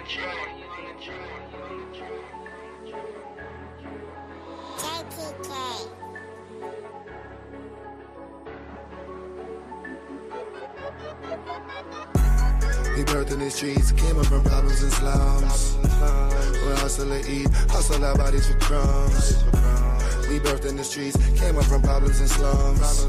We birthed in the streets, came up from problems and slums. We hustle and eat, hustle our bodies for crumbs. We birthed in the streets, came up from problems and slums.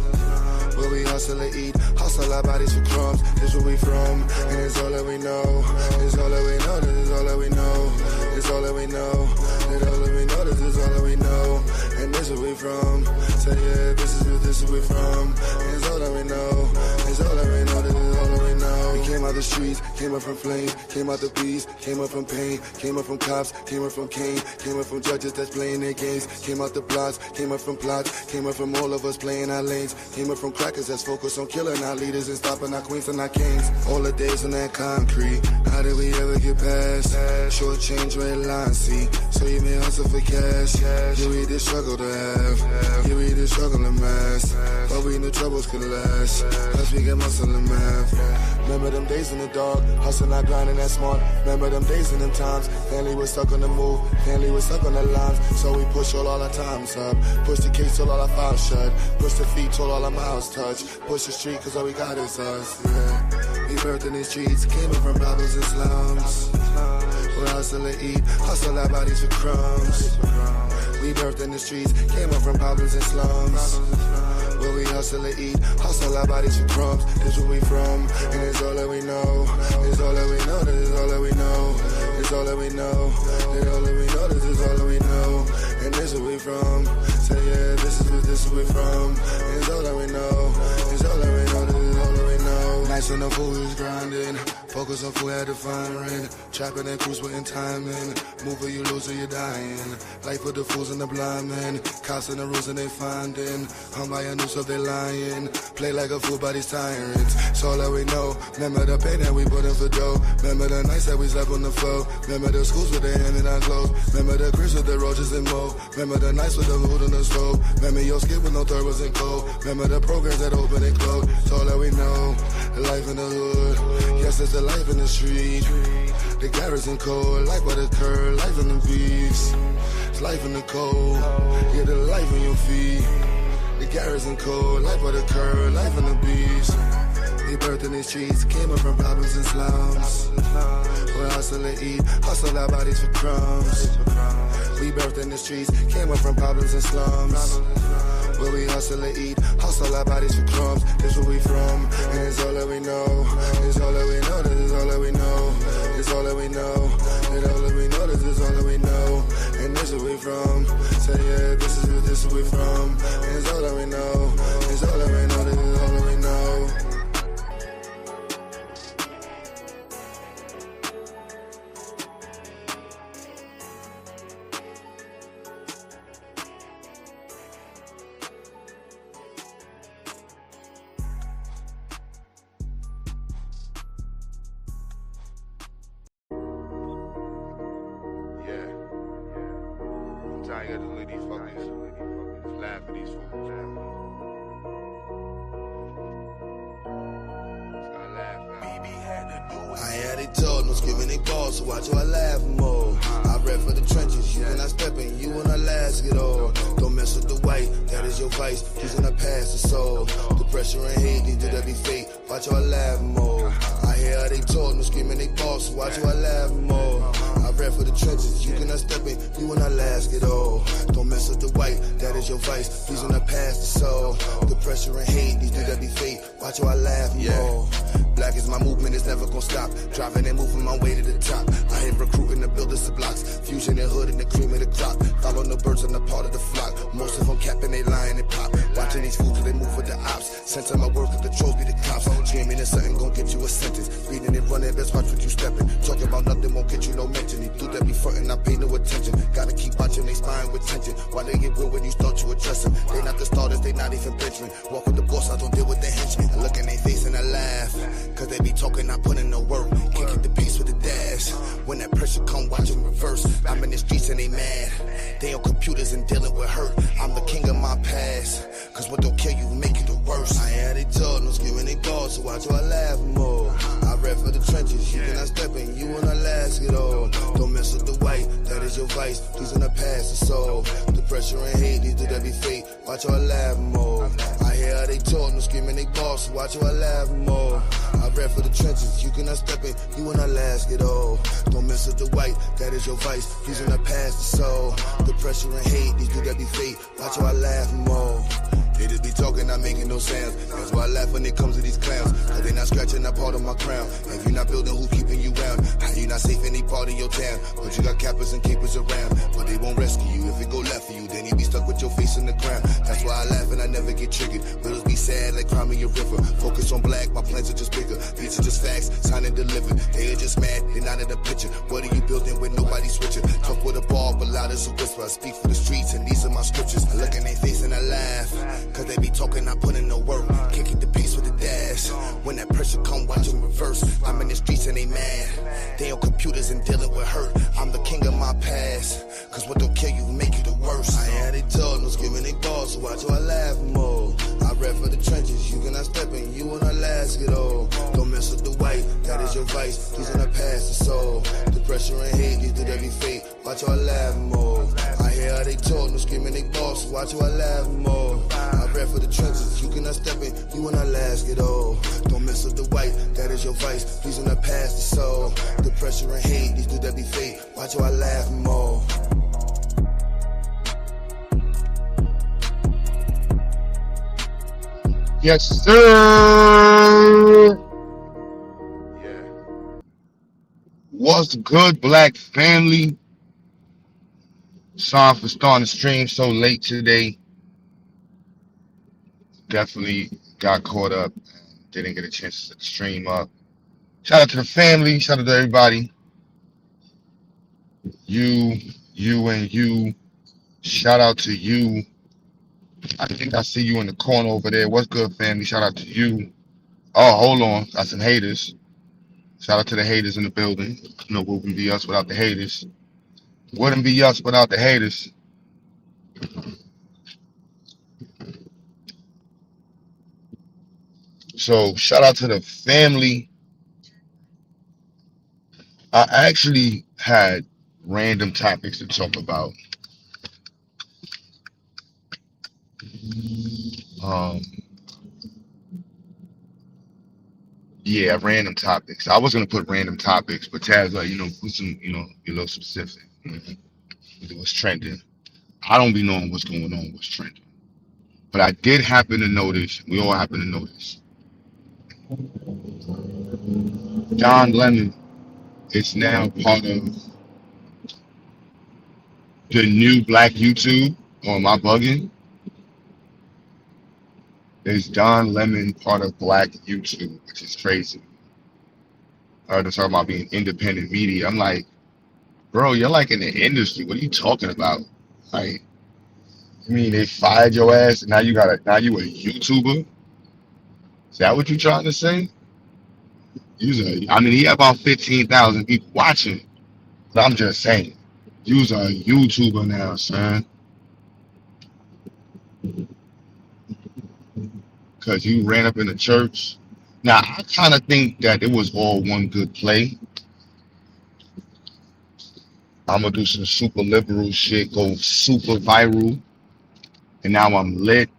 Where we hustle and eat, hustle our bodies for crumbs. This where we from, and it's all that we know. It's all that we know, this is all that we know. It's all that we know, it's all that we know, this is all that we know. And this where we from, so yeah, this is where we from. And it's all that we know, it's all that we know, this is all that we know. We came out the streets, came up from flames, came out the beast, came up from pain, came up from cops, came up from Cain, came up from judges that's playing their games, came out the plots, came up from plots, came up from all of us playing our lanes, came up from crackers that's focused on killing our leaders and stopping our queens and our kings. All the days on that concrete, how did we ever get past? Short change, red line, see, so you may hustle for cash. Yeah, we the struggle to have, yeah, we the struggle to mass, but we knew troubles could last, plus we get muscle and math. Remember them days in the dark, hustling, not grinding that smart. Remember them days and them times, family was stuck on the move, family was stuck on the lines. So we push all our times up, push the case till all our files shut, push the feet till all our mouths touch, push the street cause all we got is us, yeah. We birthed in the streets, came up from problems and slums. We hustle and eat, hustle our bodies for crumbs. We birthed in the streets, came up from problems and slums. Where we hustle and eat, hustle our bodies for crumbs. This where we from, and it's all that we know. It's all that we know, this is all that we know. It's all that we know, it's all that we know, this is all that we know. And this where we from, so yeah, this is where we from. And it's all that we know, it's all that we know, this is all that we know. Nights when the food is grinding, focus on food, had to find rent. Trapping and cruise with timing, move or you lose or you're dying. Life with the fools and the blind men, cops and the rules and they finding. Hung by a noose of they lying, play like a fool by these tyrants. It's all that we know, remember the pain that we put in for dough. Remember the nights that we slept on the floor. Remember the schools with their hand in our clothes. Remember the cribs with the roaches and mold. Remember the nights with the food on the stove. Remember your skin with no third was in cold. Remember the programs that open and close. It's all that we know, the life in the hood. Yes, it's the life in the street. The garrison cold, life by the curb, life in the beast. It's life in the cold, yeah, the life in your feet. The garrison cold, life by the curb, life in the beast. We birthed in the streets, came up from problems and slums. We hustle and eat, hustle our bodies for crumbs. We birthed in the streets, came up from problems and slums. Where we hustle and eat, hustle our bodies for crumbs. This where we from, and it's all that we know. It's all that we know, this is all that we know. It's all that we know, it's all that we know, this is all that we know. And this is where we from, so yeah, this is where we from. And it's all that we know, it's all that we know, this is all that we know. I gotta look at these fuckers, laugh at these fools. I had it told, no skipping they balls, so watch I laugh more. I rap for the trenches, you cannot step in, you when I last get old. Don't mess with the white, that is your vice, who's in the past the soul. The pressure and hate, these do that be fake, watch I laugh more. I hear how they talk, no skipping they balls, so watch I laugh more. I rap for the trenches, you cannot step in, you when I last get old. Don't mess with the white, that is your vice, please when I pass the soul. The pressure and hate, these do that be fake, watch how I laugh more. Black is my movement, it's never gonna stop. Driving and moving my way to the top. I hate recruiting the builders of blocks. Fusion and hood and the cream of the crop. Following the birds on the part of the flock. Most of them capping, they lying and pop. Watching these fools till they move with the ops. Center my work if the trolls be the cops. Jamming and something gon' get you a sentence. Reading and running, best watch what you stepping. Talking about nothing won't get you no mention. He do that be frontin', I pay no attention. Gotta keep watching they spine with tension. Why they get real when you start to address them? They not the starters, they not even benchmen. Walk with the boss, I don't deal with the henchmen. I look in their face and I laugh. Cause they be talking, I put in the work. Can't get the pace with the dash. When that pressure come, watch them reverse. I'm in the streets and they mad. They on computers and dealing with hurt. I'm the king of my past. Cause what don't kill you make you the worst. I had it told, no skipping they balls, so watch I laugh more. I rap for the trenches, you cannot step in, you wanna last it all. Don't mess with the white, that is your vice, please in the past to solve. The pressure and hate, these do that be fake, watch how I laugh more. I hear how they talk, no screaming they boss, watch how I laugh more. I rap for the trenches, you cannot step in, you wanna last it all. Don't mess with the white, that is your vice, please in the past to solve. The pressure and hate, these do that be fake, watch how I laugh more. They just be talking, not making no sounds. That's why I laugh when it comes to these clowns. Cause they not scratching that part of my crown. If you not building, who's keeping you round? How you not safe any part of your town? But you got cappers and capers around. But they won't rescue you. If it go left for you, then you be stuck with your face in the ground. That's why I laugh and I never get triggered. Riddles be sad like Crime a River. Focus on black, my plans are just bigger. These are just facts, signed and delivered. They are just mad, they not in the picture. What are you building with nobody switching? Talk with a ball, but loud as a whisper. I speak for the streets and these are my scriptures. I look in their face and I laugh. Cause they be talking, I put in no work. Can't keep the pace with the dash. When that pressure come, watch them reverse. I'm in the streets and they mad. They on computers and dealing with hurt. I'm the king of my past. Cause what don't kill you make you the worst. I had they talk, no screaming they balls, so watch how I laugh more. I rap for the trenches, you cannot step in, you wanna last it all. Don't mess with the white, that is your vice. Please in the past to solve. The pressure and hate, these do that be fake. Watch how I laugh more. I hear how they talk, no screaming they boss, so watch how I laugh more. I rap for the trenches, you cannot step in, you wanna last it all. Don't mess with the white, that is your vice. Please in the past to solve. The pressure and hate, these do that be fake. Watch how I laugh more. Yes, sir. Yeah. What's good, Black family? Sorry for starting the stream so late today. Definitely got caught up. Didn't get a chance to set the stream up. Shout out to the family. Shout out to everybody. You, and you. Shout out to you. I think I see you in the corner over there. What's good, family? Shout out to you. Oh, hold on. Got some haters. Shout out to the haters in the building. You know, wouldn't be us without the haters. Wouldn't be us without the haters. So shout out to the family. I actually had random topics to talk about. Yeah, random topics. I was gonna put random topics, but Taz like, put some, be a little specific. What's trending. I don't be knowing what's going on, what's trending. But I did happen to notice, we all happen to notice, Don Lemon is now part of the new Black YouTube on my bugging. Is Don Lemon part of Black YouTube, which is crazy. They're talking about being independent media. I'm like, bro, you're like in the industry. What are you talking about? Like, you mean they fired your ass and now you a YouTuber? Is that what you're trying to say? He had about 15,000 people watching. But I'm just saying, you's a YouTuber now, son. Because you ran up in the church. Now, I kind of think that it was all one good play. I'm going to do some super liberal shit, go super viral. And now I'm lit.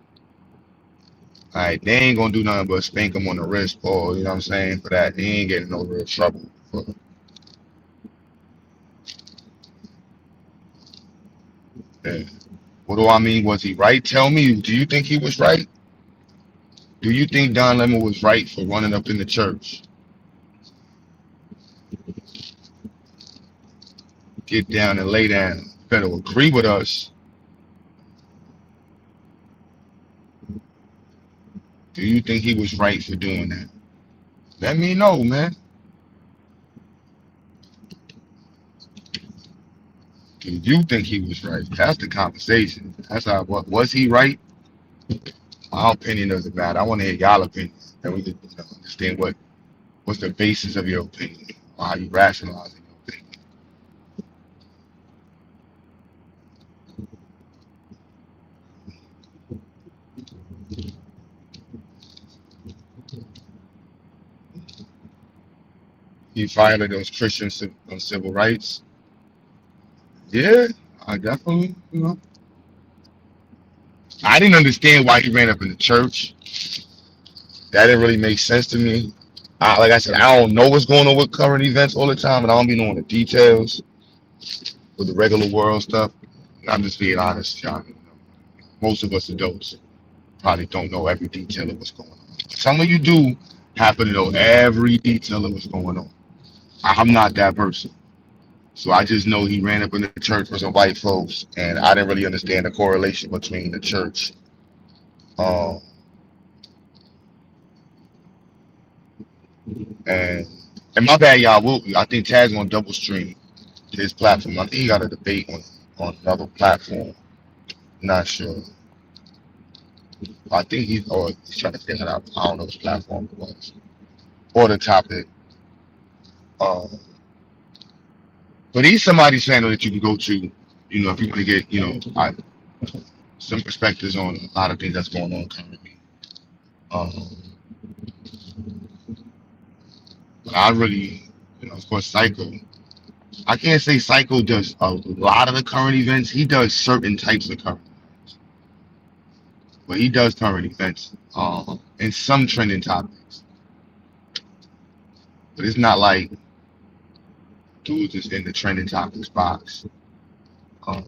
All right, they ain't going to do nothing but spank them on the wrist, or, you know what I'm saying, for that. They ain't getting no real trouble. Yeah. What do I mean? Was he right? Tell me, do you think he was right? Do you think Don Lemon was right for running up in the church? Get down and lay down. You better agree with us. Do you think he was right for doing that? Let me know, man. Do you think he was right? That's the conversation. That's how. What was he right? My opinion doesn't matter. I want to hear y'all opinion. Then we can understand what's the basis of your opinion, or how you rationalize your opinion. he violated those Christian civil rights. Yeah, I definitely, I didn't understand why he ran up in the church. That didn't really make sense to me. Like I said, I don't know what's going on with current events all the time, and I don't be knowing the details with the regular world stuff. I'm just being honest, John. Most of us adults probably don't know every detail of what's going on. Some of you do happen to know every detail of what's going on. I'm not that person. So I just know he ran up in the church with some white folks, and I didn't really understand the correlation between the church. Um, and my bad, y'all. I think Tag's on double stream his platform. I think he got a debate on another platform. Not sure. I think he's trying to figure it out. I don't know which platform it was or the topic. Um, but he's somebody's channel that you can go to, if you want to get, some perspectives on a lot of things that's going on currently. But I really, of course, Psycho. I can't say Psycho does a lot of the current events. He does certain types of current events, but he does current events and some trending topics. But it's not like dude just in the trending topics box. I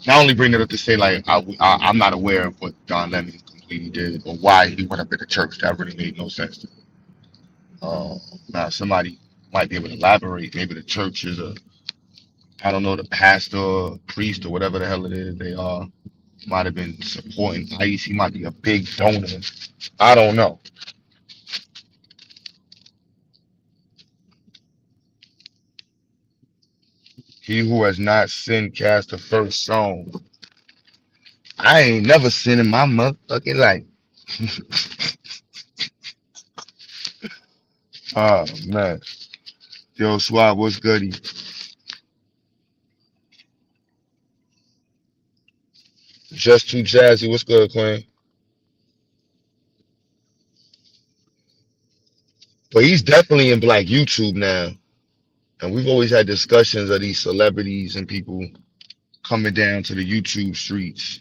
only bring it up to say like I'm not aware of what Don Lemon completely did or why he went up at the church. That really made no sense to me. Now somebody might be able to elaborate. Maybe the church is I don't know, the pastor, or priest, or whatever the hell it is they are. Might have been supporting ICE. He might be a big donor. I don't know. He who has not sinned cast the first stone. I ain't never sinned in my motherfucking life. Oh man. Yo, Swab, what's goody? Just too jazzy. What's good, Queen? But he's definitely in Black YouTube now. And we've always had discussions of these celebrities and people coming down to the YouTube streets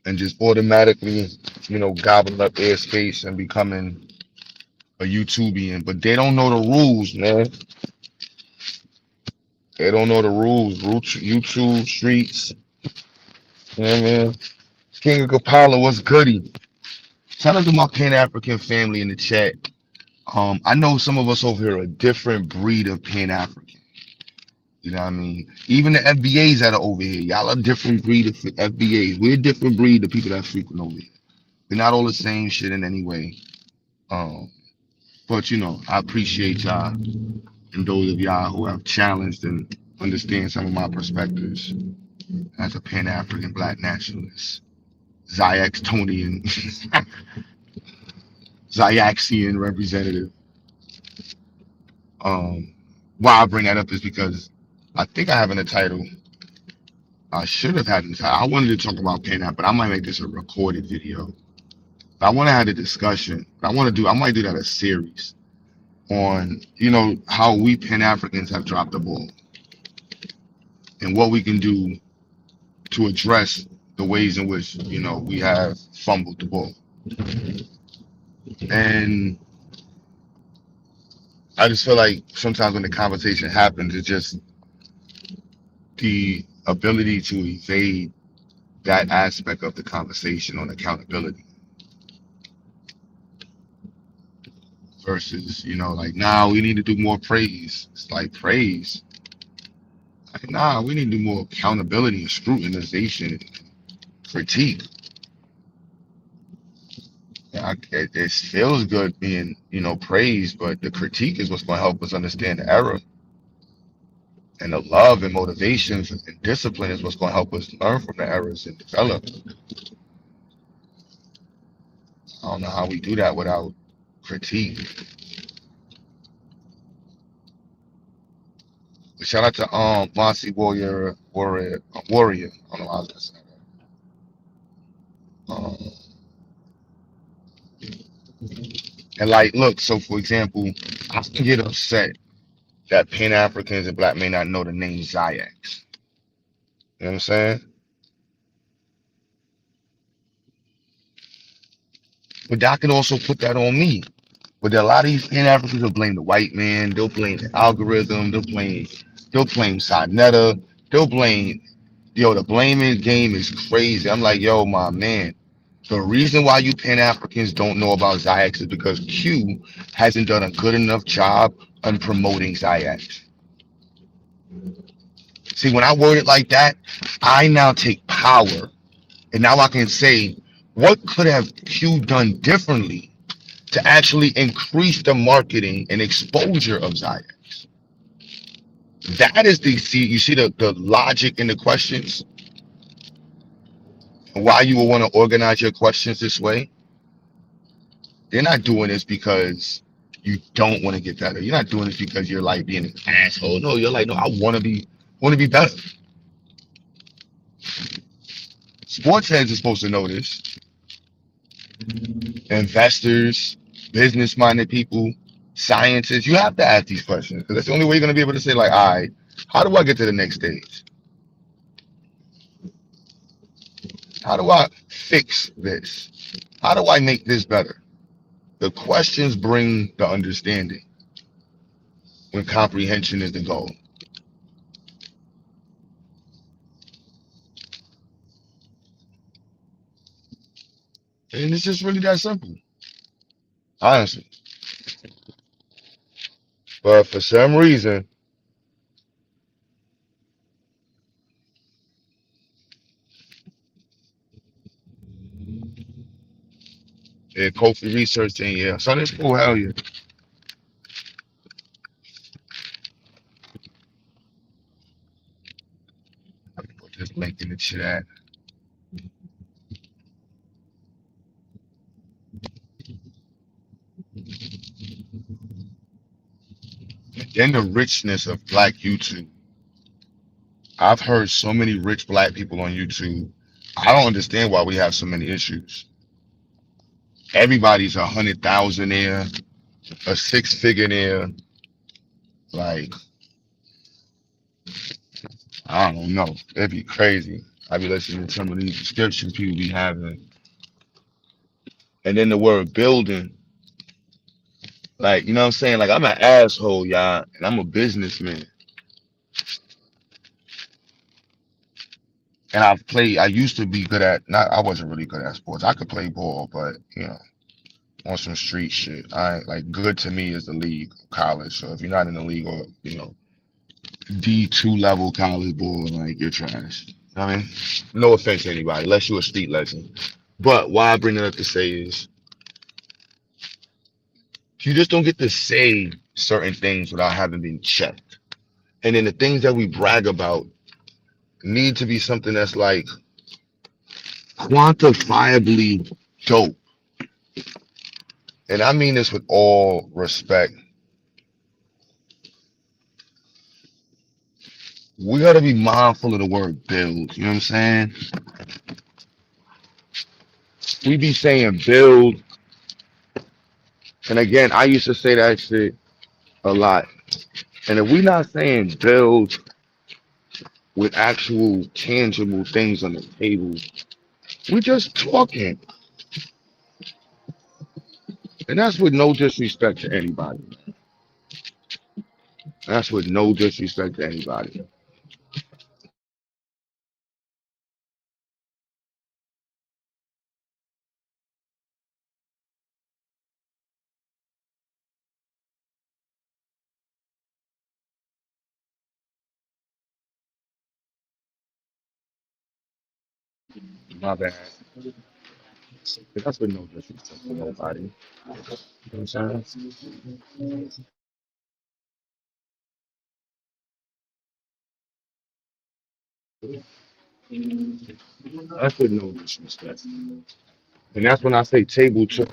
and just automatically, gobbling up airspace and becoming a YouTubian. But they don't know the rules, man. They don't know the rules. YouTube streets. You know what I mean? King of Kapala, what's goody? Shout out to my Pan-African family in the chat. I know some of us over here are a different breed of Pan-African. You know what I mean? Even the FBAs that are over here, y'all are a different breed of FBAs. We're a different breed of people that frequent over here. We're not all the same shit in any way. But I appreciate y'all and those of y'all who have challenged and understand some of my perspectives as a Pan-African Black nationalist, Zyaxtonian, Zyaxian representative. Why I bring that up is because I think I have in the title. I should have had in the title. I wanted to talk about Pan-African, but I might make this a recorded video. I want to have a discussion. I might do that a series on, how we Pan-Africans have dropped the ball and what we can do to address the ways in which, we have fumbled the ball. And I just feel like sometimes when the conversation happens, it's just the ability to evade that aspect of the conversation on accountability versus, like, nah, we need to do more praise. It's like praise. Like, nah, we need to do more accountability and scrutinization and critique. It feels good being, praised, but the critique is what's going to help us understand the error. And the love and motivations and discipline is what's going to help us learn from the errors and develop. I don't know how we do that without critique. But shout out to Mossy Warrior. I don't know how I was gonna say that. And like, look, so for example, I can get upset that Pan Africans and black may not know the name Zayax. You know what I'm saying? But I can also put that on me. But a lot of these Pan Africans will blame the white man. They'll blame the algorithm. They'll blame Sinetta. They'll blame the blaming game is crazy. I'm like, yo, my man. The reason why you Pan Africans don't know about Zayax is because Q hasn't done a good enough job on promoting Zayax. See, when I word it like that, I now take power. And now I can say, what could have Q done differently to actually increase the marketing and exposure of Zayax? That is you see the logic in the questions, and why you would want to organize your questions this way. They're not doing this because you don't want to get better. You're not doing this because you're like being an asshole. No, you're like, no, I want to be better. Sports heads are supposed to know this. Investors, business-minded people, scientists, you have to ask these questions because that's the only way you're going to be able to say, like, all right, how do I get to the next stage? How do I fix this? How do I make this better? The questions bring the understanding when comprehension is the goal. And it's just really that simple, honestly. But for some reason, yeah, Kofi research thing, yeah. So that's cool, hell yeah. Put this link in the chat. And then the richness of black YouTube. I've heard so many rich black people on YouTube. I don't understand why we have so many issues. Everybody's 100,000 there, a six-figure there. Like, I don't know. It'd be crazy. I'd be listening to some of these descriptions people be having. And then the word building. Like, you know what I'm saying? Like, I'm an asshole, y'all, and I'm a businessman. And I used to be good I wasn't really good at sports. I could play ball, but, on some street shit. I like good to me is the league, college. So if you're not in the league or, D2 level college ball, like you're trash. I mean, no offense to anybody, unless you're a street legend. But why I bring it up to say is you just don't get to say certain things without having been checked. And then the things that we brag about need to be something that's like quantifiably dope. And I mean this with all respect. We got to be mindful of the word build. You know what I'm saying? We be saying build. And again, I used to say that shit a lot. And if we're not saying build with actual tangible things on the table, we're just talking. And that's with no disrespect to anybody. That's with no disrespect to anybody. My bad. But that's with no disrespect to nobody. You know what I'm saying? That's with no disrespect. And that's when I say table talk.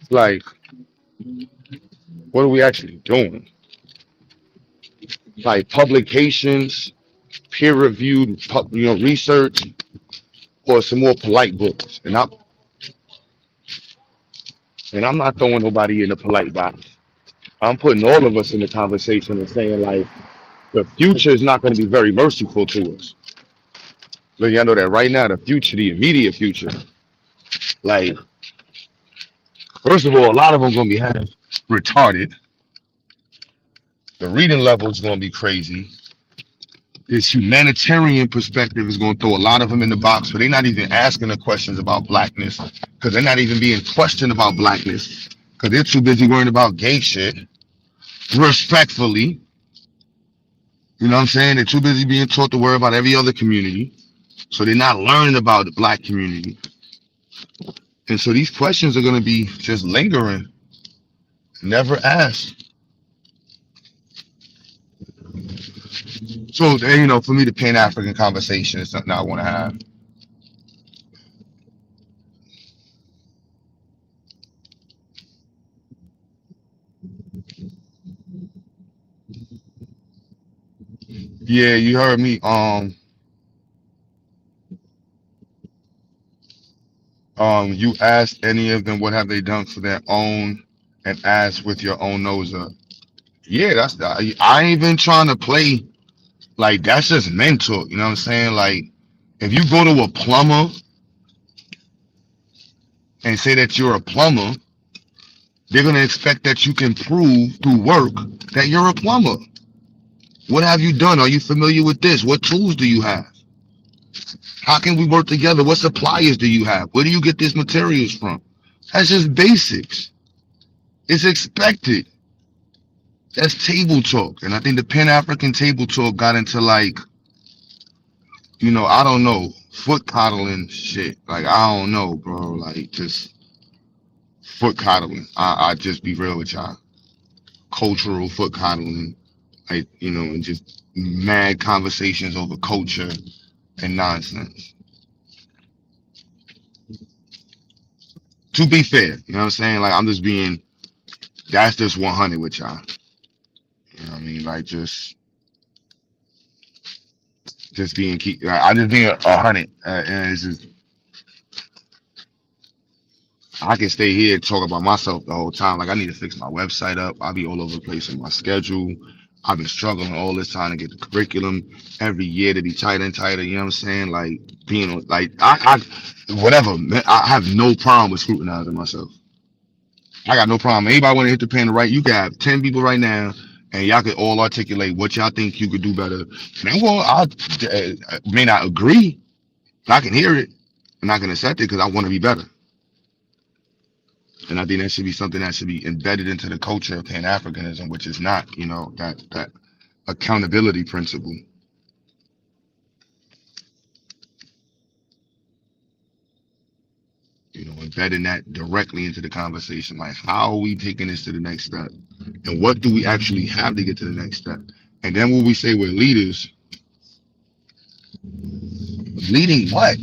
It's like, what are we actually doing? Like publications, peer-reviewed, research, or some more polite books. And And I'm not throwing nobody in a polite box. I'm putting all of us in the conversation and saying like the future is not going to be very merciful to us. But y'all know that right now, the future, the immediate future, like first of all, a lot of them going to be half retarded. The reading level is going to be crazy. This humanitarian perspective is going to throw a lot of them in the box, but they're not even asking the questions about blackness because they're not even being questioned about blackness because they're too busy worrying about gay shit. Respectfully, you know what I'm saying? They're too busy being taught to worry about every other community, so they're not learning about the black community. And so these questions are going to be just lingering, never asked. So, you know, for me, the Pan-African conversation is something I want to have. Yeah, you heard me. You asked any of them what have they done for their own, and asked with your own nose up. Yeah, that's the. I ain't even trying to play like that's just mental. You know what I'm saying? Like, if you go to a plumber and say that you're a plumber, they're gonna expect that you can prove through work that you're a plumber. What have you done? Are you familiar with this? What tools do you have? How can we work together? What suppliers do you have? Where do you get these materials from? That's just basics. It's expected. That's table talk. And I think the Pan African table talk got into like, you know, I don't know, foot coddling shit. Like, I don't know, bro. Like, just foot coddling. I just be real with y'all. Cultural foot coddling. Like, you know, and just mad conversations over culture and nonsense. To be fair, you know what I'm saying? Like, I'm just being, that's just 100 with y'all. You know what I mean? Like, just being, I just being 100. And it's just, I can stay here and talk about myself the whole time. Like, I need to fix my website up. I'll be all over the place in my schedule. I've been struggling all this time to get the curriculum every year to be tighter and tighter. You know what I'm saying? Like, being like, whatever. Man, I have no problem with scrutinizing myself. I got no problem. Anybody want to hit the pen right? You can have 10 people right now, and y'all can all articulate what y'all think you could do better. And I may not agree, but I can hear it, and I can accept it because I want to be better. And I think that should be something that should be embedded into the culture of Pan-Africanism, which is not, you know, that accountability principle. You know, embedding that directly into the conversation. Like, how are we taking this to the next step? And what do we actually have to get to the next step? And then when we say we're leaders, leading what?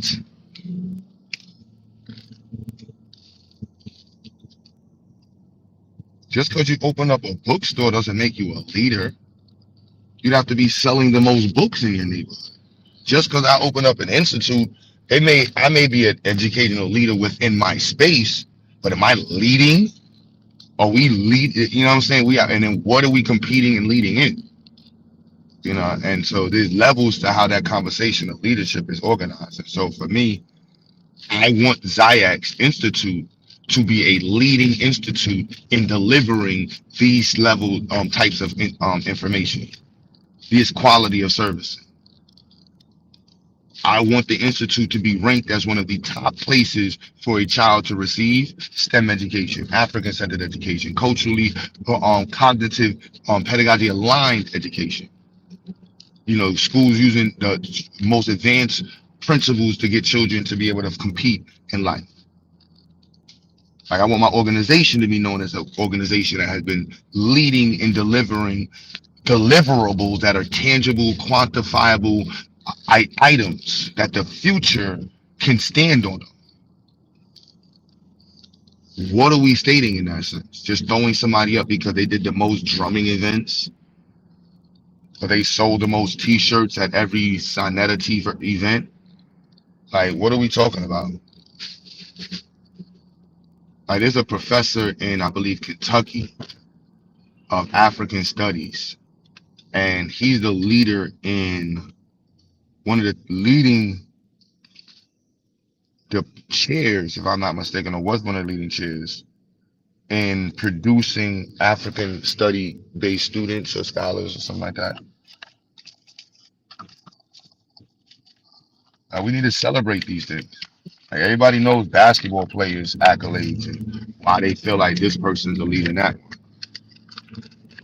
Just because you open up a bookstore doesn't make you a leader. You'd have to be selling the most books in your neighborhood. Just because I open up an institute, I may be an educational leader within my space, but am I leading? Are we lead? You know what I'm saying? We are, and then what are we competing and leading in? You know, and so there's levels to how that conversation of leadership is organized. And so for me, I want Zayak's Institute to be a leading institute in delivering these level types of information, this quality of service. I want the institute to be ranked as one of the top places for a child to receive STEM education, African-centered education, culturally, cognitive, pedagogy aligned education. You know, schools using the most advanced principles to get children to be able to compete in life. Like, I want my organization to be known as an organization that has been leading in delivering deliverables that are tangible, quantifiable items that the future can stand on them. What are we stating in that sense? Just throwing somebody up because they did the most drumming events, or they sold the most T-shirts at every Sonetta event? Like, what are we talking about? There's a professor in, I believe, Kentucky of African studies, and he's the leader in one of the leading the chairs, if I'm not mistaken, or was one of the leading chairs in producing African study based students or scholars or something like that. We need to celebrate these things. Like everybody knows basketball players' accolades and why they feel like this person's a leader in that.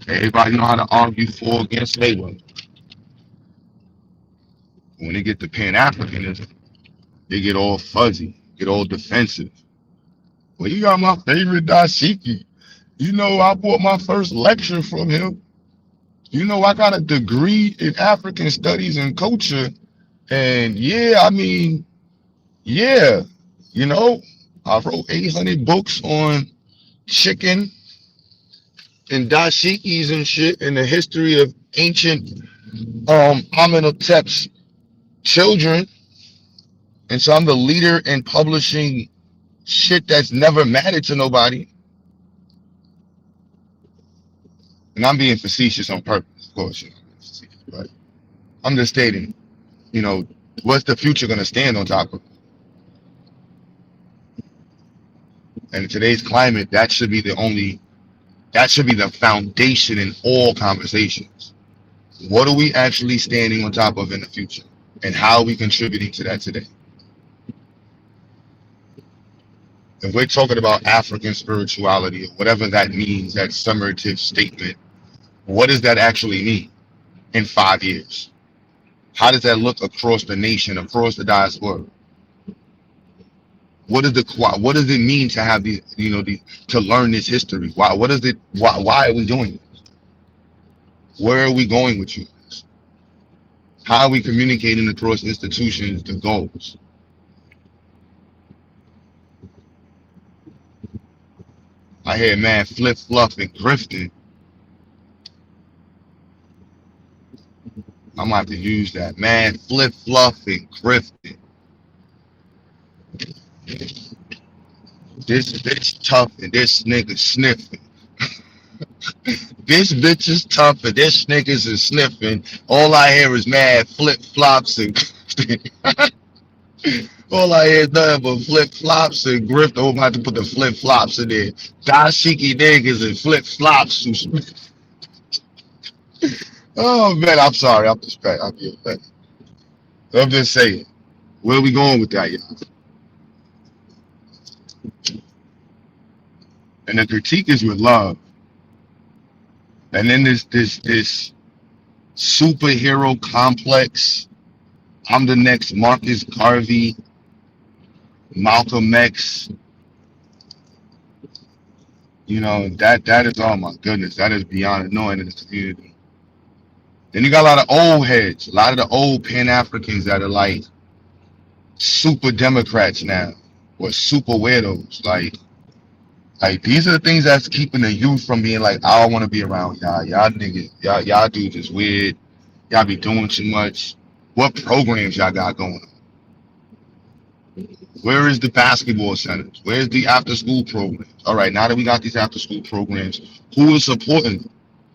Everybody know how to argue for against labor. When they get to Pan Africanism, they get all fuzzy, get all defensive. Well, you got my favorite Dashiki. You know, I bought my first lecture from him. You know, I got a degree in African studies and culture. And yeah, I mean, yeah, you know, I wrote 800 books on chicken and dashikis and shit in the history of ancient Amenhotep's children. And so I'm the leader in publishing shit that's never mattered to nobody. And I'm being facetious on purpose, of course, you know, but I'm just stating, you know, what's the future going to stand on top of? And in today's climate, that should be the foundation in all conversations. What are we actually standing on top of in the future? And how are we contributing to that today? If we're talking about African spirituality, or whatever that means, that summative statement, what does that actually mean in 5 years? How does that look across the nation, across the diaspora? What does it mean to have these, you know, to learn this history? Why are we doing it? Where are we going with you? How are we communicating across institutions the goals? I hear man flip fluff and grifting. I'm gonna have to use that. Man flip fluff and grifting. This bitch tough and this nigga sniffing. This bitch is tough and this niggas is sniffing. All I hear is mad flip flops and all I hear is nothing but flip flops and grift. Oh, I'm gonna have to put the flip flops in there. Dashiki niggas and flip flops. Oh man, I'm sorry. I'm just saying. Where are we going with that, y'all? And the critique is with love. And then this superhero complex. I'm the next Marcus Garvey, Malcolm X. You know, that is, oh my goodness, that is beyond annoying in this community. Then you got a lot of old heads, a lot of the old Pan-Africans that are like super Democrats now, or super weirdos. Like these are the things that's keeping the youth from being like, I don't want to be around y'all. Y'all niggas, y'all dudes is weird. Y'all be doing too much. What programs y'all got going on? Where is the basketball centers? Where's the after school programs? All right, now that we got these after school programs, who is supporting them?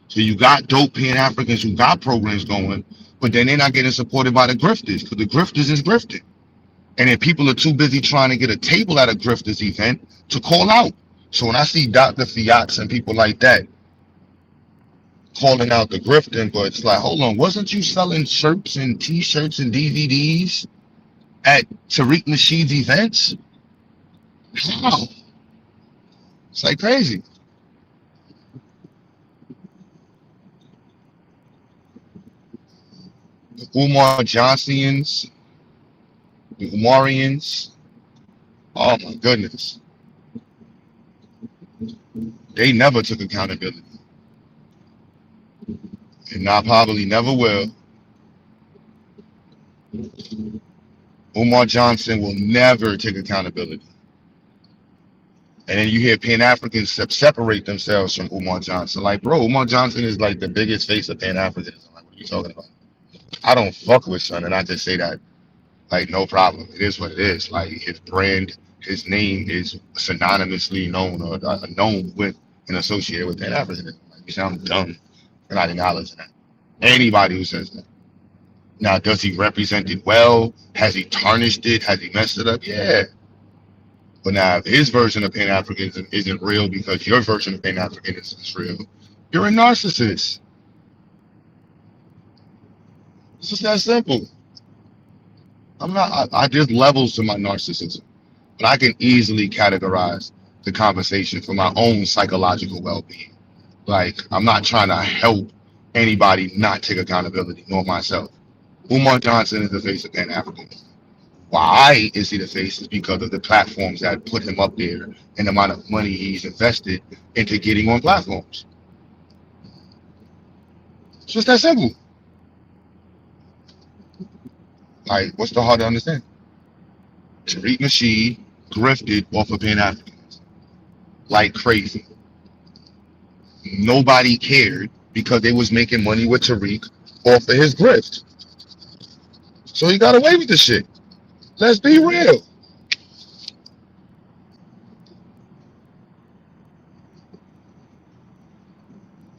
So you got dope Pan-Africans who got programs going, but then they're not getting supported by the grifters because the grifters is grifting. And then people are too busy trying to get a table at a grifters event to call out. So when I see Dr. Fiats and people like that calling out the grifting, but it's like, hold on, wasn't you selling shirts and t-shirts and DVDs at Tariq Nasheed's events? How? It's like crazy. The Umar Johnsonians, the Umarians, oh my goodness. They never took accountability. And I probably never will. Umar Johnson will never take accountability. And then you hear Pan-Africans separate themselves from Umar Johnson. Like, bro, Umar Johnson is like the biggest face of Pan-Africanism. Like, what are you talking about? I don't fuck with son, and I just say that, like, no problem. It is what it is. Like, his brand, his name is synonymously known or known with and associated with Pan Africanism. Like, you sound dumb for not acknowledging that. Anybody who says that. Now, does he represent it well? Has he tarnished it? Has he messed it up? Yeah. But now, if his version of Pan Africanism isn't real because your version of Pan Africanism is real, you're a narcissist. It's just that simple. I'm not. There's levels to my narcissism, but I can easily categorize the conversation for my own psychological well-being. Like, I'm not trying to help anybody not take accountability, nor myself. Umar Johnson is the face of Pan Africanism. Why is he the face? Is because of the platforms that put him up there and the amount of money he's invested into getting on platforms. It's just that simple. Like, what's the hard to understand? Tariq Nasheed grifted off of Pan Africans like crazy. Nobody cared because they was making money with Tariq off of his grift. So he got away with the shit. Let's be real.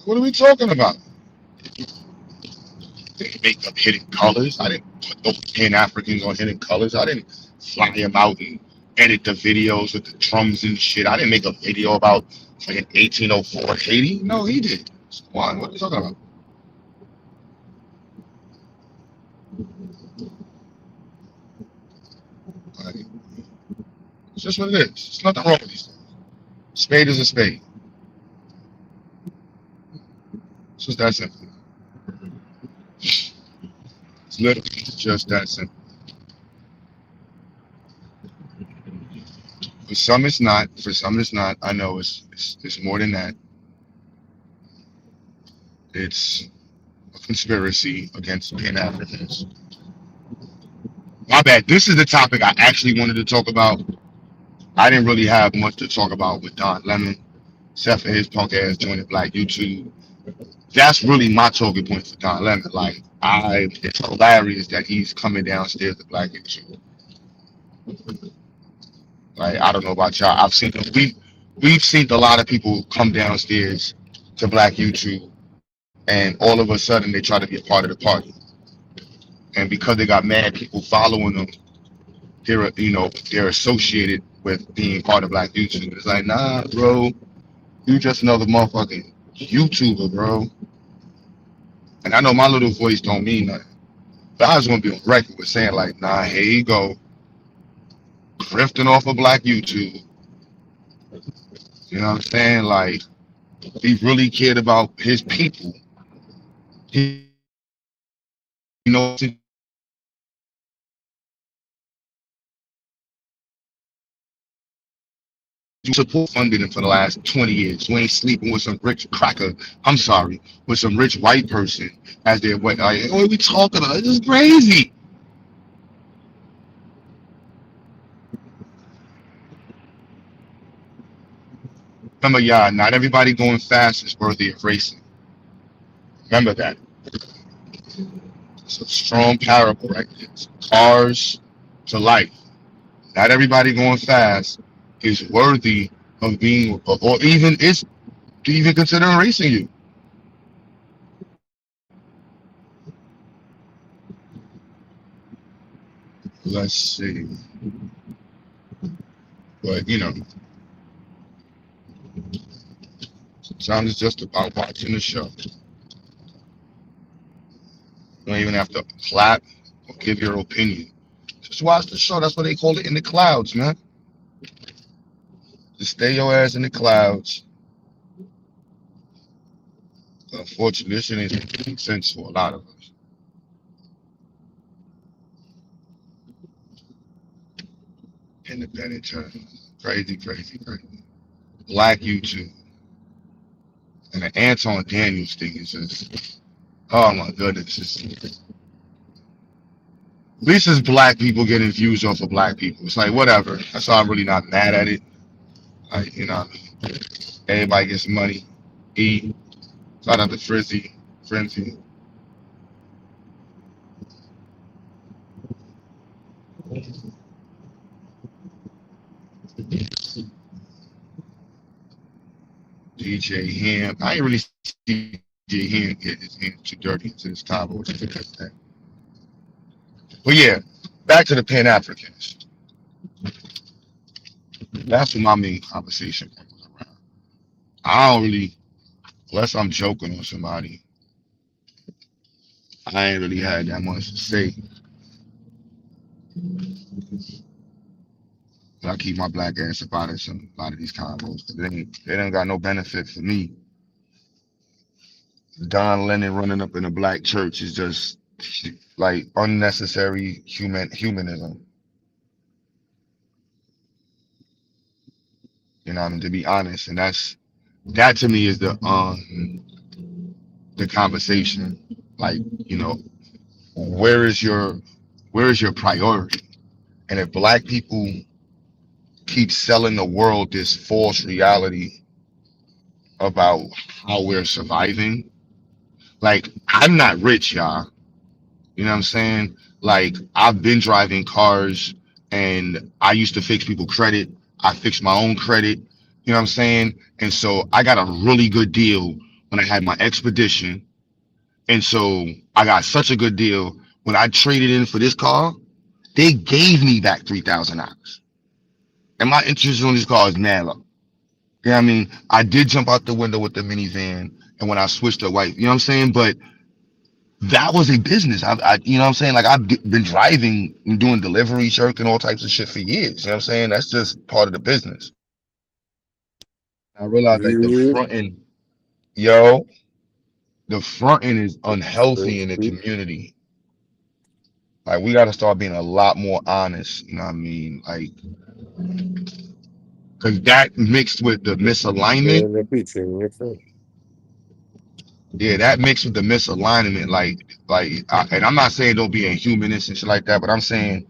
What are we talking about? They didn't make up Hidden Colors. I didn't put those Pan Africans on Hidden Colors. I didn't fly them out and edit the videos with the drums and shit. I didn't make a video about fucking 1804 Haiti. No, he did. Come on, what are you talking about? Like, it's just what it is. There's nothing wrong with these things. Spade is a spade. It's just that simple. It's literally just that simple. For some it's not. For some it's not. I know it's more than that. It's a conspiracy against Pan Africans. My bad. This is the topic I actually wanted to talk about. I didn't really have much to talk about with Don Lemon, except for his punk ass joining Black YouTube. That's really my talking point for Don Lemon. Like, it's hilarious that he's coming downstairs to Black YouTube. Like, I don't know about y'all. We've seen a lot of people come downstairs to Black YouTube, and all of a sudden they try to be a part of the party. And because they got mad people following them, they're associated with being part of Black YouTube. It's like, nah, bro, you just another motherfucking YouTuber, bro. And I know my little voice don't mean nothing, but I just want to be on record with saying, like, nah, here you go, drifting off of Black YouTube. You know what I'm saying? Like, he really cared about his people. He knows you support funded him for the last 20 years. You ain't sleeping with some rich cracker. I'm sorry, with some rich white person as their what? Like, what are we talking about? This is crazy. Remember, y'all, not everybody going fast is worthy of racing. Remember that. It's a strong parable right there. It's cars to life. Not everybody going fast is worthy of being, or even is even considering racing you. Let's see. But, sometimes it's just about watching the show. You don't even have to clap or give your opinion. Just watch the show. That's what they call it, in the clouds, man. Just stay your ass in the clouds. Unfortunately, this shit ain't making sense for a lot of us. Independent channel. Crazy, crazy, crazy. Black YouTube. And the Anton Daniels thing is just, oh my goodness. At least it's black people getting views off of black people. It's like, whatever. That's why I'm really not mad at it. Like, you know what I mean? Everybody gets money. Eat. Shout out to Frenzy. DJ Ham. I ain't really see DJ Ham get his hands too dirty into this combo just because of that. But yeah, back to the Pan Africans. That's what my main conversation was around. I don't really, unless I'm joking on somebody, I ain't really had that much to say. But I keep my black ass up out of a lot of these combos because they don't got no benefit for me. Don Lennon running up in a black church is just like unnecessary humanism. You know what I mean? To be honest, and that to me is the conversation. Like, where is your where is your priority? And if black people keep selling the world this false reality about how we're surviving, like I'm not rich, y'all. You know what I'm saying? Like I've been driving cars and I used to fix people credit. I fixed my own credit. You know what I'm saying? And so I got a really good deal when I had my expedition. And so I got such a good deal when I traded in for this car, they gave me back $3,000. And my interest on this car is mad low. You know what I mean? I did jump out the window with the minivan and when I switched to white, you know what I'm saying? But that was a business. You know what I'm saying? Like I've been driving and doing delivery, shirk, and all types of shit for years. You know what I'm saying? That's just part of the business. I realized like the You, front end, yo, the front end is you, unhealthy in the you, community. Like we got to start being a lot more honest. You know what I mean? Like, cause that mixed with the misalignment, the pizza in your face. yeah, that mixed with the misalignment. And I'm not saying don't be a humanist and shit like that, but I'm saying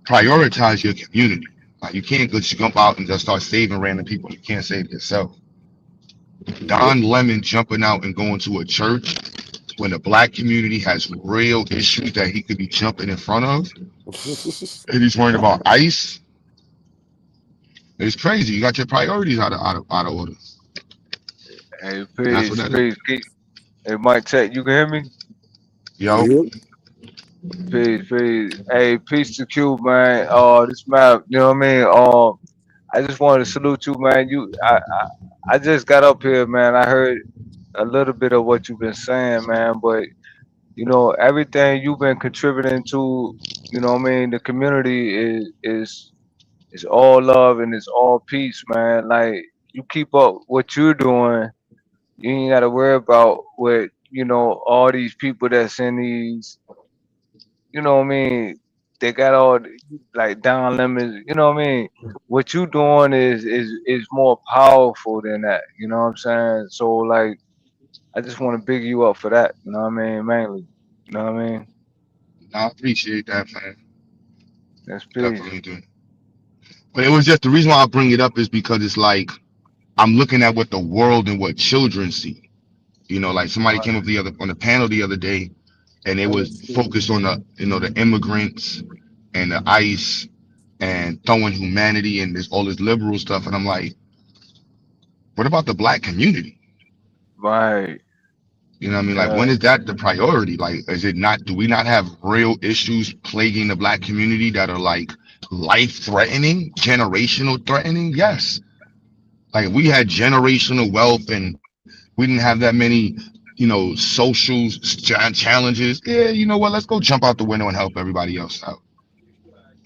prioritize your community. Like you can't just jump out and just start saving random people. You can't save yourself. Yep. Don Lemon jumping out and going to a church when the black community has real issues that he could be jumping in front of, and he's worrying about ICE. It's crazy. You got your priorities out of order. Hey, And that's what peace, that is. peace. Hey, Mike Tech, you can hear me? Yo, Yep. Peace, peace. Hey, peace to Q, man. This map, you know what I mean? I just wanted to salute you, man. I just got up here, man. I heard a little bit of what you've been saying, man. But everything you've been contributing to, what I mean, the community is all love and it's all peace, man. Like you keep up what you're doing, you ain't got to worry about what all these people that's in these, what I mean. They got all like down limits, you know what I mean. What you doing is more powerful than that, you know what I'm saying. So like, I just want to big you up for that, you know what I mean, mainly, you know what I mean. I appreciate that, man. That's peace. Definitely do. But it was just the reason why I bring it up is because it's like I'm looking at what the world and what children see. Like somebody came up Right, the other on the panel the other day, and it was Understood. focused on the immigrants and the ICE and throwing humanity and this all this liberal stuff. And I'm like, what about the black community? right, You know what I mean? Like, yeah, when is that the priority? Like, is it not? Do we not have real issues plaguing the black community that are like life threatening, generational threatening? Yes. Like, we had generational wealth and we didn't have that many, social challenges. Yeah, you know what? Let's go jump out the window and help everybody else out.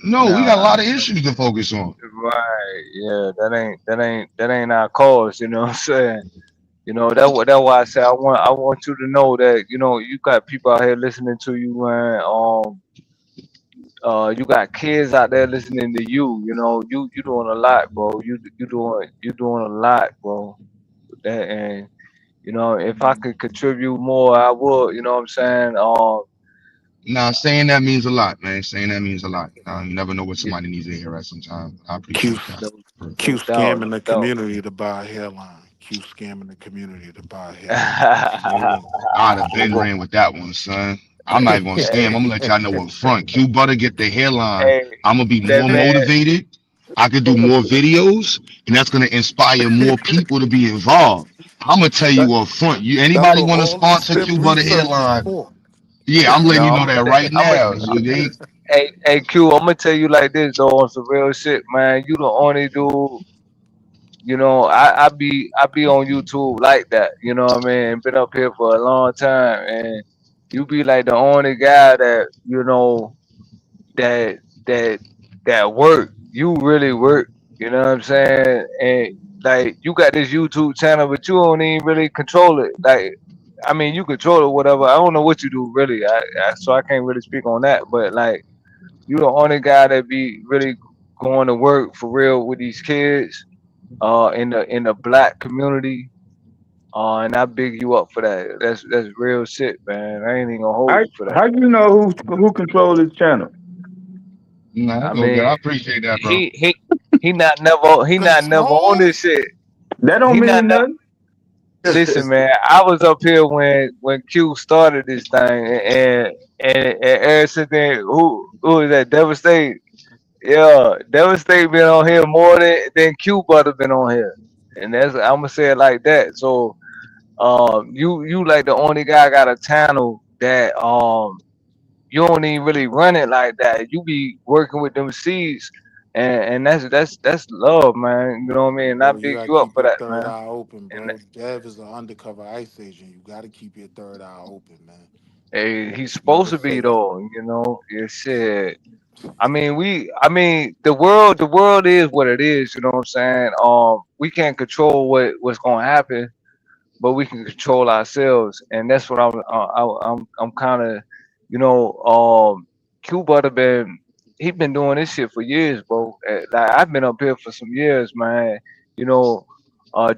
No, we got a nah, lot of issues to focus on. right, yeah, that ain't our cause, you know what I'm saying. That's why I say I want you to know that you got people out here listening to you, man. You got kids out there listening to you. You doing a lot, bro. You doing a lot, bro. That, and if I could contribute more, I would. You know what I'm saying? Now, saying that means a lot, man. Saying that means a lot. You never know what Yeah, somebody needs to hear at some time. I Q, appreciate that. no, Q no doubt, scamming no the doubt. community to buy a hairline. Q scamming the community to buy a hairline. Yeah. I'd have been Over. ran with that one, son. I'm not even gonna scam. Hey, I'm gonna let y'all know up front. Q Butter get the hairline. hey, I'm gonna be that more man, motivated. I could do more videos, and that's gonna inspire more people to be involved. I'm gonna tell That you up front. You that's anybody what want to all this sponsor STEM Q Butter research is Hairline? for. Yeah, I'm letting you No, know that right now. So they hey Q, I'm gonna tell you like this though, on some real shit, man. You the only dude, I be on YouTube like that, you know what I mean? Been up here for a long time, and you be like the only guy that that that that work. You really work, you know what I'm saying? And like you got this YouTube channel, but you don't even really control it. Like, I mean, you control it, whatever. I don't know what you do really, so I can't really speak on that. But like, you the only guy that be really going to work for real with these kids, in the black community. And I big you up for that. That's real shit, man. I ain't even gonna hold How you for that. how you know who controls this channel? nah, I that's all good. mean, I appreciate that, bro. he not never on Control? this shit. That don't He not mean never. nothing. Listen, man. I was up here when Q started this thing, and ever since then, who is that? Devastate. Yeah, Devastate been on here more than Q Butter been on here, and that's I'm gonna say it like that. So, you like the only guy got a channel that you don't even really run it like that. You be working with them seeds, and that's love, man. You know what I mean? And I Bro, you big gotta you up keep for your that, third man. eye open, And bro. Dev is an undercover ICE agent. You gotta keep your third eye open, man. hey, he's supposed Never to be fail. though. Yeah, shit. I mean, the world is what it is. You know what I'm saying? We can't control what's gonna happen, but we can control ourselves, and that's what I'm kind of, you know, Q Butter been he been doing this shit for years, bro. Like I've been up here for some years, man. You know,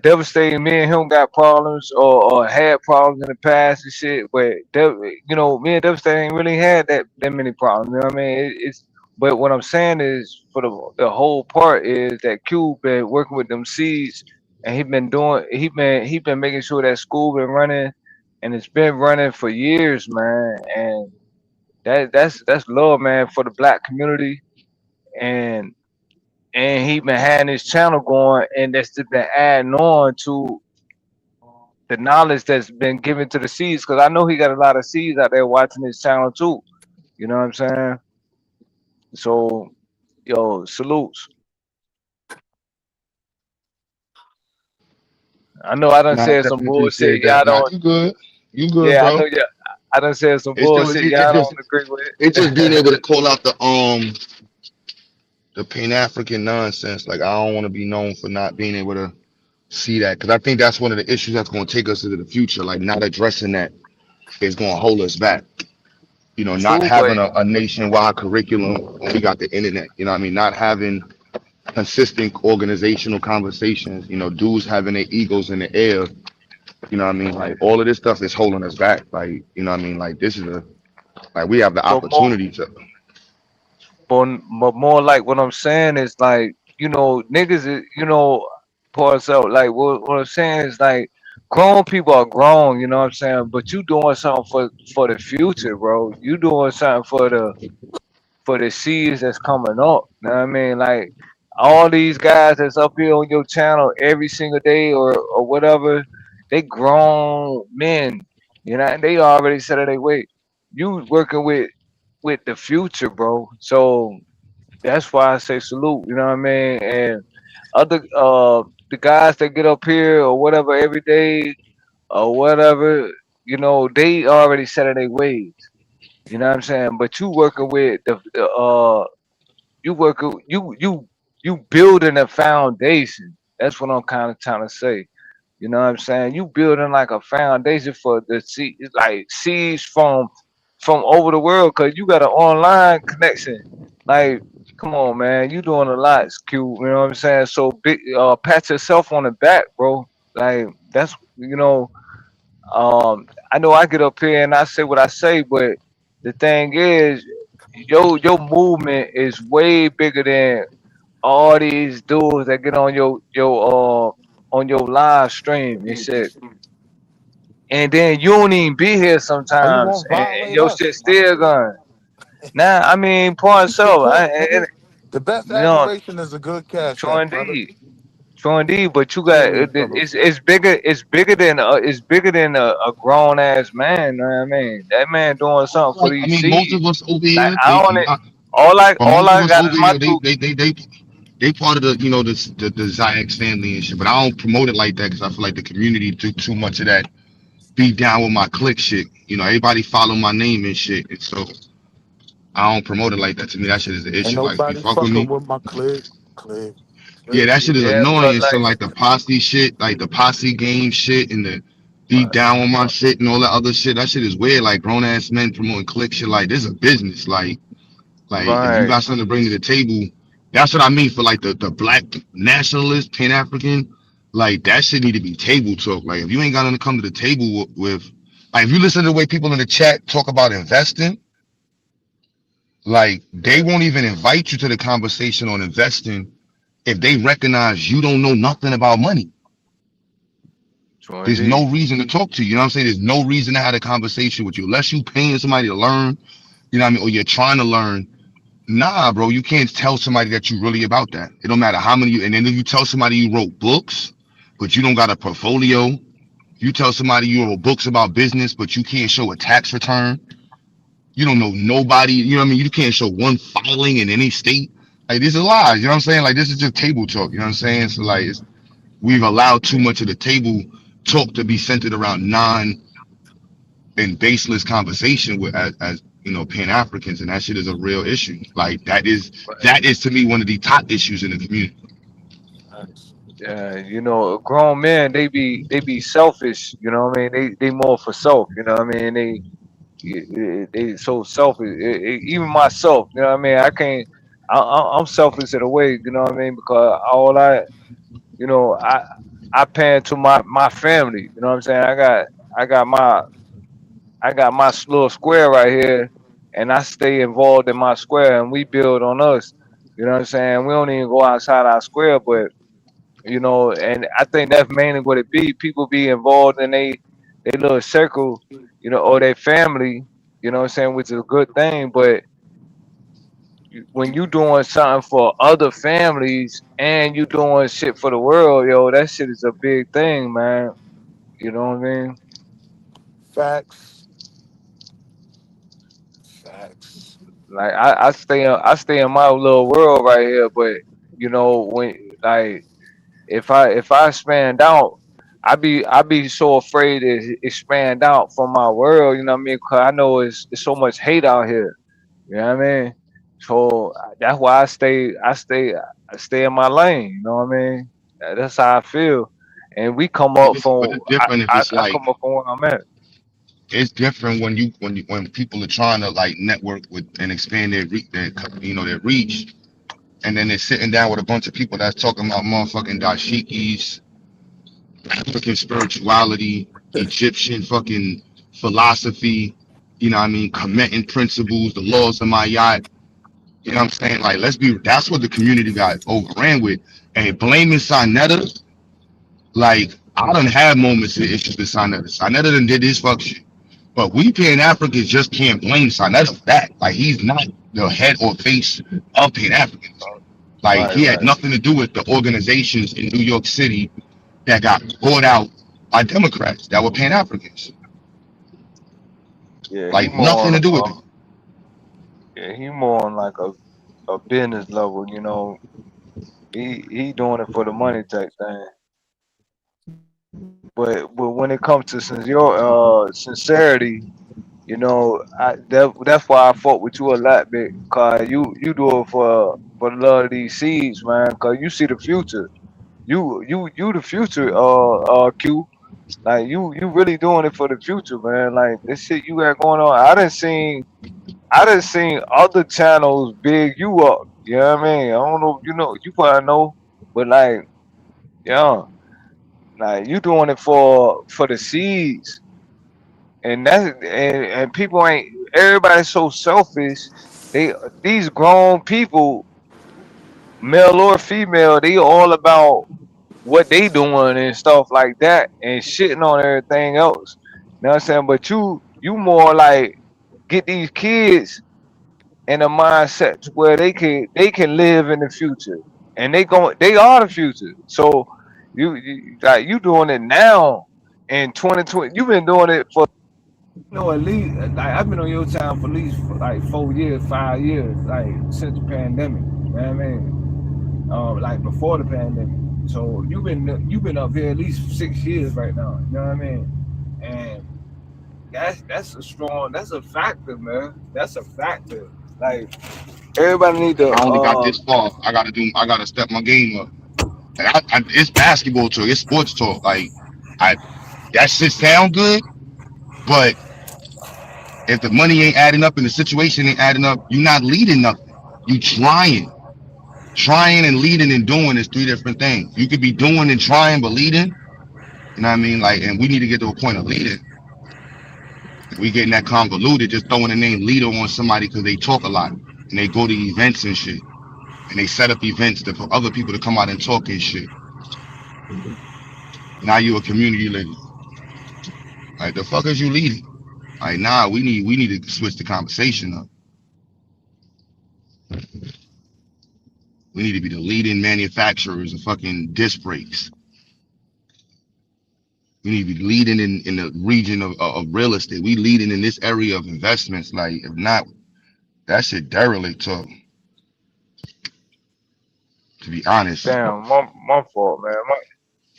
devastating. Me and him got problems or had problems in the past and shit, but me and Devastating ain't really had that many problems. You know what I mean? But what I'm saying is, for the whole part is that Q been working with them seeds, and he been making sure that school been running, and it's been running for years, man. And that's love, man, for the black community, and he been having his channel going, and that's just been adding on to the knowledge that's been given to the seeds, because I know he got a lot of seeds out there watching his channel too. You know what I'm saying? So, yo, salutes. I know I done Nah, I said some definitely bullshit. appreciate that. Y'all Nah, don't. you good, Yeah, I know. bro. Yeah, I done said some It's just bullshit. it's Y'all just don't agree with it's just being it. able to call out the Pan African nonsense. Like I don't want to be known for not being able to see that because I think that's one of the issues that's going to take us into the future. Like not addressing that is going to hold us back. You know, not True, but having a nationwide curriculum when we got the internet. You know what I mean? Not having consistent organizational conversations. You know, dudes having their egos in the air. You know what I mean? Like all of this stuff is holding us back. Like, you know what I mean? Like this is like we have the but more, opportunity to. but more like what I'm saying is like, niggas is, parts out. Like what I'm saying is like, grown people are grown. You know what I'm saying? But you doing something for the future, bro. You doing something for the seeds that's coming up. You know what I mean? Like all these guys that's up here on your channel every single day or whatever, they grown men. And they already set their way. You working with the future, bro. So that's why I say salute. You know what I mean? And other the guys that get up here or whatever every day or whatever, they already set their ways. You know what I'm saying? But you working with you working you building a foundation. That's what I'm kind of trying to say. You know what I'm saying? You building like a foundation for the seed, like seeds from over the world, cause you got an online connection. Like, come on, man, you doing a lot, Q. You know what I'm saying? So big, pat yourself on the back, bro. Like that's I know I get up here and I say what I say, but the thing is, your movement is way bigger than all these dudes that get on your live stream and shit. And then you don't even be here How you sometimes, gonna and violate your us? shit That's still gone. Now, I mean, point we so, support, nigga. The best You know, admiration is a good cash true app, brother. indeed. True indeed, but you got Period, brother. it's bigger than a grown ass man. You know what I mean, that man doing something for Like, I these mean, most seeds. of us over Like here, I don't but all most of I us got is over my here, two. they part of the, the Zax family and shit. But I don't promote it like that because I feel like the community do too much of that. Be down with my click shit. Everybody follow my name and shit. And so I don't promote it like that. To me, that shit is an Ain't issue. Like, if you nobody fuck with fucking me, with my click, click, yeah, click. that shit is Yeah, but annoying. So like like the posse shit, like the posse game shit, and the be down with my shit and all that other shit. That shit is weird. Like grown ass men promoting click shit. Like this is a business. Like if you right, got something to bring to the table, that's what I mean for like the black nationalist, Pan African. Like that shit need to be table talk. Like if you ain't got nothing to come to the table with, like if you listen to the way people in the chat talk about investing, like they won't even invite you to the conversation on investing if they recognize you don't know nothing about money. true There's indeed. no reason to talk to you. You know what I'm saying? There's no reason to have a conversation with you unless you paying somebody to learn. You know what I mean? Or you're trying to learn. Nah, bro, you can't tell somebody that you really about that. It don't matter how many and then if you tell somebody you wrote books, but you don't got a portfolio, you tell somebody you wrote books about business, but you can't show a tax return. You don't know nobody, you know what I mean? You can't show one filing in any state. Like this is lies, you know what I'm saying? Like this is just table talk, you know what I'm saying? So like we've allowed too much of the table talk to be centered around non and baseless conversation with as Pan Africans, and that shit is a real issue. Like that is to me one of the top issues in the community. Facts. You know, grown men they be selfish. You know what I mean? They more for self. You know what I mean? They so selfish. Even myself. You know what I mean? I can't. I'm selfish in a way. You know what I mean? Because all you know, I pan to my family. You know what I'm saying? I got my I got my little square right here, and I stay involved in my square, and we build on us. You know what I'm saying? We don't even go outside our square, but you know, and I think that's mainly what it be. People be involved in they little circle, you know, or their family. You know what I'm saying? Which is a good thing, but when you doing something for other families and you doing shit for the world, yo, that shit is a big thing, man. You know what I mean? Facts. Facts. Like I stay in my little world right here, but you know when like if I expand out, I be so afraid to expand out from my world. You know what I mean? Cause I know it's so much hate out here. You know what I mean? So that's why I stay in my lane. You know what I mean? That's how I feel. And we come up But from it's different if it's I like come up from where I'm at. it's different when people are trying to like network with and expand their reach, and then they're sitting down with a bunch of people that's talking about motherfucking dashikis, African spirituality, Egyptian fucking philosophy. You know what I mean? Committing principles, the laws of my yacht. You know what I'm saying? Like, that's what the community got overran with. And blaming Sinetta, like, I don't have moments of issues with Sinetta. Sinetta done did his fuck shit. But we Pan Africans just can't blame Sinetta for that. Like, he's not the head or face of Pan Africans. Like, Right, he had right. nothing to do with the organizations in New York City that got bought out by Democrats that were Pan Africans. Yeah, Like, nothing to do with it. he more on like a business level. You know, he doing it for the money type thing. But when it comes to sincerity, you know, that's why I fought with you a lot, big. Cause you do it for the love of these seeds, man. Cause you see the future. You the future, Q. Like you really doing it for the future, man. Like this shit you got going on. I done seen other channels big you up. You know what I mean? I don't know. You know, you probably know, but like, yeah, like you doing it for the seeds, and and people ain't. Everybody's so selfish. They these grown people, male or female, they all about what they doing and stuff like that, and shitting on everything else. You know what I'm saying? But you more like get these kids in a mindset to where they can live in the future, and they are the future. So you doing it now in 2020. You've been doing it for at least like I've been on your time for at least like 4 years, 5 years, like since the pandemic. You know what I mean? Like before the pandemic. So you've been up here at least 6 years right now. You know what I mean? And that's a factor, man. That's a factor. Like everybody need to I only got this far. I gotta step my game up. Like, it's basketball talk, it's sports talk. Like I that shit sound good, but if the money ain't adding up and the situation ain't adding up, you're not leading nothing. You trying. Trying and leading and doing is three different things. You could be doing and trying, but leading, you know what I mean? Like, and we need to get to a point of leading. We getting that convoluted, just throwing the name leader on somebody because they talk a lot and they go to events and shit. And they set up events for other people to come out and talk and shit. Now you a community leader. Like, the fuck is you leading? Like, nah, we need to switch the conversation up. We need to be the leading manufacturers of fucking disc brakes. We need to be leading in the region of real estate. We leading in this area of investments. Like, if not, that shit derelict talk. To be honest. damn my fault, man.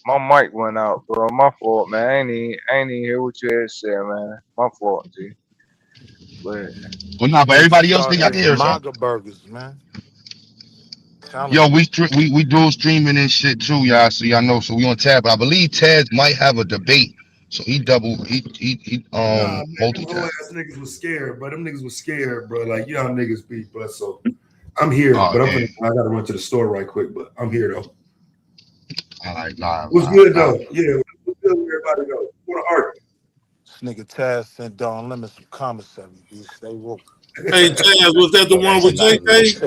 My mic went out, bro. My fault, man. I ain't even hear what you had said, man. My fault, G. But Well, nah, but Nigga, you everybody else think I started can hear something. MAGA burgers, man. Sound Yo, like we dual streaming and shit too, y'all. So y'all know. So we on tab. But I believe Taz might have a debate. So he Nah, man, them whole multitask. ass niggas was scared, bro. Them niggas was scared, bro. Like, you know how niggas be, bro. So I'm here, Oh but yeah. I gotta run to the store right quick, but I'm here though. All right, live. What's good though? Yeah, what's good where everybody go? What an art. this nigga Taz sent Don Lemon some commissary. He stay woke. Hey, Taz, was that the Oh, that one shit with not JJ?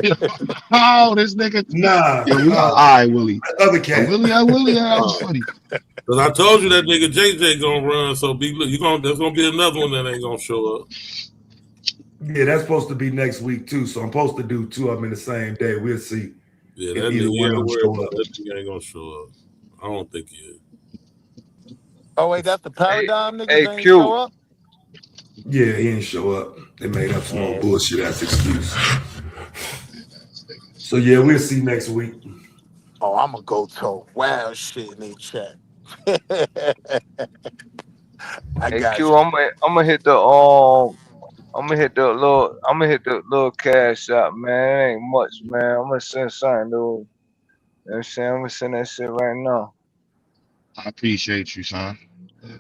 Oh, this nigga. Nah, Yo, all right, Willie. other cat. Willie, that was funny. Because I told you that nigga JJ gonna run, so there's gonna be another one that ain't gonna show up. Yeah, that's supposed to be next week too. So I'm supposed to do two of them in the same day. We'll see. Yeah, If that either nigga, one of them show up. that nigga ain't gonna show up. I don't think he is. Oh wait, that's the paradigm niggas hey, ain't Q. show up. Yeah, he didn't show up. They made up some more bullshit ass excuse. So yeah, we'll see next week. Oh, I'm gonna go to wild shit in their chat. I Hey, got Q. you. I'm gonna hit the little cash out, man. It ain't much, man. I'm gonna send something, dude. You know what I'm saying? I'm gonna send that shit right now. I appreciate you, son.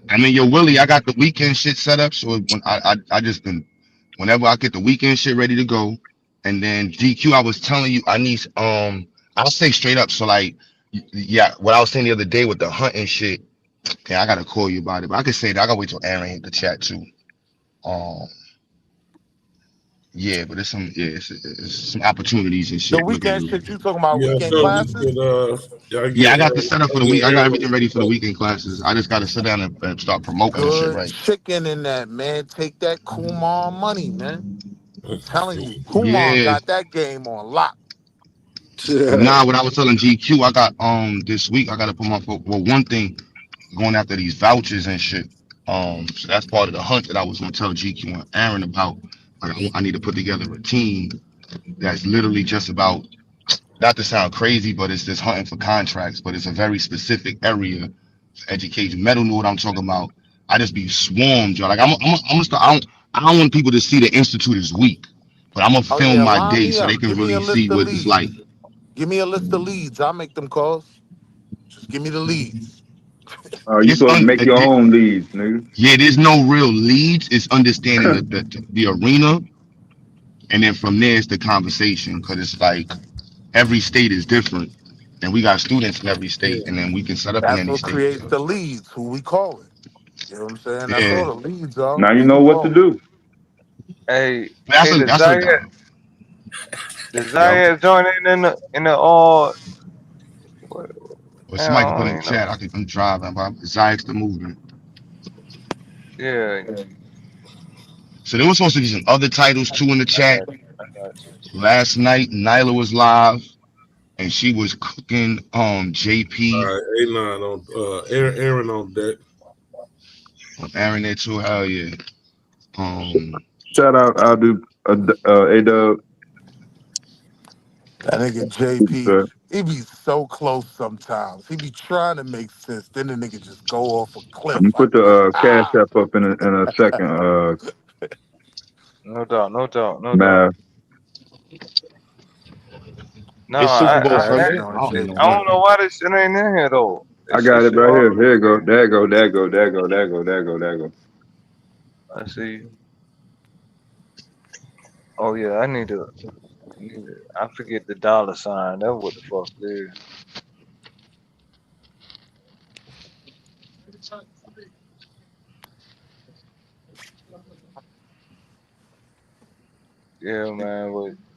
I mean, yo, Willie, I got the weekend shit set up. So when I just been, whenever I get the weekend shit ready to go, and then GQ, I was telling you, I need I'll say straight up. So like, yeah, what I was saying the other day with the hunting shit. Yeah, I gotta call you about it, but I can say that. I gotta wait till Aaron hit the chat too. Um, yeah, but it's some opportunities and The shit. weekend shit you talking about? Yeah, Weekend so classes? Yeah, I got the setup for the week. I got everything ready for the weekend classes. I just gotta sit down and start promoting and shit, Good right? chicken in that, man. Take that Kumar money, man. I'm telling you, Kumar Yeah. got that game on lock. But nah, what I was telling GQ, I got this week I gotta put my foot. Well, one thing, going after these vouchers and shit. So that's part of the hunt that I was gonna tell GQ and Aaron about. Like, I need to put together a team that's literally just about, not to sound crazy, but it's just hunting for contracts, but it's a very specific area for education. Metal know what I'm talking about. I just be swarmed, y'all. Like I'm gonna start. I don't want people to see the institute is weak, but I'm gonna Oh film yeah, my line day me so they up. can Give me a really see list of what it's like. leads. Give me a list of leads. I'll make them calls. Just give me the leads. You supposed to make your own leads, nigga. Yeah, there's no real leads. It's understanding the arena, and then from there it's the conversation. Because it's like every state is different, and we got students in every state, and then we can set up in That's any what state. creates So the leads, who we call it. You know what I'm saying? That's yeah, all the leads are. Now you Who know we what to call. do. Hey, that's hey, a that's a the yo. Zaire joining in the what- Or somebody can put in hell, the chat. I'm driving, but Zayek's the movement. yeah. So there was supposed to be some other titles too in the chat. I got you. Last night, Nyla was live and she was cooking All JP. right, A9 on Aaron on deck. Aaron there too, hell yeah. Shout out, I'll do A-Dub. That nigga JP, he be so close sometimes. He be trying to make sense. Then the nigga just go off a I'm cliff gonna like, put the cash ah. app up in a second. No doubt, no doubt, no doubt. Mav. No, It's Super Bowl All right, Sunday. no, I don't know I what. don't know JP. why this shit ain't in here though. I This shit got it should right here. already Here you be go. in. There you go. There you go. There you go. There you go. There you go. There you go. There you go. I see. Oh yeah, I forget the dollar sign. That's what the fuck it is. Yeah, man. But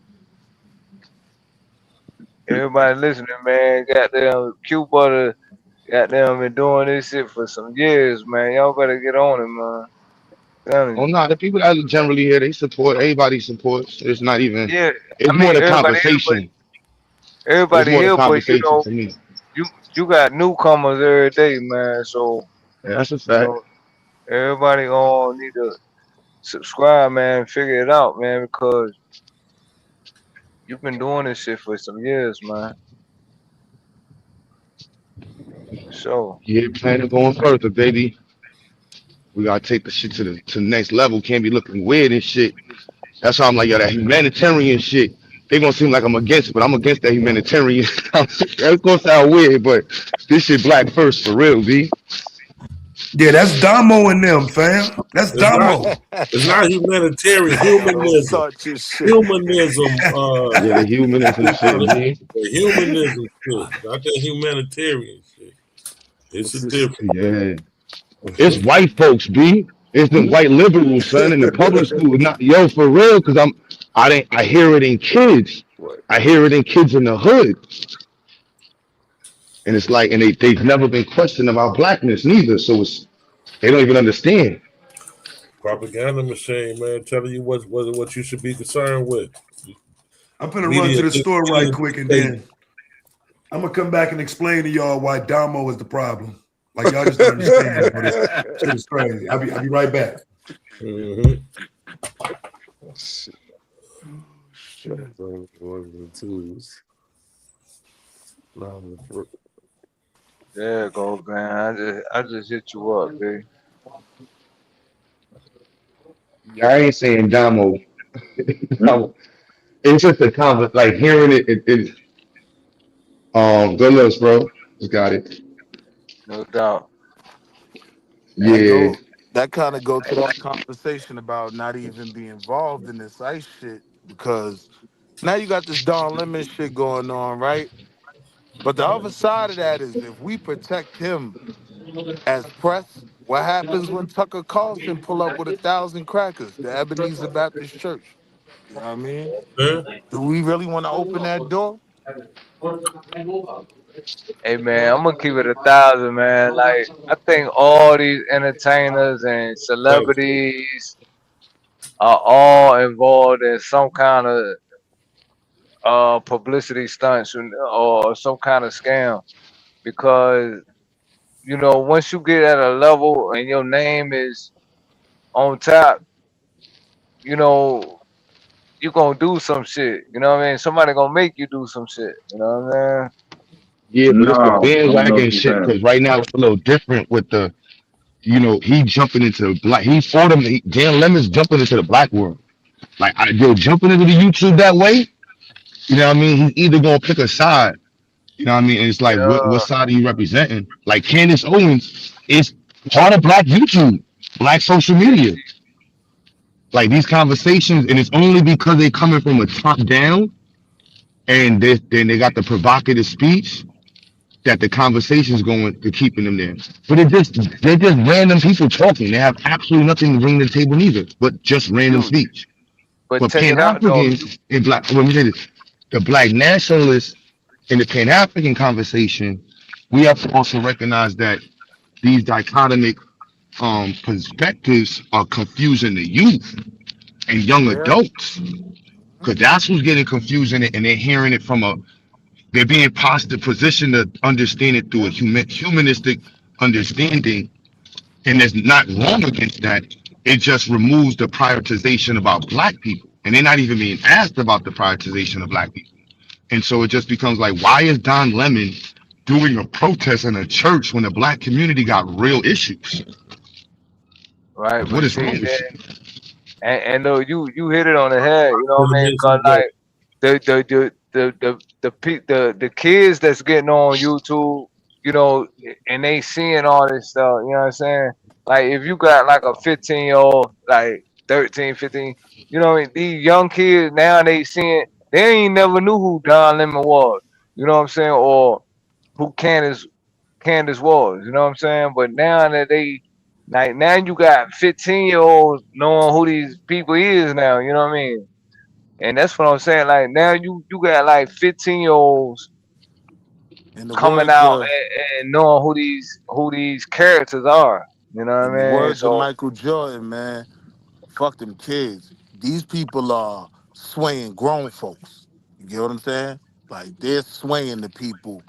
everybody listening, man, goddamn Q Butter, goddamn been doing this shit for some years, man. Y'all better get on it, man. Telling Oh you. no, the people that are generally here, they support. Everybody supports. It's not even. Yeah, It's I more mean the everybody here, but conversation. It's everybody more the here, but you conversation know, for me. you got newcomers every day, man. So Yeah, that's a you fact. know, everybody gonna need to subscribe, man. Figure it out, man, because you've been doing this shit for some years, man. So Yeah, plan on going further, baby. We gotta take the shit to the next level. Can't be looking weird and shit. That's why I'm like, yo, that humanitarian shit. They gonna seem like I'm against it, but I'm against that humanitarian. That's gonna sound weird, but this shit black first for real, B. Yeah, that's Damo and them, fam. That's It's not. Damo. It's not humanitarian. Don't Humanism. start your shit. Humanism. Yeah, the humanism shit, B. The humanism shit, not that humanitarian shit. It's a difference. Yeah. It's white folks, B. It's the white liberals, son, in the public school. Not yo, for real, cause I hear it in kids. I hear it in kids in the hood. And it's like, and they've never been questioned about blackness neither. So they don't even understand. Propaganda machine, man, telling you what you should be concerned with. I'm gonna run Media, to the store right media quick and state. then I'm gonna come back and explain to y'all why Damo is the problem. Like y'all just don't understand, but it's crazy. I'll be right back. Mhm. there it goes, man. I just hit you up, baby. I ain't saying Damo. Hmm? It's just a comment, like hearing it good looks, bro. Just got it. No doubt. That Yeah. go that kind of go to that conversation about not even being involved in this ice shit because now you got this Don Lemon shit going on, right? But the other side of that is if we protect him as press, what happens when Tucker Carlson pull up with 1,000 crackers, the Ebenezer Baptist Church? You know what I mean? Yeah. Do we really want to open that door? Hey man, I'm gonna keep it 1,000, man. Like I think all these entertainers and Thanks. celebrities are all involved in some kind of publicity stunts or some kind of scam because you know once you get at a level and your name is on top, you know you gonna do some shit. You know what I mean? Somebody gonna make you do some shit. You know what I mean? Yeah, but it's the No, I don't know what bandwagon you're shit saying. because right now it's a little different with the, he jumping into the black. He for them. Dan Lemon's jumping into the black world. Like, yo, jumping into the YouTube that way. You know what I mean? He's either gonna pick a side. You know what I mean? And it's like, what Yeah, side are you representing? Like Candace Owens is part of black YouTube, black social media. Like these conversations, and it's only because they coming from a top down, and then they got the provocative speech that the conversation's going to keeping them there. But they're just random people talking. They have absolutely nothing to bring to the table neither, but just random you. speech. But But check Pan it out though. You, Africans and black, let me say this, the black nationalists in the Pan African conversation, we have to also recognize that these dichotomic perspectives are confusing the youth and young Yeah. adults. because that's who's getting confused in it, and they're hearing it from a they're being positioned to understand it through a Yeah. humanistic understanding, and there's not wrong against that. It just removes the prioritization about black people, and they're not even being asked about the prioritization of black people. And so it just becomes like, why is Don Lemon doing a protest in a church when the black community got real issues? right? Like, what But is wrong see, with you? and though you hit it on the head, you know what I mean? Cause Information go. like the kids that's getting on YouTube, you know, and they seeing all this stuff, you know what I'm saying? Like if you got like a 15-year-old, like 13, 15, you know what I mean? These young kids now they seeing they ain't never knew who Don Lemon was, you know what I'm saying, or who Candace was, you know what I'm saying? But now that they like now you got 15-year-olds knowing who these people is now, you know what I mean? And that's what I'm saying. Like now you got like 15-year-olds In the coming words out of and knowing who these characters are. You know in what the I mean? words of So Michael Jordan, man, fuck them kids. These people are swaying grown folks. You get what I'm saying? Like they're swaying the people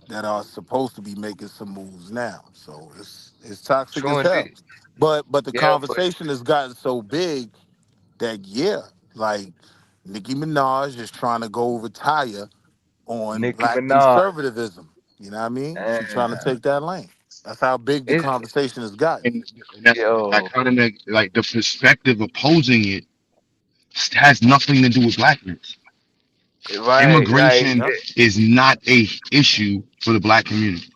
that are supposed to be making some moves now. So it's toxic true as indeed. hell. But the Yeah, but conversation has gotten so big that yeah, like Nicki Minaj is trying to go retire on Nicki black Minaj, conservatism. You know what I mean? She's trying to and take that lane. That's how big the it's conversation has gotten. And that's like yo how to make like the perspective opposing it has nothing to do with blackness. right. Like Immigration Yep. is not a issue for the black community.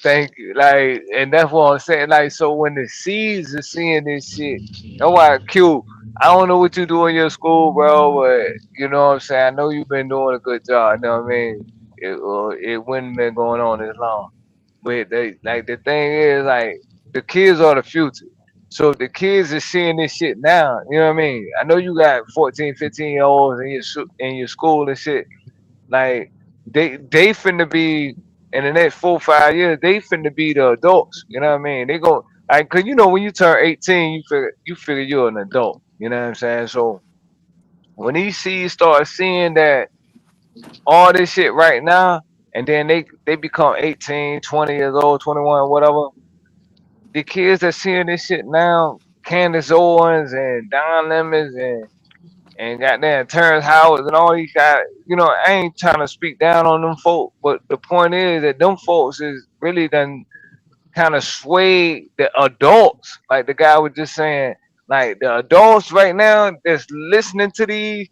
thank you. Like, and that's what I'm saying. Like, so when the seeds are seeing this shit, that's why Q. I don't know what you do in your school, bro, but you know what I'm saying. I know you've been doing a good job. You know what I mean? It wouldn't been going on this long. But they like the thing is like the kids are the future. So if the kids are seeing this shit now, you know what I mean? I know you got 14, 15-year olds in in your school and shit. Like they finna be in the next 4 5 years. They finna be the adults. You know what I mean? They go like, cause you know when you turn 18, you figure you're an adult. You know what I'm saying? So when these seeds start seeing that all this shit right now, and then they become 18, 20 years old, 21, whatever. The kids that seeing this shit now, Candace Owens and Don Lemons and goddamn Terrence Howard and all these guys, you know, I ain't trying to speak down on them folk, but the point is that them folks is really done kind of swayed the adults. Like the guy was just saying, like the adults right now that's listening to these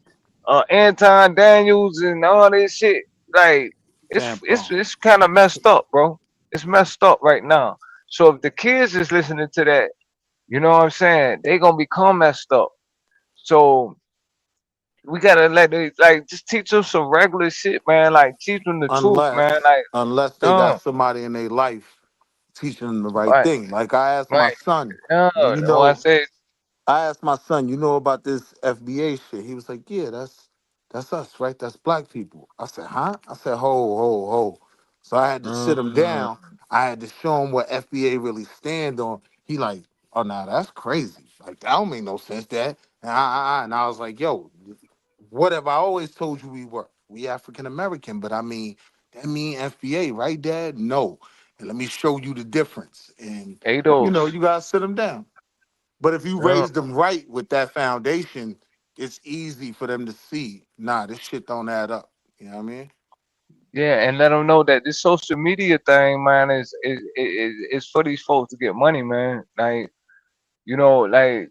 Anton Daniels and all this shit, like Tampon. it's kind of messed up, bro. It's messed up right now. So if the kids is listening to that, you know what I'm saying, they gonna become messed up. So we gotta let they like just teach them some regular shit, man. Like teach them the truth, man. Unless Like, unless they got no, somebody in their life teaching them the right right, thing. Like I asked my right. son, No, do you that's why I know said, I asked my son, you know about this FBA shit? He was like, yeah, that's us, right? That's black people. I said, huh? I said, ho. So I had to sit him mm, down. I had to show him what FBA really stand on. He like, oh, nah, that's crazy. Like that don't make no sense. That and I was like, yo, what have I always told you we were? We African American, but I mean that mean FBA, right, Dad? No. And let me show you the difference. And Ados. you gotta sit him down. But if you No, raise them right with that foundation, it's easy for them to see, nah, this shit don't add up. You know what I mean? yeah, and let them know that this social media thing, man, is for these folks to get money, man. Like, you know, like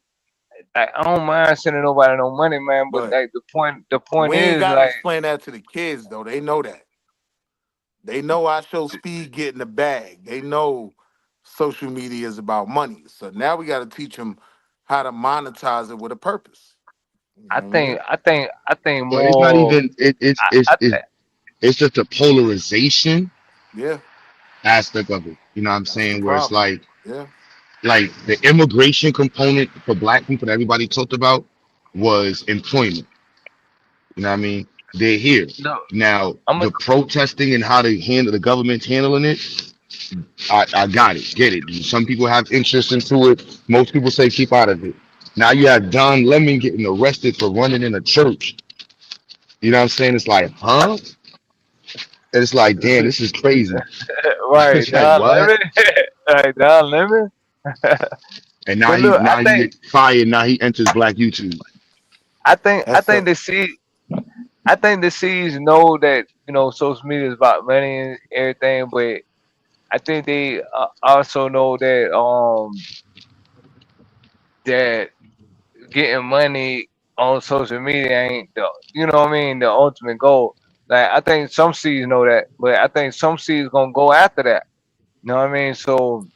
I don't mind sending nobody no money, man. But But like the point we ain't is gotta like, explain that to the kids though. They know that. They know I show speed get in the bag. They know social media is about money. So now we gotta teach them how to monetize it with a purpose. You know I what I mean? think, I think, I think But it's not more. even I think, it's just a polarization Yeah, aspect of it. You know what I'm that's the saying? Where it's problem. Yeah. like the immigration component for black people that everybody talked about was employment. You know what I mean? They're here. no, Now I'm a, the protesting and how they handle the government's handling it, I got it, get it. Some people have interest into it. Most people say keep out of it. Now you have Don Lemon getting arrested for running in a church You know what I'm saying? It's like, huh? And it's like, damn, this is crazy. Right, It's like, Don what? Lemon. Right, Don Lemon. And But look, now he get fired. Now he enters Black YouTube. I That's think a the C's know that social media is about money and everything, but I think they also know that getting money on social media ain't the what I mean, the ultimate goal. Like I think some C's know that, but I think some C's gonna go after that. You know what I mean? So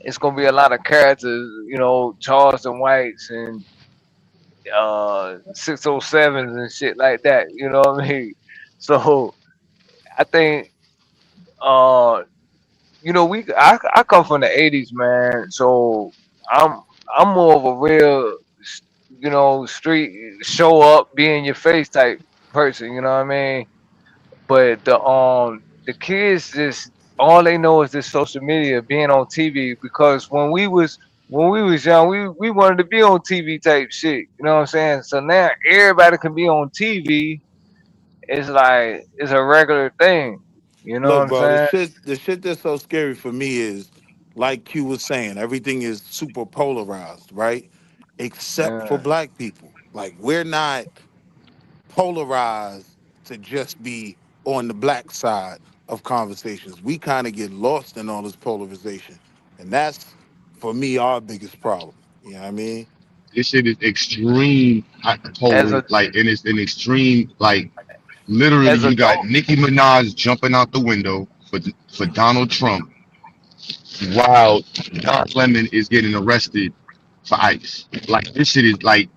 it's gonna be a lot of characters, Charles and Whites and 607s and shit like that. You know what I mean? So I think uh I come from the '80s, man. So I'm I'm more of a real street show up, be in your face type person. You know what I mean? But the kids just all they know is this social media, being on TV. Because when we was young, we wanted to be on TV type shit. You know what I'm saying? So now everybody can be on TV. It's like it's a regular thing. You know what look, I'm bro. The saying? shit, the shit that's so scary for me is, like Q was saying, everything is super polarized, right? Except for Yeah. black people. Like we're not polarized to just be on the black side of conversations. We kind of get lost in all this polarization, and that's for me our biggest problem. You know what I mean? This shit is extreme As polar, a like, and it's an extreme, like, literally, as you got adult, Nicki Minaj jumping out the window for Donald Trump, while Don Lemon is getting arrested for ICE. Like, this shit is like,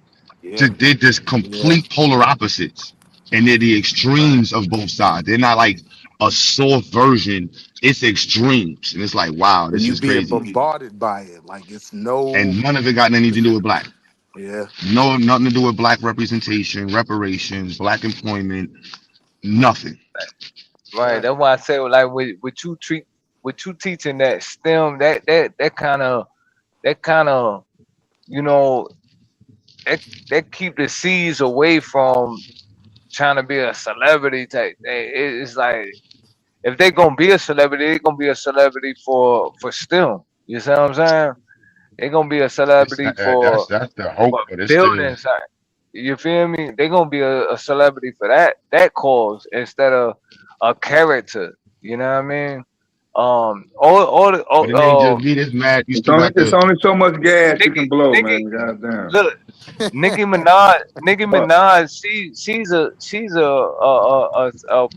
Yeah, they're just yeah. complete polar opposites, and they're the Right. extremes of both sides. They're not like a soft version. It's extremes, and it's like, wow, And this you is being crazy. bombarded by it, like it's no. And none of it got anything to do with black. Yeah, No, nothing to do with black representation, reparations, black employment, nothing. right? right. That's why I say like with you teaching that STEM, that kind of you know that keep the seeds away from trying to be a celebrity type thing. It's like if they gonna be a celebrity, they gonna be a celebrity for STEM. You see what I'm saying? They gonna be a It's celebrity not, that's the hope, for but it's still building science. You feel me? They gonna be a celebrity for that cause instead of a character. You know what I mean? All the But it ain't just me that's mad. You still got It's the only so much gas you Nicki can blow, Nicki man. Goddamn. look Nicki Minaj, she's a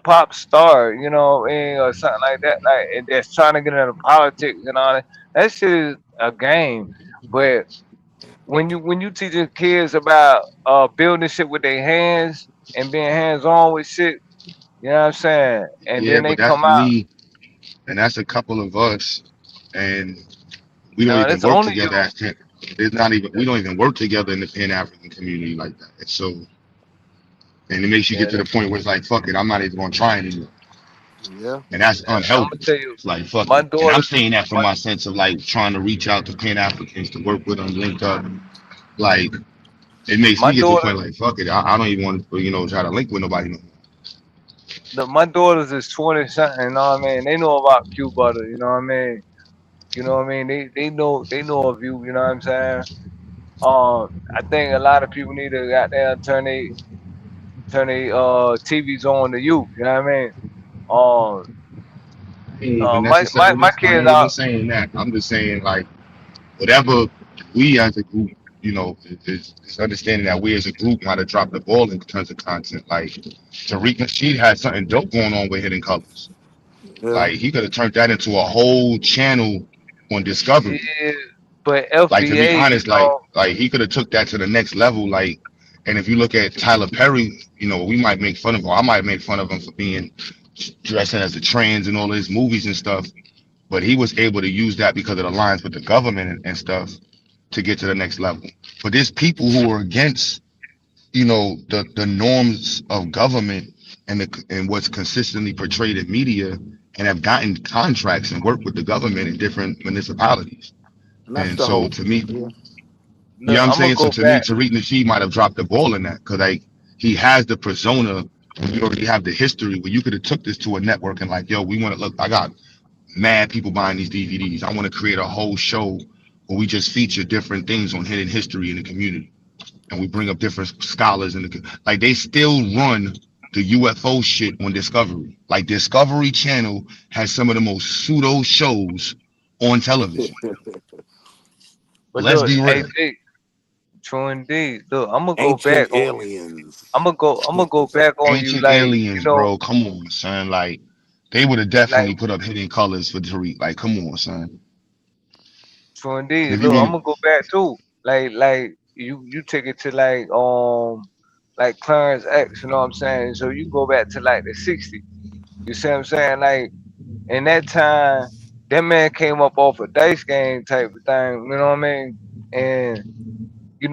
pop star, or something like that, like, and that's trying to get into politics and all that. That shit is a game. But when you teaching kids about building shit with their hands and being hands on with shit, you know what I'm saying? And yeah, then they but that's come for out, me, and that's a couple of us, and we don't no, even that's work only together you. as It's not even we don't even work together in the Pan African community like that. And so, and it makes you get Yeah, to the point where it's like, fuck it, I'm not even gonna try anymore, Yeah, and that's I'm gonna unhealthy. tell you, It's like fuck my it, and I'm daughter, saying that from my my sense of like trying to reach out to Pan Africans to work with them, link up, like it makes my me get to the daughter, point like fuck it, I don't even want to try to link with nobody no more. my daughters is 20 something. You know what I mean? They know about Q butter. You know what I mean? You know what I mean? They know of you. You know what I'm saying? I think a lot of people need to got there turn they TVs on to you. You know what I mean? Um, I ain't even my necessarily. I kids ain't even out. saying that. I'm just saying like whatever we as a group, is understanding that we as a group might have dropped the ball in terms of content. Like Tariq Nasheed had something dope going on with Hidden Colors. yeah. Like he could have turned that into a whole channel on Discovery. Yeah, but Like to be FBA, honest, like he could have took that to the next level. Like, and if you look at Tyler Perry, we might make fun of him. I might make fun of him for being dressing as a trans and all his movies and stuff. But he was able to use that because it aligns with the government and stuff to get to the next level. But there's people who are against, the norms of government and what's consistently portrayed in media and have gotten contracts and worked with the government in different municipalities. And that's And the so hope. to me, Yeah, you know look, what I'm I'm gonna saying? So go to me, back. Tariq Nasheed might have dropped the ball in that because like he has the persona. And you already have the history where you could have took this to a network and like, yo, we want to look. I got mad people buying these DVDs. I want to create a whole show where we just feature different things on hidden history in the community, and we bring up different scholars in the like. They still run the UFO shit on Discovery. Like Discovery Channel has some of the most pseudo shows on television. But Let's look, be hey, real. Big, true indeed. Look, I'm gonna go Ancient back on you. aliens. I'm gonna go back on you. Ancient Like, aliens, bro. Come on, son. Like they would have like definitely put up hidden colors for Tariq. Like, come on, son. true And indeed. if you Look, I'm want, gonna go back too. Like you take it to like Clarence X. You know what I'm saying? So you go back to like the '60s. You see what I'm saying? Like in that time, that man came up off a dice game type of thing. You know what I mean? And in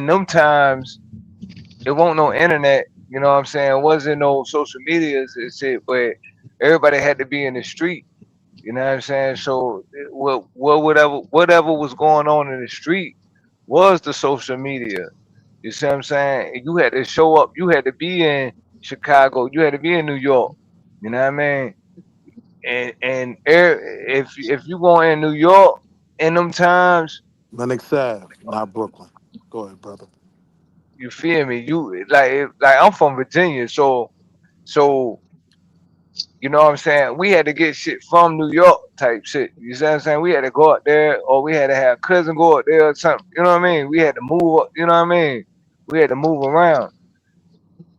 them times, it wasn't no internet. You know what I'm saying? It wasn't no social medias and shit, but everybody had to be in the street. You know what I'm saying? So whatever was going on in the street was the social media. You see what I'm saying? And you had to show up. You had to be in Chicago. You had to be in New York. You know what I mean? If you go in New York in them times, Lennox Ave, not Brooklyn. Go ahead, brother. you feel me? You like I'm from Virginia, so you know what I'm saying? We had to get shit from New York type shit. You see what I'm saying? We had to go out there, or we had to have cousin go out there or something. You know what I mean? We had to move up. You know what I mean? We had to move around.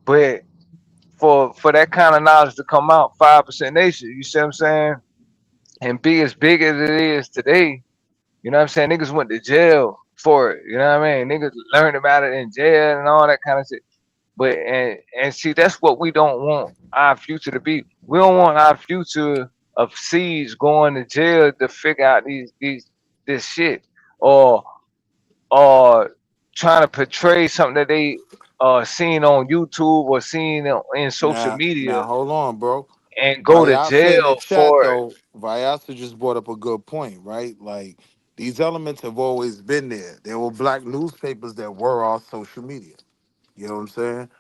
But for that kind of knowledge to come out, 5% nation. You see what I'm saying? And be as big as it is today. You know what I'm saying? Niggas went to jail for it. You know what I mean? Niggas learned about it in jail and all that kind of shit. But and see, that's what we don't want our future to be. We don't want our future of seeds going to jail to figure out this shit, or or trying to portray something that they seen on YouTube or seen in social Now, media hold on, bro. and go to Vayasa in the jail chat for it. though, Vayasa just brought up a good point, right? Like these elements have always been there. There were black newspapers that were on social media. You know what I'm saying?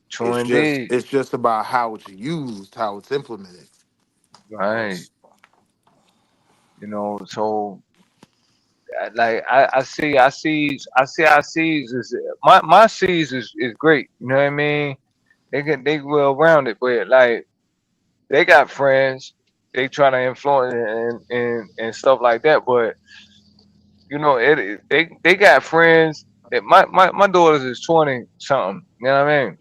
True indeed. It's just about how it's used, how it's implemented. Right. So I see is my seeds is great. You know what I mean? They well rounded, but like they got friends. They try to influence and stuff like that. But they got friends. That my daughters is 20 something. You know what I mean?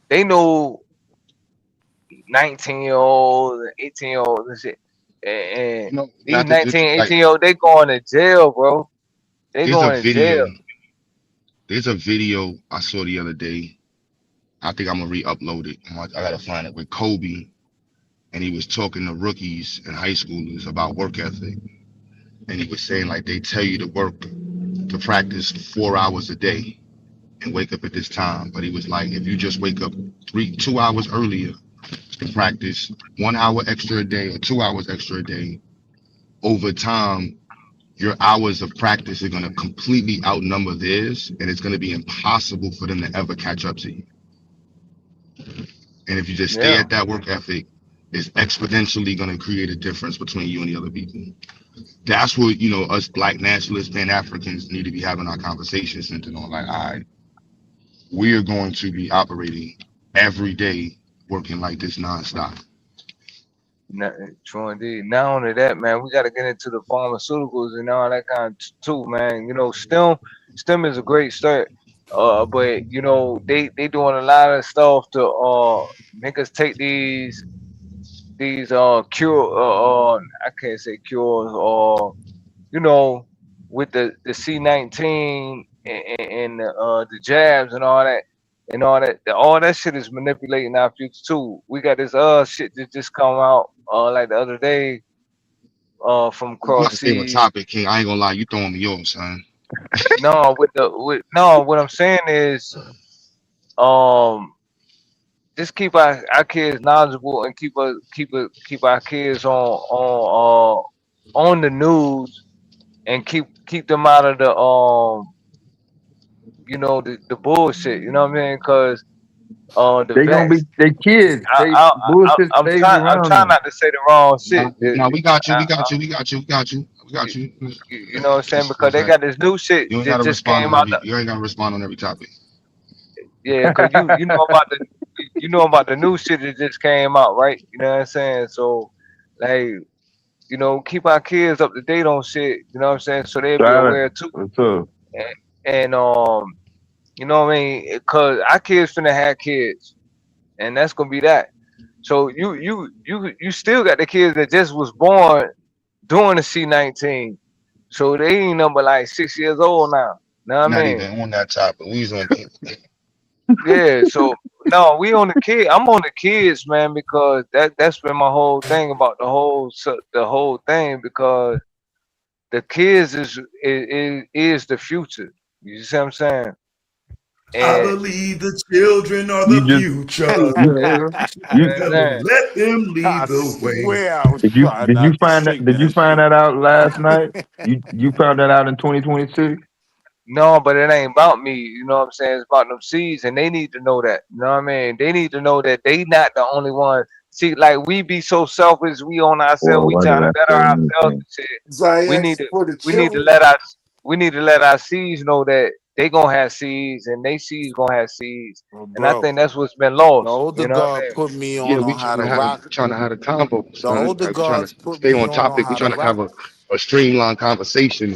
They know 19-year-olds and 18-year-olds and shit. And you know, these not to 19, like. 18-year-olds, they going to jail, bro. They There's a going to jail. video. There's a video I saw the other day. I think I'm gonna re-upload it. I gotta find it with Kobe, and he was talking to rookies and high schoolers about work ethic, and he was saying like they tell you to work to practice 4 hours a day and wake up at this time, but he was like if you just wake up 2 hours earlier to practice 1 hour extra a day or 2 hours extra a day, over time your hours of practice are going to completely outnumber theirs, and it's going to be impossible for them to ever catch up to you. And if you just stay Yeah. at that work ethic, it's exponentially going to create a difference between you and the other people. That's what, us black nationalists, Pan Africans need to be having our conversation centered on. Like, all right, we are going to be operating every day, working like this nonstop. True indeed. Not only that, man, we got to get into the pharmaceuticals and all that kind of too, man. STEM is a great start. But they doing a lot of stuff to make us take these cure I can't say cures, or you know with the C19 and the jabs and all that shit is manipulating our future too. We got this shit that just come out like the other day from My Cross favorite Seas. topic, King. I ain't gonna lie, you throwing me off, son. No, no, what I'm saying is um just keep our kids knowledgeable and keep our kids on the news and keep them out of the you know, the bullshit. You know what I mean? Because the They gonna be vets. they kids. They bullshit I'm stays I'm around trying them. not to say the wrong shit. Now we got you. I, We got you. We got you. We got you. We got you, you. you know what I'm saying? Just Because what's they that? got this new shit You ain't that gotta just respond came on out. every. You ain't gotta respond on every topic. Yeah, because you know about the new shit that just came out, right? You know what I'm saying? So like, you know, keep our kids up to date on shit. You know what I'm saying? So they'll be Silent. aware too. What's up? And you know what I mean? Because our kids finna have kids, and that's gonna be that. So you still got the kids that just was born during the C19. So they ain't number like 6 years old now. Know what I Not mean? even on that topic. We was on. Yeah. So no, we on the kid. I'm on the kids, man, because that's been my whole thing about the whole thing because the kids is the future. You see what I'm saying? I And believe the children are You the just future. you, you you know what I'm Tell them, saying? let them I lead the way. swear I was did you trying did you not to find that sing did you that find shit. that out last night? You found that out in 2026? No, but it ain't about me. You know what I'm saying? It's about them seeds, and they need to know that. You know what I mean? They need to know that they not the only one. See, like we be so selfish, we on ourselves, Boy, we why did trying to I better say ourselves anything? and shit. We need Zax to for the we need to children. let our seeds know that they gonna have seeds and they seeds gonna have seeds. Well, And I bro, think that's what's been the lost. older You know what I God mean? put me Yeah, on how to rock. we trying to have a convo, The son. older Like we trying gods to put stay me on on topic. We how to trying to have rock. a streamlined conversation.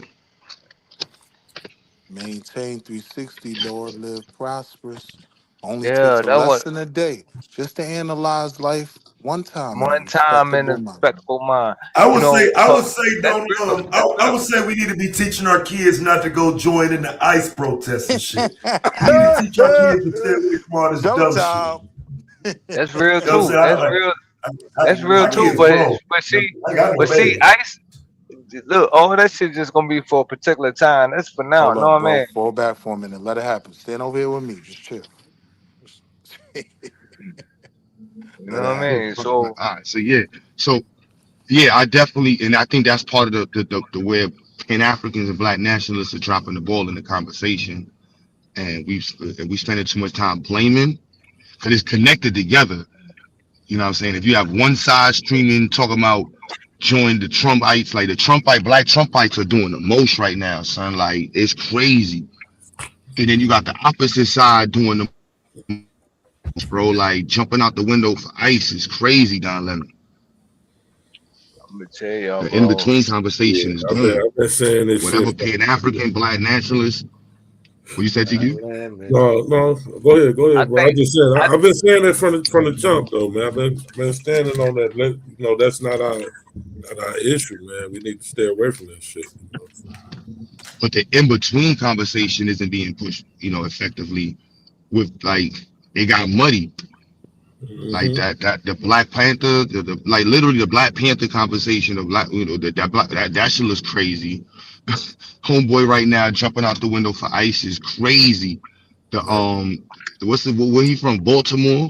Maintain 360, Lord, live prosperous. Only Yeah, takes a that was lesson a day just to analyze life one time in a one time in a respectable mind. respectable mind. I You would say, know, I 'cause would say, that's don't. real. That's I real. would say we need to be teaching our kids not to go join in the ICE protests and shit. We need to teach our kids to stay away from all this dumb shit. Showtime. That's real You know what I'm too. saying? That's real. That's real My too. kids But grown. but see, I got no but see, babies. ice. Look, all that shit just gonna be for a particular time. That's for now. Hold Know up, what I bro. mean? Fall back for a minute. Let it happen. Stand over here with me. Just chill. You know Let it what I Yeah. happen. mean? All So right. So yeah, I definitely, and I think that's part of the where Pan Africans and Black nationalists are dropping the ball in the conversation, and we spending too much time blaming because it's connected together. You know what I'm saying? If you have one side streaming talking about join the Trumpites, like the Trumpite, black Trumpites are doing the most right now, son. Like it's crazy. And then you got the opposite side doing the most, bro. Like jumping out the window for ICE is crazy, Don Lemon. I'm gonna tell y'all, The in bro. between Yeah, conversation is I've gone. been saying this shit. Whatever Pan African, black nationalists, what you said to you? No, go I ahead, bro. I think just said I I've been saying it from the jump, though, man. I've been standing on that. That's not our issue, man. We need to stay away from that shit. But the in between conversation isn't being pushed, effectively with like it got muddy. Like Mm-hmm. that the Black Panther, like literally the Black Panther conversation of black, that shit looks crazy. Homeboy right now jumping out the window for ICE is crazy. The where he from? Baltimore.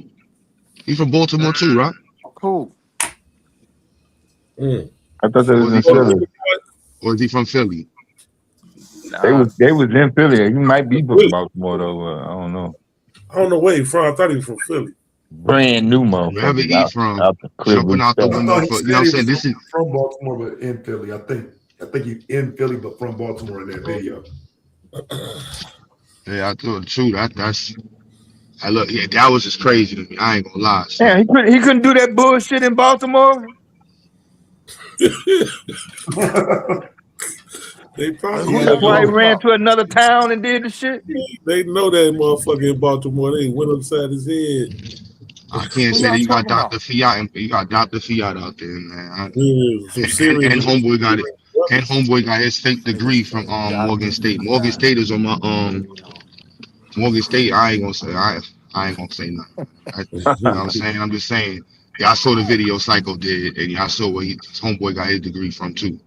He from Baltimore too, right? Cool. Mm. I thought they Or was is he in from Philly. Philly? nah. They was in Philly. He might be from Baltimore though. I don't know. I don't know where he from. I thought he was from Philly. Brand new Wherever motherfuckers he from, out the crib jumping we out the stuff. I window thought he for said he saying was this is from Baltimore, but in Philly. I think he's in Philly, but from Baltimore in that video. yeah, I thought true. That's I look yeah, that was just crazy to me. I ain't gonna lie, Yeah, son. he couldn't do that bullshit in Baltimore. They Who probably y'all That's have why he talking been. ran about? to another town and did the shit. They know that motherfucker in Baltimore. They went upside his head. I can't Who say that y'all you got talking about? Dr. Fiat and you got Dr. Fiat out there, man. Yeah, some serious. And homeboy got it. And homeboy got his fake Niggas degree from say Morgan Dr. State. Morgan Fiat. State is on my Morgan State. I ain't gonna say nothing. You know what I'm saying? I'm just saying. Yeah, I saw the video Psycho did, and I saw where his homeboy got his degree from too.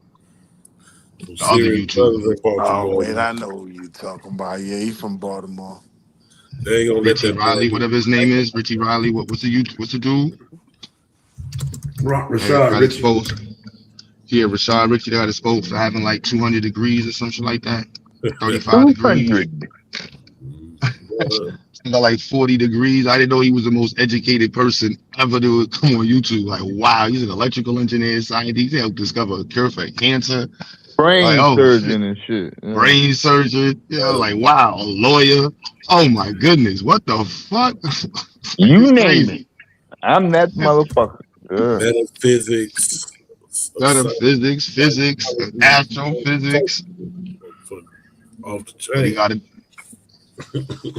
Some The other serious brothers YouTuber, in Oh, Baltimore, wait, man. I know who you talking about. Yeah, he from Baltimore. They ain't gonna let Richie that man Riley, do whatever his name is, Richie Riley. What's the dude? Hey, Rashad got Richie. exposed. Yeah, Rashad Richie got exposed for having like 200 degrees or something like that. 35 degrees. 200. Got like 40 degrees. I didn't know he was the most educated person ever to come on YouTube. Like, wow, he's an electrical engineer, scientist. He helped discover a cure for cancer. Like, Brain oh shit, surgeon and shit. Yeah. brain surgeon. Like, wow, a lawyer. Oh my goodness, what the fuck? You It's name it. crazy. I'm that motherfucker. Yeah. Metaphysics, Metaphysics, physics, astrophysics. off the But he chain. got it.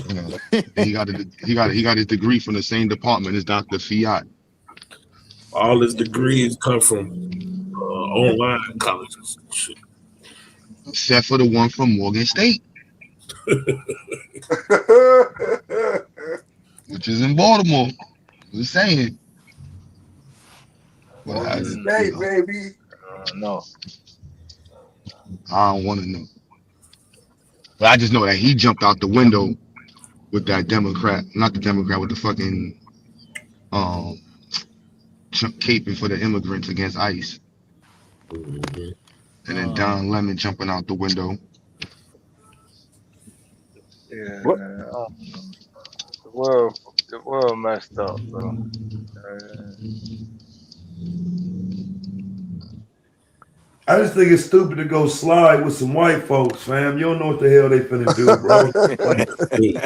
You know, he got his degree from the same department as Dr. Fiat. All his degrees come from online colleges. Shit. Except for the one from Morgan State, which is in Baltimore. Just saying. Well, I just, Hey, baby. No. I don't want to know. But I just know that he jumped out the window with that Democrat, not the Democrat, with the fucking caping for the immigrants against ICE. Mhm. And then Don Lemon jumping out the window. Yeah, What? man. The world messed up, bro. I just think it's stupid to go slide with some white folks, fam. You don't know what the hell they finna do, bro. Like,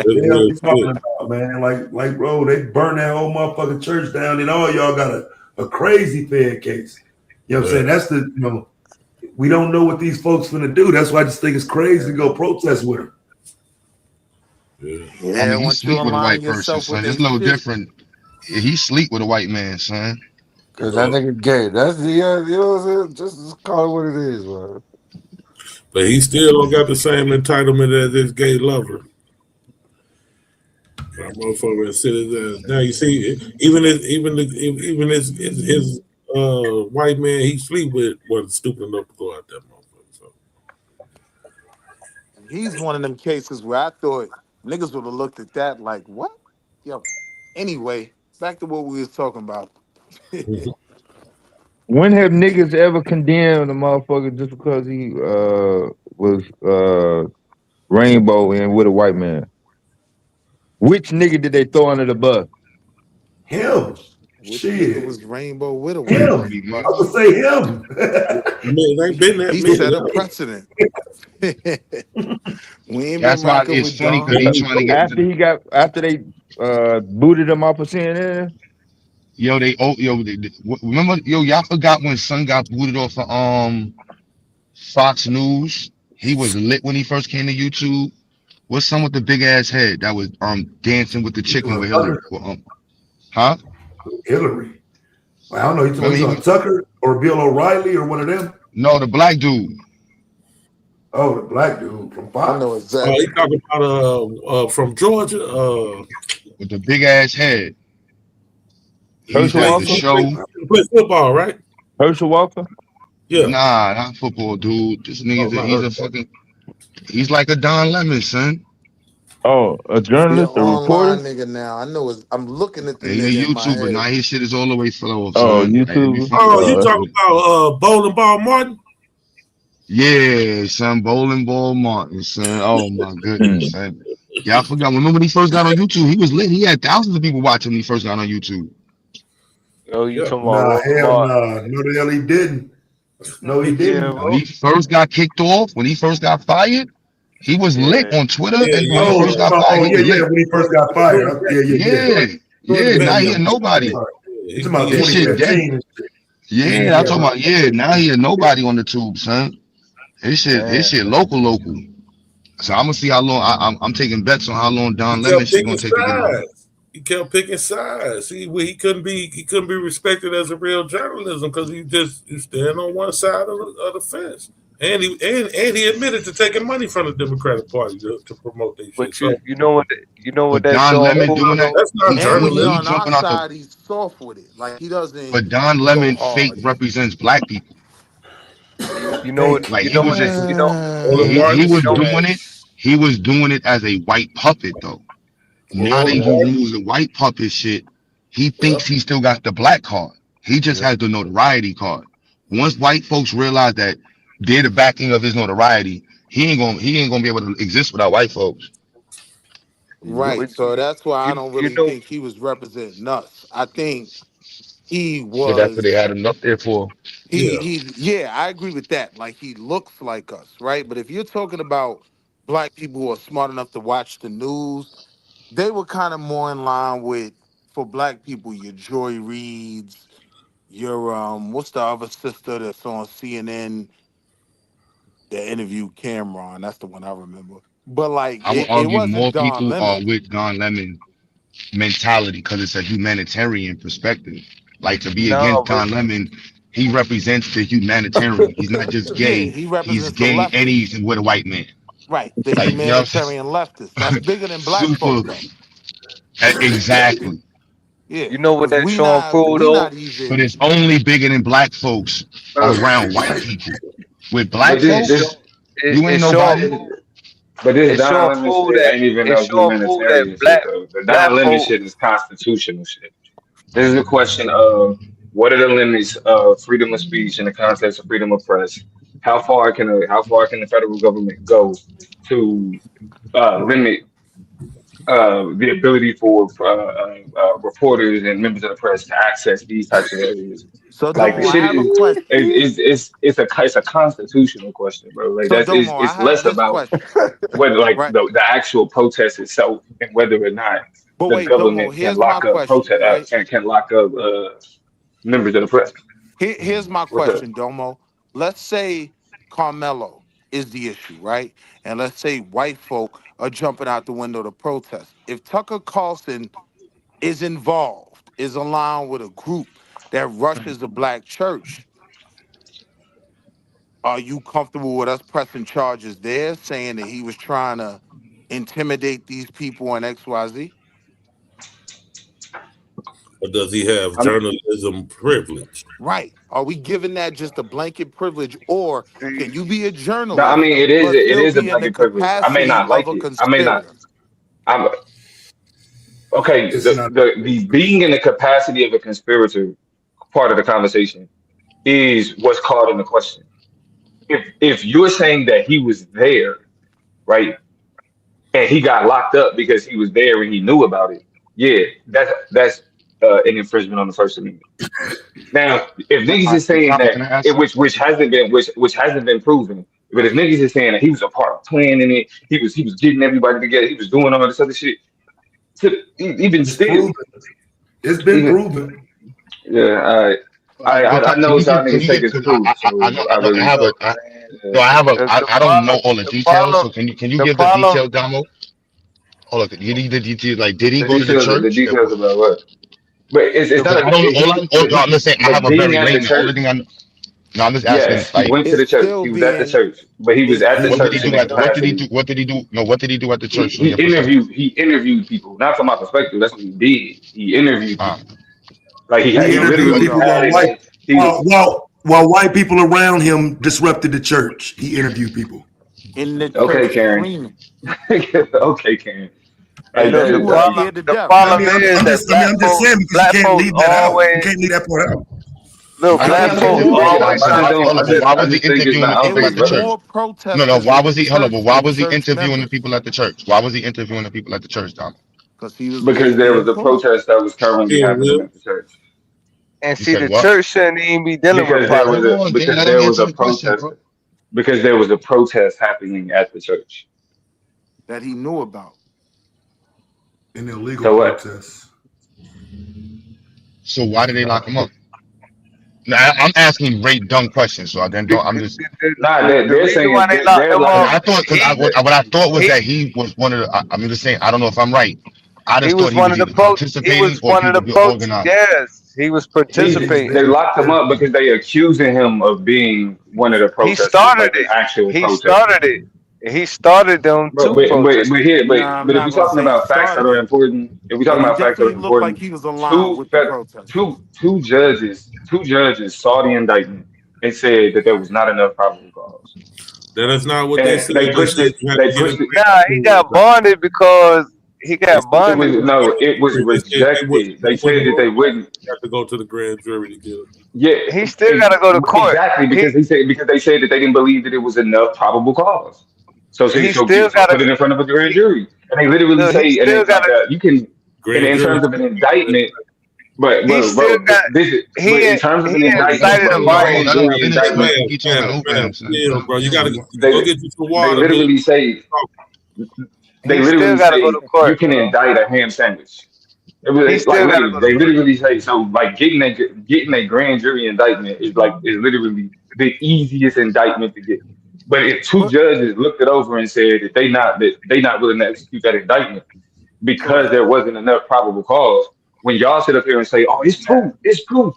the hell you talking about, man? Like, bro, they burn that whole motherfucking church down, and all y'all got a crazy Fed case. You know what I'm saying? That's the we don't know what these folks finna do. That's why I just think it's crazy to go protest with them. I mean, he once you sleep with a align white person, yourself son. with It's they no shit, different. He sleep with a white man, son. Cause that nigga gay. That's you know what I'm saying? Just call it what it is, man. But he still don't got the same entitlement as his gay lover. That motherfucker and sit his ass. Now you see, even his white man he sleep with wasn't stupid enough to go out that motherfucker. So he's one of them cases where I thought niggas would have looked at that like, what? Yo. Anyway, back to what we was talking about. When have niggas ever condemned a motherfucker just because he was rainbow and with a white man? Which nigga did they throw under the bus? Him. Which Shit. nigga was rainbow with a white Him. Pretty man? I much. would say him. man, ain't been that He many. set a precedent. We ain't That's been why rocking it's with funny because Don. he trying to get to After they booted him off of CNN. remember y'all forgot when Son got booted off of Fox News. He was lit when he first came to YouTube. What's son with the big ass head that was dancing with the chicken with Hillary? Well, huh? Hillary. I don't know. You Remember talking about Tucker or Bill O'Reilly or one of them? No, the black dude. Oh, the black dude from Fox. I know Oh, exactly. he talking about from Georgia. With the big ass head. He used Herschel to have Walker? the show. He play football, right? Herschel Walker? Yeah. Nah, not football, dude. This nigga's he's like a Don Lemon, son. Oh, a He an journalist, a online reporter? nigga now. I know. I'm looking at the He's a nigga in my YouTuber. Now head. his shit is all the way flow, Oh, son. Like, YouTuber. Oh, you talking about Bowling Ball Martin? yeah, son. Bowling Ball Martin, son. Oh my goodness, son. Yeah, I forgot. Remember when he first got on YouTube? He was lit. He had thousands of people watching when he first got on YouTube. Oh, you Yeah. talking Nah, about hell Martin? nah. No, the hell he didn't. No, he didn't. When he first got kicked off, when he first got fired, he was lit on Twitter. And when he first got fired, he was lit. When he first got fired. Yeah. Now he a nobody. It's about This shit dead. 2015. Yeah, I'm talking about. Now he a nobody on the tube, son. His shit local. So I'm gonna see how long. I'm taking bets on how long Don Lemon shit gonna take to get over. He kept picking sides. See, he couldn't be respected as a real journalism because he stand on one side of the fence. And he admitted to taking money from the Democratic Party to promote their shit. But So, you know what But that Don show Lemon doing that. that's not And when journalism. he He on our jumping out the. side, he's soft with it. Like he doesn't But Don go Lemon fake hard. represents black people. you know what Like you he know was what just you know he was know doing it. He was doing it as a white puppet though. Now that he removes the white puppet shit, he thinks he still got the black card. He just has the notoriety card. Once white folks realize that they're the backing of his notoriety, he ain't gonna be able to exist without white folks. Right. So that's why I don't You really know, think he was representing us. I think he But that's what they was had him up there for. Yeah. yeah, I agree with that. Like he looks like us, right? But if you're talking about black people who are smart enough to watch the news, they were kind of more in line with for black people, your Joy Reids, your what's the other sister that's on CNN that interviewed Cameron? That's the one I remember. But like I would it argue wasn't more Don people are Lemon. with Don Lemon mentality because it's a humanitarian perspective. Like to be against no, but Don Lemon, he represents the humanitarian. He's not just Yeah, gay. he He's represents the gay and leftists. he's with a white man. Right. The Like, you know what I'm humanitarian leftists. That's saying? bigger than black Super. folk though. Exactly. Yeah. you know what Cause that showing prove we though? not But even it's only bigger than black folks Uh, around white people. With but black It folks, show this, you ain't it showing nobody. but this it Don showing Lemon prove shit that ain't even it no showing prove that humanitarian shit though. The Don black Lemon folk. shit is constitutional shit. This is a question of what are the limits of freedom of speech in the context of freedom of press? How far can the federal government go to limit the ability for reporters and members of the press to access these types of areas? so Like the Domo, I shit have a is question. it's a constitutional question, bro. Like So that's Domo, I it's have less this about question. whether like Right. the actual protest itself and whether or not But the wait, Domo, government can here's my lock up question, protest right? can lock up members of the press. Here's my What's up? question, Domo. Let's say Carmelo is the issue, right? And let's say white folk are jumping out the window to protest. If Tucker Carlson is involved, is aligned with a group that rushes a black church, are you comfortable with us pressing charges there, saying that he was trying to intimidate these people on XYZ? Or does he have I'm, journalism privilege? Right. Are we giving that just a blanket privilege, or See, can you be a no, I journalist mean but it still is a be in the blanket privilege. I may capacity not of like a it. I may not. conspirator? I'm okay. It's not. The being in the capacity of a conspirator part of the conversation is what's called in the question. If you're saying that he was there, right, and he got locked up because he was there and he knew about it, yeah, that's an infringement on the First Amendment. Now, if niggas is saying Tom, that can I ask it something? which hasn't been proven, but if niggas is saying that he was a part of planning it, he was getting everybody together, he was doing all this other shit. Even It's still, proven. It's been even proven. yeah, I know Can you what y'all give? Can niggas you take give? as Because proof, I so know I I really have a. no No, man. I have a. The I don't know problem, all the the details. problem, So can you the give the problem. detail, Damo? Hold on. Can you need the details? Like, did he the go to the details the church? details about what. But it's The not Because I a don't. All he I. All, no, I'm just saying. I but have a being very at the layman. Only church. thing I. No, I'm just asking. Yes, he Like, went to It's the church. still He was at the being church, but he was it's at the what still did he church in do the being at? What done. did he capacity. do? What did he do? No, what did he do at the He church from he your perspective? interviewed he interviewed people. Not from my perspective. That's what he did. He interviewed Uh, people. Like He he So interviewed here we literally people go. had it. He was while white people around him disrupted the church. He interviewed people. In the church okay, Karen. screaming. Okay, Karen. And Like you was that. scared to The death. I problem mean, is that I'm just saying because you black can't folks leave that out. You always can't leave that part out. You look, I mean, can't black I'm leave that saying folks just part bring out. it up. always so I try just to don't. hold on. I But just why I was he just think it's interviewing not. the I don't It people think at it's was the church? relevant. more No, no. protesters Why than was he? Hold on. But church why than was he church interviewing the members. people at the church? Why was he interviewing the people at the church, Dom? Because he was Because there being was a pulled. protest that was currently Still happening will. at the church. and You see said the what? church shouldn't even be dealing with Because there was Hold a politics. on, then because let him there was answer a the question, protest bro. because there was a protest happening at the church. That he knew about. An illegal So what? protest. So why did they lock him up? Now, I'm asking great dumb questions, so I then The, don't. I'm the, just. Nah, the they're reason why saying they locked they're him Because like up, I thought, because he what I thought was he that he was one of the. I'm just saying. I don't know if I'm right. I he just thought was he one was of the either he participating was or one he of the was the organizer. yes, he was He was they there. participating. locked him up because they accusing him of being one of the He protesters, started like an it. actual He protester. started it. He started them But two but but protests. but here Nah, I'm but if not we're gonna talking say he about facts that started are it, important, if we're but talking he about facts that are definitely looked like important, he was aligned with the protest. two judges saw the indictment and said that there was not enough probable cause, That is not what they and said. They said you had to they get a pushed it. grand Nah, he jury got about it. bonded because he They got said It you bonded. was had to no, get a it was grand jury. They said rejected. they They said wouldn't that roll they it back. wouldn't. You have to go to the grand jury to get it. Yeah, He still got to go to court. exactly He because they said that they didn't believe that it was enough probable cause. So he still so got to put it in front of a grand he jury. And they literally Look, he say, and still it's like gotta. you can, in Grand jury. terms of an indictment, but He still bro, got. but in He terms of an indictment, incited a bro, Bro, grand let him violation. jury finish, indictment, man. He talking over him, son. Bill, bro, you gotta go they get you some they water, Bill. literally say they He still literally gotta go to say you court, can bro. indict a ham sandwich. He Like still gotta literally, go to they court. literally say so. Like getting a grand jury indictment is literally the easiest indictment to get. But if two But judges looked it over and said that they not willing to execute that indictment because right. there wasn't enough probable cause, when y'all sit up here and say, "Oh, it's proof,"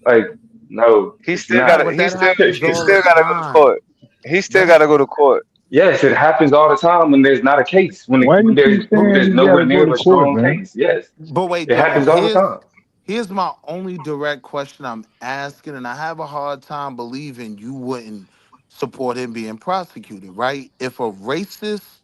like no, He it's still Yeah, not. gotta. but that happens He all the still gotta go to time. court. He still That gotta go to court. Yes, it happens all the time when there's not a case. Why you keep but, When there's saying you nowhere gotta go near to a court, strong man? case. Yes, but wait it though. happens all the time. Here's my only direct question I'm asking, and I have a hard time believing you wouldn't support him being prosecuted, right? If a racist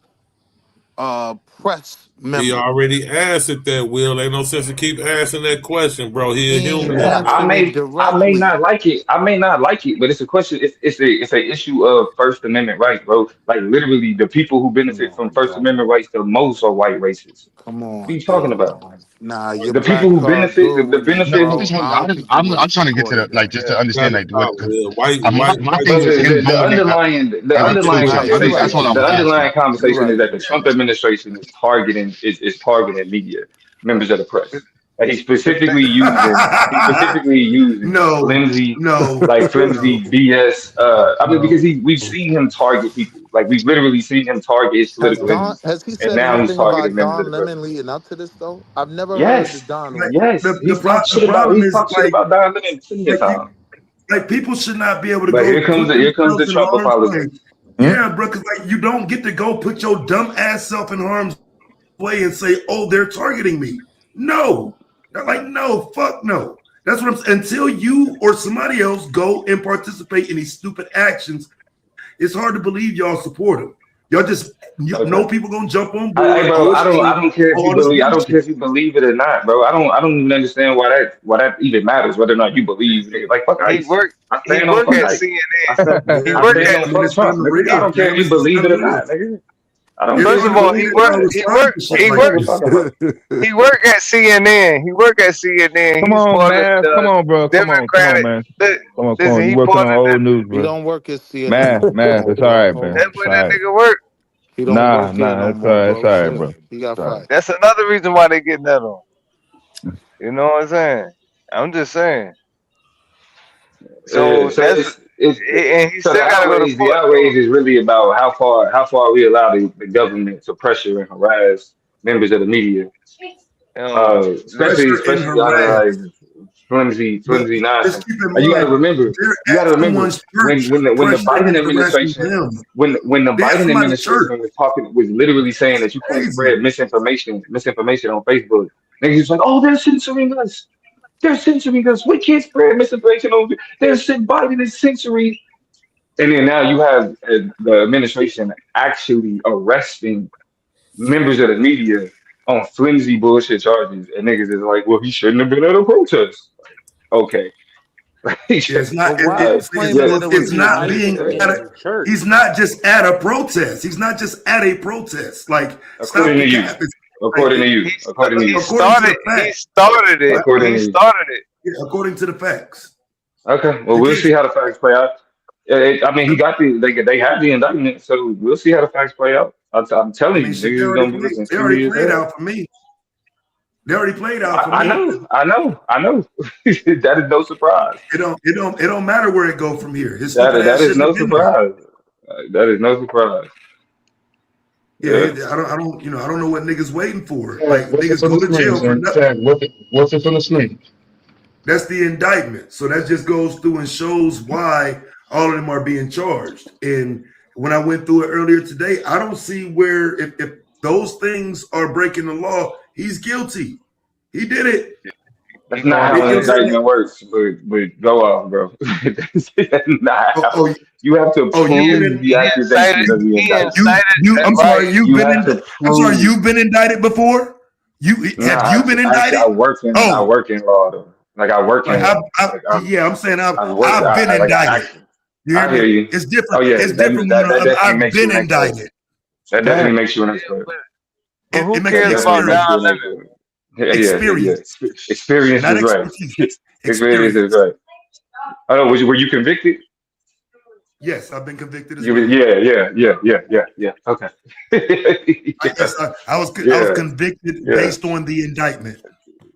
press He member already answered that, Will. Ain't no sense to keep asking that question, bro. He a he ain't human. Yeah, answering it I may directly. not like it. I may not like it, but it's a question. It's a issue of First Amendment rights, bro. Like literally, the people who Come benefit from on, First bro. Amendment rights the most are white racists. Come What are you on, talking about? bro. Nah, your The people black who card benefit, good the with it, No, benefit I who just bro. want. I don't think you would I'm have trying to get to the supported like that. just to Not understand at like what. all, Will. White, My white, my white. thing But is him the going at. the All right, You're cool, underlying cool. right. You're That's right. all conversation, I the was underlying asking. You're conversation is right. that the Trump administration is targeting media, members of the press. And he specifically using no, no, no. flimsy BS. I mean, because we've seen him target people. Like we've literally seen him target his political enemies, Has he and said now he's anything targeting about members of Don the press. Lemon leading up to this though? I've never heard the Yes, Don Like one. yes, the problem he's is talked shit about Don Lemon plenty of like times. people should not be able to But go put here comes themselves the in Trump harm's way. apologist. Hmm? Yeah, bro, because like you don't get to go put your dumb ass self in harm's way and say, "Oh, they're targeting me." No, they're like, no, fuck no. That's what I'm saying. Until you or somebody else go and participate in these stupid actions, it's hard to believe y'all support them. Y'all just Okay. know people gonna jump on Hey, board, bro, I OSU, don't care if you all this believe, I don't care bullshit. if you believe it or not, bro. I don't even understand why that even matters, whether or not you believe, nigga. Like fuck He ICE. work. I He stand on work fuck at ICE. CNN. I stand, He Yeah, I work stand at. on I mean, fuck it's Trump, kind of nigga. I real, don't care if fam. you It's believe kind it of or real. not, nigga. I don't Yeah, care if First you of you know, all, believe you it or gotta not. he respond work. to shit He like What are work. we this. talking about? He work at CNN. He work at CNN. Come He's on, part of Math. Come the on, bro. Come on, Democratic. man. li- Come Listen, on. You he working part on of the. old news, He bro. don't work at CNN no Math, more. Math. No, It's all bro. right, Hold man. on. That's It's where all that right. nigga work. He don't Nah, work there nah. no It's all more, right. It's bro. all right, Shit. bro. He got It's all right. fired. That's another reason why they getting that on. You know what I'm saying? I'm just saying. So So that's and he so still gotta go to the court outrage too. is really about how far we allow the government to pressure and harass members of the media, Pressure and especially out of harass. like But flimsy just nonsense. keep in And mind, they're you got at to remember someone's church when the pressuring Biden and harassing administration them. when the They at Biden somebody's church. administration was literally saying that you can't Crazy. spread misinformation on Facebook. Niggas was like, oh, they're censoring us. They're censoring us. We can't spread misinformation on. Biden is censoring. And then now you have the administration actually arresting members of the media on flimsy bullshit charges, and niggas is like, well, he shouldn't have been at a protest. Okay. Yeah, it's not. But why are you claiming Yeah, that it was It's not United being at a. in church? He's not just at a protest. He's not just at a protest. Like, stop according the to you, cap. It's according to like, you, according to He you, according to the started. He facts. started it. according He to you. started it. Yeah, according to the facts. Okay, well, You we'll can't. see how the facts play out. I mean, he got they have the indictment, so we'll see how the facts play out. I'm I telling mean, you, shit. niggas is gonna be looking They silly already as played hell. out for me. They already played out for me. I know. That is no surprise. It don't matter where it go from here. His stupid That ass is shouldn't no have been there. surprise. That is no surprise. Yeah, Yeah. I don't, I don't know what niggas waiting for. Tag, Like what's it niggas for go the to screen, jail for son? nothing. Tag, what's it for the screen? That's the indictment. So that just goes through and shows why all of them are being charged. And when I went through it earlier today, I don't see where if those things are breaking the law, he's guilty. He did it. That's not You how know an what I'm saying? indictment works, but go off, bro. That's not Oh, how. oh, You have to oh, you've been prove in. the accusations of the He indictment. incited. I'm Right. sorry. You have to I'm sorry. prove. You've been indicted before. Nah, Have you been indicted? I Oh, work in law though. Like I work like in law. Like yeah. I'm saying I've worked. I've been Like I indicted. actually. You hear I hear me? you. It's different. Oh yeah, It's different when that definitely I've makes you been an expert. indicted. That definitely Tag. makes you an expert. But who It makes me cares about experience. Don Lemon? Experience. Experience Not is right. expertise. Experience is Experience. right. I don't know. Were you convicted? Yes, I've been convicted as You well. yeah. Okay. I was Yeah, convicted yeah, based on the indictment.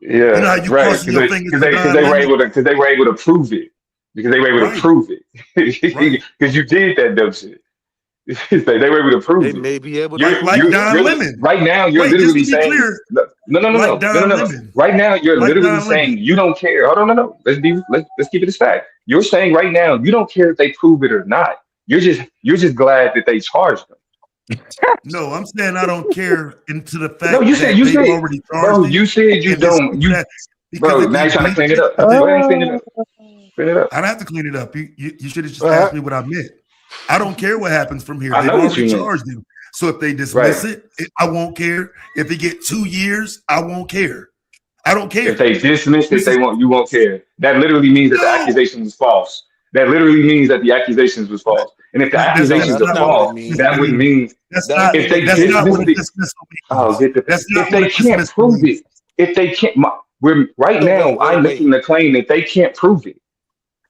You know yeah. how you Right. crossing your fingers for Because Don they were Lemon? able to prove it. Because they were able to Right, prove it. right. Because you did that dumb shit. They were able to They prove it. may be able to Like prove it Don again. Lemon. Right now. You're Wait, just literally to be saying clear, like no. Don Lemon. Right now, you're Like literally Don Lemon. saying you don't care. Hold on, no. Let's keep it a stack. You're saying right now you don't care if they prove it or not. You're just glad that they charged them. No, I'm saying I don't care into the No, fact that you they've said, already charged bro. You him said you and this don't. You, that because bro. if Now you you're trying to bleach clean it it, up. if Go it, ahead and clean it up. Clean it up. I don't have to clean it up. You should have just Uh, asked me what I meant. I don't care what happens from here. I They've know what already you meant. charged him. So if they dismiss Right. I won't care. If he get 2 years, I won't care. I don't If care. they dismiss it, This is you won't care. That literally means that the no. accusation was false. That literally means that the accusations was false. And if the No, accusations that's are not what false, it means. that would mean That's That not don't if even they that's mean not that. what dismiss a it, dismissal oh, means. That's not if what they a can't dismissal prove means. it, if they can't, we're right So now. I'm making the claim that they can't prove it.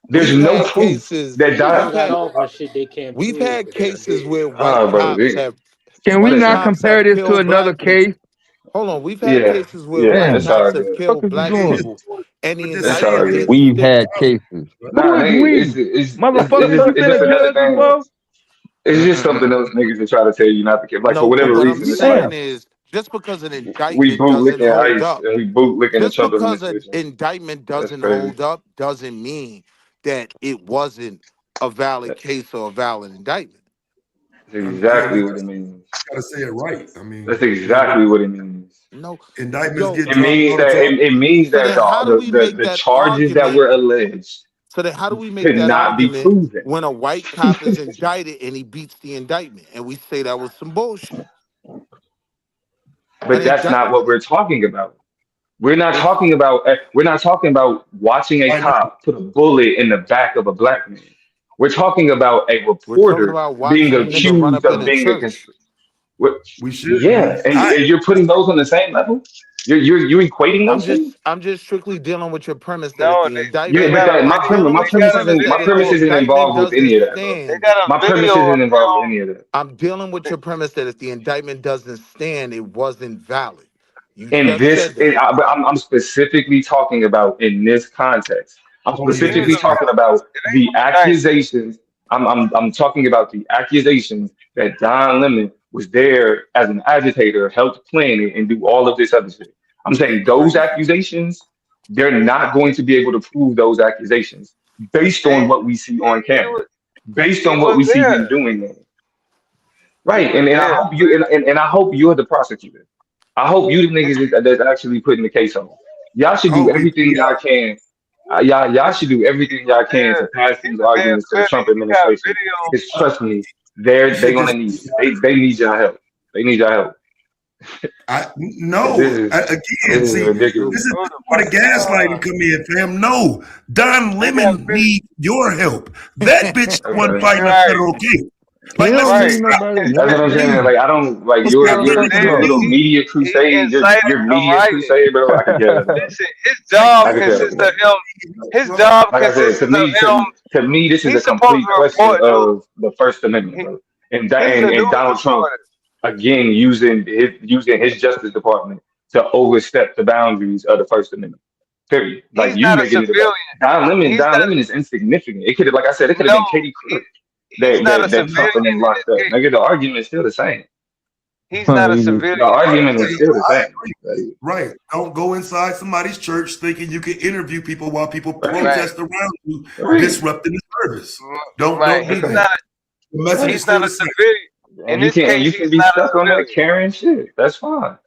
There's we've no had proof cases. that Niggas don't We've Don. got had off on shit they can't we've prove, had but they cases did. where white Oh, bro, cops have Can we white not listen. cops compare have this to killed another black people. case? Hold on, we've had Yeah, cases where yeah, white Damn, that's what cops all have good. the killed fuck is you black doing? people, and the But just That's saying all indictment this good. didn't We've stick. had cases. Nah, Who is we? Motherfucker, you it's been just a another judge thing. before? It's just something else niggas are trying to tell you not to care. Like for No, but whatever what I'm reason, it's like Damn. saying is just because an we indictment doesn't bootlicking hold ICE up, and we bootlicking the just Trump because an administration. indictment That's doesn't crazy. hold up doesn't mean that it wasn't a valid case or a valid indictment. That's I mean, yeah, exactly what it means. gotta say it right. I That's mean, you know, exactly what it means. No, indictments yo, get dropped all the time. It means so that then how do we make the that charges that argument? were alleged So then how do we make could that not be argument proven. when a white cop is indicted and he beats the indictment and we say that was some bullshit? An But that's not what we're talking about. it's We're not talking about watching a I know. cop put a bullet in the back of a black man. We're talking about a we're talking reporter about being watching a nigga run accused up in of a being a church. We should yeah, be. and you're putting those on the same level. You're equating those things. I'm just strictly dealing with your premise that if No, the Yeah, they indictment but got a that I'm dealing my with they your premise got a premise isn't that my if the premise video. isn't indictment involved with doesn't any of that, bro. They stand, got a My premise video of isn't involved with them. any of that. I'm dealing with your premise that if the indictment doesn't stand, it wasn't valid. You In just this, said that. but I'm specifically talking about in this context. I'm Oh It yeah. is specifically a talking real. about It ain't the no indictment. accusations. I'm talking about the accusations that Don Lemon was there as an agitator, helped plan it, and do all of this other shit. I'm You're saying those crazy. accusations, they're not going to be able to prove those accusations based on They, what we see on camera, based he on what was we see there. him doing there. He Right, was and I there. hope you and I hope you're the prosecutor. I hope you the niggas that's actually putting the case on. Y'all should I do hope everything we y'all can. Y'all should do He everything was y'all can to there. pass He these was there, arguments to the Philly. Trump You got administration. video. Because trust me, you they should gonna just need it. They need your help. They need your help. Because no. Again, this is see, ridiculous. this is Bro, the where the nah. gaslighting come in, fam. No, Don They got Lemon video. need your help. That bitch the one Okay. fighting a Right. federal case. He Like, let's don't just need Right. stop nobody That's what help. I'm saying. dude. Like I don't like Let's What stop y'all talking listening your to about? little dude. media He crusade, incited your a media riot. crusade, bro. I could care less about. Listen, his Like, job I could care less consists of about. him. His bro, job Like I said, consists of him. to me, this is a He's supposed complete to question report news. of the First Amendment, He, bro. And he's a and news Donald Trump reporter. again using his Justice Department to overstep the boundaries of the First Amendment. Period. Like He's you not a making it about civilian. Don He's not. Lemon is insignificant. It could have, like I said, it could have No, been Katie he, Couric he's not a that Trump civilian and them in this locked up. case. Nigga, the argument is still the same. He's not a The civilian in this argument is case. still the I same. agree. Right. Don't go inside somebody's church thinking you can interview people while people Right. Right. protest around you, Right. disrupting the service. Don't Right. do He's that. not. The message is He's still not the a same. civilian. In And you this can case, be he's not a stuck on that civilian. Karen shit. That's fine.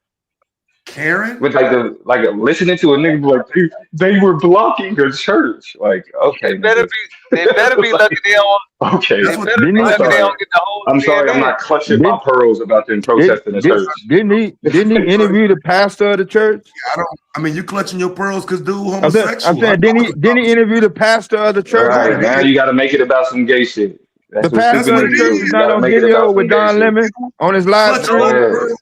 Karen? With like listening to a nigga be like they were blocking the church. Like, okay, They better nigga. be. They better be lucky they don't. Okay. That's They what better be Didn't I'm lucky they sorry. don't get the whole I'm sorry I'm CNN. not clutching he? my pearls about them protesting the church. Didn't he interview the pastor of the church? I mean, you clutching your pearls because dude I'm homosexual. saying, didn't he interview the pastor of the All church? right, now you gotta make it about some gay shit. The That's what pastor stupid of the niggas church do. is You not gotta on make it video about some with gay Don shit. Lemon on his live Clutching stream. your Yeah. pearls.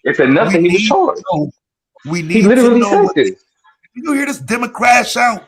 It's enough We that he was need charged. to know. We He need to literally know said what. this. You hear this Democrat shout?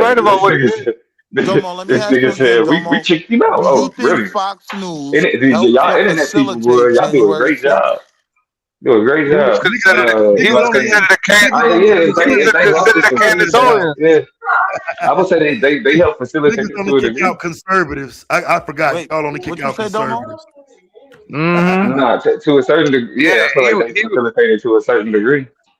right about This what he nigga did. said, Domo, let me this ask you nigga again, said we Domo. kicked him out. Do you Oh, think really? Fox News helped Y'all to internet people, boy, facilitate y'all do a January great 6th? job. Do a great He was job. considered Niggas only a can niggas only Yeah, he was thank y'all considered for a pointing it out. Candaceonian. Yeah, I would say they help facilitate niggas it only to a kick degree. out conservatives. I forgot. Wait, Y'all only kick what you out say, Domo? conservatives. Mm-hmm. Nah, to a certain degree. Yeah, Yeah, I feel like they facilitate it to a certain degree.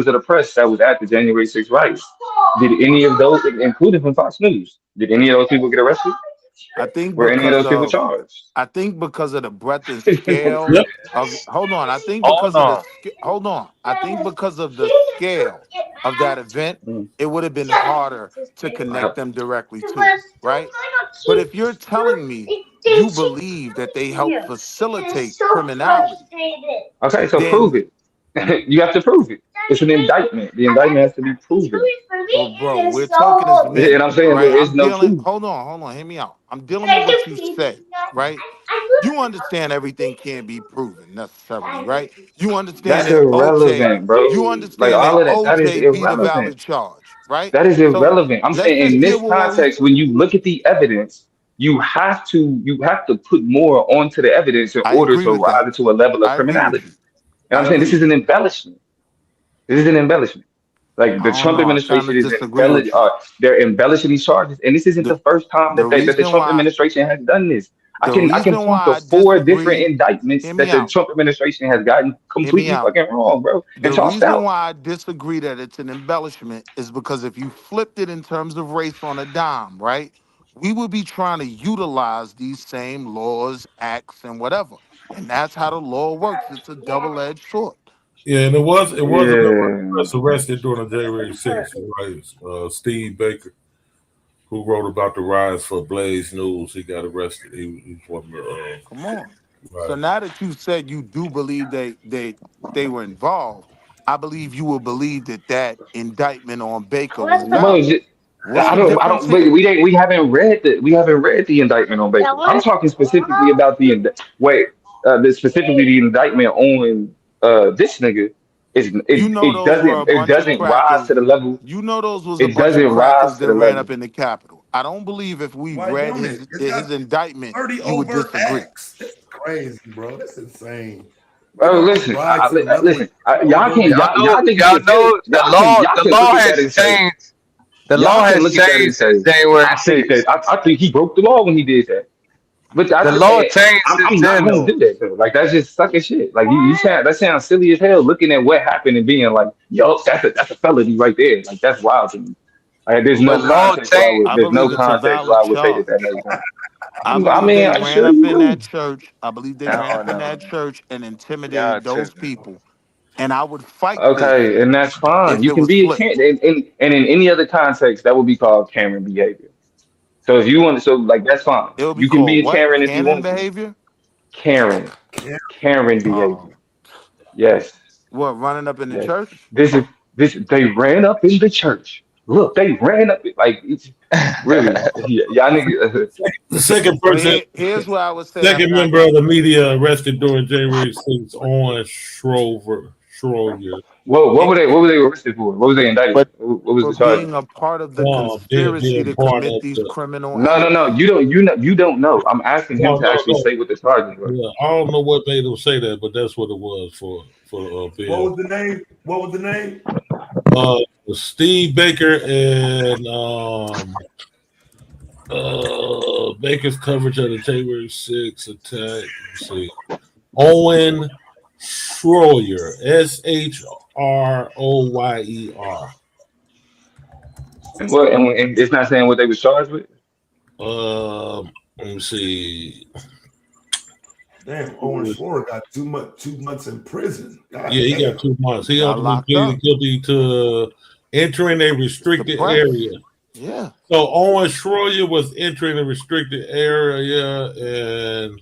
members of the press that was at the January 6th riots. Did any of those, including from Fox News, did any of those people get arrested? I think Were any of because those people of charged? I think because of the breadth and scale Yep. of hold on. I think Hold because of the on. hold on. I think because of the scale of that event, Mm. it would have been harder to connect them directly to, right? But if you're telling me you believe that they help facilitate criminality, Okay, so then prove it. You have to prove it. It's an indictment. The indictment has to be proven. But bro, we're talking as And men, I'm saying right? there is I'm no dealing. proof. Hold on, hear me out. I'm dealing with what you said, right? You understand everything can't be proven necessarily, right? You understand That's that OJ, irrelevant, bro. you Like understand all that of that, that is OJ beat a irrelevant. valid charge, right? That is So irrelevant. I'm let's saying just in deal this with what we. context, when you look at the evidence, you have to put more onto the evidence in I order agree to with rise that. it to a level of I agree with criminality. you. And I I'm saying agree this is with an you. embellishment. This is an embellishment. Like the I don't Trump know. I kind administration of is disagree with you. they're embellishing these charges, and this isn't The the first time the that the reason Trump why administration has done this. I the can reason point to why I 4 different disagree. indictments Hear that me the out. Trump administration has gotten Hear me completely out. fucking wrong, bro, and The tossed reason out. why I disagree that it's an embellishment is because if you flipped it in terms of race on a dime, right, we would be trying to utilize these same laws, acts, and whatever. And that's how the law works. It's a double-edged sword. Yeah, and it was a member of the Yeah. press arrested during the January 6th riots. Steve Baker, who wrote about the riots for Blaze News, he got arrested. He's one of the Come on. So right. now that you said you do believe they were involved, I believe you will believe that that indictment on Baker was Well, valid. What's I the don't, I difference don't. Wait, here? we haven't read the indictment on Baker. I'm talking specifically about specifically the indictment on this nigga. You know It those were a bunch of doesn't rise to crackers. the level. You know those was a It bunch of doesn't crackers rise to that the ran level. up in the Capitol. I don't believe if we Why read don't it? It's got his indictment, 30 you would overt disagree. acts. That's crazy, bro. That's insane. It Bro, don't listen, rise to the level of listen. Y'all overt can acts. y'all think it's Y'all a feel. know the Y'all can look law at has that and say changed. The law y'all can has look at that and changed say since January I think that 6th. I think he broke the law when he did that. But The law changed since I'm not then gonna though. do that though. Like that's just sucking shit. Like you sound that sounds silly as hell. Looking at what happened and being like, yo, that's a felony right there. Like that's wild to me. Like The law changed. I there's no believe it's a context where valid I would say that charge. that has done. I I believe mean, they I'm ran sure up you in that do. church. I believe they I ran don't up in know. that church and Y'all intimidated those tripping. people. And I would fight this Okay, and that's fine. if You it can was be a flipped. can and in any other context that would be called Karen behavior. So if you want to, so like that's fine. It would be You can be called a what? Karen if you Canon want to. behavior? Karen, Yeah. Karen Oh, behavior. Yes, what, running up in the yes. church? This is this. They ran up in the church. Look, they ran up like it's really. Yeah, y'all niggas. The second Well, person, here's what I would say second after I member got of the media arrested during January 6th, Owen Schroyer. Whoa, what it, were they? What were they arrested for? What was they indicted? But What was for the charge? being a part of the conspiracy Being to part commit of these the criminal No, no, no. acts. You don't know. I'm asking him no to no actually no. say what the charges were. Yeah, I don't know what made them say that, but that's what it was for What being was the name? What was the name? uh Steve Baker and Baker's coverage of the January 6th attack. Let's see. Owen Schroyer, Shroyer. And it's not saying what they was charged with. Let me see. Damn, Owen Schroyer got 2 months in prison. God Yeah, he damn. got 2 months. He Got ultimately locked up. pleaded guilty to entering a The restricted press. area. Yeah. So Owen Schroyer was entering a restricted area, and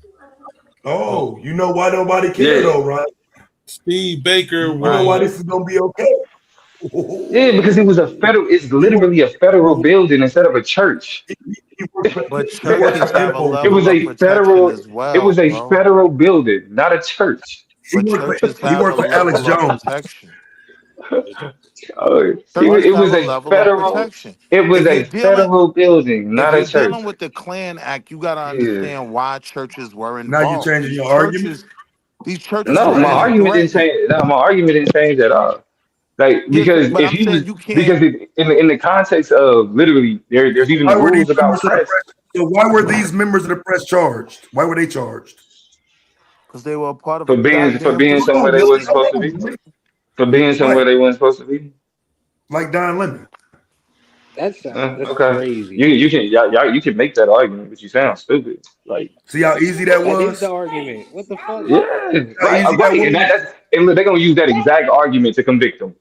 Oh, you know why nobody cared Yeah, though, right? Steve Baker You know why Right. was this is gonna be okay? yeah, because it was a federal. It's He worked. literally a federal building instead of a church. He worked for, But he worked churches for have a info. It was level of a protection federal. as It well, was a bro. federal building, not a church. He But worked for churches he have a worked for Alex level of Jones. protection. Oh, Churches it have was a a level of federal. protection. It was If you're a dealing federal building, if not a you're church. dealing with the Klan Act, you gotta Yeah. understand why churches were Now you're involved. changing your argument. These churches No, were my being Crazy. argument didn't threatened. change. No, my argument didn't change at all. Like Yes, because but if I'm he was saying you can't because in the context of literally there's even Why were these rules about members of the press press? So why were these members of the press charged? Why were they charged? because they were a part of a for goddamn being somewhere they wasn't conspiracy. supposed to be. For being Right, somewhere they weren't supposed to be. like Don Lemon. That's Okay. crazy. You can make that argument, but you sound stupid. Like See how easy that That is the was? argument. What the fuck? yeah, How right, easy that right, and was? and look, they're gonna use that exact argument to convict them.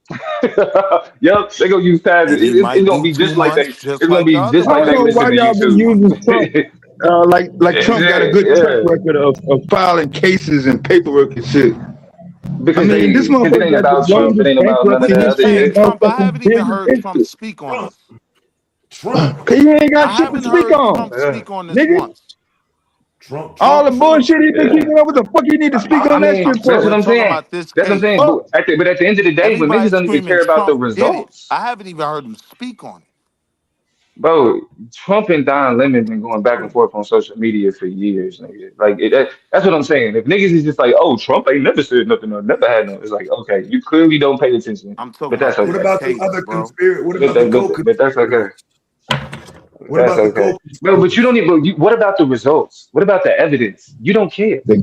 Yep, they're gonna use that. And he It's might gonna do be just too like much they. just It's gonna like the be other just I like don't they know presidents. why listen to y'all been using Trump YouTube. like Trump got a good track Yeah, record of filing cases and paperwork and shit. because this it motherfucker ain't got the about Trump. It longest ain't about none of What the you bankruptcy other history in saying, shit. Trump? I motherfucking haven't even business heard Trump history. speak on Trump, this. Trump, Cause you ain't got I shit to haven't speak heard on, Trump Yeah. speak on this nigga. once. All the Trump. bullshit he been Yeah. keeping up with, the fuck you need to speak I on that mean, shit I'm that's saying what for? I'm I'm talking saying. about this That's what I'm case. saying. Fuck. But at the end of the day, when niggas Everybody's don't even screaming care about the Trump did it. results, I haven't even heard him speak on it. bro, Trump and Don Lemon been going back and forth on social media for years, nigga. Like that's what I'm saying. If niggas is just like, oh, Trump ain't never said nothing or never had no, it's like, okay, you clearly don't pay attention, I'm talking but that's about What this okay. about the case, other bro. conspiracy? What But about the that, but that's okay. co-conspirators? What That's about the okay. No, but you co-conspirators? don't even. What about the results? What about the evidence? You don't care. The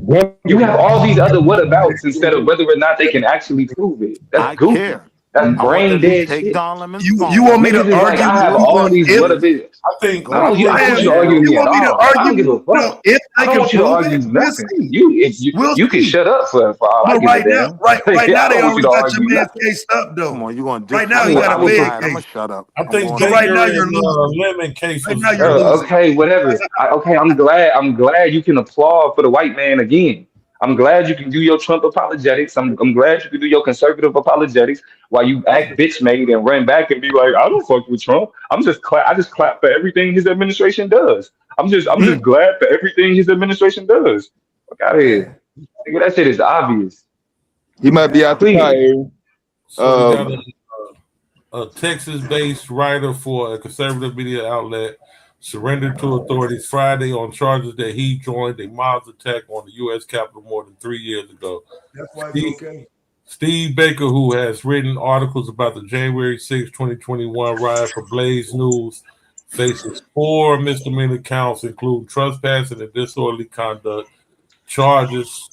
You have government. all these other whatabouts instead of whether or not they can actually prove it. That's I goofy. care. That's I want brain them to dead take shit. Don Lemon's You want phone me Niggas to is like, argue I with have you all on these if? and whatabouts. I think go No, to I don't want Damn, you to you, argue with jail. me you at want me to all. I don't argue? give a Well, fuck. if I they don't can want you to prove argue it, we'll nothing. see. We'll You can see. shut up for all I But give a damn. right I now, they don't want you already to got your argue man's nothing. case up Come though. on, you gonna Right now, he disrespect got I a me? will All fed take. right, I'm gonna case. shut up. I I'm think going So on right Baker now, mute. you're and losing. Lemon case Right was now, you're losing. Okay, whatever. Okay, I'm glad. I'm glad you can applaud for the white man again. I'm glad you can do your Trump apologetics. I'm glad you can do your conservative apologetics while you act bitch made and run back and be like, I don't fuck with Trump. I just clap for everything his administration does. I'm just glad for everything his administration does. Fuck out of here. Man, Nigga, that shit is obvious. He might be out the car, Clearly. Aaron. so we got Um, a Texas-based writer for a conservative media outlet surrendered to authorities Friday on charges that he joined a mob attack on the U.S. Capitol more than 3 years ago. that's why it's Steve, okay. Steve Baker, who has written articles about the January 6, 2021 riot for Blaze News, faces 4 misdemeanor counts, including trespassing and disorderly conduct charges.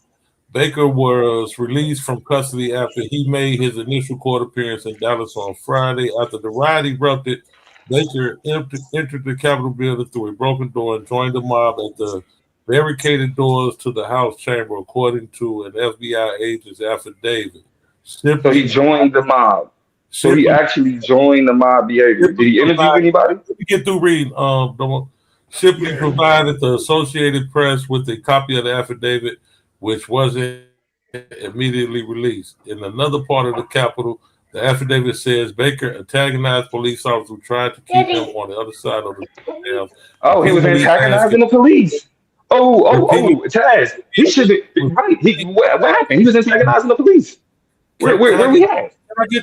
Baker was released from custody after he made his initial court appearance in Dallas on Friday. After the riot erupted, Baker entered the Capitol building through a broken door and joined the mob at the barricaded doors to the House chamber, according to an FBI agent's affidavit. So he Shipley, joined the mob. So he Shipley, actually joined the mob behavior. Did Shipley he interview provided. anybody? Let me get through reading. Shipley Yeah. provided the Associated Press with a copy of the affidavit, which wasn't immediately released. In another part of the Capitol, the affidavit says Baker antagonized police officers who tried to keep him on the other side of the courthouse, Oh, he was repeatedly asking, antagonizing the police. repeatedly. Taz. He should be right. What happened? He was antagonizing the police. Can Where I we get at?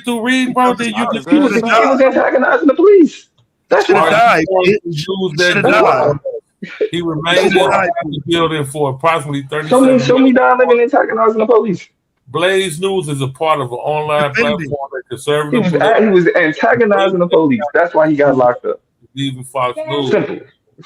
through reading, bro? Then you Knock can his see Should what ass have I'm out. He died. was antagonizing the police. That's Should have Are why. you died, going to bitch. use Should that have That's gun? died. why. He Should remained have inside died. the building for approximately 37 Show minutes. me Don Lemon antagonizing the police. Blaze News is a part of an online Defending. platform that conservative political He was antagonizing the police. That's why he got locked up. even Fox News. Simple.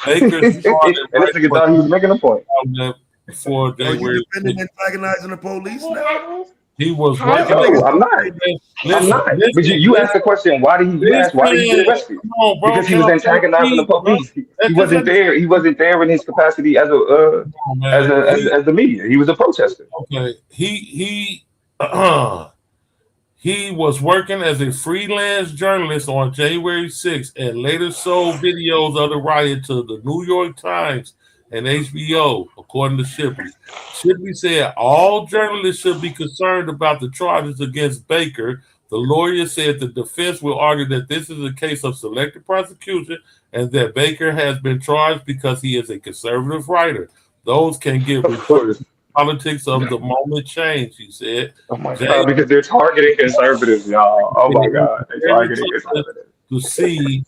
Baker And started this right nigga for thought he was making a point. outlet before Are you January defending 6th. antagonizing the police now? He was Because working them at niggas No, I'm don't not. say that. I'm listen, not. But listen, you asked the question, you asked why did he get listen. arrested? Come on, bro. Because he Can was I just antagonizing the read, bro? police. He Just let wasn't me there. He wasn't there in his capacity as a on, man. as the media. He was a protester. Okay. He was working as a freelance journalist on January 6th and later sold videos of the riot to the New York Times and HBO, according to Shipley. Shipley said all journalists should be concerned about the charges against Baker. The lawyer said the defense will argue that this is a case of selective prosecution and that Baker has been charged because he is a conservative writer. Those can get Of reversed. course. Politics of the moment change, he said. Oh my God, because they're targeting conservatives, y'all. Oh my God, they're Very targeting tough conservatives. to see.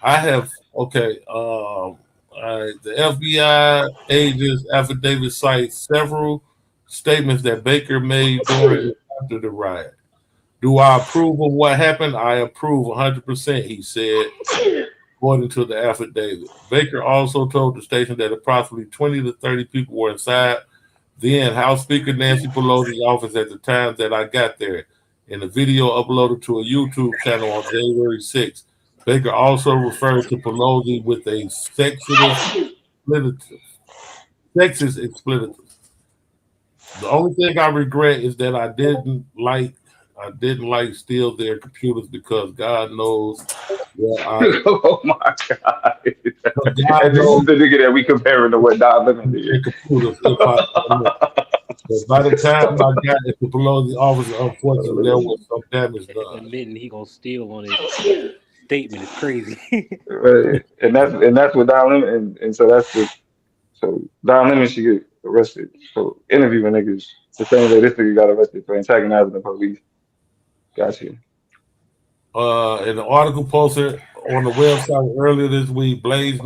I have okay. The FBI agent's affidavit cites several statements that Baker made during and after the riot. Do I approve of what happened? I approve 100%, he said, according to the affidavit. Baker also told the station that approximately 20 to 30 people were inside then House Speaker Nancy Pelosi's office at the time that I got there. In a video uploaded to a YouTube channel on January 6th, Baker also referred to Pelosi with a sexist expletive. The only thing I regret is that I didn't like steal their computers because God knows where Oh my God. God And this is knows the nigga that we comparing to what Don Lemon their did. computers if I But by the time I got into below the office, unfortunately, there was some damage done. Admitting he gonna steal on his statement is crazy. Right. And that's what Don Lemon and so that's the so Don Lemon should get arrested for interviewing niggas the same way this nigga got arrested for antagonizing the police. Gotcha. In the article posted on the website earlier this week, Blaze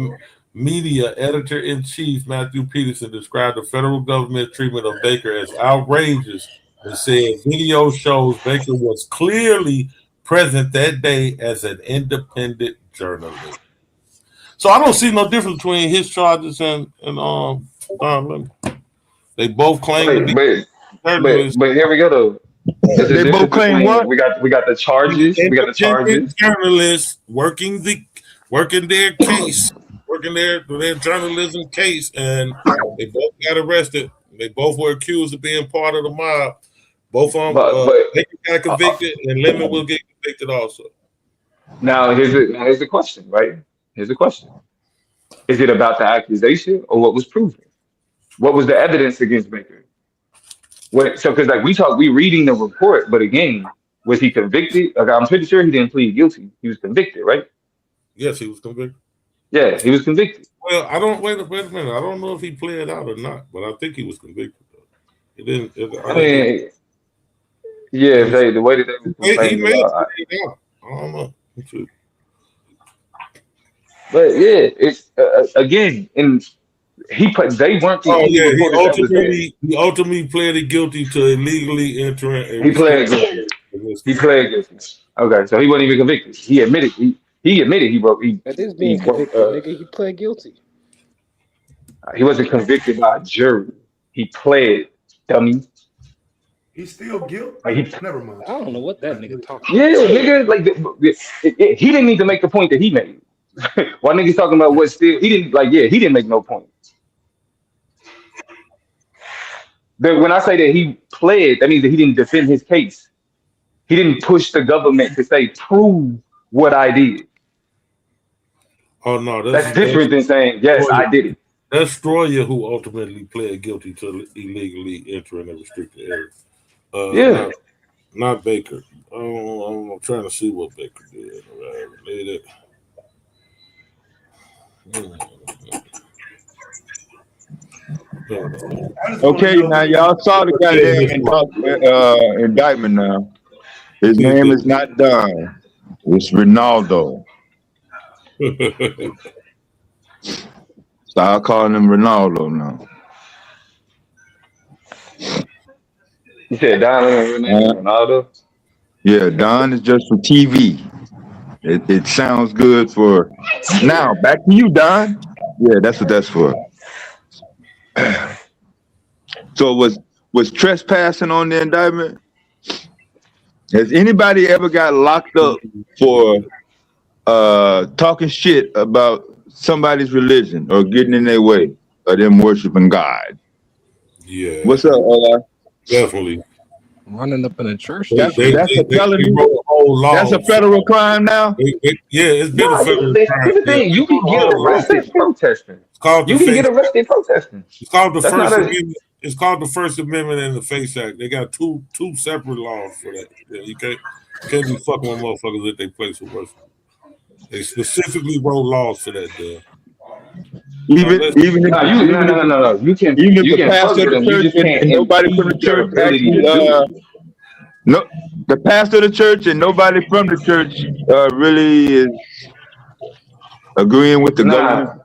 Media editor-in-chief Matthew Peterson described the federal government treatment of Baker as outrageous and said video shows Baker was clearly present that day as an independent journalist. So I don't see no difference between his charges and Don Lemon. They both claim to be journalists. But here we go though. They both claim what? We got the charges. We got the charges. Journalists working their case, working their journalism case, and they both got arrested. They both were accused of being part of the mob. Both of them Baker got convicted, and Lemon will get convicted also. Now here's the question, right? Here's the question: is it about the accusation or what was proven? What was the evidence against Baker? Because like we reading the report, but again, was he convicted? Like, I'm pretty sure he didn't plead guilty. He was convicted, right? Yes, he was convicted. Yeah, he was convicted. Well, I don't wait a minute. I don't know if he pled out or not, but I think he was convicted. Though. He didn't. The way that they was he may have about, played out. I don't know. But yeah, it's again, and they weren't the only reporters that was there. He ultimately pleaded guilty to illegally entering. He pled guilty. He pled guilty. Okay, so he wasn't even convicted. He admitted he admitted he broke. That is being convicted, nigga. He pled guilty. He wasn't convicted by a jury. He pled, dummy. He's still guilty. Never mind. I don't know what that nigga talking about. Yeah, nigga, like he didn't need to make the point that he made. While niggas talking about what still, he didn't make no point. When I say that he pled, that means that he didn't defend his case. He didn't push the government to say, prove what I did. Oh no, that's different than saying, yes, I did it. That's Stroyer who ultimately pled guilty to illegally entering a restricted area. Not Baker. I'm trying to see what Baker did. Okay, now y'all saw the goddamn indictment now. His name is not Don. It's Ronaldo. Start calling him Ronaldo now. You said Don and Ronaldo? Yeah, Don is just for TV. It sounds good for now. Back to you, Don. Yeah, that's what that's for. So was trespassing on the indictment? Has anybody ever got locked up for talking shit about somebody's religion or getting in their way or them worshiping God? Yeah. What's up, Ola? Definitely. Running up in a church. That's a felony. That's a federal crime now. It's been a federal crime. Here's the thing: you can get arrested protesting. You can get arrested protesting. It's called the First Amendment. It's called the First Amendment and the FACE Act. They got two separate laws for that. Yeah, you can't be fucking with motherfuckers at their place of worship. They specifically wrote laws for that. There. Even if You can. Even if you the can pastor of the church and nobody from the church actually, the pastor of the church and nobody from the church really is agreeing with the government.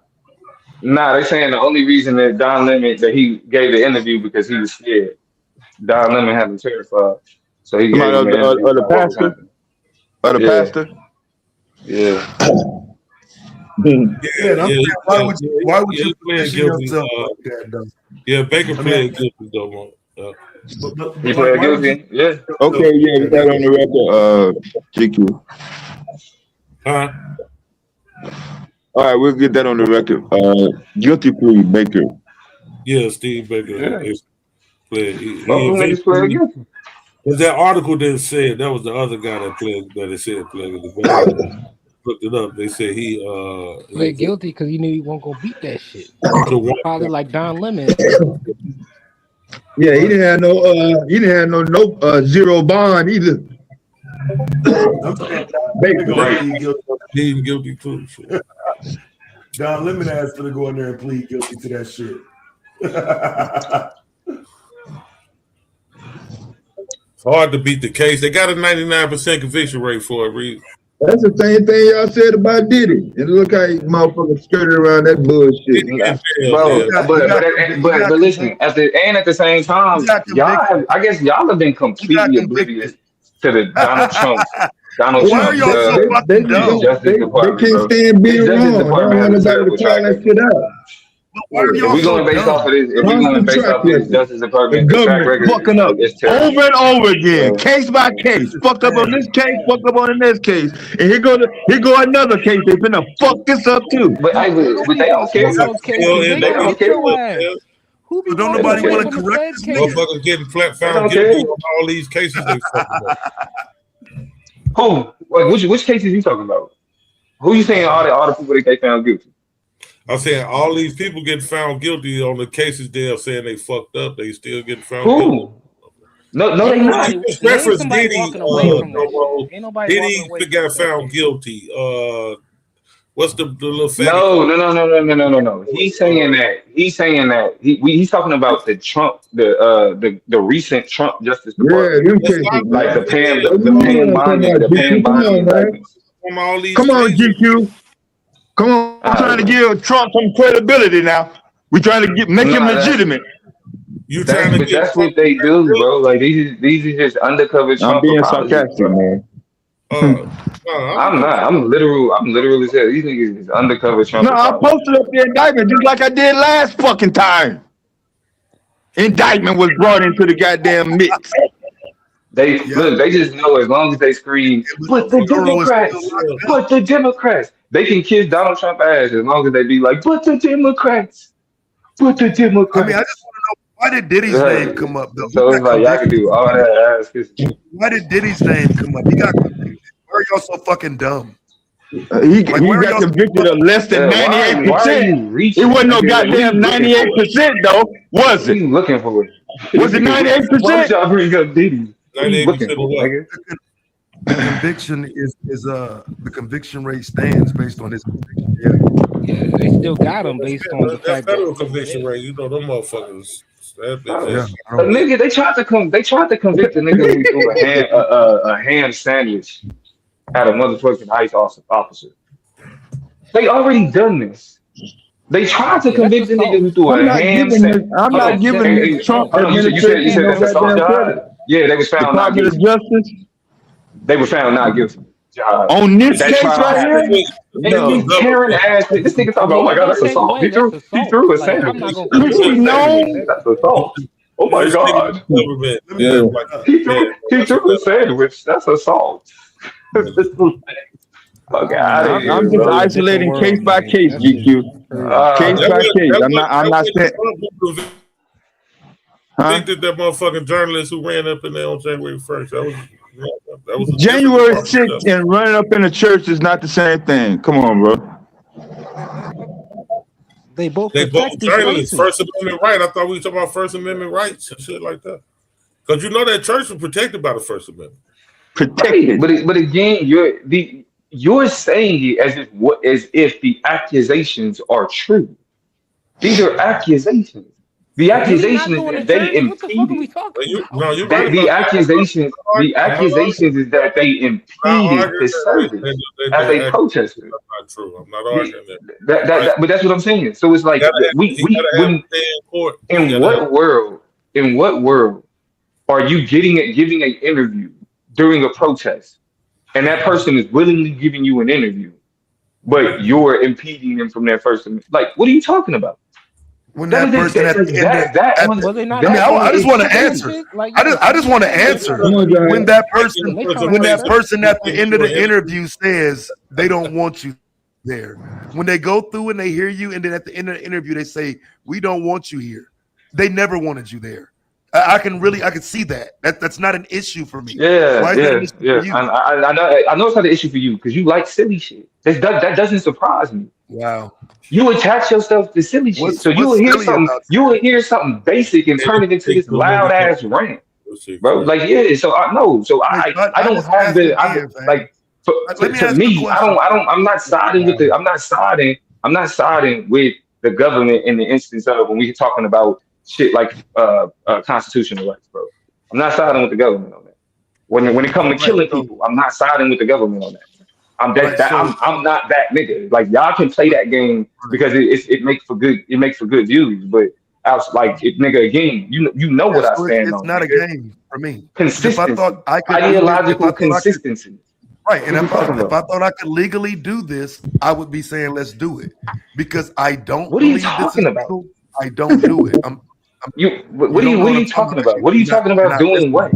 Nah, they saying the only reason that Don Lemon that he gave the interview because he was scared. Don Lemon had him terrified, so he gave the pastor. The pastor. Yeah. Why would you position yourself like that, though? Yeah, Baker played guilty though. He played guilty. Yeah. Okay. Yeah, we got on the record. GQ. Huh? All right, we'll get that on the record. Guilty plea, Baker. Yeah, Steve Baker. Yeah. Played. He played guilty. Because that article didn't say it. That was the other guy that played. That they said played guilty. Looked it up. They said he pled guilty because he knew he wasn't gonna beat that shit. Probably like Don Lemon. Yeah, he didn't have no zero bond either. I'm saying Don Lemon Right. plead guilty. He's guilty too. Shit. Don Lemon asked for to go in there and plead guilty to that shit. It's hard to beat the case. They got a 99% conviction rate for a reason. That's the same thing y'all said about Diddy. And look how he motherfucker skirted around that bullshit. Bro, but listen, at the same time, I guess y'all have been completely oblivious to the Donald Trump Justice Department. They can't stand being wrong. Don't want nobody to call that shit out. If we going based off of this, Justice Department, the track government record fucking up over and over again, case by case. Fucked up on this case, fucked up on the next case, and here go another case. They finna fuck this up too. But they don't care. They don't care. Don't nobody want to correct this nigga. Motherfuckers getting found guilty on all these cases they fucking up. Who? Which cases you talking about? Who you saying all the people that they found guilty? I'm saying all these people getting found guilty on the cases they're saying they fucked up. They still getting found guilty. No, they not. Just reference Diddy. Diddy got found guilty. What's the little thing? No. He's saying that he's talking about the Trump, the recent Trump Justice Department. Yeah, like the Pan bonding. Come on, GQ. Come on, I'm trying to give Trump some credibility now. We're trying to make him legitimate. That's what they do, bro. Like these are just undercover Trump. I'm being sarcastic, man. I'm not. I'm literally saying these niggas is undercover Trump. No, I posted up the indictment just like I did last fucking time. Indictment was brought into the goddamn mix. They just know as long as they scream, but the Democrats, they can kiss Donald Trump ass as long as they be like, but the Democrats. I mean, I just want to know, why did Diddy's name come up though? So it's like y'all can do all that ass kissing. Why did Diddy's name come up? He got convicted. Why are y'all so fucking dumb? He got convicted of less than 98%. It wasn't no goddamn 98% though, was it? Looking for it. Was it 98%? Why did y'all bring up Diddy? The conviction is the conviction rate stands based on his conviction. Yeah, they still got him based on the fact federal conviction rate. You know them motherfuckers. Nigga, they tried to convict the nigga who threw a ham sandwich at a motherfucking ICE officer. They already done this. They tried to convict the nigga who threw a ham sandwich. I'm not giving Trump administration. You said that's assault, John? Yeah, they was found not guilty. Justice? They were found not guilty. On this case right here? No. Karen ass, this nigga talking about, oh my God, that's assault. He threw a sandwich. That's assault. Oh my God. He threw a sandwich. That's assault. Okay, I'm just isolating case by case, GQ. Case by case. I'm not saying. Convicted that motherfucking journalist who ran up in there on January 1st. That was January 6th and running up in the church is not the same thing. Come on, bro. They both journalists, First Amendment right. I thought we were talking about First Amendment rights and shit like that. Because you know that church was protected by the First Amendment. Protected. But again, you're saying it as if the accusations are true. These are accusations. The accusation is that they impeded. The accusations is that they impeded the service as a protester. That's not true. I'm not arguing that. But that's what I'm saying. So it's like in what world are you giving an interview during a protest, and that person is willingly giving you an interview, but you're impeding them from their First Amendment? Like, what are you talking about? When that person at the end, I just want to answer. I just want to answer. When that person at the end of the interview says they don't want you there, when they go through and they hear you, and then at the end of the interview they say we don't want you here, they never wanted you there. I can see that. That's not an issue for me. Yeah. I know it's not an issue for you because you like silly shit. That doesn't surprise me. Wow. You attach yourself to silly shit. So What's silly about you will hear something basic and Yeah, turn it into take this the movie loud ass company. rant, Let's see, bro. correct. Like, yeah, so I know. So Wait, I I don't just have asked the again, fam. like for, Let me to ask you a me, question. I'm not siding with the I'm not siding with the government in the instance of when we're talking about shit like constitutional rights, bro. I'm not siding with the government on that. When it comes to Right. killing So people, I'm not siding with the government on that. right. So I'm not that nigga. Like y'all can play right, that game right. because it makes for good views. But I was like, nigga, again, you know Yeah, what I so stand it's on, not a nigga. game for me. Because if I Consistency, thought I could do this, ideological consistency. right, and What you talking if I about? thought I could legally do this, I would be saying let's do it. Because I don't What are you believe this is talking about? legal. I don't do it. What You are you don't know what are what I'm you talking talking about. about? What are you talking You're about? not Doing listening. what?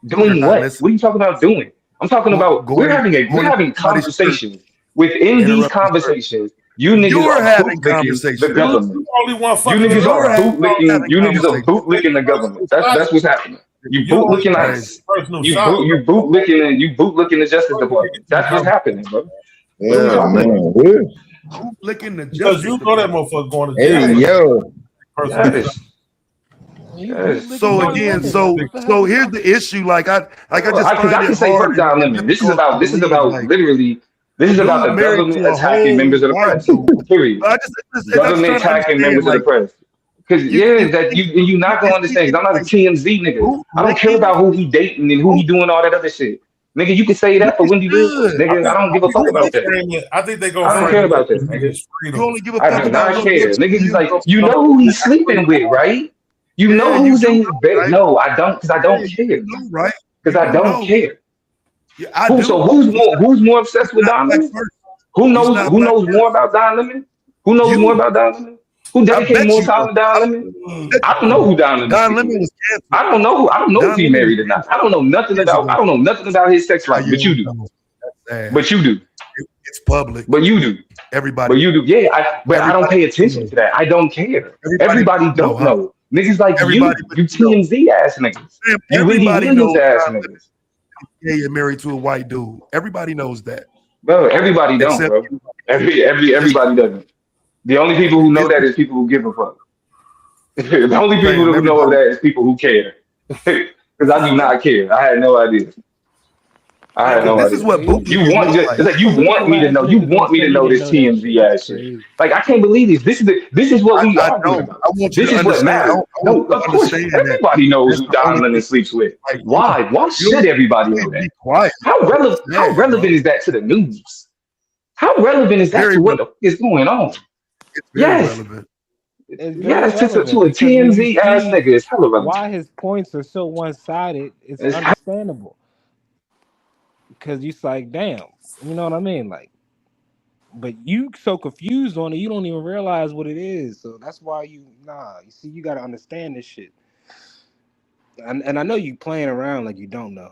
You're Doing not what? What are listening. you talking about doing? I'm talking about Going we're into having somebody's church, conversations. Within these interrupting church. conversations, you niggas You're are having bootlicking the conversations. You government. only one You fucking niggas You're are example. bootlicking. having You niggas are conversations. bootlicking the government. That's what's happening. You You're the only bootlicking person, Crazy. ICE. who side with You bootlicking and you bootlicking the Justice Department. That's what's happening, bro. What are we Yeah, talking man. about? Woo. Who's licking the because Justice you know that Department? motherfucker going to Hey, jail for Crazy. that. yo. Person who side. Yes, You yes. licking So Don again, Lemon. Like, what the hell we here's talking? the issue. I just Because find I it can say hard fuck and, Don and Lemon. difficult to This is believe about like literally. This is about dude the married government to a attacking members whole of the white press. dude. Period. But I just Government trying to attacking understand members of the like press. Because you yeah, that think you not you gonna think understand. it's 'Cause I'm not a like TMZ nigga. who I don't care licking about who he dating and who who he doing all that other shit. Nigga, you can say you that for Wendy Williams. should. Nigga, I don't give a fuck Who about licking that. I think they gonna I don't frame care it about up that, as nigga. his you freedom. only give a I fuck do about not what care. Wendy Niggas is like, Williams you about know who he's actually sleeping with, right? You yeah, know you who's do in his know, bed. right? No, I don't, because I Yeah, don't you do care. know, right? Because You I do don't know. care. Yeah, I do. Who's more He's obsessed with not Don black Lemon? first. He's not Who black knows first. more about Don Lemon? Who knows more You. about Don Lemon? Who I dedicated bet more you time know. to Don I Lemon? bet I don't know who Don Lemon's Don sleeping Lemon with. was canceled. I don't know if Don he Lemon was married or not. I canceled don't know nothing years about ago. his sex Nah, life, but you you don't do. know. That's sad. But you do. It's public. But you do. Everybody, But you do. Yeah, but I don't everybody pay but you attention know. to that. I don't care. Everybody but Everybody you know, don't huh? know. Niggas like Everybody but you you know. TMZ ass niggas. Damn, You Wendy everybody Williams knows ass Don Lemon niggas. is gay and married to a white dude. Everybody knows that. Bro, everybody don't, Except bro. you. It's Everybody doesn't. The only people who know it's that is people who give a fuck. The only people fam, who know of everybody. that is people who care. Because I do not care. I had no idea. I had Because no this is idea. what You bootlicking want looks it's like. like you When was the want me to last know. You nigga gonna want me say to he know didn't this know that shit? TMZ ass shit. Crazy. Like I can't believe this. This is what we I arguing don't. about. I want you This to is what understand. matters. I want No, you of to course understand that everybody knows that's who the Don only Lemon thing. sleeps with. Like Why? Why you should everybody know be that? quiet. How Yeah, bro. relevant is that to the news? How relevant is that Very to what the relevant. fuck is going on? It's very Yes. relevant. It's very Yes, relevant to a because when you TMZ ass see nigga, it's hella relevant. why his points are so one-sided, it's It's understandable. Because you're like, damn, you know what I mean? Like, but you so confused on it, you don't even realize what it is. So that's why you see, you gotta understand this shit. And I know you playing around like you don't know.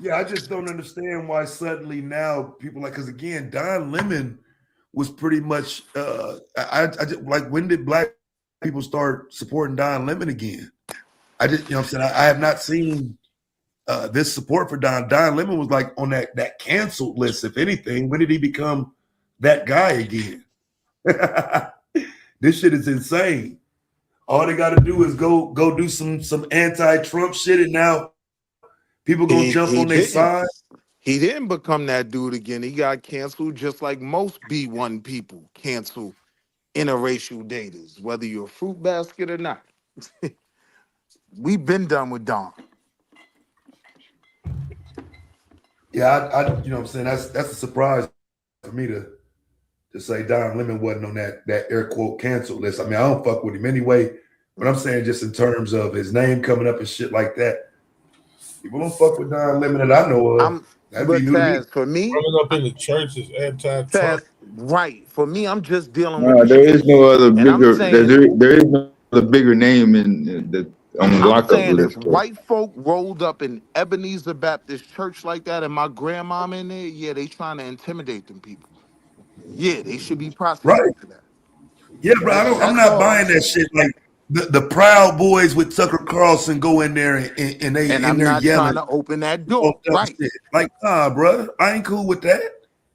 Yeah, I just don't understand why suddenly now people like because again, Don Lemon was pretty much I just like when did black people start supporting Don Lemon again? I just what I'm saying I have not seen this support for Don Lemon was like on that canceled list. If anything, when did he become that guy again? This shit is insane. All they got to do is go do some anti-Trump shit, and now people gonna jump He on their didn't. side. He didn't become that dude again. He got canceled just like most B1 people cancel interracial daters, whether you're a fruit basket or not. We've been done with Don. Yeah, I what I'm saying that's a surprise for me to say Don Lemon wasn't on that air quote cancel list. I mean, I don't fuck with him anyway, but I'm saying just in terms of his name coming up and shit like that, people don't fuck with Don Lemon that I know of. That'd be But new to me. Taz, for me, Growing up in the church is anti-Trump. Taz, right. For me, I'm just dealing with No, the there is streets. no other And I'm bigger. saying, There is no other bigger name in the on the lockup if list. Bro. white folk rolled up in Ebenezer Baptist Church like that and my grandmom in there, yeah, they trying to intimidate them people. Yeah, they should be Right. prosecuted for that. Yeah, bro. I'm That's not all I'm buying that saying. shit. Like the Proud Boys with Tucker Carlson go in there and they And in I'm there not trying yelling to open that on door. dumb Right. shit. Like, nah, bro. I ain't cool with that.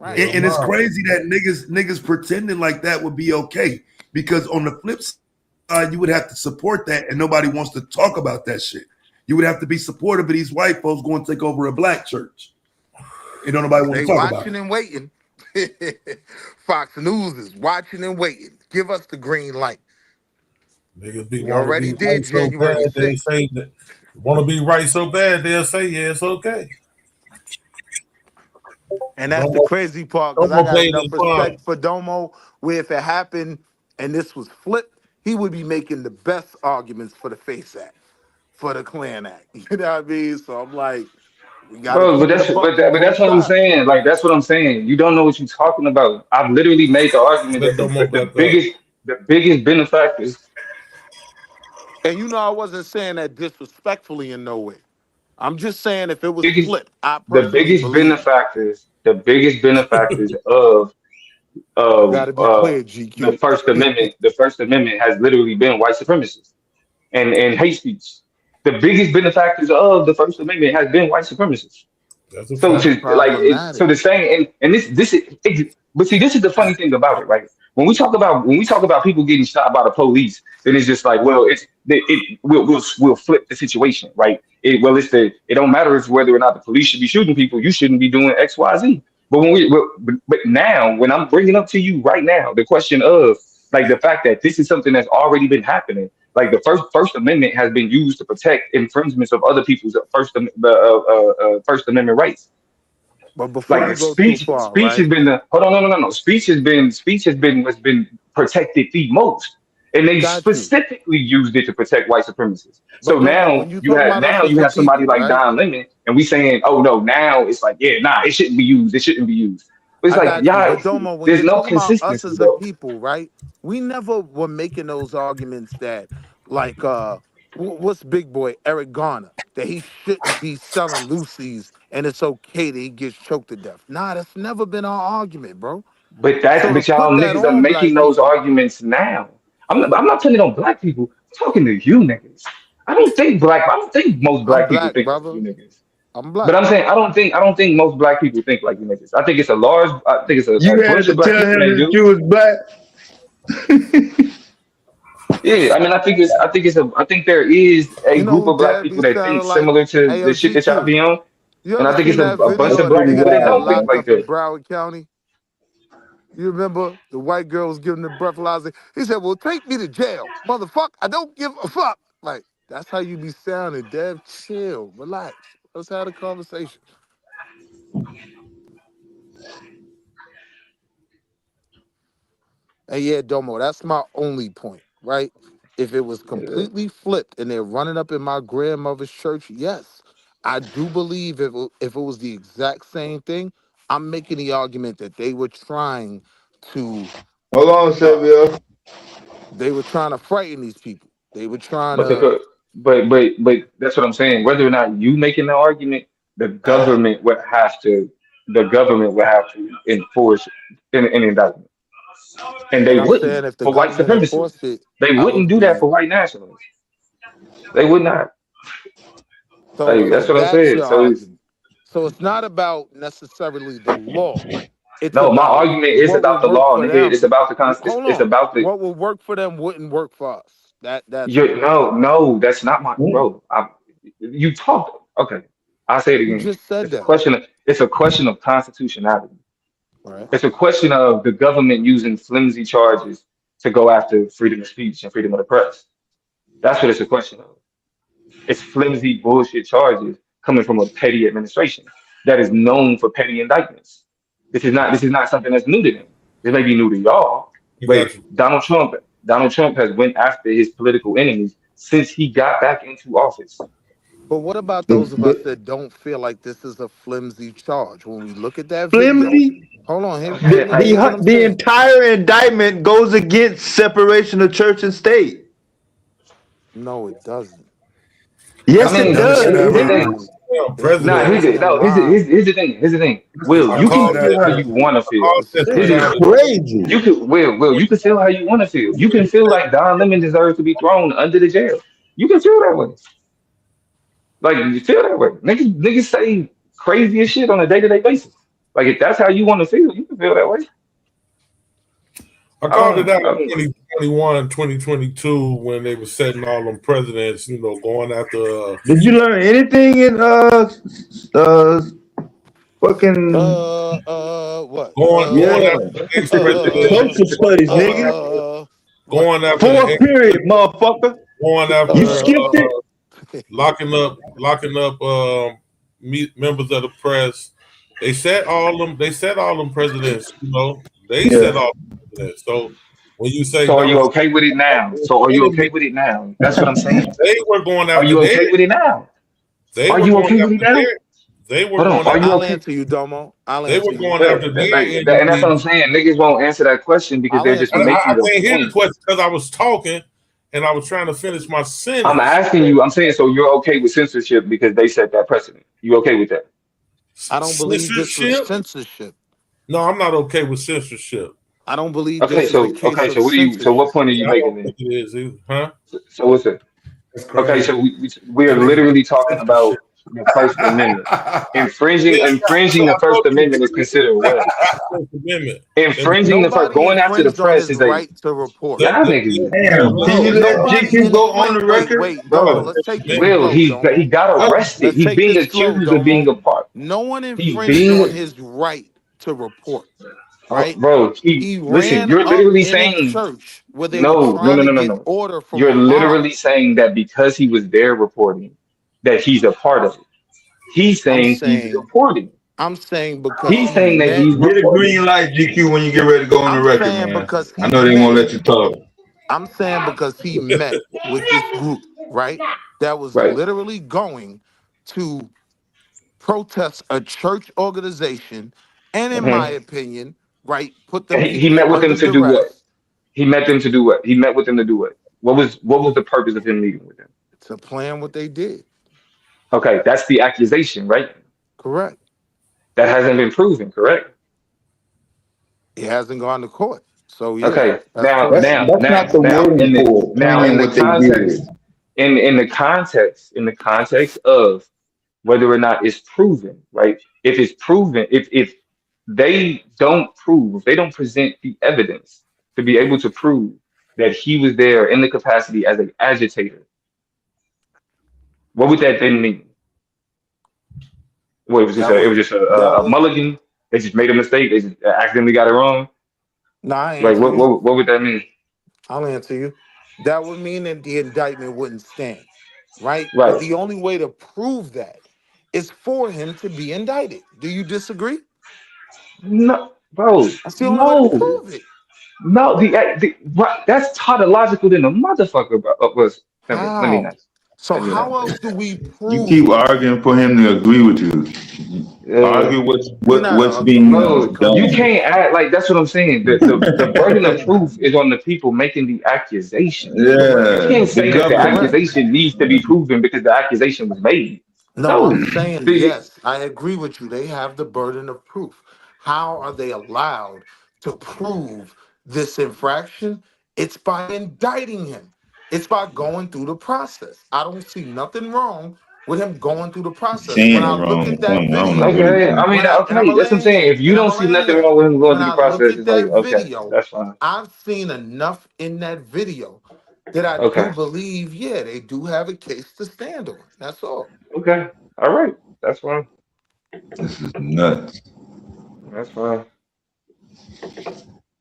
Right. And it's crazy that niggas pretending like that would be okay. Because on the flip side, you would have to support that, and nobody wants to talk about that shit. You would have to be supportive of these white folks going to take over a black church. And don't nobody want They to talk about watching it. and waiting. Fox News is watching and waiting. Give us the green light. Niggas We already did right so January bad, they 6th. say that want to be right so bad, they'll say, yeah, it's okay. And that's the crazy part, because I Domo got played enough his respect fine. for Domo, where if it happened and this was flipped, he would be making the best arguments for the Face Act, for the Klan Act. You know what I mean? So I'm like, we got to Bro, keep it a buck on but both that's what I'm sides. saying. Like that's what I'm saying. You don't know what you're talking about. I've literally made the argument Let that Domo the back up. biggest benefactors. And you know, I wasn't saying that disrespectfully in no way. I'm just saying if it was biggest flipped, I the personally biggest believe. benefactors You of got to be clear, GQ. the First Amendment has literally been white supremacists and hate speech. The biggest benefactors of the First Amendment has been white supremacists. That's a So That's fact. to like it, problematic. so the saying and this is but see this is the funny thing about it, right? When we talk about people getting shot by the police, then it's just like, well, we'll flip the situation, right? It don't matter if whether or not the police should be shooting people, you shouldn't be doing X, Y, Z. But but now when I'm bringing up to you right now the question of like the fact that this is something that's already been happening, like the First Amendment has been used to protect infringements of other people's First Amendment rights. But before Like you go too far, speech right? has been the hold on, no. Speech has been what's been protected the most. And they Got you. specifically used it to protect white supremacists. So But Domo, when you talking about us now as you a have somebody people, like right? Don Lemon, and we saying, oh no, now it's like, yeah, nah, it shouldn't be used. It shouldn't be used. But it's I like, got you. yeah, But Domo, when there's you're no talking about us consistency, as a bro. people, right? We never were making those arguments that, like, what's Big Boy Eric Garner, that he shouldn't be selling Lucy's and it's okay that he gets choked to death. Nah, that's never been our argument, bro. So to But y'all put that niggas are on black making those people, arguments now. I'm not putting it on black people. I'm talking to you niggas. I don't think most I'm black people black, think like you brother. niggas. I'm But black. I'm saying I don't think most black people think like you niggas. I think it's a You had bunch to of black tell people him that that do. you was black. Yeah, I mean I think there is a You know group who of black dad people be that think sounding like? similar to Hey, yo, the shit that y'all GQ. be on. You And ever I think seen it's that a bunch video of of the black Pretty people nigga that that got wild, don't think locked man. like up in that. Broward County? You remember the white girl was giving the breathalyzer? He said, well, take me to jail. Motherfucker, I don't give a fuck. Like, that's how you be sounding, Dev. Chill, relax. Let's have a conversation. And yeah, Domo, that's my only point, right? If it was Yeah. completely flipped and they're running up in my grandmother's church, yes, I do believe if it was the exact same thing, I'm making the argument that they were trying to Hold on, uh Savio. they were trying to frighten these people. They were trying But to. that's what I'm saying. Whether or not you making the argument, the government would have to enforce an indictment, and they And I'm wouldn't saying if the for white government supremacists. enforced it, They I wouldn't would do that be. for white nationalists. They would not. So Like so that's what I'm that's saying. your So it's argument. So it's not about necessarily the law. It's no. My about argument is what will about the work law, for nigga. It's them. about the Hold It's on. about the. What will work for them wouldn't work for us. That's all. No. That's not my bro. You talk. Okay. I'll say it You again. just said It's a that. question. It's a question of constitutionality. Right. It's a question of the government using flimsy charges to go after freedom of speech and freedom of the press. That's what it's a question of. It's flimsy bullshit charges coming from a petty administration that is known for petty indictments. This is not something that's new to them. This may be new to y'all, You but got you. Donald Trump has went after his political enemies since he got back into office. But what about those of us that don't feel like this is a flimsy charge? When we look at that video, Flimsy. hold on, Man, hear what I'm The saying. entire indictment goes against separation of church and state. No, it doesn't. I Yes, It's it mean, None of does. that listed It in ever hit. line. happened. Damn It's nah, president. listed in line. here's the thing. Here's the thing. Will, I you can called feel that how shit. you want to I feel. called It's that Here's shit the It's out. deal. crazy. crazy. You can feel how you want to feel. You can feel like Don Lemon deserves to be thrown under the jail. You can feel that way. Like you feel that way. Niggas say crazy as shit on a day-to-day basis. Like if that's how you want to feel, you can feel that way. I called it out in 2021, 2022 when they were setting all them presidents, going after. Did you learn anything in fucking What? Going after the ex-president. social studies, nigga? Going after Fourth period, motherfucker. Going after you skipped it. Locking up members of the press. They set all them presidents, They set all them presidents. So when you say, so are you okay with it now? So are you okay with it now? That's what I'm saying. They were going after. Are you okay with it now? Are you okay with it now? They were going after. I'll answer you, Domo. They were going after and that's what I'm saying. Niggas won't answer that question because they're just making I can't hear the question because I was talking and I was trying to finish my sentence. I'm asking you. I'm saying, so you're okay with censorship because they set that precedent? You okay with that? I don't believe this was censorship. No, I'm not okay with censorship. I don't believe. Okay, so what point are you making? Huh? So what's it? Okay, so we are literally talking about the First Amendment. Infringing the First Amendment is considered what? First Amendment. Infringing the first, going after the press is a right to report. Y'all niggas. Damn, can you let GQ go on the record? Wait, bro. Let's take it Will, slow, he got arrested. He's being accused of being a part. No one infringed on his right to report. Right, bro. Listen, you're literally saying church where they no. Order from you're literally saying that because he was there reporting, that he's a part of it. He's saying he's reporting. I'm saying because he's saying that he's get a green light, GQ, when you get ready to go on the record, man. Because I know they won't let you talk. I'm saying because he met with this group, right? That was literally going to protest a church organization, and in my opinion, right, put them. He met with them to do what? He met them to do what? He met with them to do what? What was the purpose of him meeting with them? To plan what they did. Okay, that's the accusation, right? Correct. That hasn't been proven, correct? It hasn't gone to court. So yeah. Okay. Now in the context of whether or not it's proven, right? If it's proven, if they don't present the evidence to be able to prove that he was there in the capacity as an agitator, what would that then mean? What, it was just a mulligan. They just made a mistake. They just accidentally got it wrong. Nah, like what would that mean? I'll answer you. That would mean that the indictment wouldn't stand, right? But the only way to prove that is for him to be indicted. Do you disagree? No, bro. That's the only way to prove it. No, that's tautological than a motherfucker, bro. Let me not. So how else do we prove? You keep arguing for him to agree with you. Argue what's being done. You can't act like that's what I'm saying. The burden of proof is on the people making the accusation. Yeah. You can't say that the accusation needs to be proven because the accusation was made. No, I'm saying yes, I agree with you. They have the burden of proof. How are they allowed to prove this infraction? It's by indicting him. It's by going through the process. I don't see nothing wrong with him going through the process. When I look at that video, okay, I mean, that's what I'm saying. If you don't see nothing wrong with him going through the process, it's like, okay, that's fine. I've seen enough in that video that I do believe, they do have a case to stand on. That's all. Okay, all right, that's fine. This is nuts. That's fine.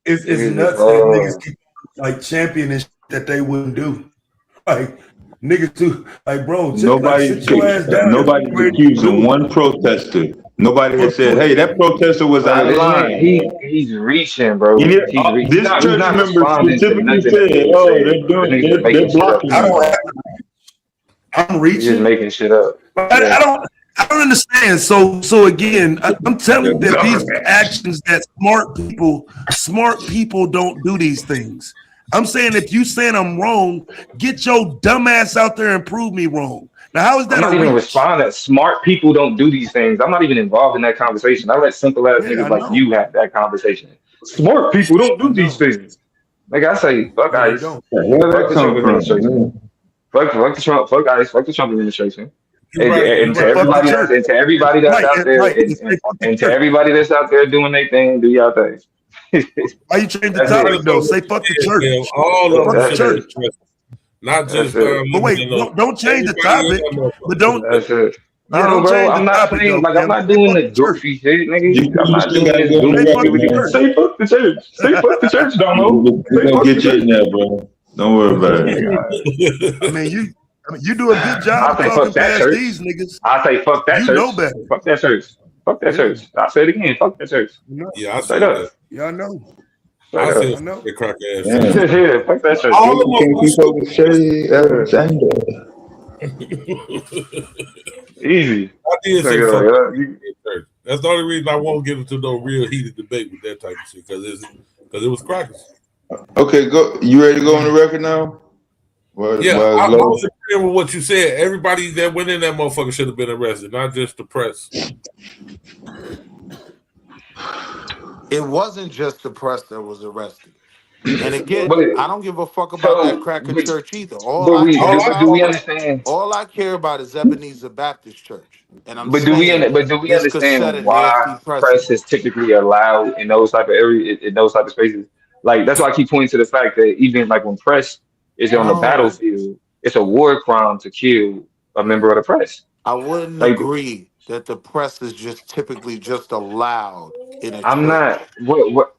It's nuts that niggas keep like championing that they wouldn't do. Like niggas too. Like bro, nobody's accusing one protester. Nobody has said, "Hey, that protester was out of line." He's reaching, bro. This church member specifically said, "Oh, they're blocking." I'm reaching. You're just making shit up. I don't understand. So again, I'm telling you that these actions that smart people don't do these things. I'm saying if you saying I'm wrong, get your dumb ass out there and prove me wrong. Now, how is that? I'm not even responding. Smart people don't do these things. I'm not even involved in that conversation. I let simple ass niggas like you have that conversation. Smart people don't do these things. Like I say, fuck ICE. Fuck the Trump administration. Fuck ICE. Fuck the Trump administration. You're right. And to Say fuck the everybody church. and to everybody that's Right, out there, right. Say fuck the and to church. everybody that's out there doing their thing, do y'all thing. Why you change the That's it. topic though? Say fuck the church. Yeah, all of Fuck them the That's should be church. it. addressed. Not That's just it. But wait, limited on don't change the everybody in topic. that But motherfucker. That's it. yeah, No, don't bro, change the I'm not topic playing. though, Like I'm Kim. not Say doing fuck the the church. goofy shit, You, nigga. I'm you not still doing gotta this go on Say the goofy. fuck record, the man. church. Say fuck the church. Say fuck the church, Domo. We're Say gonna fuck the get you church. in there, bro. Don't worry about it. I mean, you do a good job I of say talking fuck that past church. these niggas. I say fuck that You church. know better. Fuck that church. Fuck that Yeah, church. I'll say it again. Fuck that church. you know. Yeah, I Straight said up. that. Y'all know. Straight I up. said I know. that crack ass Damn. church. Yeah, fuck that church. All of You them can't was keep up with Shay Alexander. Easy. I did Straight say up, fuck yeah. that church. That's the only reason I won't get into no real heated debate with that type of shit because it was crackers. Okay, go. You ready to go on the record now? Well, Yeah, it's I low. was agreeing with what you said. Everybody that went in that motherfucker should have been arrested, not just the press. It wasn't just the press that was arrested. And again, But I don't give a fuck about that so, cracker but, church either. but we All I do we understand? All I care about is Ebenezer Baptist Church. And I'm But saying do we this could set understand a nasty why press precedent. is typically allowed in those type of area in those type of spaces? Like that's why I keep pointing to the fact that even like when press is on the No, battlefield, it's a war crime to kill a member of the press. I wouldn't Like agree that the press is just typically just allowed in a I'm not church. what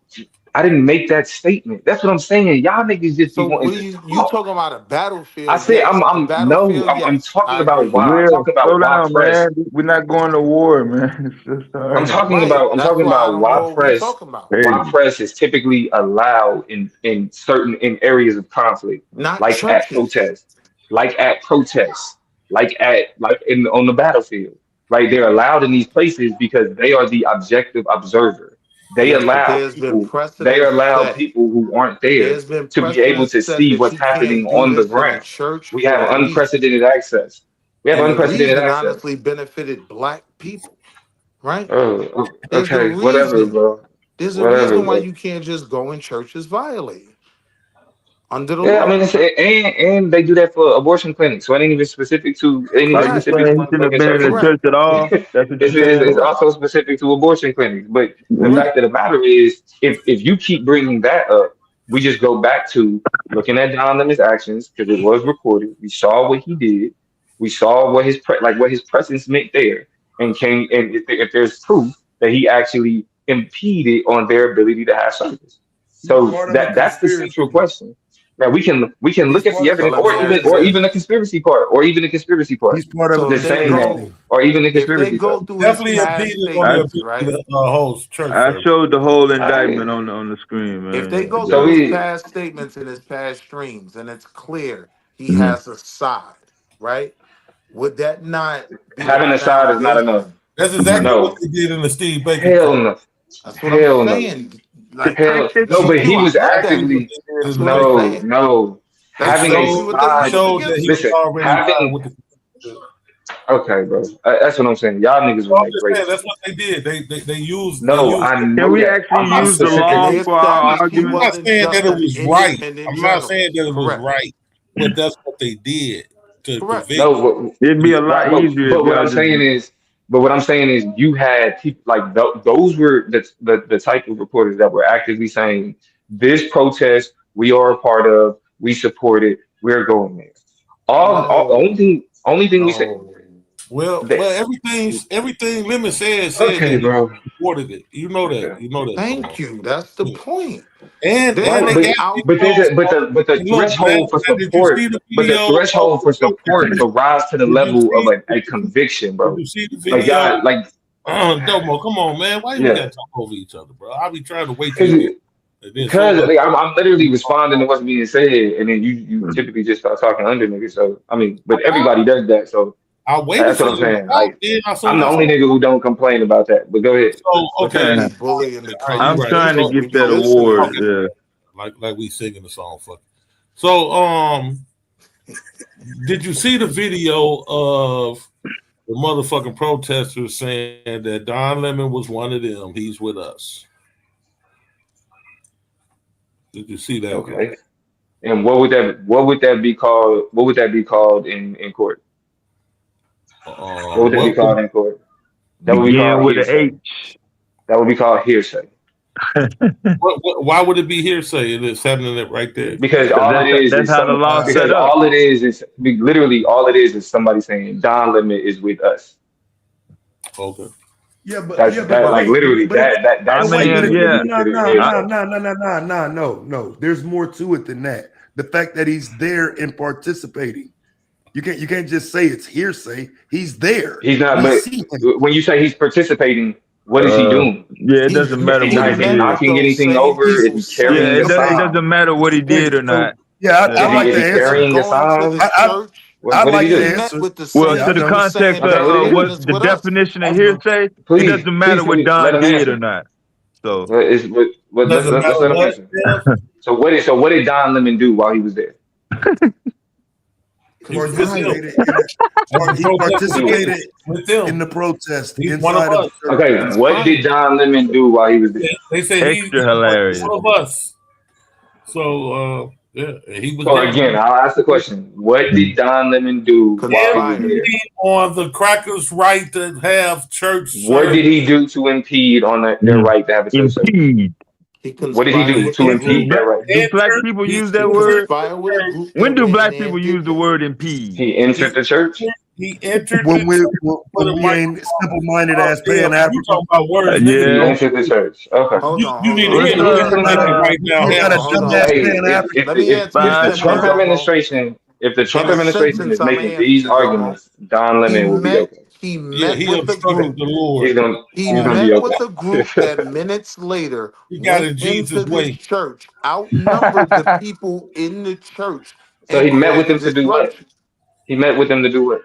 I didn't make that statement. That's what I'm saying. Y'all niggas just be So wanting what to are you talk. talking about a I battlefield? say Yes. A I'm no, battlefield, I'm yes. talking I agree about with why that. I'm Will, talking slow about why down, press. man. We're not going to war, man. It's just all I'm right. talking Right. about That's why I don't know why what we press talking about. Hey, is typically allowed in certain in areas of conflict, Not like at churches. protests, like in on the battlefield. Right? They're allowed in these places because they are the objective observer. They Yes, but allow there's been people they precedents allow set. people who aren't there There's been to be able precedents to set see that what's you happening can't do on the this in a ground. church We have for a reason. unprecedented access. We have And the unprecedented reason access. honestly benefited black people, right? Oh, There's a okay, whatever, reason. bro. There's a Whatever, reason why bro. you can't just go in churches violating under the Yeah, I mean, law. and they do that for abortion clinics, so it ain't even specific to it ain't even are you Correct. specific to saying he shouldn't have motherfucking been in the churches. Correct. church at all? That's what you're saying? It's Correct. also specific to abortion clinics. But the Correct. fact of the matter is, if you keep bringing that up, we just go back to looking at John Lemon's actions because it was recorded. We saw what he did. We saw what what his presence meant there, and if there's proof that he actually impeded on their ability to have service. He's So part of a that's the central conspiracy. question. Now we can He's look at part the of So a evidence, let me ask you or conspiracy. this. even the conspiracy part, He's part of a So if just they saying that, go conspiracy. or even the if they conspiracy go stuff. through his Definitely past impeded on I the statements, ability right? to host church I service. showed the whole Alright. indictment on the screen, If they man. go So through his we past statements and his past streams and it's clear he Mhm. has a side, right? Would that not be a having a side is not enough. foundation? That's Mhm. exactly what No, they did in the Steve Bacon hell case. no, That's what I'm hell no, saying. Like Type hell shit. no. me But he too. I was looked at Exactly it. what actively they did That's in the what I'm Bacon no, case. saying. no. They That's Having a exactly showed what they they used side. showed that against he him. was Listen, already fine having with the. okay, bro. That's what I'm saying. Y'all niggas So will I'm make just great saying that's points. what they did. They No, used. I Can know we that. actually I'm use the And specifically. law they for our established he I'm argument? not wasn't saying that just it an was right. independent I'm not journalist. saying that it was Correct. right, but that's what they did to Correct. convict. No, It'd be a right, lot easier if but what y'all I'm just. saying is, you had people like those were the type of reporters that were actively saying this protest we are a part of, we support it, we're going there. All No. only thing we say No. Well, that everything Lemon said okay, that he bro. supported it. You know that. Okay. You know that, Thank Tomo. you. That's the Yeah. point. And They're Right, they but actually out. showed. the And look, threshold for did you see support, the but the video of threshold for support to rise to the Did you level of see? a conviction, Did bro. you see the Like video? y'all, like Domo, come on, man. Why we yeah, gotta talk over each other, bro? I'll be trying to wait till you because get. And then soon because as like, I'm literally responding to what's being said, and then you typically just start talking under niggas. So I mean, but everybody does that. So I waited that's for what I'm you to saying. talk. Like Then as I'm soon the as I only saw. nigga who don't complain about that. But go ahead. So But you okay, be Man, bullying the all right, you I'm right. trying to So conversation get when you that listening. award. okay, Yeah. like we singing the song, fuck. So did you see the video of the motherfucking protesters saying that Don Lemon was one of them? He's with us. Did you see that video? Okay. And what would that be called? What would that be called in court? What would that be What called in court? That would be Begin called with an hearsay. H. That would be called hearsay. why would it be hearsay? It's having it right there. Because all it That's is how the some. law Because set up. all it is literally all it is somebody saying Don Lemon is with us. Okay. Yeah, but That's that like wait, literally but if, that's I but wait, but mean, statement is yeah. considered hearsay. no. There's more to it than that. The fact that he's there and participating. You can't just say it's hearsay. He's there. He's not. We But see him. when you say he's participating, what is he doing? Yeah, it He's doesn't matter Is what he he did. met with knocking those anything same over? Is people he Yeah, carrying several a it sign? doesn't times. matter what he did or So not. yeah, I Yeah. like Is the he answer. carrying a Going to sign? the church. I What did like he the He do? met answer. with the Well, Yeah, same I to the know. people saying context Okay, what did of he Don do? what Lemon's the with us. definition of That's the hearsay, it Please, doesn't matter what let Don him did or answer. not. So Doesn't Let's matter let him what. answer. Yeah. So what did Don Lemon do while he was there? He was with them. Participated in it. As a He protester participated with in them. the protest He's one of inside of the us. church. Okay, that's what fine. did Don Lemon do while he was there? They say he's extra hilarious. one of us. So yeah, he was So there. again, I'll ask the question: what did Don Lemon do while he was Conspiring. there? Impede on the crackers' right to have church What service. did he do to impede on their right to have a church service? Impede. He What did he conspired do with to the impede group. that right? Do black Entered, people he use He that entered word? conspired with a the church. group When that do went in black there people and use did the that. word impede? He entered the church. He entered When the we church when, with when a we ain't microphone. simple-minded as Pan You Africa. talking about words, nigga? He Yeah. entered the church. Okay. Hold on, You hold need on, to What's hear hold the on. up? information right now. You got a Hold on. dumbass Hey, Pan Africa. Let me answer if this the then, Trump Jomo. administration In a is sentence, I'm making answer these you, Jomo. arguments, Don He Lemon will be met. okay. He Yeah, met he with the obstructed group. the He's Lord. gonna He be met with a okay. group that minutes later He got went in Jesus' into this way. church, outnumbered the people in the church, So and he met with created them to do what? disruption He met with them to do what?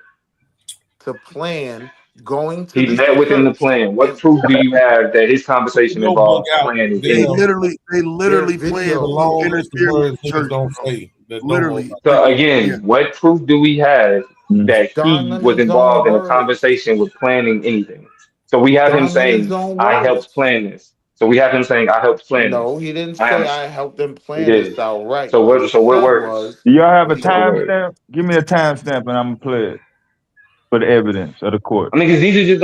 to plan going to He this met with them to church. plan. What And proof do you have that his Put the conversation notebook involved out. planning They Damn. anything? their literally It's planned a video, to long list of interfere with words the niggas church, don't bro. say that don't hold Literally, up. So yeah. again, what proof do we have that Don he was Lemon's own involved in a words. conversation with planning anything? So we have him Don Lemon's saying, own I helped words. plan this. So we have him saying, I helped plan No, this. he didn't I say am I helped them he plan did. this outright. So What he what said words? was, Do y'all have what a he So what said. words? timestamp? Give me a timestamp and I'm gonna play it for the evidence of the court. I mean, because these are just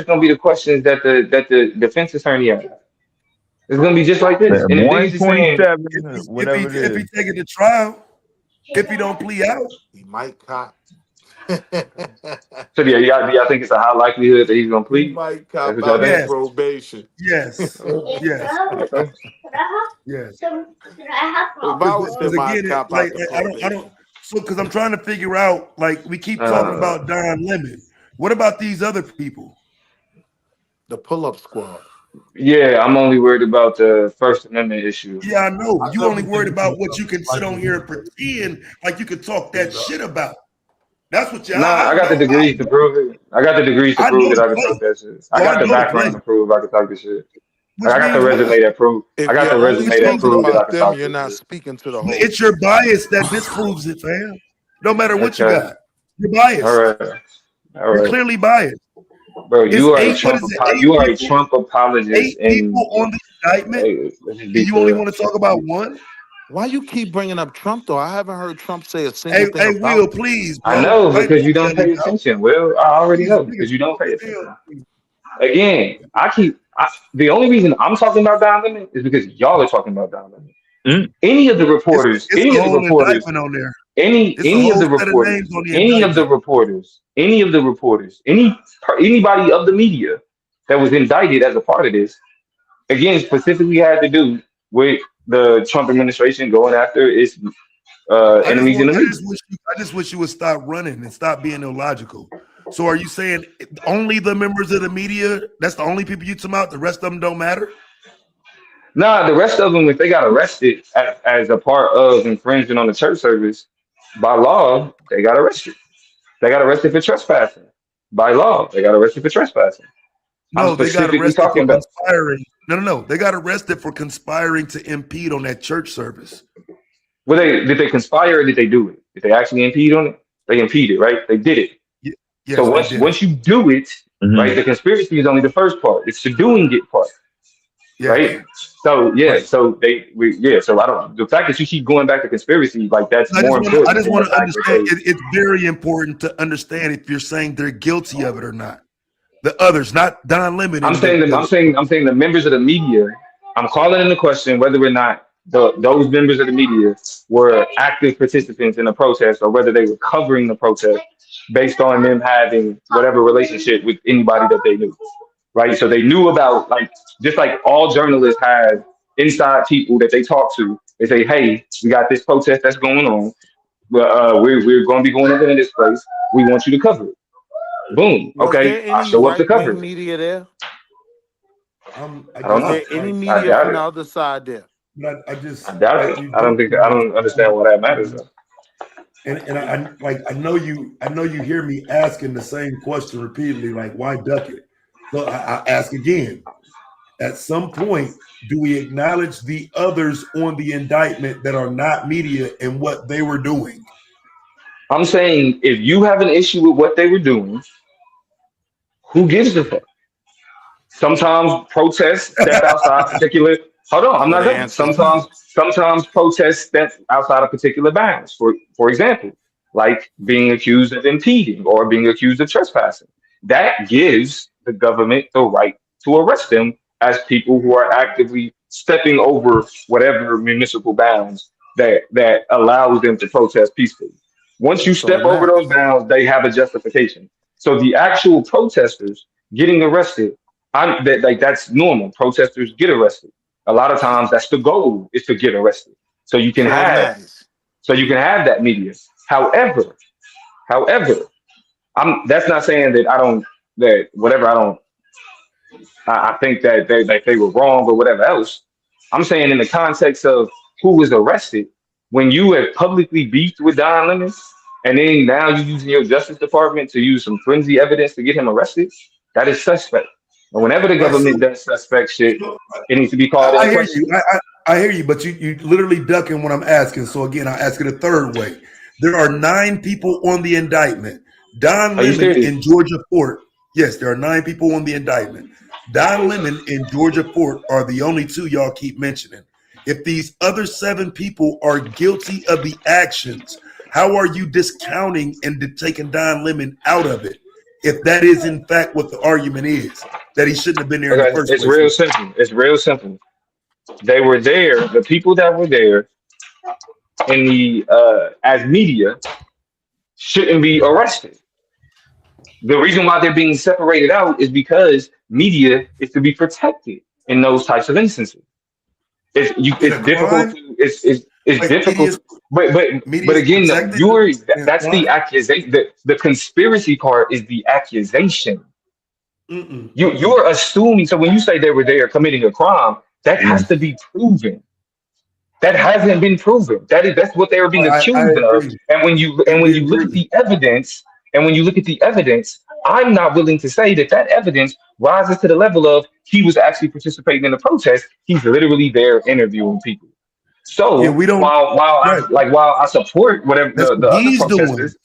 gonna be the questions that the defense attorney has. It's gonna be just like this. And the niggas is saying, 127, whatever it If is. he take it to trial, if he don't plea out, He might cop. so yeah, y'all think it's a high likelihood that he's gonna He plead? might That's cop what y'all out think? on yes, probation. yes, yes, Okay. yes. If I was Because him, I'd again, cop out the I don't. probation. So because I'm trying to figure out, like we keep talking Uh, about Don Lemon. What about these other people? The pull-up squad. yeah, I'm only worried about the First Amendment issue. Yeah, I know. I You only definitely worried think about it's what you can sit on here and likelihood. pretend like you could talk that shit about. That's what you. Nah, I I got the know. degrees to prove it. I got the degrees to I prove know that the I can play. talk that shit. I Oh, I got the know the play. background to prove I can talk this shit. Which I got the means what? resume that prove. I If got you're the only resume Which that means talking prove that what? I about can them, talk you're this not shit. speaking to the whole It's your truth. bias that disproves it, fam. No matter what you Okay. got, you're All biased. right. All You're right. clearly biased. Bro, It's you are a eight. What Trump is it? you are a Trump apologist Eight people and on the indictment, let's just be and you only clear. want to talk about one. Why you keep bringing up Trump though? I haven't heard Trump say a single Hey, thing hey, about Will, him. please, I bro. know I ain't because you gonna don't tell you pay out. attention. Well, I already These know niggas because you don't slow pay as hell. attention. Again, the only reason I'm talking about Don Lemon is because y'all are talking about Don Lemon. Mm. Any of the It's reporters, it's a whole indictment on there. It's a any of whole the set of reporters, names on the any of the indictment. reporters, anybody of the media that was indicted as a part of this, again, specifically had to do with the Trump administration going after its enemies in the media. I just wish you would stop running and stop being illogical. So are you saying only the members of the media? That's the only people you talking about. The rest of them don't matter. Nah, the rest of them, if they got arrested as a part of infringing on the church service, by law, they got arrested. They got arrested for trespassing. By law, they got arrested for trespassing. I'm No, they got specifically arrested talking for about. conspiring. No. They got arrested for conspiring to impede on that church service. Well, did they conspire or did they do it? Did they actually impede on it? They impeded, right? They did it. Yes, So they did once you do it, Mhm. right, the conspiracy is only the first part. It's the doing it part. Yes. right? So yeah, Right. so so I don't. The fact that you keep going back to conspiracy, like that's I just more want to. I important just than want the to fact that understand. they. It's very important to understand if you're saying they're guilty of it or not. The others, not Don Lemon I'm and saying them. I'm saying the members of the media. I'm calling into question whether or not those members of the media were active participants in the protest, or whether they were covering the protest based on them having whatever relationship with anybody that they knew, right? So they knew about, like, just like all journalists have inside people that they talk to. They say, "Hey, we got this protest that's going on. Well, we're going to be going up in this place. We want you to cover it." Boom. Was Okay, there I any show up to right cover wing it. media there? I I don't Was just know. there any like. I media doubt from the it. other side there? But I I just doubt like it. you I don't don't. think. I don't understand why that matters though. And I like I know you hear me asking the same question repeatedly, like why duck it? So I ask again. At some point, do we acknowledge the others on the indictment that are not media and what they were doing? I'm saying if you have an issue with what they were doing, who gives a fuck? Sometimes protests step outside particular. Hold on, I'm So not the done. answer is no. Sometimes protests step outside of particular bounds. For example, like being accused of impeding or being accused of trespassing. That gives the government the right to arrest them as people who are actively stepping over whatever municipal bounds that allows them to protest peacefully. Once you So step let me over those ask. bounds, they have a justification. So the actual protesters getting arrested, that's normal. Protesters get arrested. A lot of times that's the goal, is to get arrested. So you can So let me have ask. so you can have that media. However, that's not saying that I don't that whatever I don't I think that they were wrong or whatever else. I'm saying in the context of who was arrested, when you have publicly beefed with Don Lemon, and then now you're using your Justice Department to use some flimsy evidence to get him arrested, that is suspect. And whenever the Right. government does suspect shit, So it needs to be called I into hear you. question. I hear you, but you literally ducking what I'm asking. So again, I'll ask it a third way. There are 9 people on the indictment. Don Are you Lemon serious? in Georgia Fort. Yes, there are 9 people on the indictment. Don Lemon and Georgia Fort are the only 2 y'all keep mentioning. If these other 7 people are guilty of the actions, how are you discounting and taking Don Lemon out of it? If that is in fact what the argument is, that he shouldn't have been there in the Okay, first it's place. real simple. It's real simple. They were there. The people that were there in the as media shouldn't be arrested. The reason why they're being separated out is because media is to be protected in those types of instances. In It's a difficult crime, to it's like difficult, media but is again, protected in a that's the crime. accusation. The conspiracy part is the accusation. Mm-mm, You're mm-mm. assuming. So when you say they were there committing a crime, that has to be proven. That hasn't been proven. That's what they were being I accused of. agree. And when We you look at agree. the evidence, I'm not willing to say that evidence rises to the level of he was actually participating in the protest. He's literally there interviewing people. Yeah, So we don't. Right. while I support whatever That's the what other he's doing. protesters,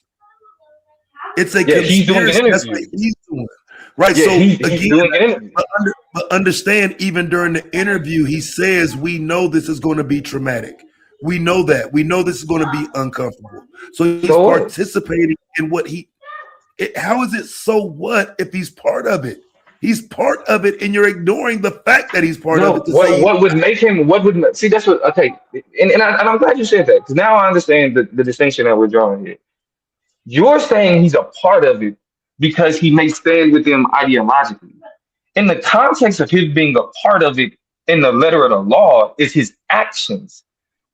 It's a yeah, he's doing an conspiracy. That's what interview. he's doing. Right. Yeah, So he's again, doing an interview. but understand, even during the interview, he says, "We know this is going to be traumatic. We know that. We know this is going to be uncomfortable." So he's So what? participating in what how is it so what if he's part of it? He's part of it, and you're ignoring the fact that he's part of No, it to say what would make him? See? That's what. Okay, and I'm glad you said that because now I understand the distinction that we're drawing here. You're saying he's a part of it because he may stand with them ideologically. In the context of him being a part of it in the letter of the law is his actions.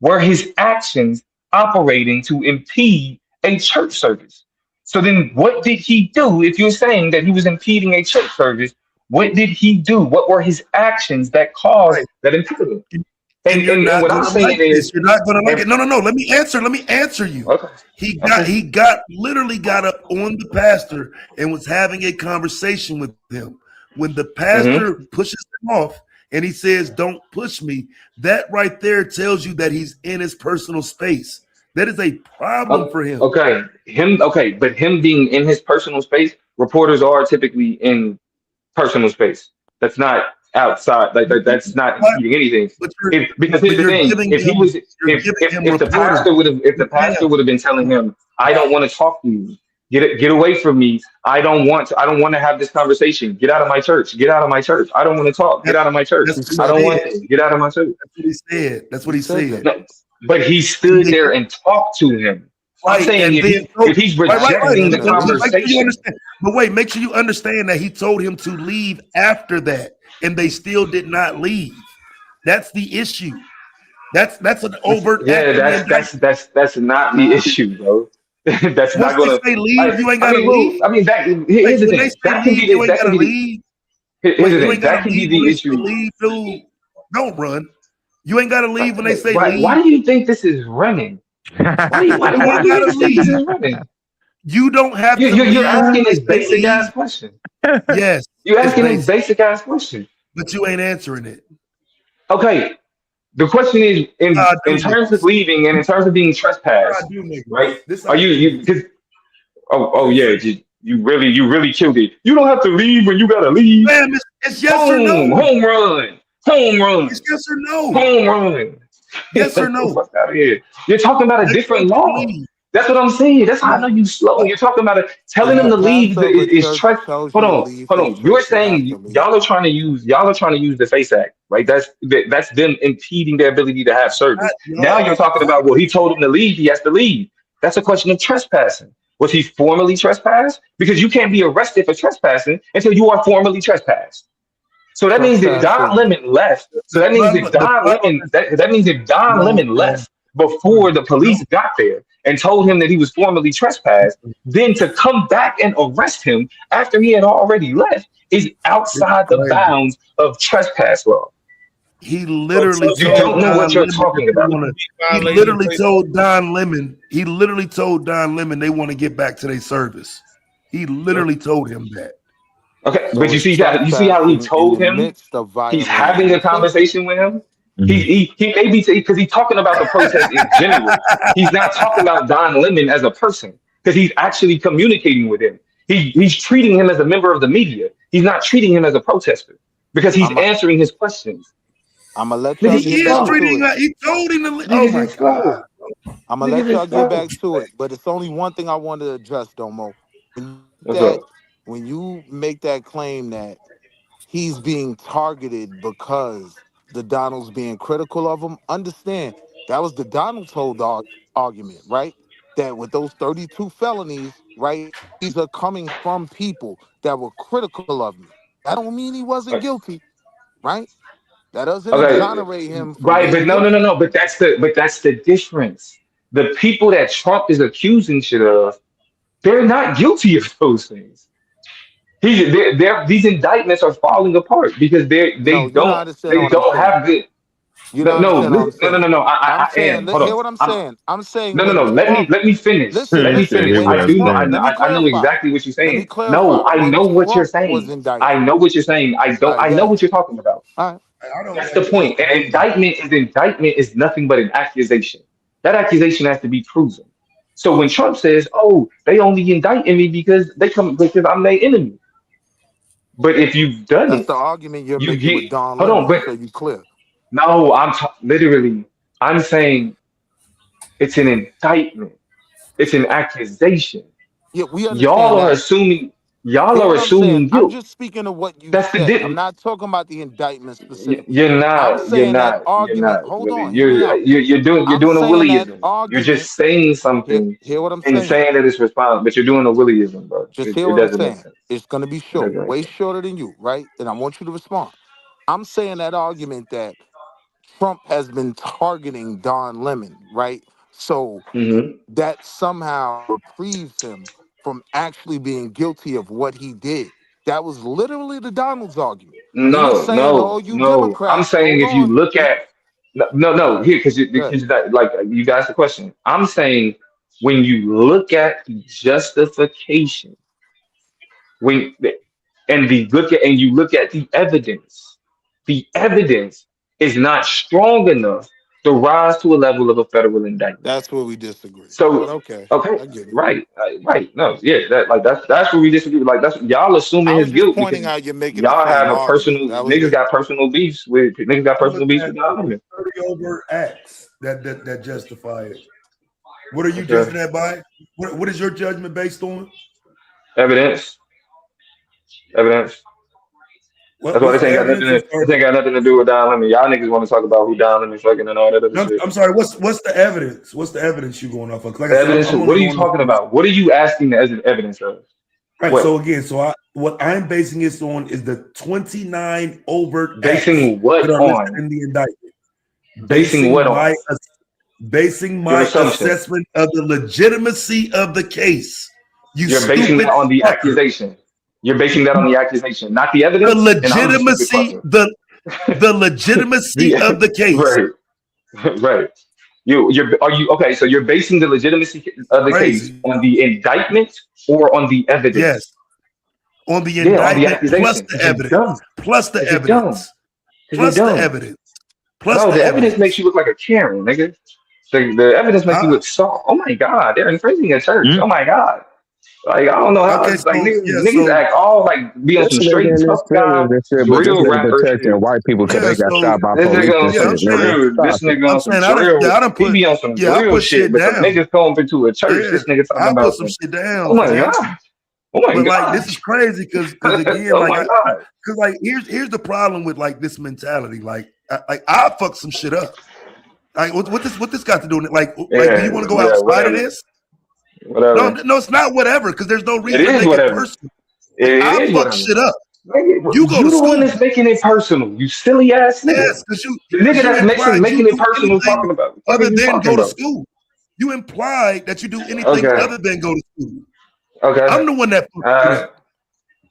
Were his actions operating to impede a church service? So then what did he do? If you're saying that he was impeding a church service, what did he do? What were his actions that caused right. that impediment? And you're And not what I'm gonna like saying this. is, You're not gonna like and, it. No, no, no. Let me answer. Let me answer you. okay, okay. He got literally got up on the pastor and was having a conversation with him. When the Mm-hmm. pastor pushes him off and he says, "Don't push me," that right there tells you that he's in his personal space. That is a problem for him. Okay, but him being in his personal space, reporters are typically in personal space. That's not outside. Like that's not But impeding anything. but Because here's the you're thing: giving if he him was, if the reporter. pastor would have, if the Cam, pastor would have been telling him, "I don't want to talk to you. Get away from me. I don't want to have this conversation. Get out of my church. Get out of my church. I don't want to talk. Get that's out of my church. He what I said don't he that. want said. this. Get out of my church." That's what he said. That's what He he said that. said. No, but he And stood then, there and talked to him. I'm right, saying and then if he's right. After rejecting him the at least. Make sure you conversation, understand. But wait, make sure you understand that he told him to leave after that, and they still did not leave. That's the issue. That's an overt yeah, act in the indictment. that's not the issue, bro. That's Once not they gonna. say leave, you ain't I gotta mean, well, leave. I mean that. Wait, Here's the when they thing. say That can leave, be you the. ain't That can gotta be the. leave. Here's Wait, the you thing. ain't That gotta can be leave when the they say issue. leave, dude. Don't run. You ain't gotta leave when they say Why leave. do you think this is running? You Why ain't do you gotta guys think this leave. is running? You don't have to You're leave when asking they this say basic ass leave. question. Yes, You're it's asking this basic, basic ass question. but you ain't answering it. Okay, the question is This how I in do terms of niggas. leaving and in terms of being This how I trespassed, do niggas. right? This how Are I do you niggas. because oh Go yeah, ahead. you really killed it. You don't have to leave when you gotta leave. Fam, it's yes or Boom, no. home run, home It's run, yes or no. home run. Yes or Get the no. fuck out of here. You're talking about a They different told you to law. leave. That's what I'm saying. That's how I No. know you slow. What? You're talking about it, telling If them the to leave pastor of a is church trust. tells you to leave Hold his on. You're church, you have saying to leave. y'all are trying to use the Face Act, right? That's them impeding their ability to have Not service. Now you're y'all. talking about, well, he told him to leave, he has to leave. That's a question of trespassing. Was he formally trespassed? Because you can't be arrested for trespassing until you are formally trespassed. So that means that Don Trespassing. Lemon left. So that means that Listen, That means that Don no, Lemon man. left before the No. police got there and told him that he was formally trespassed. Then to come back and arrest him after he had already left is It's outside the crazy. bounds of trespass law. He So literally You trespass told don't know what Don you're Lemon that talking they about. want to. be He violating the literally face. told Don Lemon. He literally told Don Lemon they want to get back to their service. He literally told him that. Okay, but So it's you see how he trespassing in told the him midst of he's violating having the a faith. conversation with him. He may be because he's talking about the protest in general. He's not talking about Don Lemon as a person because he's actually communicating with him. He's treating him as a member of the media. He's not treating him as a protester because he's I'm a, answering his questions. I'm gonna let y'all Niggas He is get is back slow. to treating it. her. He told him to. Oh Niggas my is God. slow. I'm gonna Niggas let is y'all get slow. back to it. But it's only one thing I wanted to address, Domo. When What's that up? when you make that claim that he's being targeted because the Donald's being critical of him. Understand that was the Donald's whole argument, right? That with those 32 felonies, right, these are coming from people that were critical of me. That don't mean he wasn't guilty, right? That doesn't Okay, exonerate him from right, but being no, no, no, guilty. no. But that's the difference. The people that Trump is accusing shit of, they're not guilty of those things. These indictments are falling apart because No, you're not understanding they what I'm don't saying. have the You're no not no understanding what I'm listen, no no saying. no no I'm I saying, am hold on hear what I'm I'm saying. I'm saying no no when no Trump, He let me listen, said he finish I when do know wasn't Trump, saying let me I know clarify. exactly what you're Let me saying. No, clarify. I When know what you're Trump was saying. indicted. I know what you're saying. All right, I go know ahead. what you're talking about. All right. I don't That's know the what point. An you're saying. indictment is nothing but an accusation. That accusation has to be proven. So when Trump says, "Oh, they only indicting me because I'm their enemy," but if you've done That's it, the argument you're you making get with Don hold on. Lemon, But so you clear. no, literally. I'm saying it's an indictment. It's an accusation. Yeah, we Y'all understand are that. assuming. Y'all Hear are what I'm saying? assuming I'm guilt. just speaking of what you That's the said. I'm di- not talking about the indictment specifically. You're I'm not. You're saying that not. You're argument. not. Hold Really. on, hear me out. You're I'm doing a saying that Willieism. You're argument. just saying something Hear what I'm and saying. saying that it's responsible, but you're doing a Willieism, bro. Just hear It what I'm doesn't make saying. sense. It's gonna be It short, doesn't make way sense. shorter than you, right? And I want you to respond. I'm saying that argument that Trump has been targeting Don Lemon, right? So Hmm. that somehow reprieves him from actually being guilty of what he did. That was literally the Donald's argument. He was No, saying, no, "Oh, you no. I'm Democrats, saying hold if you on." look at Go no ahead. here Go ahead. because that like you asked the question. I'm saying when you look at the justification when and the look at and you look at the evidence is not strong enough to rise to a level of a federal indictment. That's where we disagree. But So, okay, okay, I get it. right, right, no, yeah, that's where we disagree. Like that's y'all assuming I his was just guilt because pointing out you're making the y'all same have a argument. personal That was niggas it. got personal beefs with niggas got I'm personal looking beefs at with y'all. 30 overt acts that justify it. What are you Okay, judging that by? What is your judgment based on? evidence, evidence. That's why What's this the ain't got evidence? nothing. This ain't got nothing to do with Don Lemon. Y'all niggas want to talk about who Don Lemon fucking and all that other shit. I'm sorry. What's the evidence? What's the evidence you going off of? 'Cause like The I said, evidence. I'm What only are you going off talking of about? What are you asking the evidence of? right. What? So again, what I'm basing this on is the 29 overt acts Basing what that are listed on? in the indictment. Basing what on? Basing Your my assumption. assessment of the legitimacy of the case. You You're basing that stupid on the fucker. accusation. You're basing that on the accusation, not the The evidence. And I'm the stupid legitimacy, fucker. the legitimacy of the case. Right, right. Are you okay? So you're basing the legitimacy of the case Crazy. on the indictment or on the Yes. evidence? On the Yeah, on the indictment plus accusation. the Because you're evidence. dumb. Plus the Because you're dumb. evidence. Because you're Plus the dumb. evidence. Plus Bro, the the evidence makes evidence. you look like a Karen, nigga. The evidence makes Huh? you look soft. Oh my God, they're infringing a church. Oh my God. Like, I don't know how, Okay, like, so niggas act all like be on some Especially they straight getting this tough guy feelings and shit, but this drill nigga rapper protecting shit. white people because yeah, they got so shot by This nigga police on and yeah, some shit, I'm saying nigga. drill. Stop This it. nigga I'm on some saying drill. I don't He put be on some yeah, I drill put shit, shit but some down. niggas come into a church. Yeah, This nigga talking I put about some some. shit Oh down, my fam. God. Oh my But like this is gosh. crazy because again, Oh like my God. because like here's the problem with like this mentality. Like I fuck some shit up. Like what this got to do with it? Like do Yeah, you want to go yeah, outside of whatever. this? Whatever. No, it's not whatever, because there's no It reason to is make it whatever. personal. It Like I is fuck whatever. shit up. Nigga, You go to you the one school. that's making it personal. You silly ass nigga. Yes, because The nigga you that's implied you making it do personal anything talking about. What the fuck other are you than talking go to about? school. You implied that you do anything Okay. other than go to school. Okay. I'm the one that fucked All it right. up.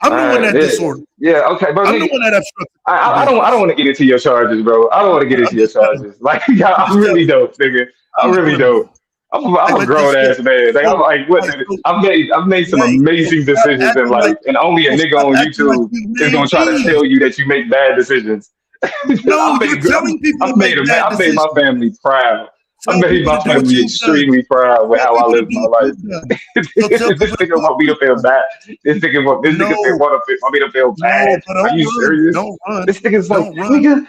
I'm the one that Yeah. disordered. Yeah. Okay, bro. I'm the Nigga, one that obstructed I the don't business. want to get into your charges, bro. I don't want to get into I'm your just telling you. charges. Like, yeah, I'm I just really telling you. don't, nigga. I I'm just really telling you. don't. I'm a Like grown this shit. ass man. Like, I'm So, like, what? like, Nigga? so, I've made some right. So amazing stop decisions in acting like life, and only a nigga stop on acting like YouTube you is gonna made try to these. tell you that you make bad decisions. No, you're telling people to make bad I've made my decisions. family proud. I Tell made people to my do what family you've done. extremely proud with Tell how I people to live do my what life. you've done. So tell This people to nigga do what want me to you've feel done. bad. This nigga want No, me to feel no, bad. but Are don't you run. serious? Don't run. This nigga's like, Don't run. nigga,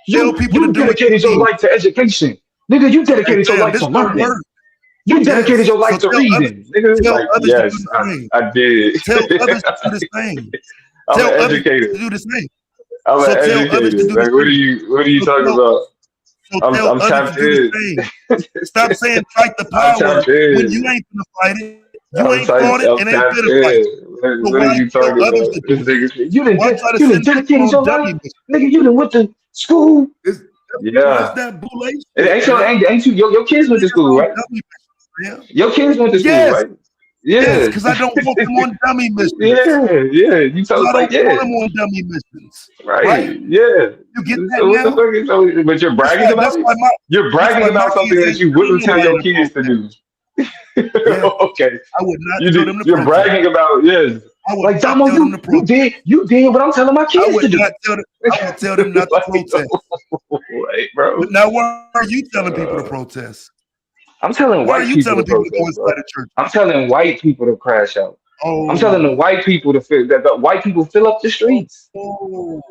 Tell people to you do what you dedicated your did. life to education. Nigga, you Hey, dedicated your fam, life this to don't learning. work. You dedicated Yes. your So life to reading. Nigga, tell like, others to do yes, the same. I did. Tell others to do the same. I'm an Tell others educator. to do the same. I'm an So tell others to educator. do the Like, same. what are you So talking tell, about? so tell I'm others to tapped do the in. same. Stop saying fight the I'm power tapped when you in. ain't gonna fight it. You ain't fought it I'm and ain't tapped gonna fight in. it. So What are why you tell talking others about? to This do it? nigga, Why try to you done send people dedicated on your dummy life, missions? nigga. You done went to school. That's Yeah. that boule Ain't shit, so man. ain't you? Your kids went to Niggas school, on right? dummy missions, man. Your kids went to school, Yes, right? Yeah. because I don't want them on dummy missions. Yeah. You Because told I like, don't want yeah. them on dummy missions. Right. Right? Yeah. You get that So what the now? fuck is so but you're bragging about it? You're That's bragging why my about something kids that ain't you wouldn't tell anybody your to kids to protest. do. Yeah, Okay. I would not tell them to You're protest. bragging about, yes. I would Like not Damo, tell them to protest. you did what I'm telling my I kids would to do. not tell them. I would tell them not to Like, protest. right, bro. But now, why are you telling people to Uh, protest? I'm telling Why are white you people to telling people to go protest, inside bro. the church? I'm telling white people to crash out. I'm telling the Oh, white people to fill that the white people fill up the streets. oh,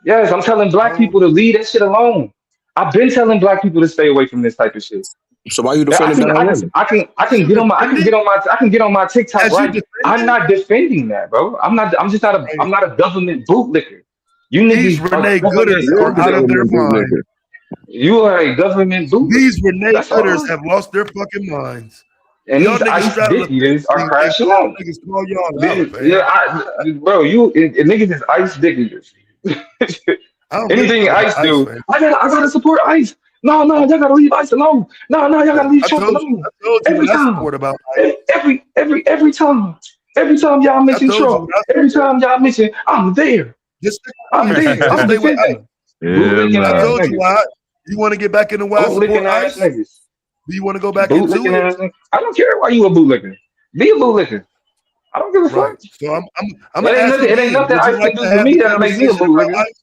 Yes, I'm telling black oh. people to leave that shit alone. I've been telling black people to stay away from this type of shit. So why you That defending Don Lemon? I As can you get on my defend it, I can get on my TikTok, as you right? defend I'm it, not defending that, bro. right. I'm not a government bootlicker. You These niggas are Renee government Gooders You're are a out of bootlickers. their government mind. bootlicker. You are a government bootlicker. These Renee That's Gooders all. have lost their fucking minds. And Y'all these niggas ice straddle the dick fence eaters are and crashing y'all out. niggas call y'all out, Yeah, fam. bro, niggas is ice dick eaters. I don't give a Anything fuck about ICE ICE, do, fam. I gotta support ICE. No, y'all gotta leave ICE alone. No, y'all gotta leave I Trump told alone. you Every what I time. support about ICE. Every time. Every time y'all I mention told you Trump, what I every support. time y'all mention, I'm there. Just stick I'm with ICE. there. Just I'm stay with ICE. defending. Yeah, Bootlicking I ass man. told you niggas. why. You want to get back into why I Bootlicking support ass ICE? niggas. Do you want to go back into Bootlicking it? ass niggas. I don't care why you a bootlicker. Be a bootlicker. I don't give a Right. fuck. So I'm gonna ask It ain't again. nothing Would you ICE like can to do to have me the that'll make me a conversation about bootlicker. ICE?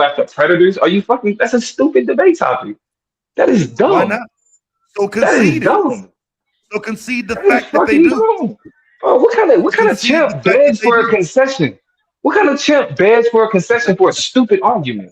go after predators? Are you fucking? That's a stupid debate topic. That is Why dumb. not? So That is concede it. dumb. So concede the That is fact that they fucking do. dumb. Bro, what kind of Concede the champ fact that begs they for a do. concession? What kind of champ begs for a concession for a stupid argument?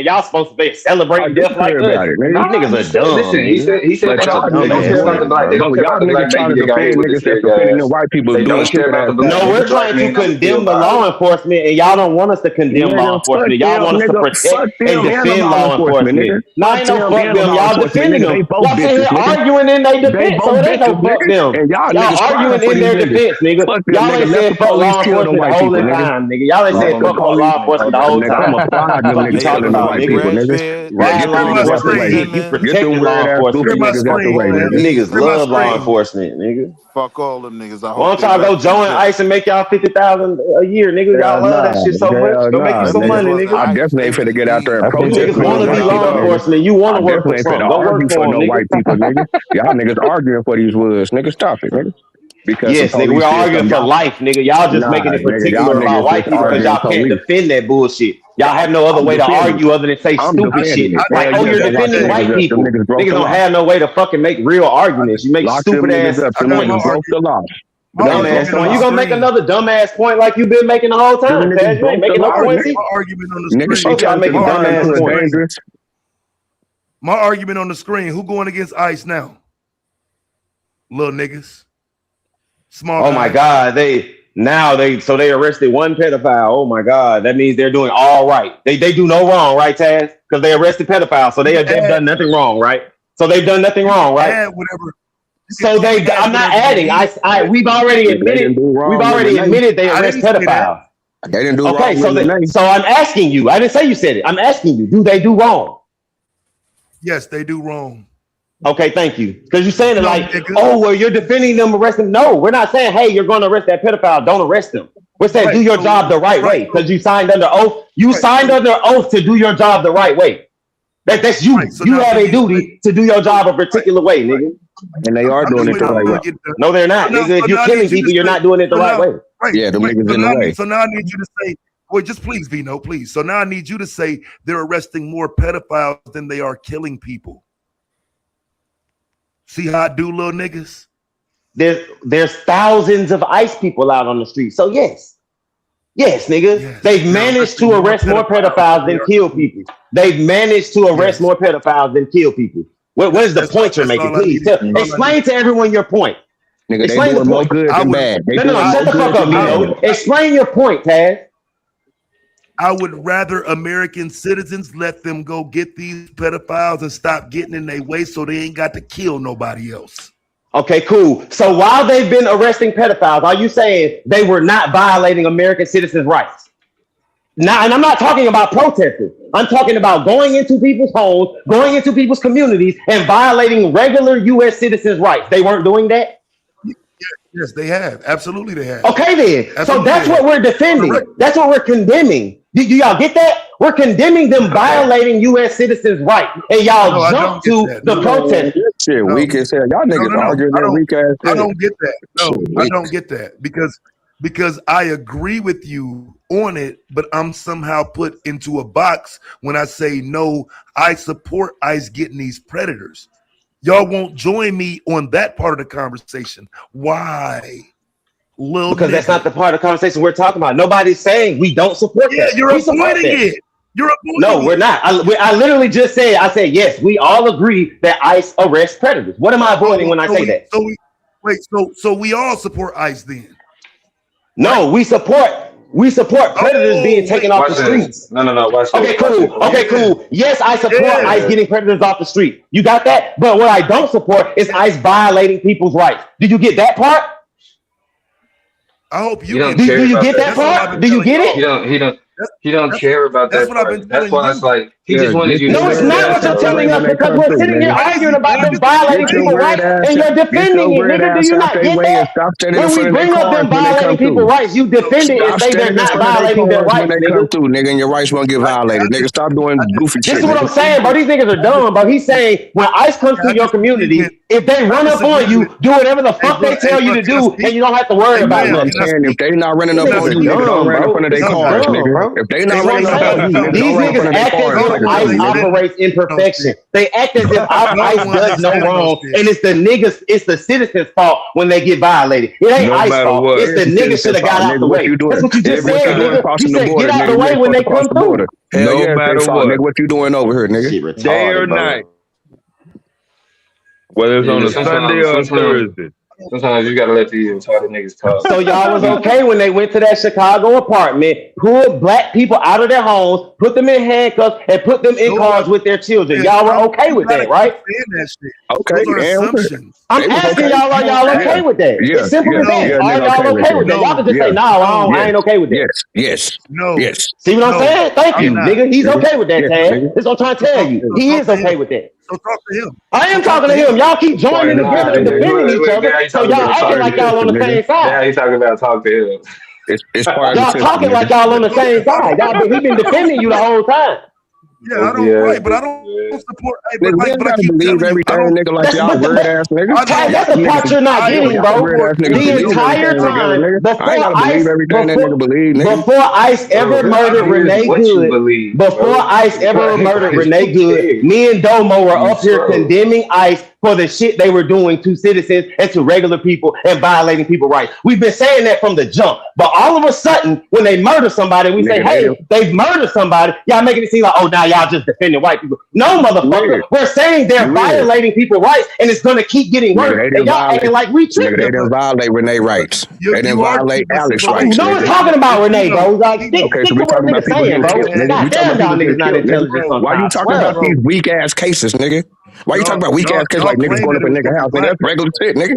man. Y'all supposed to be I celebrating do death like care us. about it, These nigga. niggas are dumb, Listen, nigga. he said But that's a y'all dumb. They don't niggas, care about boy, the black. They don't bro, care about y'all the niggas black trying baby to that got hit defend with the niggas that's tear defending them gas. white people They doing don't care stupid about ass the stuff, black No, nigga. we're black trying to man that was condemn killed the by law ICE. enforcement, and y'all don't want us to condemn law Nigga, fuck enforcement. Y'all them, want us to nigga. protect Fuck and them and the defend law law enforcement, nigga. enforcement. Nah, Fuck ain't no them fuck and the them. law Y'all enforcement, defending nigga. them. They both Y'all sit bitches, here nigga. arguing in their They defense, so both it ain't no bitches, fuck nigga. them. And y'all Y'all niggas crying arguing for in these their niggas. defense, nigga. Fuck them, Y'all nigga. ain't Let the said fuck police law kill them enforcement the white whole people, nigga. time, nigga. Y'all ain't Let said the fuck Hold police, law on, enforcement the hold whole on. nigga. I'm time. applaud them Fuck you niggas Hey, talking killing the about, look, white nigga. people, nigga. breadbed, Yeah, Ride get them Share law my niggas out the enforcement way. dick. screen. You Get them protecting law weird ass Share goofy enforcement. my niggas out the screen, way, man. nigga. Niggas Share my love law screen. enforcement, nigga. fuck all them niggas. I Why hope don't they y'all go left in join jail. ICE and make y'all 50,000 a year, nigga? Y'all Hell love that nah, shit so much. hell Go make you nah, Them some nigga. niggas money, wasn't nigga. I ICE. definitely They ain't was finna get out there and I Them think protest that's niggas for what no want they to be white trying to law people, do. nigga. enforcement. You want I to work for definitely ain't Trump. finna Go work argue for for him, no nigga. white people, nigga. Y'all niggas arguing for these woods, nigga. Stop it, nigga. Because some Yes, nigga, we're police did arguing something. for Y'all, life, nigga. Y'all just nah, making it nigga. Y'all particular about niggas white just people because arguing y'all can't police. defend that bullshit. Y'all have no other I'm way to defending it. argue other than say I'm stupid shit. defending it. Like, Hell oh, yeah, you're they locked them defending Hey, white niggas up. Them people. niggas broke Niggas the don't law. have no way to fucking make real arguments. You make Lock them stupid niggas ass up. I Them got my niggas points. broke argument. the law. My Broke the Dumbass argument on point. the You law. gonna make screen. another dumbass point like you've been making the whole Them time, niggas Taz. You ain't broke the making no law, points. nigga. My argument on the Nigga, she screen. Both y'all turned to making My the blind argument dumbass on to the a points. screen. dangerous. My argument on the screen. Who going against ICE now? Little niggas, small Oh my guys. God, so they arrested one pedophile. Oh my God, that means they're doing all right. They do no wrong, right, Taz? Because they arrested pedophiles, so You can they've add. done nothing wrong, right? So they've done nothing You can wrong, right? add whatever. So You can add I'm not whatever you adding. need. We've already If they admitted didn't do we've wrong in the already night, admitted they I arrest didn't say that. pedophiles. They didn't do Okay, wrong in the name. so I'm asking you. I didn't say you said it. I'm asking you. Do they do wrong? Yes, they do wrong. Okay, thank you. Because you're saying it No, like, nigga. oh, well, you're defending them, arresting them. No, we're not saying, hey, you're going to arrest that pedophile. Don't arrest them. We're saying Right, do your so- job the right way right, because you signed under oath. You Right, signed so- under oath to do your job the right way. That's you. Right, so you now have when a you duty to do your job a particular way, nigga. And they are I'm doing just it the waiting right until way. I get done. No, they're not, So now- nigga. If so you're now I killing need you people, to you're say- not doing it the so right now- way. Right. Yeah, them right. niggas So in the now, way. so now I need you to say, well, just please, Vino, please. So now I need you to say they're arresting more pedophiles than they are killing people. See how I do, little niggas? There's thousands of ICE people out on the street. So yes, nigga, Yes. they've They're managed to arresting more arrest more pedophiles pedophiles than than they are kill people. They've managed to arrest Yes. more pedophiles than kill people. What is the That's point you're all- that's making? all I Please needed. explain to everyone your point. Nigga, they Explain the doing more point. good I than would- bad. They No, doing shut more the fuck good up, than Mino. bad. Explain your point, Taz. I would rather American citizens let them go get these pedophiles and stop getting in their way so they ain't got to kill nobody else. Okay, cool. So while they've been arresting pedophiles, are you saying they were not violating American citizens' rights? Now, and I'm not talking about protesting. I'm talking about going into people's homes, going into people's communities, and violating regular U.S. citizens' rights. They weren't doing that? Yes, they have. Absolutely, they have. Okay, then. So Absolutely. that's what we're defending. Correct. That's what we're condemning. Do y'all get that? We're condemning them violating U.S. citizens' rights. And y'all No, I jump don't to get that. the No. protest. Shit, No. weak as hell. Y'all niggas no. arguing I that don't- weak ass I shit. don't get that. No, Shit, I weak. don't get that because I agree with you on it, but I'm somehow put into a box when I say no. I support ICE getting these predators. Y'all won't join me on that part of the conversation. Why? Little Because that's nigga. not the part of the conversation we're talking about. Nobody's saying we don't support Yeah, that. you're We support avoiding that. it. You're avoiding No, we're it. not. I literally just said, yes, we all agree that ICE arrests predators. What am I avoiding when I say that? So we all support ICE then. No, we support predators being taken off Watch the this. streets. No. Watch Okay, this. Watch cool. this. Okay, cool. Yes, I support Yeah. ICE getting predators off the street. You got that? But what I don't support is ICE violating people's rights. Did you get that part? I hope you You don't get care Do you about get that That's what I've part? been Do you telling get y'all. it? He don't care about that's that what I've part. been That's telling why it's you. like he just Yeah, wanted get you to No, your it's say weird not that. what you're ass telling out us when they because come we're through, sitting here nigga. arguing about them Get violating Get your people's weird rights ass and you're out. Get defending your it, weird nigga. Do ass you out not their get way and that? stop standing in When we front of their bring up cars them when they come violating people's through. rights, you defend it and Stop say they're standing in not front of their violating their cars when rights, they come nigga. through, nigga, and your rights won't get violated. Nigga, stop doing goofy This shit, is what nigga. I'm saying, bro. These niggas are dumb, bro. He's saying when ICE comes to your community, if they run up on you, do whatever the fuck they tell you to do, and you don't have to worry about Nigga, I'm nothing. saying if they not running These up on niggas you, are nigga, don't dumb, run in bro. front of This their is cars, dumb, nigga. bro. If they That's not what running I'm up on you, saying. nigga, These don't run in front niggas of their act as cars, if nigga. ICE They don't operates in perfection. They act as if ICE does no wrong, and it's the citizens' fault when they get violated. It ain't No ICE matter fault. what. It's the niggas should have got out Nigga, the what way. you doing? That's what you just Nigga, what said, you doing nigga. You crossing the said border, get out nigga? the You way ain't when they supposed to cross come the border. through. Hell No yeah, it's matter their fault, what. nigga. What you doing over here, nigga? Shit Day or retarded, bro. night. Whether it's on Yeah, a Sunday or a Thursday. sometimes you gotta let these retarded niggas talk. So y'all was okay when they went to that Chicago apartment, pulled black people out of their homes, put them in handcuffs, and put them in cars with their children. Y'all were okay with that, right? Okay, Those are yeah, assumptions. I'm They was asking okay. y'all, are y'all okay Yeah, with that? yeah, It's simple yeah, as that. yeah, Are nigga, y'all okay with okay with that? that. Y'all can just Yeah, say, no, I yes, ain't okay with that. yes, No. yes. See what I'm saying? Thank I'm you, not. nigga. He's Nigga. okay with that, Yeah, Tad. nigga. That's what I'm trying to tell you. He is okay with that. So talk to him. I am talking to him. Y'all keep joining Nah, together and nigga. defending each other. Now you So talking y'all about acting like y'all on the nigga. same Now side. you talking about talk to him. It's part of the Y'all system, talking like nigga. y'all on the same side. He been defending you the whole time. Yeah, I don't right, but I don't support. Hey, Nigga, but we I ain't gotta keep believe telling you, I everything, don't. nigga, like That's y'all but weird ass nigga. I don't. That's the part you're not getting, Y'all bro. weird ass niggas The believe entire everything together, time nigga. I ain't gotta believe everything that nigga believe, nigga. before ICE ever murdered Renee What you Good, believe, before bro. ICE ever murdered Who Renee Good, cares? me and Domo were You up here troll. condemning ICE for the shit they were doing to citizens and to regular people and violating people's rights. We've been saying that from the jump. But all of a sudden, when they murder somebody, we say, Nigga, hey, they've murdered somebody. Y'all making it seem like, oh, now y'all just defending white people. No, motherfucker. Weird. We're saying they're Weird. violating people's rights and it's going to keep getting worse. Nigga, they And didn't y'all violate. acting like we Nigga, they tripping. didn't violate Renee rights. They didn't violate Alex rights, No one's nigga. talking about Renee, bro. Like, stick Okay, so to we what talking about niggas people saying, getting bro. killed, nigga. We God talking damn, about y'all people niggas getting not killed, intelligent nigga. sometimes. Why you talking Swear, about these weak ass cases, nigga? Why you talking about weak ass cases like niggas going up in nigga house? Nigga, that's regular shit, nigga.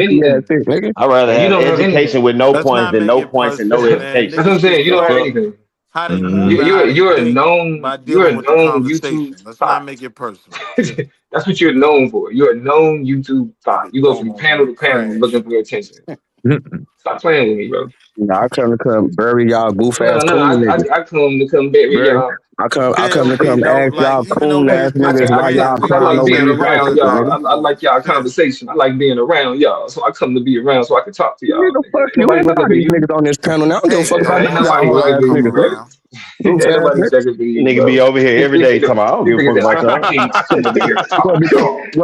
pussy ass anything. shit, nigga. I'd rather And you have don't have education anything. with no Let's points not than make no it points and no personal, man. That's education. what I'm Niggas saying. just You don't have debate anything. how they Mhm. move and how they You're a think known by dealing with the YouTube conversation. Let's not thought. make it personal. That's what you're known for. You're a known YouTube thought. Nigga You go from almost panel to went panel looking crash. for attention. Stop playing with me, bro. I come to bury y'all goof ass No. coon niggas. I come to come bury Bury. y'all. I come Hell, to we come know, ask like, y'all even though coon we ass agree, niggas why agree, y'all Cause we I crying like agree over being that these we white around could people, not y'all. nigga. I equal. like y'all Yeah. conversation. I like being around y'all. So I come to be around so I can talk to y'all. Nigga, Nigga. fuck Ain't you. nobody Ain't none looking of for these you. niggas on this panel now. I don't give a Hey, fuck about Ain't none of I y'all nobody don't hoe checking mind ass for coming you, niggas, bro. nigga. around. Goof Ain't ass nobody nigga. checking for you, Nigga bro. be over here every day talking about, I don't give a fuck Niggas about y'all. I come to be here to Well, talk.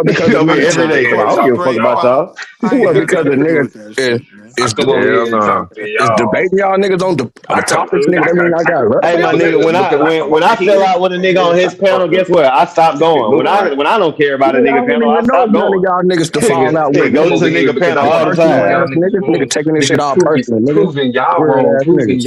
because Nigga the over here niggas every Nah, day talking you about, I don't Talk give a to fuck straight about y'all. fine. y'all. I ain't well, got because nothing the to do niggas with that is shit, man. I is come over Hell here and no. talk to is y'all. debating y'all niggas on the topics, nigga. That mean I got love Hey for my y'all nigga, niggas. when I fell out with a nigga on his panel, guess what? I stopped going. Moving right. When I don't care about a Nigga, I nigga don't panel, I even know stop none of going. y'all niggas to fall Nigga, out with, Nigga, nigga go come nigga. to over the here nigga because panel I Y'all all the talk to personal time. ass y'all niggas niggas. Nigga wrong. taking this shit Nigga all personal, nigga. proving y'all Weird wrong, ass niggas.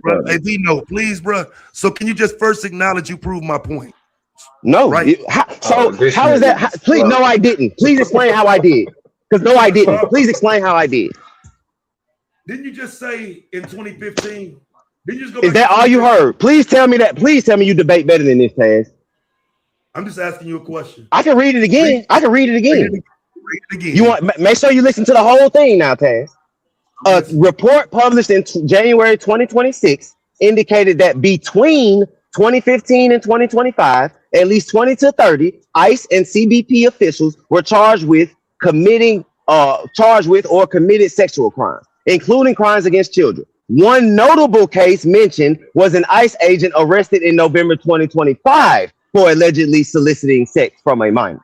bro. started. Hey, Vino, please, bro. So can you just first acknowledge you proved my point? No. Right. This How is nigga that? is Please, no, slow. I didn't. Please explain how I did. Because no, I didn't. Please explain how I did. Didn't you just say in 2015? Didn't you just go Is back that to all you 2015? heard? Please tell me that. Please tell me you debate better than this, Taz. I'm just asking you a question. I can read it Read, again. I can read it read it again. again. Read it again. You want? Make sure you listen to the whole thing now, Taz. A Listen. report published in January 2026 indicated that between 2015 and 2025, at least 20 to 30 ICE and CBP officials were charged with or committed sexual crimes, including crimes against children. One notable case mentioned was an ICE agent arrested in November 2025 for allegedly soliciting sex from a minor.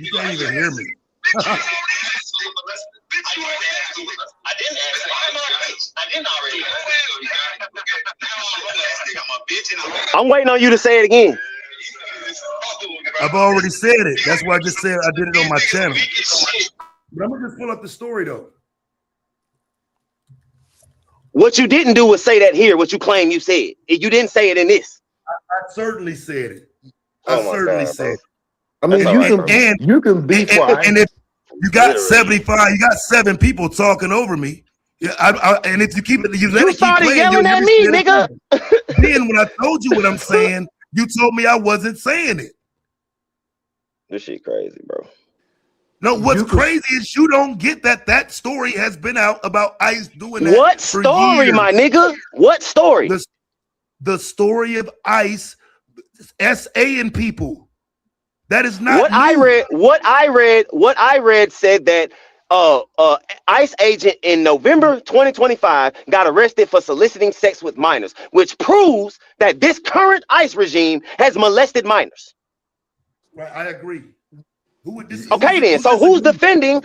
You can't even hear me. I'm waiting on you to say it again. I've already said it. That's why I just said I did it on my channel. But I'm gonna just pull up the story though. What you didn't do was say that here. What you claim you said. You didn't say it in this. I certainly said it. Oh my God, said it. I mean, That's you all right, can bro. you can be quiet. And if you got Literally. 75, you got 7 people talking over me. Yeah, and if you keep it, you let You it keep started playing. yelling at me, nigga. Then when I told you what I'm saying, you told me I wasn't saying it. This shit crazy, bro. No, what's crazy is you don't get that story has been out about ICE doing that. What for story, years. my nigga? What story? The story of ICE SA-ing people. That is not What new. I read said that ICE agent in November 2025 got arrested for soliciting sex with minors, which proves that this current ICE regime has molested minors. Right, I agree. Okay, then. So who's defending?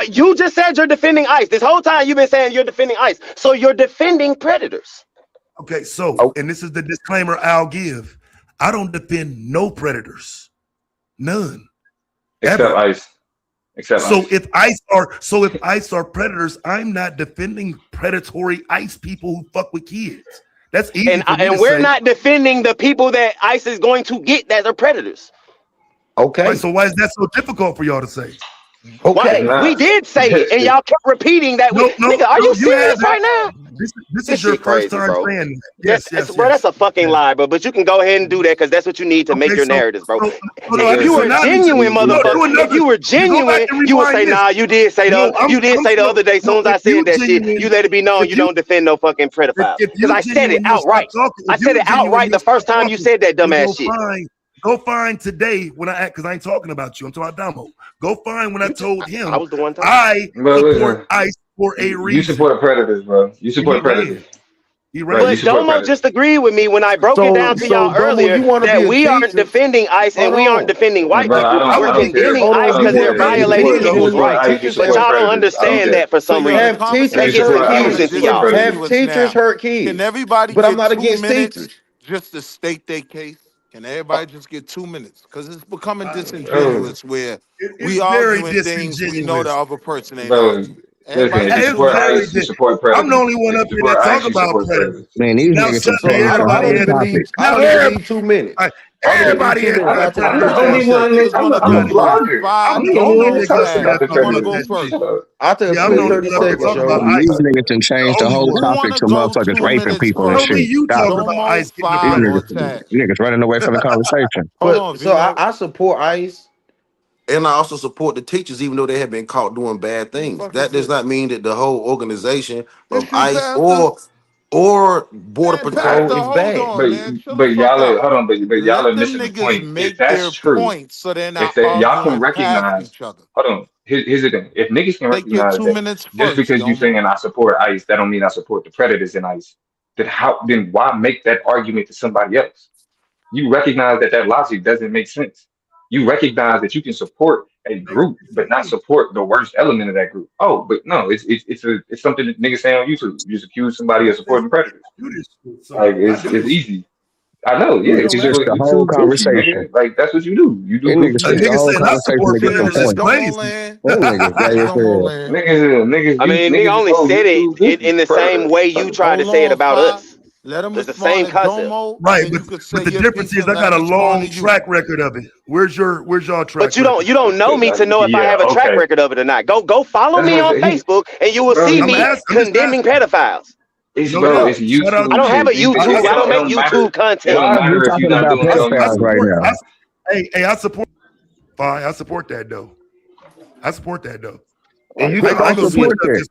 You just said you're defending ICE. This whole time you've been saying you're defending ICE. So you're defending predators. Okay, so, and this is the disclaimer I'll give. I don't defend no predators. None. Except Ever. ICE. Except So ICE. if ICE are predators, I'm not defending predatory ICE people who fuck with kids. That's easy And, for me to we're say. not defending the people that ICE is going to get that are predators. Okay. Right, so why is that so difficult for y'all to say? Okay. Why? We did say it, and y'all kept repeating that. Nigga, are you serious right now? This is your shit first crazy, time bro. saying that. Yes. Bro, that's a fucking lie, bro. But you can go ahead and do that because that's what you need to make your narratives, bro. If you were genuine, motherfucker, if you were genuine, you would say, nah, you did say the other day. As soon as I said that shit, you let it be known you don't defend no fucking pedophile. Because I said it outright. I said it outright the first time you said that dumbass shit. Go find today when because I ain't talking about you. I'm talking about Damo. Go find when I told him I was the one time. I support ICE for a reason. You support predators, bro. You support predators. But Domo just agreed with me when I broke it down to y'all earlier that we aren't defending ICE and we aren't defending white people. We're condemning ICE because they're violating people's rights. But y'all don't understand that for some reason. Have teachers That gets hurt confusing kids. to y'all. Have teachers hurt kids. Can everybody But get I'm not 2 against minutes teachers. just to state their case? Can everybody just get 2 minutes? Because it's becoming disingenuous where we arguing things we know the other person ain't arguing. Listen, if you support ICE, you support predators. I'm the only one If up you here support that ICE, talk you about support predators. Man, these Now niggas suddenly are I don't everybody even need. I don't even need 2 minutes. Everybody I here don't got need 2 I'm minutes. the only one. I'm a blogger. I'm the only one that talks about the Who want to go predators. first? I took Yeah, I'm the only 30 one up here seconds, talking about yo. ICE. These niggas can change the Only whole one. Who topic want to to go motherfuckers 2 raping minutes people and first? Only shit. you Stop talking it. about Domo, ICE getting the These Five, or predators. niggas, Tag? these niggas running away from the conversation. Hold on, So V-Man. I support ICE, and I also support the teachers, even though they have been caught doing bad Who the things. fuck is That does this? not mean that the whole organization This of you, ICE Pastor? or Border Man, Patrol Pastor, is hold bad. on, man. Chill the But fuck y'all are, out. hold on, but y'all Let are them missing the niggas point. If make that's their true, points so they're if not that y'all can arguing past recognize, each other. hold on, here's the thing. If niggas can Take your recognize 2 that minutes just first, because you saying Domo. I support ICE, that don't mean I support the predators in ICE. Then why make that argument to somebody else? You recognize that logic doesn't make sense. You recognize that you can support a group, but not support the worst element of that group. Oh, but no, it's something that niggas say on YouTube. You just accuse somebody of supporting predators. Do this shit, Like so I do it's this shit. easy. I know, yeah, Niggas because switch you're a the whole YouTube goofy, conversation. nigga. Like that's what you do. You do These niggas goofy A switch shit. the nigga whole saying I conversation support to get some predators Let is points. Domo crazy. land. Them niggas Let gay as Domo hell. land. Niggas, I mean, nigga niggas, only oh, said it YouTube goofy, in the same predator. way you tried to Hold say it on, about Fi. us. Let him It's the respond same to concept. Domo, Right, and you could say but the your difference piece is and I let got him a respond long to you. track record of it. Where's y'all track But you record? don't know me to know if I Yeah, have a track okay. record of it or not. Go follow That's me what on I'm saying. Facebook and you will see I'm me just condemning asking. pedophiles. No It's doubt. Shout out I YouTube don't to have you. a shit. YouTube. I don't It make don't matter. YouTube It content. don't Why are we matter if you're talking not about doing it on I pedophiles YouTube. right support. now? I support. Fine, I support that though. I support that though. And you I can ain't gonna also be switch Support up that. just.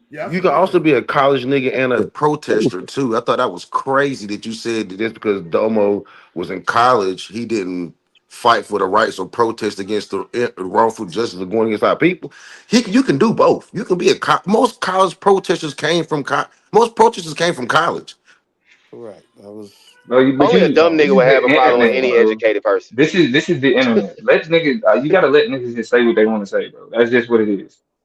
Yeah, I you can support also that. be a college nigga and a protester too. I thought that was crazy that you said that just because Domo was in college, he didn't fight for the rights or protest against the wrongful justice of going against our people. You can do both. You can be most college protesters came from most protesters came from college. Correct. That was But Only a dumb this nigga is would have the a problem with internet, any bro. educated person. This is the internet. Let niggas. You gotta let niggas just say what they want to say, bro. That's just what it is.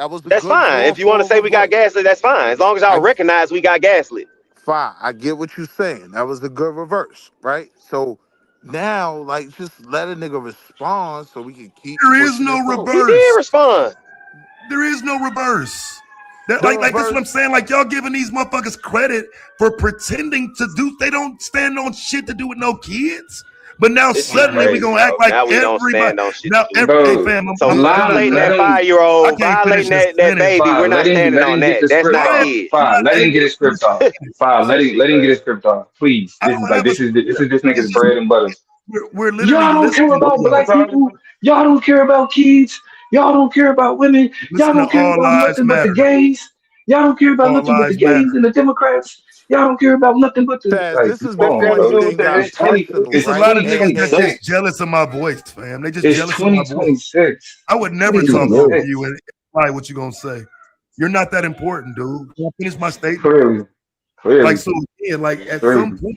That was a That's good fine. draw If you want for to a say we got reverse. gaslit, that's fine. As long as y'all I recognize we got gaslit. fine. I get what you're saying. That was a good reverse, right? So now, like, just let a nigga respond so we can keep There is pushing no it forward. He did reverse. respond. There is no reverse. That The like that's what reverse, I'm saying. Like y'all giving these motherfuckers credit for pretending to do. They don't stand on shit to do with no kids. But now This is suddenly we crazy, gonna act bro. like Now we don't everybody. stand on shit to Now, do. hey Bro, fam, So I'm let him, violating done. let that him, I 5-year-old, can't finish violating this that sentence. baby, we're Five, not standing let on him get that. the That's script not off. No, kids. I'm Five, not let him get able his to finish script off. the sentence. Five, let him get his script off. Please. I don't have a This is script. this nigga's It's just bread and butter. we're literally Y'all don't care listening about to black people. Y'all don't care about kids. Y'all don't care about women. Y'all listen to don't care all about lives nothing but the matter. gays. Y'all don't care about All nothing but the lives gays matter. and the Democrats. Y'all don't care about nothing but the Taz, like. this is Come What's on, before got to bro. do with anything that? got It's 20. personal, It's It's a right? lot of niggas And that just 2026. jealous of my voice, fam. They just It's jealous of my voice. 2026. I would never talk over 2026. you and like what you gonna say. You're not that important, dude. Can I finish my statement? Clearly, Like clearly, so again, like at some clearly. point,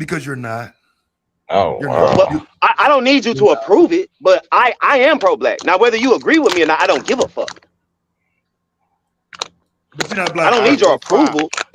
Because you're not. Oh, You're wow. not. Well, I don't need you to approve it, but I am pro-black. Now, whether you agree with me or not, I don't give a fuck. But you're not I black. don't All need right, your well, fine. approval.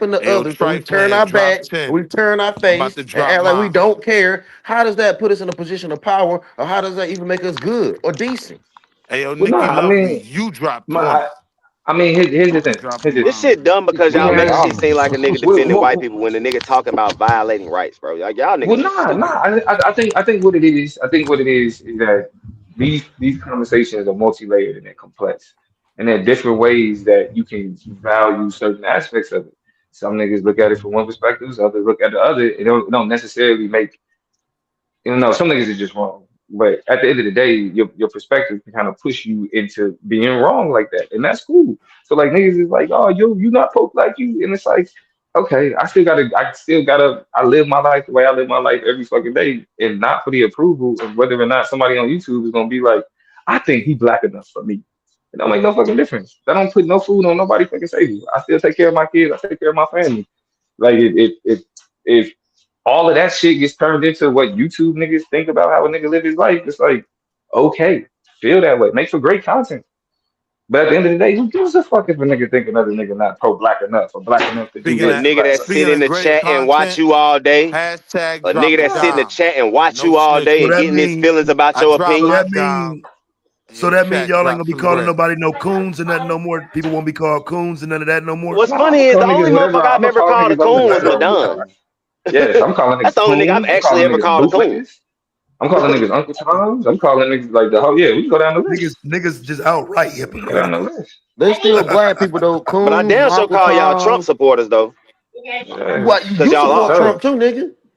wiping the Hey, yo, others, so we Trife turn Man, our drop back, 10. we turn our I'm about face, to and drop act like we mine. don't care. How does that put us in a position of power, or how does that even make us good or decent? Hey, yo, Well, Nikki nah, I Lovely, mean, you drop my, 20. I mean, here's the I'm thing. Here's dropping the This thing. mine. shit dumb because We y'all make have, shit seem like a nigga defending white people when the nigga talking about violating rights, bro. Like y'all well, niggas is nah. stupid. I think what it is. I think what it is that these conversations are multi-layered and they're complex, and there are different ways that you can value certain aspects of it. Some niggas look at it from one perspective, others look at the other. It don't necessarily make some niggas are just wrong. But at the end of the day, your perspective can kind of push you into being wrong like that, and that's cool. So like niggas is like, oh, you not poke like you, and it's like, okay, I live my life the way I live my life every fucking day, and not for the approval of whether or not somebody on YouTube is gonna be like, I think he black enough for me. It don't make no fucking difference. That don't put no food on nobody fucking table. I still take care of my kids. I take care of my family. Like if all of that shit gets turned into what YouTube niggas think about how a nigga live his life, it's like, okay, feel that way. Make for great content. But at the end of the day, who gives a fuck if a nigga think another nigga not pro-black enough or black enough to do A this, nigga black that enough? sit Speaking in of the great chat and watch content, you all day. hashtag A drop nigga a that sit in the Nah. dime. chat and watch No you all day So snitching. and that getting his mean feelings about I your drop so opinion. my that dime, mean and so your that mean chat y'all ain't drop gonna be some calling bread. nobody no coons and nothing no more. People won't be called coons and none of that no more. What's No, I'm funny gonna is call the only niggas whatever. motherfucker I'm I've gonna ever call called a niggas other coon was whatever all the Madon. time. Yes, I'm calling That's niggas the only nigga I've coons. I'm actually calling ever niggas called a coon. bootlickers. I'm calling niggas Uncle Toms. I'm calling niggas like the whole. Yeah, we can go down the Niggas, list. niggas just outright We can go down the hypocritical. list. There's still black people though, But I coons, damn sure Uncle call y'all Trump Toms. supporters though, Yeah, What cause you y'all for are. support sure. Trump too, nigga?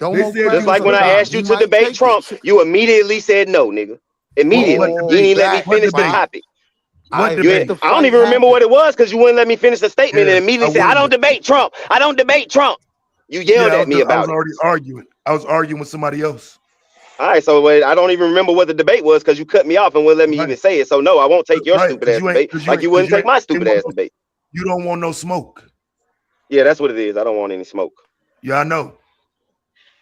Domo said Just you Cracking like some when I time. asked He you to might debate take it. Trump, you immediately said no, nigga. Immediately. Oh, You didn't even let me that finish the debate? topic. What I bet debate? the I don't fight even remember what happened. it was because you wouldn't let me finish the statement Yeah, and I immediately said, I don't wouldn't. debate Trump. I don't debate Trump. You Yeah, yelled at me I was about it. already arguing. I was arguing with somebody else. All right, so I don't even remember what the debate was because you cut me off and wouldn't let me even Right, say it. So no, I won't take your right. stupid ass debate like you wouldn't take my stupid ass debate. You don't want no smoke. Yeah, that's what it is. I don't want any smoke. Yeah, I know.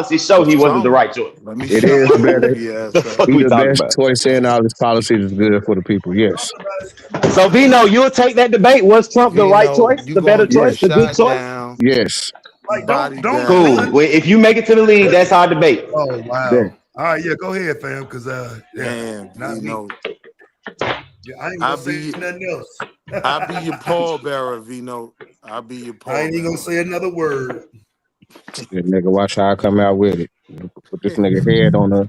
policies show Let's he wasn't show the 'em. right choice. Let me It shut is my better. goofy The ass up. fuck He we the talking best about? choice, and all his policies is good for the people. Yes. So Vino, you'll take that debate. Was Trump the right Vino, choice, you the better gonna get choice, Yes. the good shot choice? down, Yes. Like, body don't down. Cool. none. Well, if you make it to the league, that's our debate. Oh Yes. wow. All right, yeah, go ahead, fam. Cause yeah, Man, not me. Vino, Yeah, I ain't even I gonna say be nothing else. I be your pallbearer, Vino. I be your I ain't even gonna pallbearer. say another word. Yeah, nigga, watch how I come out with it. Put this nigga head on a.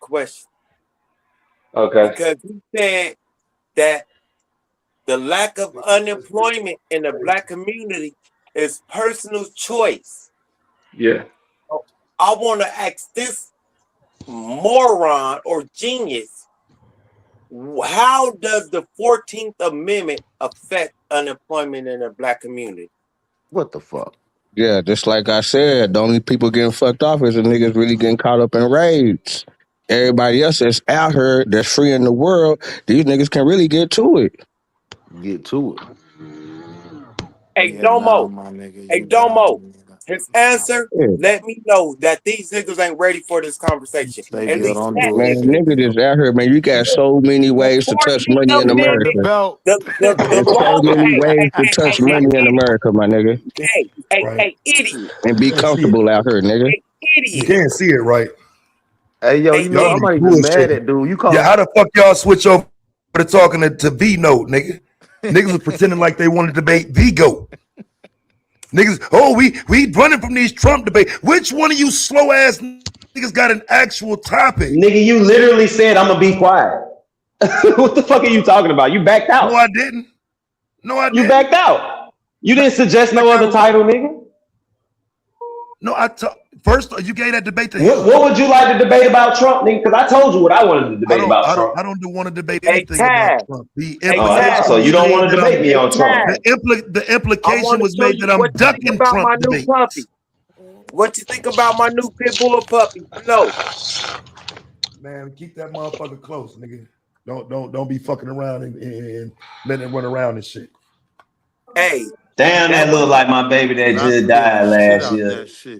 question Okay. because he said that the lack of unemployment in the black community is personal choice. Yeah. I want to ask this moron or genius, how does the 14th Amendment affect unemployment in the black community? What the fuck? Yeah, just like I said, the only people getting fucked off is the niggas really getting caught up in raids. Everybody else that's out here, that's free in the world, these niggas can really get to it. Get to it. Hey, Yeah, nah, Domo. my nigga, Hey, you got Domo. me. His answer Yeah. let me know that these niggas ain't ready for this conversation. At Savior, least don't that do it, Man, nigga. nigga Savior. just out here, man. You got so many The ways to touch 14th money in Bring the Amendment, America. belt. the There's so law. many ways to touch money in Idiot. America, my nigga, Right. Idiot. and be You can't see it. comfortable out here, nigga. You Idiot. can't see it, right? Hey, yo, Hey, you know, Y'all I'm be not even mad bullshitting. at dude. You Yeah, call how the fuck y'all switch over to talking to V Note, nigga? Niggas was pretending like they wanted to debate Vigo. Niggas, oh, we running from these Trump debates. Which one of you slow ass niggas got an actual topic? Nigga, you literally said I'm gonna be quiet. What the fuck are you talking about? You backed No, out. I didn't. No, I You didn't. backed out. You didn't suggest Like no I other title, nigga. no, first you gave that debate to What, him. what would you like to debate about Trump, nigga? Because I told you what I wanted to debate about Trump. I don't want to debate hey, anything about Taz. Trump. The Hey, implication So Taz. you was don't made want to that debate me Hey, on Trump. Taz. the I implication want to was show made you that I'm what you think ducking about Trump my new debates. puppy. What you think about my new pit bull puppy? No. Man, keep that motherfucker close, nigga. Don't be fucking around and letting it run around and shit. Hey, Damn, that look like my baby that I just scared the died shit last out year. that shit.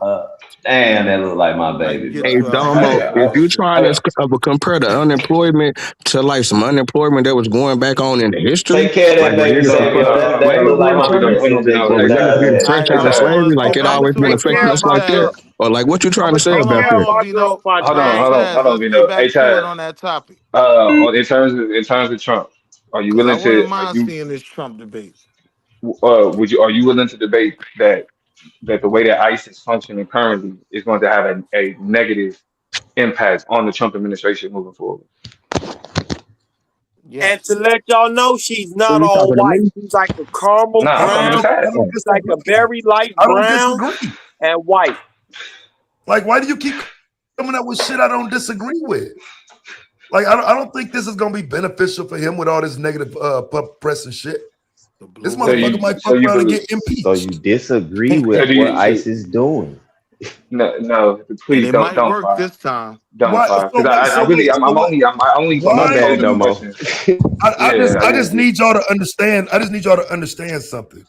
Damn, that look like my Like, baby, get Hey, bro. your Domo, hands off if that you shit. trying to compare the unemployment to like some unemployment that was going back on in the history, Take care of like that when baby, niggas was Samuel. fucking That look slavery like and my shit, grandson that or just when niggas died getting last All fresh right, year. out so of I'm gonna slavery, like I'm, it I'm always been gonna affecting tell us like that, Taz. or like what you trying I'm to gonna say hold about on, care hold that? of on, my Vino. girlfriend, Hold on, Hey, Taz. hold on, Taz, hold on, let's get Vino. Hey, back to it Tad. on that topic, In terms of Trump, are you cause I willing wouldn't to? mind seeing this Trump debate. Are you willing to debate that the way that ICE is functioning currently is going to have a negative impact on the Trump administration moving forward? And to Yes. let y'all know, she's Who not you all talking to white. me? She's like a caramel Nah, I I'm talking to brown. Tad. don't She's like a disagree. very light I don't brown disagree. and white. Like, why do you keep coming up with shit I don't disagree with? Like, I don't think this is gonna be beneficial for him with all this negative press and shit. The blue This So wave. motherfucker you, might so fuck you around and believe? get So you impeached. disagree So with do what you? So ICE is doing? no, no. And Please it don't might don't work fire, this time. don't Why? fire. So Because wait. I So really wait. I'm, So I'm what? only I'm I only I'm My Why? only bad, posing the Domo. question. I Yeah, just need y'all to understand. I just need y'all to understand something.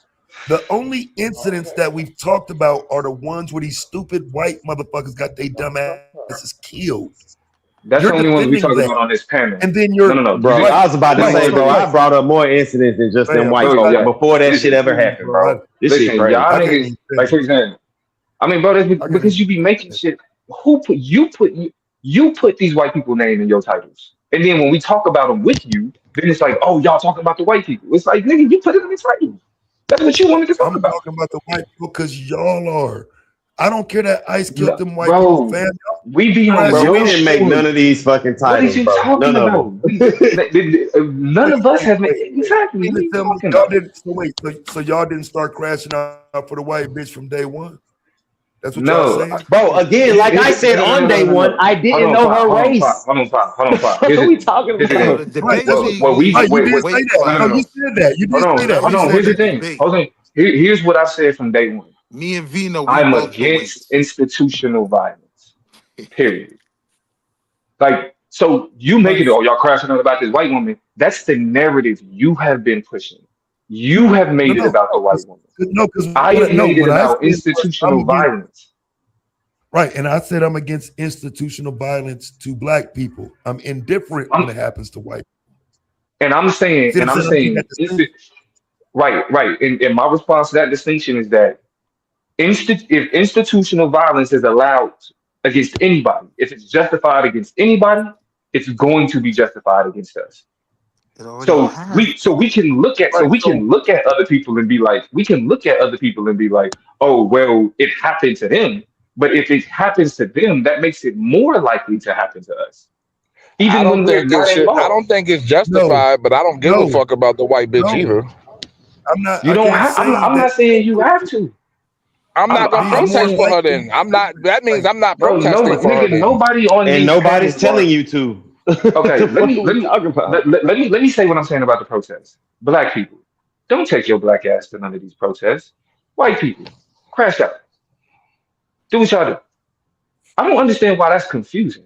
The only incidents that we've talked about are the ones where these stupid white motherfuckers got their dumb asses killed. that's You're the only ones we defending talking that, about on this panel. and then No, no, you're no. Bro, Just I right, was about to right. say, So bro, no, right, I brought up more incidents than just them man, white bro. bro. folks Yeah. before that shit ever Listen, happened, Bro, bro. This shit listen. crazy. Y'all I can't even niggas like finish. for example. I mean, bro, I can't because even you be making finish. shit. Who put you put these white people name in your titles, and then when we talk about them with you, then it's like, oh, y'all talking about the white people. It's like, nigga, you put it in the title. That's what you wanted to talk I'm about. talking about the white people because y'all are. I don't care that ICE killed No, them white people, bro, fam. we be Y'all on trash Bro, your we your own. didn't make none story. of these fucking What is titles, you bro. talking None of about? them. None Wait, of us wait, have made wait, wait. exactly. You What are mean you to tell me talking y'all about? didn't? So wait, so y'all didn't start crashing out for the white bitch from day one? That's what y'all No, saying? Bro, again, like I no, said no, no, on no, no, day no, one, no. I Hold didn't on, know Pop. her Hold on, Pop. race. Hold on, Pop. Hold on, The Pop. fuck Here's are the we thing. talking Here's the So about? thing. the Right, debate Well, league well, we needs right. You wait, did wait. say weight that. No, no, No, no, you no. class. said that. You Hold did say on, that. Now hold You we on. said Here's need the a that. thing. debate. Hold on. Here's what I said from day one. Me and Vino, we I'm both the against weights. institutional violence. Period. Like, so you make Right. it, oh, y'all crashing out about this white woman. That's the narrative you have been pushing. You have No, made it no, about the no, white woman. no. Because I what? have No, made it what I said about was I'm institutional against. violence. Right, and I said I'm against institutional violence to black people. I'm indifferent when I'm it happens to white. and I'm saying, See what and I'm I'm saying? I'm making saying, that distinction. right, right. And my response to that distinction is that if institutional violence is allowed against anybody, if it's justified against anybody, it's going to be justified against us. It already So has. we can look at Right. So other people and be like, we can look at other people and be like, oh well, it happened to them. But if it happens to them, that makes it more likely to happen to us, I even don't when we're think not it's I don't involved. think it's no, justified, but I don't give a no, fuck about the white bitch no. either. I'm not. You I don't can't have. say I'm that. not saying you have to. I'm not gonna These more protest for her likely. then. I'm not that means Like, I'm not Bro, no, protesting for her nigga, then. nobody on And these nobody's panels telling are. you to. Okay, The fuck are we talking about? let me say what I'm saying about the protests. Black people, don't take your black ass to none of these protests. White people, crash out. Do what y'all do. I don't understand why that's confusing.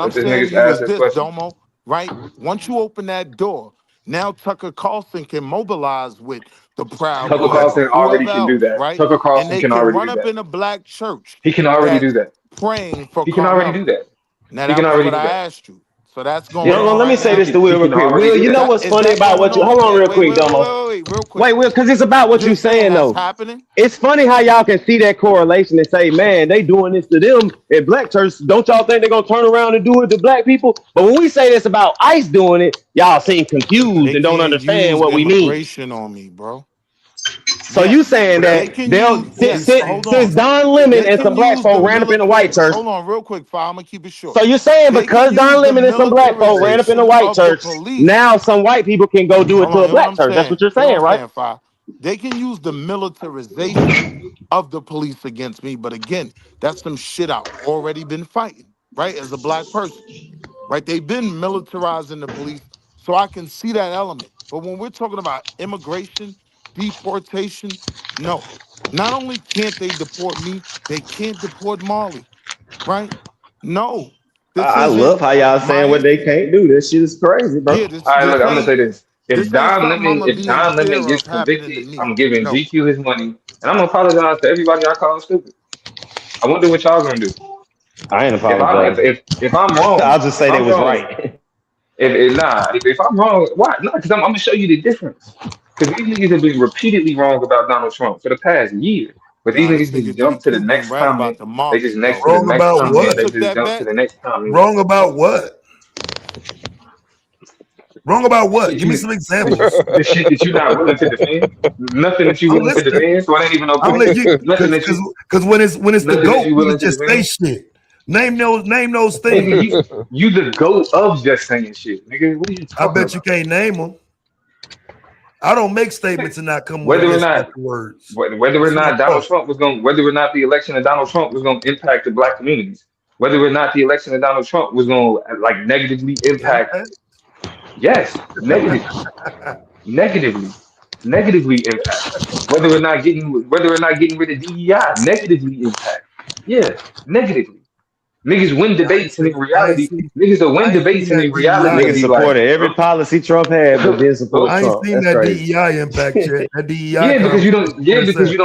Let I'm this saying to niggas you ask is their this, questions. Domo, right? Once you open that door, now Tucker Carlson can mobilize with the Proud Tucker Boys or Carlson already whoever can do else, that. right? Tucker And Carlson they can can already run do up that. in a black church He can already do that's that. praying for He can already Carmelo. do that. Now He that can was already what do I that. asked you. So that's You going know, on let me right say now. this to Will He real can quick. already Will, do you Is know that. what's that funny about going what you? on? Hold on, Okay, real wait, quick, wait, wait, Domo. wait, wait, wait, real quick. Wait, Will, because it's about what you Just saying saying that's though. happening. It's funny how y'all can see that correlation and say, man, they doing this to them in black churches. Don't y'all think they're gonna turn around and do it to black people? But when we say this about ICE doing it, y'all seem confused They and don't can't understand use what we mean. immigration on me, bro. So you Yes, saying they that can they'll use. Yes, hold since on. Don Lemon They and some can black use the folk ran up in the white military. church. Hold on, real quick, file. I'm gonna keep it short. So you're saying They can because use Don the Lemon and some black folk ran up in the militarization white of the church, police. now some white people can go do it Hold to on, a hear what black I'm church. That's what saying. you're Hear what saying, I'm right? saying, file. They can use the militarization of the police against me, but again, that's some shit I already been fighting, right? As a black person, right? They've been militarizing the police, so I can see that element. But when we're talking about immigration, deportation, no. Not only can't they deport me, they can't deport Marley, right? No, this I love isn't how y'all saying my. what they can't do. This shit is crazy, bro. Yeah, All right, look, this I'm gonna ain't say this. this ain't something I'm gonna If be in Don Lemon fear gets of happening to convicted, me. I'm giving No, GQ his money, and I'm gonna apologize to everybody I call stupid. I wonder what y'all gonna do. I ain't If I apologizing. if I'm I'll wrong, just if say they I'm was wrong, right. if I'm wrong, why? No, because I'm gonna show you the difference. Because these niggas have been repeatedly wrong about Donald Trump for the past year. But these nah, this niggas just nigga jump to the GQ been next right about comment. the They Marley just next though. to the Wrong next about So he comment. what? They took just that jump to back. the next comment. Wrong about what? Wrong about what? Shit, Give me you some examples. the shit that you're not willing to defend. Nothing that you I'm willing to listening. defend. So I ain't even no I'm point. let you Nothing that you because when it's the nothing that goat, you you willing to just say defend. shit. Name those Nigga, things. you the goat of just saying shit. Nigga, what are you I talking bet you about? can't name them. I don't make statements and not come with Whether or against not fucking words. whether or That's my not Donald fault. Trump was going, whether or not the election of Donald Trump was going to impact the black communities, whether or not the election of Donald Trump was going to like negatively impact, Impact. yes, negatively, negatively impact, whether or not getting rid of DEI negatively impact, yeah, negatively. Niggas win debates and in reality, niggas will win I ain't seen debates and that in reality will Nigga be DEI. like, supported every oh, policy Trump had, but didn't support oh, I ain't Trump. seen That's that crazy. DEI impact yet. That DEI yeah, because you conversation. don't, Where's that?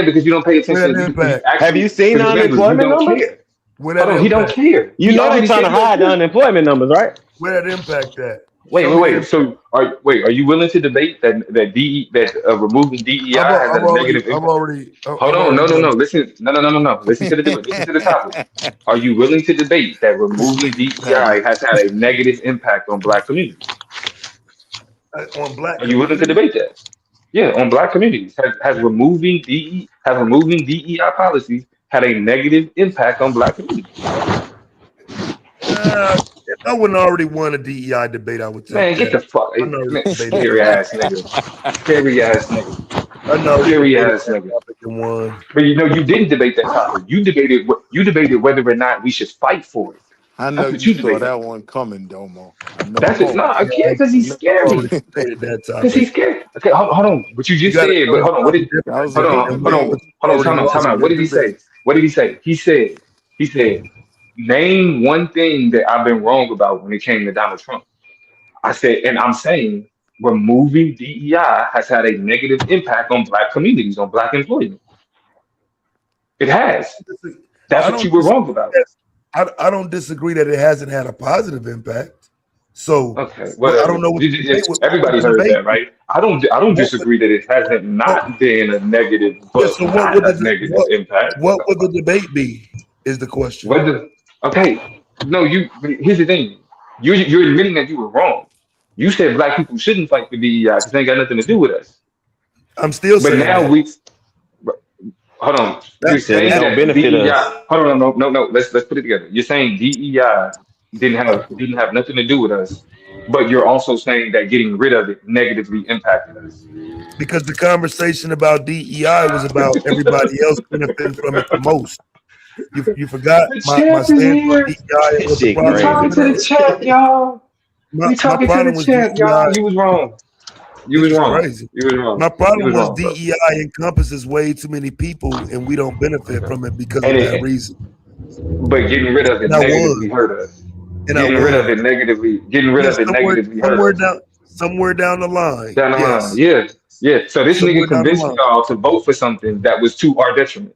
because you don't pay Where attention. that You impact? Have you actually, seen because the remember, you unemployment don't numbers? care. Where Hold that on, he don't impact? care. You He know they already trying said to he don't hide the care. unemployment numbers, right? Where that impact at? Wait, Show wait, me the wait. impact. So, are you willing to debate that removing DEI has had a negative impact? Hold I've on, already no. done Listen, no. Listen to the topic. Are you willing to debate that This removing nigga DEI petty. has had a negative impact on Black communities? on black Are you willing to community. debate that? Yeah, on Black communities, has removing DEI policies had a negative impact on Black communities? If I wouldn't already won a DEI debate, I would take Man, get that. the fuck, I know this man, debate is scary ass nigga, scary ass nigga, I know this scary debate is ass nigga. topic and won. But you know, you didn't debate that topic. You debated whether or not we should fight for it. I know That's what you you saw debated. that one coming, Domo. I know That's it. it. No, I Yeah, can't because I he's know I've scary. already it. debated that Because topic. he's scared. Okay, hold on. But you You just got to said, know but it's hold on. something different That was a Hold good on, than hold what, on, debate. what you hold on, already time That out, was won. time a out. What good did he debate. say? What did he say? He said, name one thing that I've been wrong about when it came to Donald Trump. I said, and I'm saying removing DEI has had a negative impact on black communities, on black employment. It has. That's I what don't you were disagree wrong about. that I don't disagree that it hasn't had a positive impact. So Okay, well, I whatever. don't know what the debate what would Everybody the heard debate that, be? right? I don't What would disagree that it hasn't what not been a negative, yeah, but so what not would a negative impact. what would the debate be is the question. Whether okay, no, here's the thing. You're admitting that you were wrong. You said black people shouldn't fight for DEI because they ain't got nothing to do with us. I'm still But saying now that. hold on. That You're Said it saying don't that benefit us. DEI. Hold on, no. Let's put it together. You're saying DEI didn't have nothing to do with us, but you're also saying that getting rid of it negatively impacted us. because the conversation about DEI was about everybody else benefiting from it the most. You forgot The my champ is stance on here. DEI and That what the shit We problem has crazy, talking to been. the bro. champ, y'all. We My talking to the problem was champ, DEI. y'all. You was wrong. You This was is wrong. crazy. You was wrong. My You problem was was wrong, bro. DEI encompasses way too many people, and we don't benefit Okay. from it because And of that it, reason. but getting rid of it And I negatively won. hurt us. And I Getting rid of won. it negatively. Getting rid Yeah, of it negatively hurt us. somewhere down the line. Down the line, Yes, yeah, yeah. So this somewhere nigga down the convinced line. y'all to vote for something that was to our detriment.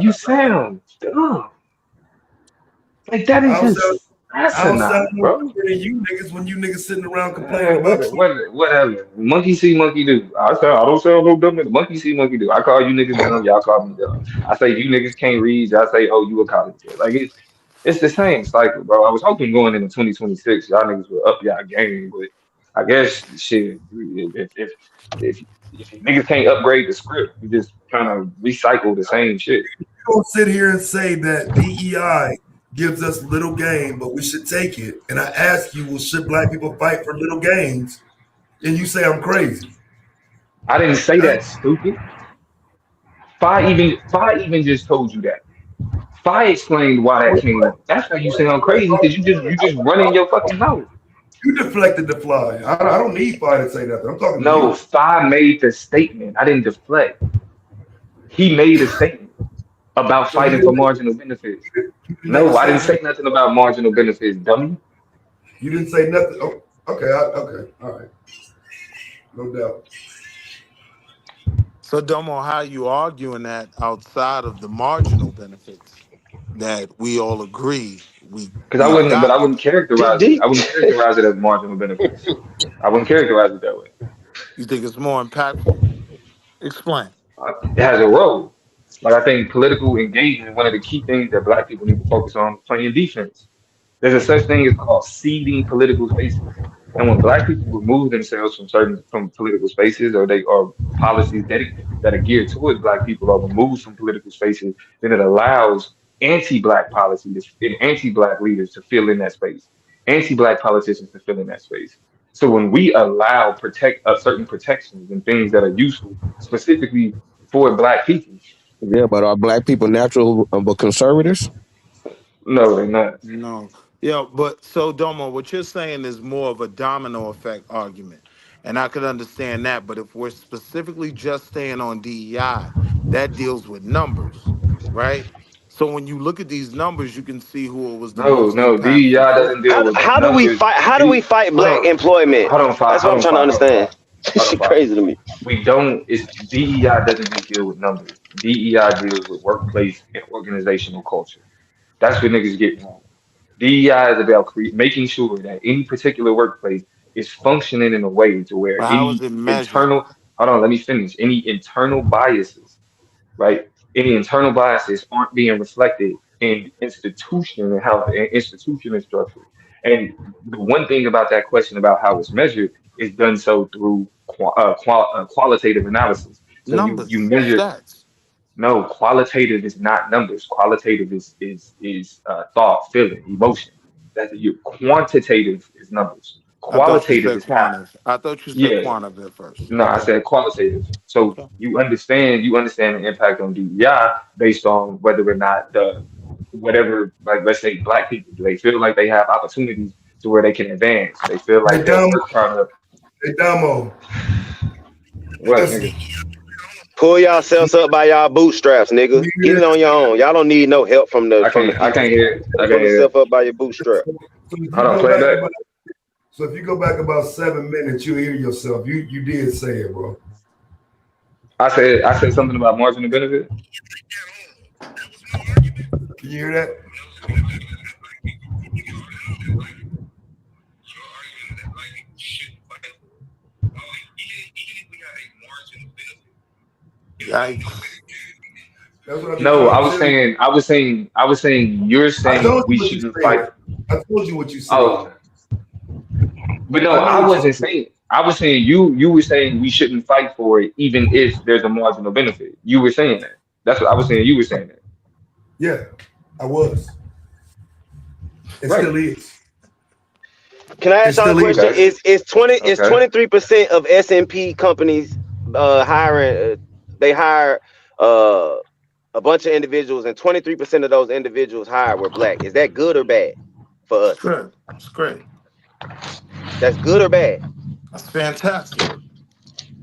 You sound dumb. Like that is I don't sound, just I don't sound asinine, no bro. different than you niggas when you niggas sitting around complaining about you. Whatever. Monkey see, monkey do. I don't sound no dumb. Monkey see, monkey do. I call you niggas dumb. Y'all call me dumb. I say you niggas can't read. Y'all say, oh, you a college kid. Like it's the same cycle, bro. I was hoping going into 2026, y'all niggas would up y'all game, but I guess shit. If niggas can't upgrade the script, you just kind of recycle the same shit. Don't sit here and say that DEI gives us little gain, but we should take it. And I ask you, well, should black people fight for little gains? And you say I'm crazy. I didn't say that, stupid. Fi even just told you that. Fi explained why that came up. That's why you sound crazy because you just running your fucking mouth. You deflected the fly. I don't need Fi to say nothing. I'm talking to No, you. Fi made the statement. I didn't deflect. He made a statement about So you fighting for didn't, marginal benefits. you didn't make a No, I didn't say statement. nothing about marginal benefits, dummy. You didn't say nothing. Oh, okay, okay, all right. No doubt. So, Domo, how you arguing that outside of the marginal benefits that we all agree Because we I got? wouldn't characterize it. I wouldn't characterize it as marginal benefits. I wouldn't characterize it that way. You think it's more impactful? Explain. It has a role. Like I think political engagement, one of the key things that black people need to focus on is playing defense. There's a such thing as called seeding political spaces. And when black people remove themselves from political spaces or they or policies that are geared towards black people are removed from political spaces, then it allows anti-black policies and anti-black leaders to fill in that space, anti-black politicians to fill in that space. So when we allow certain protections and things that are useful specifically for black people, Yeah, but are black people natural but conservatives? no, they're not. No. Yeah, but so Domo, what you're saying is more of a domino effect argument. And I could understand that, but if we're specifically just staying on DEI, that deals with numbers, right? So when you look at these numbers, you can see who it was the No, most no, DEI impactful for. doesn't deal with How do we numbers. fight? How do we fight Hold black on, employment? hold on, That's what I'm trying to understand. hold on, Shit crazy to me. We don't. It's DEI doesn't just deal with numbers. DEI deals with workplace and organizational culture. That's what niggas get wrong. DEI is about making sure that any particular workplace is functioning in a way to where But how is any it measured? internal. Hold on, let me finish. Any internal biases, right? Any internal biases aren't being reflected in institution and how the institution is structured. And the one thing about that question about how it's measured is done so through qualitative analysis. So you Numbers, measure. stats. No, qualitative is not numbers. Qualitative is thought, feeling, emotion. That you quantitative is numbers. I thought you Qualitative said is how. quantitative. I thought you said Yeah, quantitative at first. no, I Okay. said qualitative. So Okay. you understand the impact on DEI based on whether or not whatever, like let's say black people, do they feel like they have opportunities to where they can advance? They feel Hey, like their Damo. work product. Hey, Damo. What, Listen, nigga? Pull yourselves up by y'all bootstraps, nigga. you Get hear it on your own. Y'all don't need no help from the I can't people. hear it. I Pull can't hear yourself it. up by your bootstrap. So if Hold you on, go play it back back. about so if you go back about 7 minutes, you'll hear yourself. You did say it, bro. I said something about marginal benefit. Can you hear that? Yikes. That's what I be No, trying to tell you. I was saying you're I saying told we you what you shouldn't fight. said. I told you what you said. Oh, but no, I know I what you wasn't said. saying. I was saying you were saying we shouldn't fight for it, even if there's a marginal benefit. You were saying that. That's what I was saying. You were saying that. Yeah, I was. It Right. still is. Can I It ask y'all a still is. question? Okay. Is Okay. 23% of S&P companies hiring? They hire a bunch of individuals, and 23% of those individuals hired were black. Is that good or bad for It's us? good. It's great. That's good or bad? That's fantastic.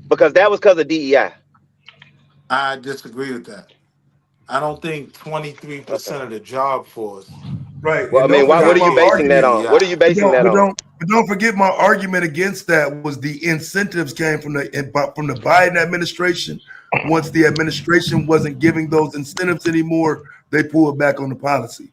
Because that was because of DEI. I disagree with that. I don't think Okay. 23% of the job force Right. Well, I And mean, don't why? forget What are my you is basing that argument. on? What are you DEI. But basing that on? don't forget my argument against that was the incentives came from the Biden administration. Once the administration wasn't giving those incentives anymore, they pulled back on the policy.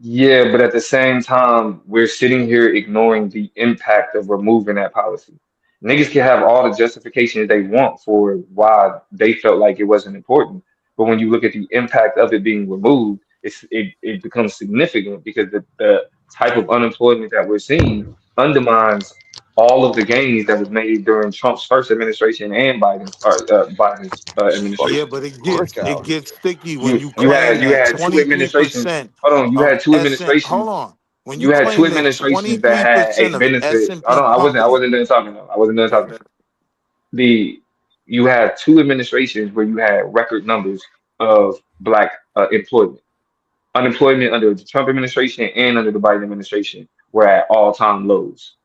Yeah, but at the same time, we're sitting here ignoring the impact of removing that policy. Niggas can have all the justifications they want for why they felt like it wasn't important. But when you look at the impact of it being removed, it becomes significant because the type of unemployment that we're seeing undermines all of the gains that was made during Trump's first administration and Biden's Yeah, administration. but it gets sticky when you You claim that had two administrations. 23% Hold on, you of had two S and hold administrations. on. When you You had two claim that administrations that twenty-three had percent a of benefit. S and Hold P on, I companies, wasn't done talking though. I wasn't done talking. The You had two administrations where you had record numbers of black employment. Unemployment under the Trump administration and under the Biden administration were at all-time lows.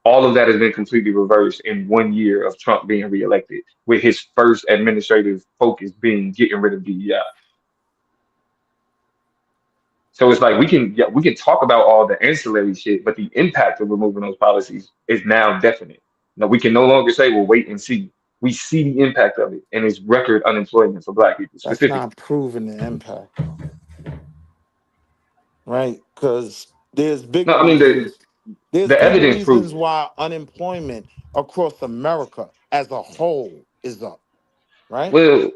All of that has been completely reversed in 1 year of Trump being reelected, with his first administrative focus being getting rid of DEI. So it's like we can talk about all the ancillary shit, but the impact of removing those policies is now definite. No, we can no longer say we'll wait and see. We see the impact of it, and it's record unemployment for Black people that's specifically. not proving the impact, though, right? Because there's No, bigger I mean reasons. There's the bigger evidence proves reasons it. why unemployment across America as a whole is up, right? Well.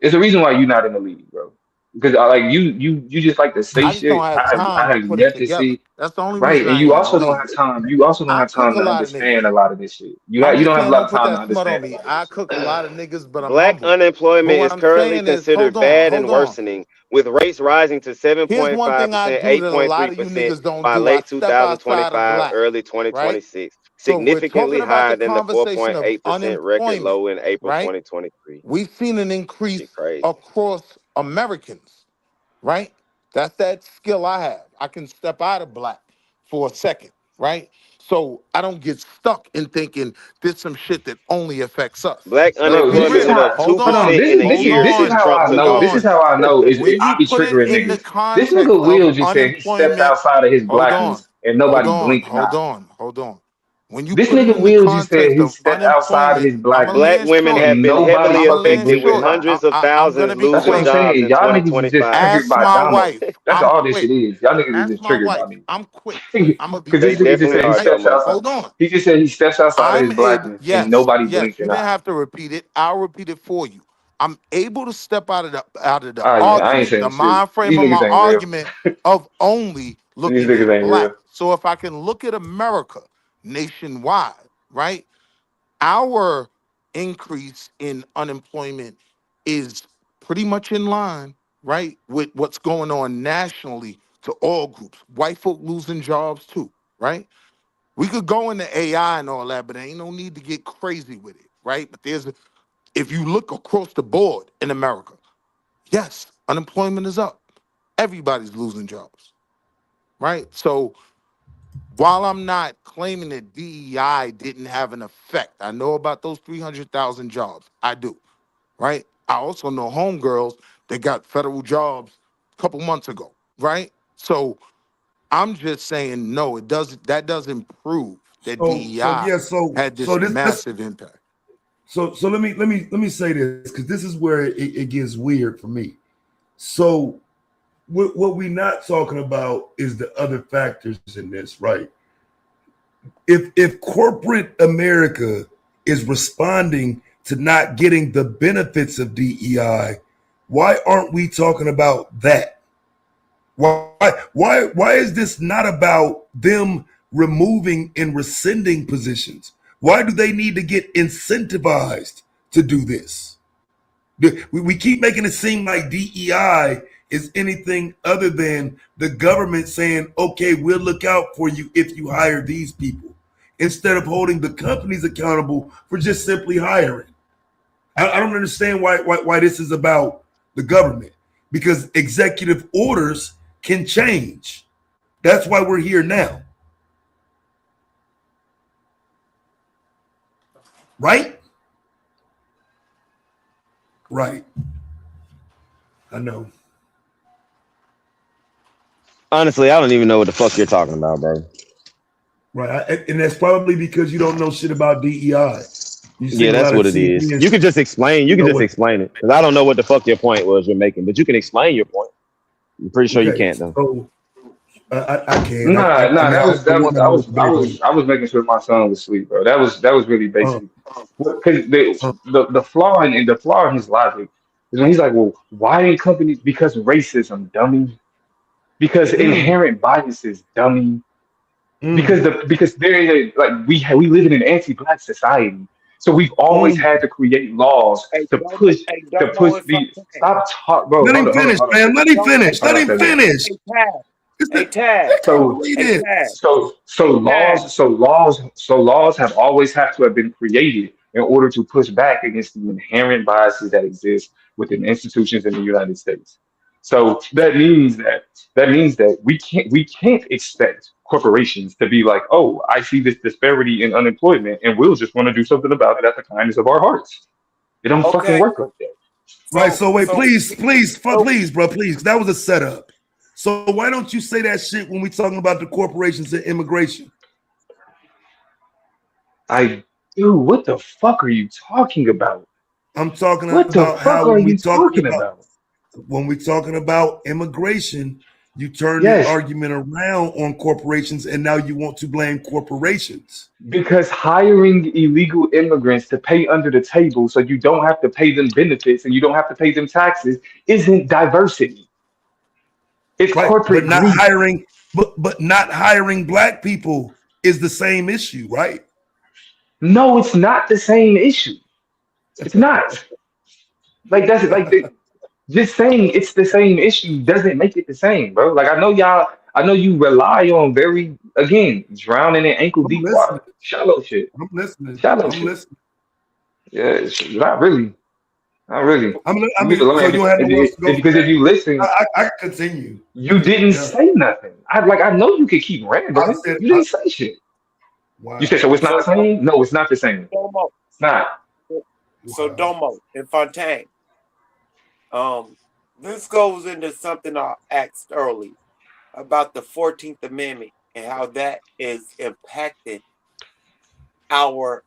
It's the reason why you're not in the league, bro. Because like you just like to say I just don't shit. have I time to have put it yet to together. see. That's the only Right, reason and I you ain't in the also don't league. have time. You also don't I have cook time a to lot of understand niggas. a lot of this shit. I'm You just don't have a saying, lot don't of put time to that smut on understand a me. lot of I this shit. cook a lot of niggas, but I'm Black humble. But unemployment what is I'm currently saying is, considered hold on, bad and hold on. worsening, with rates rising to Here's one thing I 7.5%, do that a lot of you 8.3% niggas don't by do. I late step outside of 2025, black, early right? 2026, So if we're significantly talking about higher the than the conversation of 4.8% record unemployment, low in April right? 2023. We've seen an Shit increase crazy. across Americans, right? That's that skill I have. I can step out of black for a second, right? So I don't get stuck in thinking there's some shit that only affects us. Black Let's Bro, be this is unemployment real. went how. up Hold 2% Hold on. on. in a Hold This year is since on. how Trump I took Hold know. This is on. office. how I know. When I you be put it triggering in the niggas. This context nigga of Will just said he steps unemployment, outside of his hold on. blackness and Hold nobody on. blink an Hold eye. on. Hold on. When you This put it nigga in the Will just said context he of stepped outside of unemployment, his I'm gonna blackness Black land women short. have and been nobody heavily I'm gonna fucking land affected, blink with an short. eye. hundreds of I'm gonna thousands be That's what losing I'm quick. jobs saying. in Y'all niggas is just 2025. triggered Ask by my Damo. wife. That's I'm all this shit quick. is. Y'all niggas is Ask just my triggered by wife. me. I'm quick. I'm gonna be Because this They quick, nigga just definitely said he are, right? steps Domo. outside. Hold on. He just said he steps outside of I'm his able, blackness and yes, nobody yes. blinked You an didn't eye. have to repeat it. I'll repeat it for you. I'm able to step out of the Oh yeah, I ain't argument, the saying shit. mind frame These of my niggas ain't real. argument of only These looking niggas at ain't black. real. So if I can look at America nationwide, right? Our increase in unemployment is pretty much in line, right, with what's going on nationally to all groups. White folk losing jobs too, right? We could go into AI and all that, but there ain't no need to get crazy with it, right? But if you look across the board in America, yes, unemployment is up. Everybody's losing jobs, right? So while I'm not claiming that DEI didn't have an effect, I know about those 300,000 jobs. I do, right? I also know homegirls that got federal jobs a couple months ago, right? So I'm just saying, no, it doesn't. That doesn't prove that So DEI yeah, had so this this massive impact. so let me say this, because this is where it gets weird for me. So what we not talking about is the other factors in this, right? If corporate America is responding to not getting the benefits of DEI, why aren't we talking about that? Why is this not about them removing and rescinding positions? Why do they need to get incentivized to do this? We keep making it seem like DEI is anything other than the government saying, okay, we'll look out for you if you hire these people, instead of holding the companies accountable for just simply hiring. I don't understand why this is about the government, because executive orders can change. That's why we're here now, right? Right. I know. Honestly, I don't even know what the fuck you're talking about, bro. Right. And that's probably because you don't know shit about DEI. You've Yeah, seen a that's lot of what it TV is. and You could just explain. You you can know just what. explain it, because I don't know what the fuck your point was you're making, but you can explain your point. I'm pretty sure you Okay, can't though. so I can. Nah, I nah, mean, that I was can that was win I on was I debatability. was I was making sure my son was asleep, bro. That was really basic. Because the flaw in the flaw in his logic is when he's like, well, why didn't companies? Because racism, dummy. Because Mm, inherent biases, dummy. mm, Because there is like we live in an anti-black society, so we've always mm. had to create laws Hey, to Domo, push if I the can. stop talk, bro. Let him finish, Hold on, man. Let him Hey, finish. hold Let on, him Taylor. finish. hey, Taz. It's Hey, the, Taz. let him So read Hey, it. Taz. so Taz. laws have always have to have been created in order to push back against the inherent biases that exist within institutions in the United States. So that means that we can't expect corporations to be like, oh, I see this disparity in unemployment and we'll just want to do something about it at the kindness of our hearts. It don't fucking Okay. work like that. Right. So wait, So, please, bro, please. That was a setup. So why don't you say that shit when we talking about the corporations and immigration? Dude, what the fuck are you talking about? I'm talking What the about fuck how are you talking about? when we talking about immigration, you turn the Yes, argument around on corporations, and now you want to blame corporations. because hiring illegal immigrants to pay under the table so you don't have to pay them benefits and you don't have to pay them taxes isn't diversity. It's Right. But corporate not greed. hiring, but not hiring black people is the same issue, right? No, it's not the same issue. It's not. Like that's like just saying it's the same issue doesn't make it the same, bro. Like I know you rely on very again drowning in ankle I'm deep listening. water, shallow shit, I'm listening. shallow I'm shit. listening. Yeah, not really, not really. I You need to mean, so learn you don't have nowhere else to go from because if there? you listen, I can continue. you didn't Yeah. say nothing. I know you could keep I rambling. said, You didn't say shit. You said so wow. it's not the same? No, it's not the same. Domo. It's not. So, Wow. Domo and Fontaine. This goes into something I asked earlier about the 14th Amendment and how that is impacting our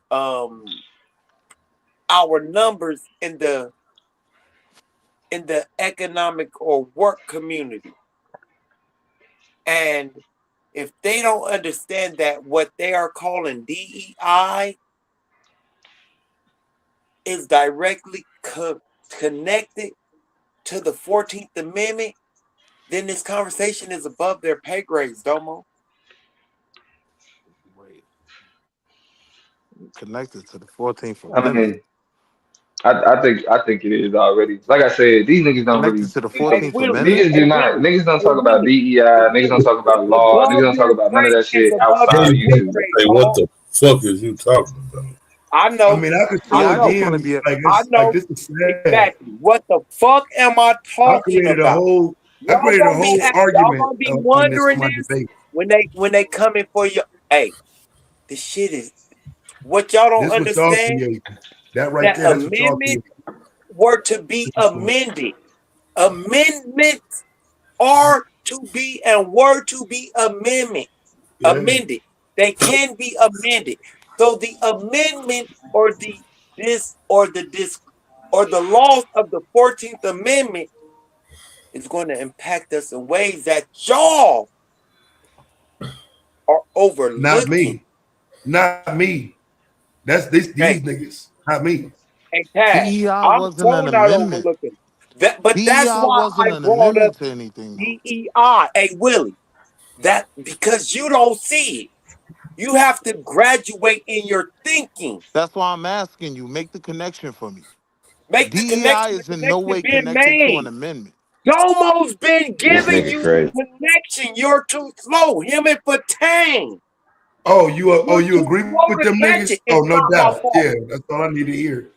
numbers in the economic or work community. And if they don't understand that what they are calling DEI is directly connected to the 14th Amendment, then this conversation is above their pay grades, Domo. Wait, connected to the 14th I Amendment. mean, I think it is already. Like I said, these niggas don't Connected really. to the Hey, 14th Willie. Amendment? Niggas Hey, do not. Willie. Niggas don't Hey, talk about Willie. DEI. Hey, Niggas don't Willie. talk about law. Niggas Above don't talk your about none of grade that is shit above outside your of Hey, pay YouTube. grade, hey, what dog. the fuck is you talking about? I I know. mean, I could I show Yeah, I know. just want to again, be. like I it's like know this is sad. exactly. What the fuck am I I talking created a about? whole I Y'all created a gonna be whole y'all argument gonna be on this for wondering my this debate. when they coming for you. Hey, this shit is what y'all don't This what y'all understand. created. That right That there, that's what y'all amendments created. were to be amended. Amendments are to be and were to be Yeah. amended. They can be amended. So the amendment or the loss of the 14th Amendment is going to impact us in ways that y'all are Not overlooking. me. Not me. That's these Hey, niggas. Not me. hey, Taz, DEI I'm wasn't so an not amendment. overlooking that, but that's DEI why wasn't I an brought up amendment to anything, though. DEI. Hey, Willie, that because you don't see it. You have to graduate in your thinking. That's why I'm asking you. Make the connection for me. Make the DEI connection. The is in no connection way been connected to an made. amendment. Domo's been This giving nigga you crazy. the connection. You're too slow. Him and Fatang. Oh, You're you too agree slow with to them catch niggas? it. Oh, It's no not my doubt. fault. Yeah, that's all I need to hear.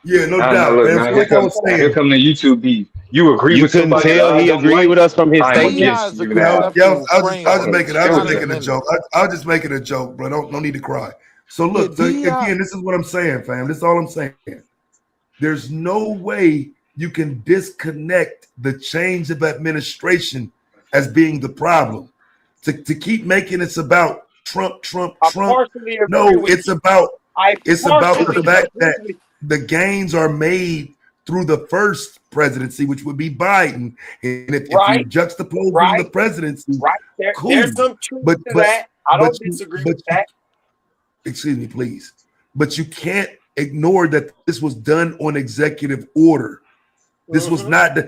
Yeah, no I don't know. doubt, Look, man. now So It's not like I my was fault. here saying, come the YouTube beef. You agree You with couldn't somebody that tell I he don't agreed like? with us from his I'm DEI statements. against is a you yeah, now. conceptual I was just framework, making not an a amendment. joke. I was just making a joke, bro. Don't no need to cry. So Yeah, look, so DEI. again, this is what I'm saying, fam. This is all I'm saying. There's no way you can disconnect the change of administration as being the problem. To keep making it's about Trump, Trump, I Trump. partially agree No, with it's you. about I the partially fact agree that with you. the gains are made through the first presidency, which would be Biden. And if you Right, juxtapose right, the presidency, right. cool. There's some truth But to that. I don't you, disagree but with that. excuse me, please. But you can't ignore that this was done on executive order. This was not the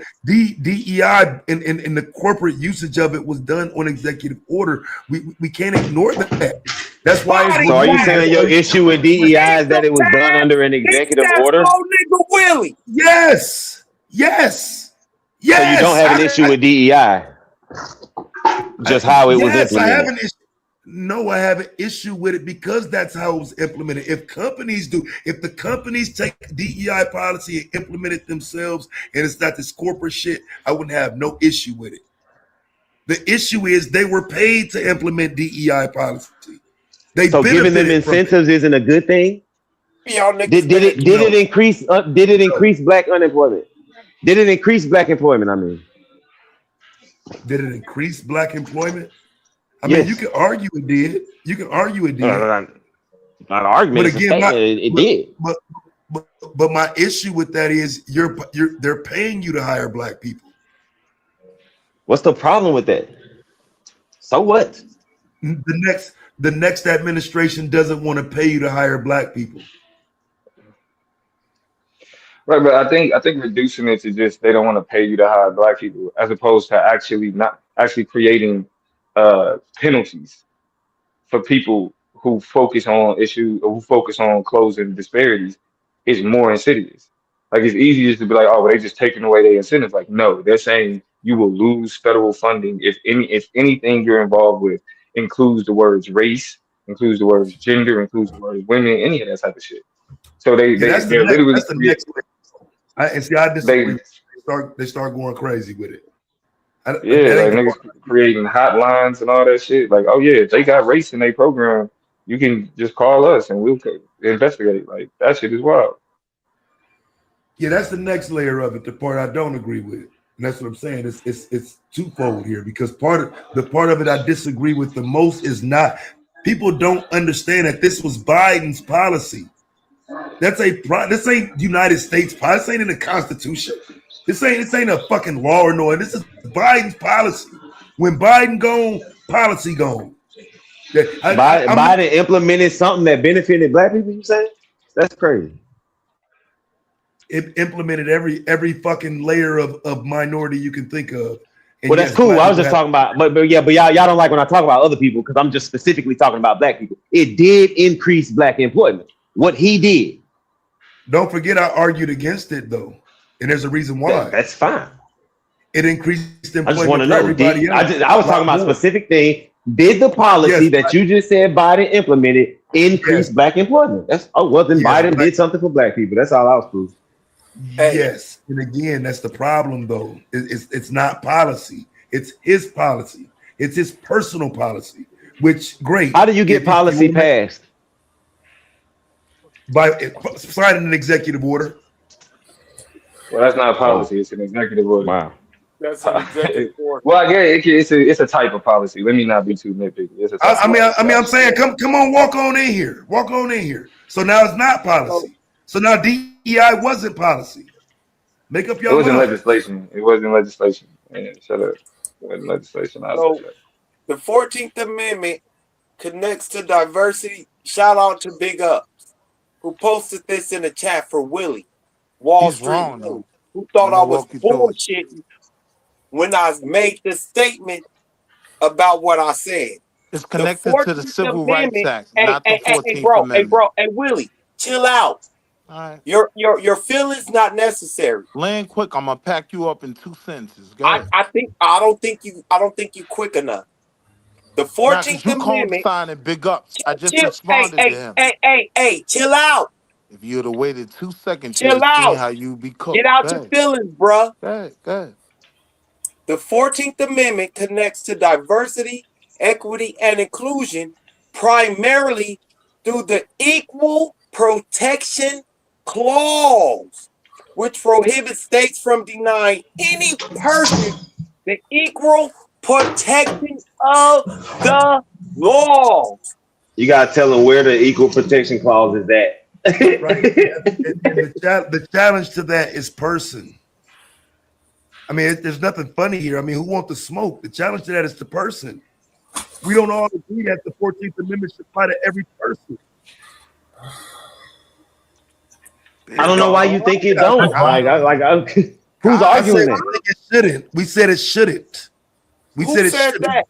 DEI in the corporate usage of it was done on executive order. We can't ignore that. That's why it's So are you removed. saying your issue with DEI is that it was done under an executive order? Nigga Willie. Yes. Yes. Yes. So you don't have an issue with DEI. Just how it was yes, I have implemented. an issue. No, I have an issue with it because that's how it was implemented. If the companies take DEI policy and implement it themselves, and it's not this corporate shit, I wouldn't have no issue with it. The issue is they were paid to implement DEI policy. So giving them incentives isn't a good thing. Y'all Did it increase? Did it increase black unemployment? Did it increase black employment? I mean, did it increase black employment? I mean, you can argue it did. You can argue it did. Not an argument. But again, it did. But my issue with that is they're paying you to hire black people. What's the problem with that? So what? The next administration doesn't want to pay you to hire black people. Right, but I think reducing it to just they don't want to pay you to hire black people, as opposed to actually creating penalties for people who focus on issues or who focus on closing disparities, is more insidious. Like, it's easy just to be like, oh, well, they just taking away their incentives. Like, no, they're saying you will lose federal funding if anything you're involved with includes the words race, includes the words gender, includes the words women, any of that type of shit. So they're literally that's the next. I disagree. They start going crazy with it. Like niggas creating hotlines and all that shit. Like, oh yeah, if they got race in their program, you can just call us and we'll investigate. Like, that shit is wild. Yeah, that's the next layer of it. The part I don't agree with, and that's what I'm saying. It's twofold here because part of it I disagree with the most is not. People don't understand that this was Biden's policy. This ain't United States policy. This ain't in the Constitution. This ain't a fucking law or no. This is Biden's policy. When Biden gone, policy gone. Biden implemented something that benefited black people. You saying? That's crazy. It implemented every fucking layer of minority you can think of. And well, that's cool. I was just talking about, but y'all don't like when I talk about other people because I'm just specifically talking about black people. It did increase black employment. What he did. Don't forget, I argued against it though, and there's a reason why. That's fine. It increased employment. I just want to know. Everybody else. I was talking about a specific thing. Did the policy that you just said Biden implemented increase black employment? Then Biden did something for black people. That's all I was proving. Yes, and again, that's the problem though. It's not policy. It's his policy. It's his personal policy. Which great. How do you get policy passed? By signing an executive order. Well, that's not a policy. It's an executive order. Wow. That's an executive order. Well, I guess it's a type of policy. Let me not be too nitpicky. It's a type I'm saying, come on, walk on in here. Walk on in here. So now it's not policy. So now DEI wasn't policy. Make up your mind. It wasn't legislation. It wasn't legislation. Yeah, shut up. It wasn't legislation. So the 14th Amendment connects to diversity. Shout out to Big Ups, who posted this in the chat for Willie, Wall Street, wrong, who thought I was bullshitting when I made the statement about what I said. It's connected to the Civil Rights Act, not the 14th Amendment. Hey, Willie, chill out. All right. Your feelings not necessary. Land quick. I'm gonna pack you up in 2 sentences. Go ahead. I don't think you quick enough. The 14th Amendment. Co-signing Big Ups. I just responded to him. Hey, chill out. If you'd have waited 2 seconds, chill out. How you be cooked. Get out your feelings, bruh. Go ahead. The 14th Amendment connects to diversity, equity, and inclusion primarily through the Equal Protection Clause, which prohibits states from denying any person the equal protection of the laws. You gotta tell them where the Equal Protection Clause is at. Right. And the challenge to that is person. I mean, there's nothing funny here. I mean, who wants to smoke? The challenge to that is the person. We don't all agree that the 14th Amendment should apply to every person. I don't know why you think it don't. Who's I said arguing we that? think it shouldn't. We said it shouldn't. We Who said it said shouldn't. that?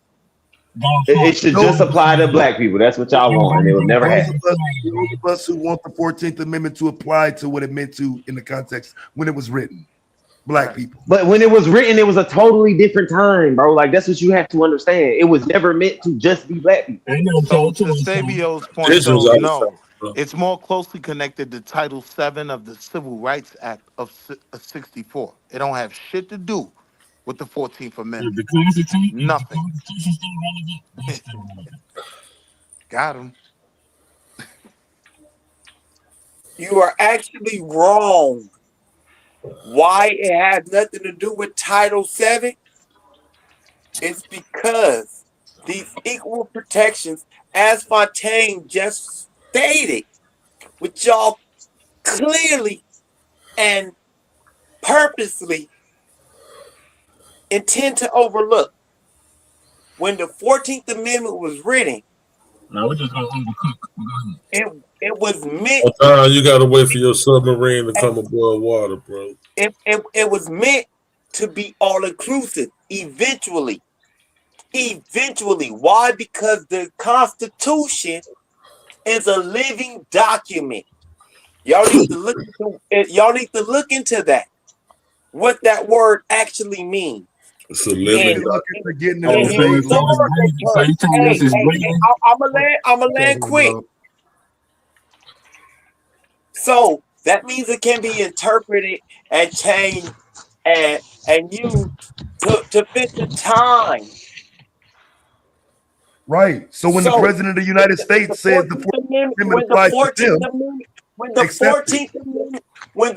It should just apply to black people. That's what y'all want, and it will never happen. Those of us who want the 14th Amendment to apply to what it meant to in the context when it was written, black people. But when it was written, it was a totally different time, bro. Like that's what you have to understand. It was never meant to just be black people. So to Sabio's point, This was though, other no, facts, bro. it's more closely connected to Title VII of the Civil Rights Act of '64. It don't have shit to do with the 14th Amendment. The Constitution, Nothing. the Constitution still relevant. That's still relevant. Got him. You are actually wrong. Why it has nothing to do with Title VII? It's because these equal protections, as Fontaine just stated, which y'all clearly and purposely intend to overlook. When the 14th Amendment was written, No, we're just gonna overcook. it was meant. You gotta wait for your submarine to come above water, bro. It was meant to be all inclusive eventually. Why? Because the Constitution is a living document. Y'all need to look into that. What that word actually means. It's a living I'm a land quick. So that means it can be interpreted and changed and used to fit the time. Right. So when the President of the United States says the 14th Amendment applies to them, when the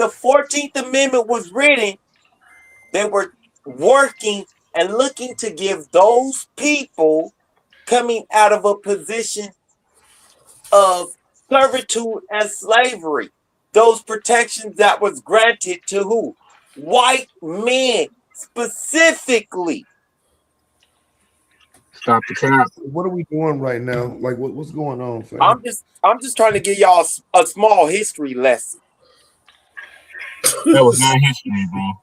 14th Amendment was written, they were working and looking to give those people coming out of a position of servitude and slavery those protections that was granted to who? White men specifically. Stop the cap. What are we doing right now? Like what's going on, fam? I'm just trying to give y'all a small history lesson. That was not history, bro.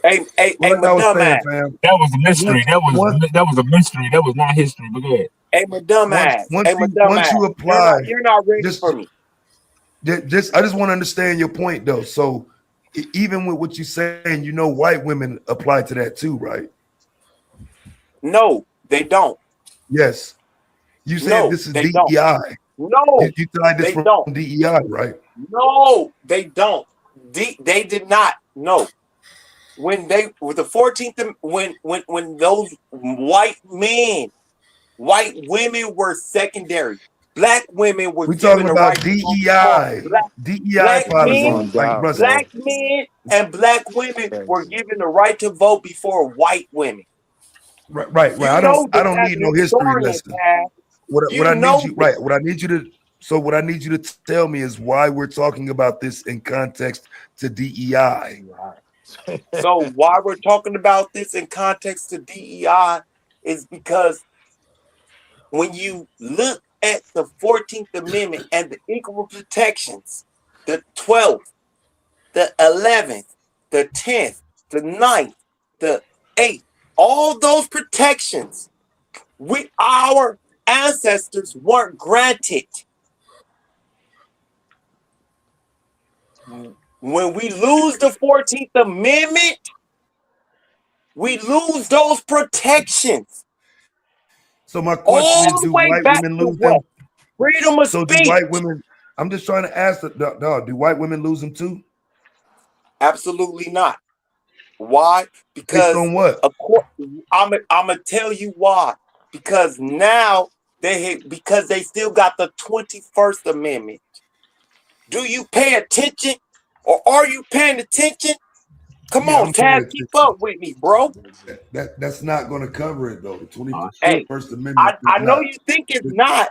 Hey, my dumbass. That was a mystery. That was a mystery. That was not history. But go ahead. Hey, my dumbass. Once you apply, you're not ready for me. I just want to understand your point, though. So even with what you're saying, white women apply to that too, right? No, they don't. Yes. You said this is DEI. Don't. No, you tied this from DEI, right? No, they don't. They did not. No. When they with the 14th, when those white women were secondary. Black women were talking about right DEI. Black men and black women were given the right to vote before white women. Right. I don't need no history lesson. What I need you to tell me is why we're talking about this in context to DEI. So why we're talking about this in context to DEI is because when you look at the 14th Amendment and the equal protections, the 12th, the 11th, the 10th, the 9th, the 8th, all those protections, our ancestors weren't granted. When we lose the 14th Amendment, we lose those protections. So my question is, do white women lose them? Freedom of speech. Do white women? I'm just trying to ask. Do white women lose them too? Absolutely not. Why? Because based on what? I'm gonna tell you why. Because now because they still got the 21st Amendment. Do you pay attention, or are you paying attention? Come on, Taz, keep up with me, bro. That's not going to cover it though. The 21st Amendment. I know you think it's not.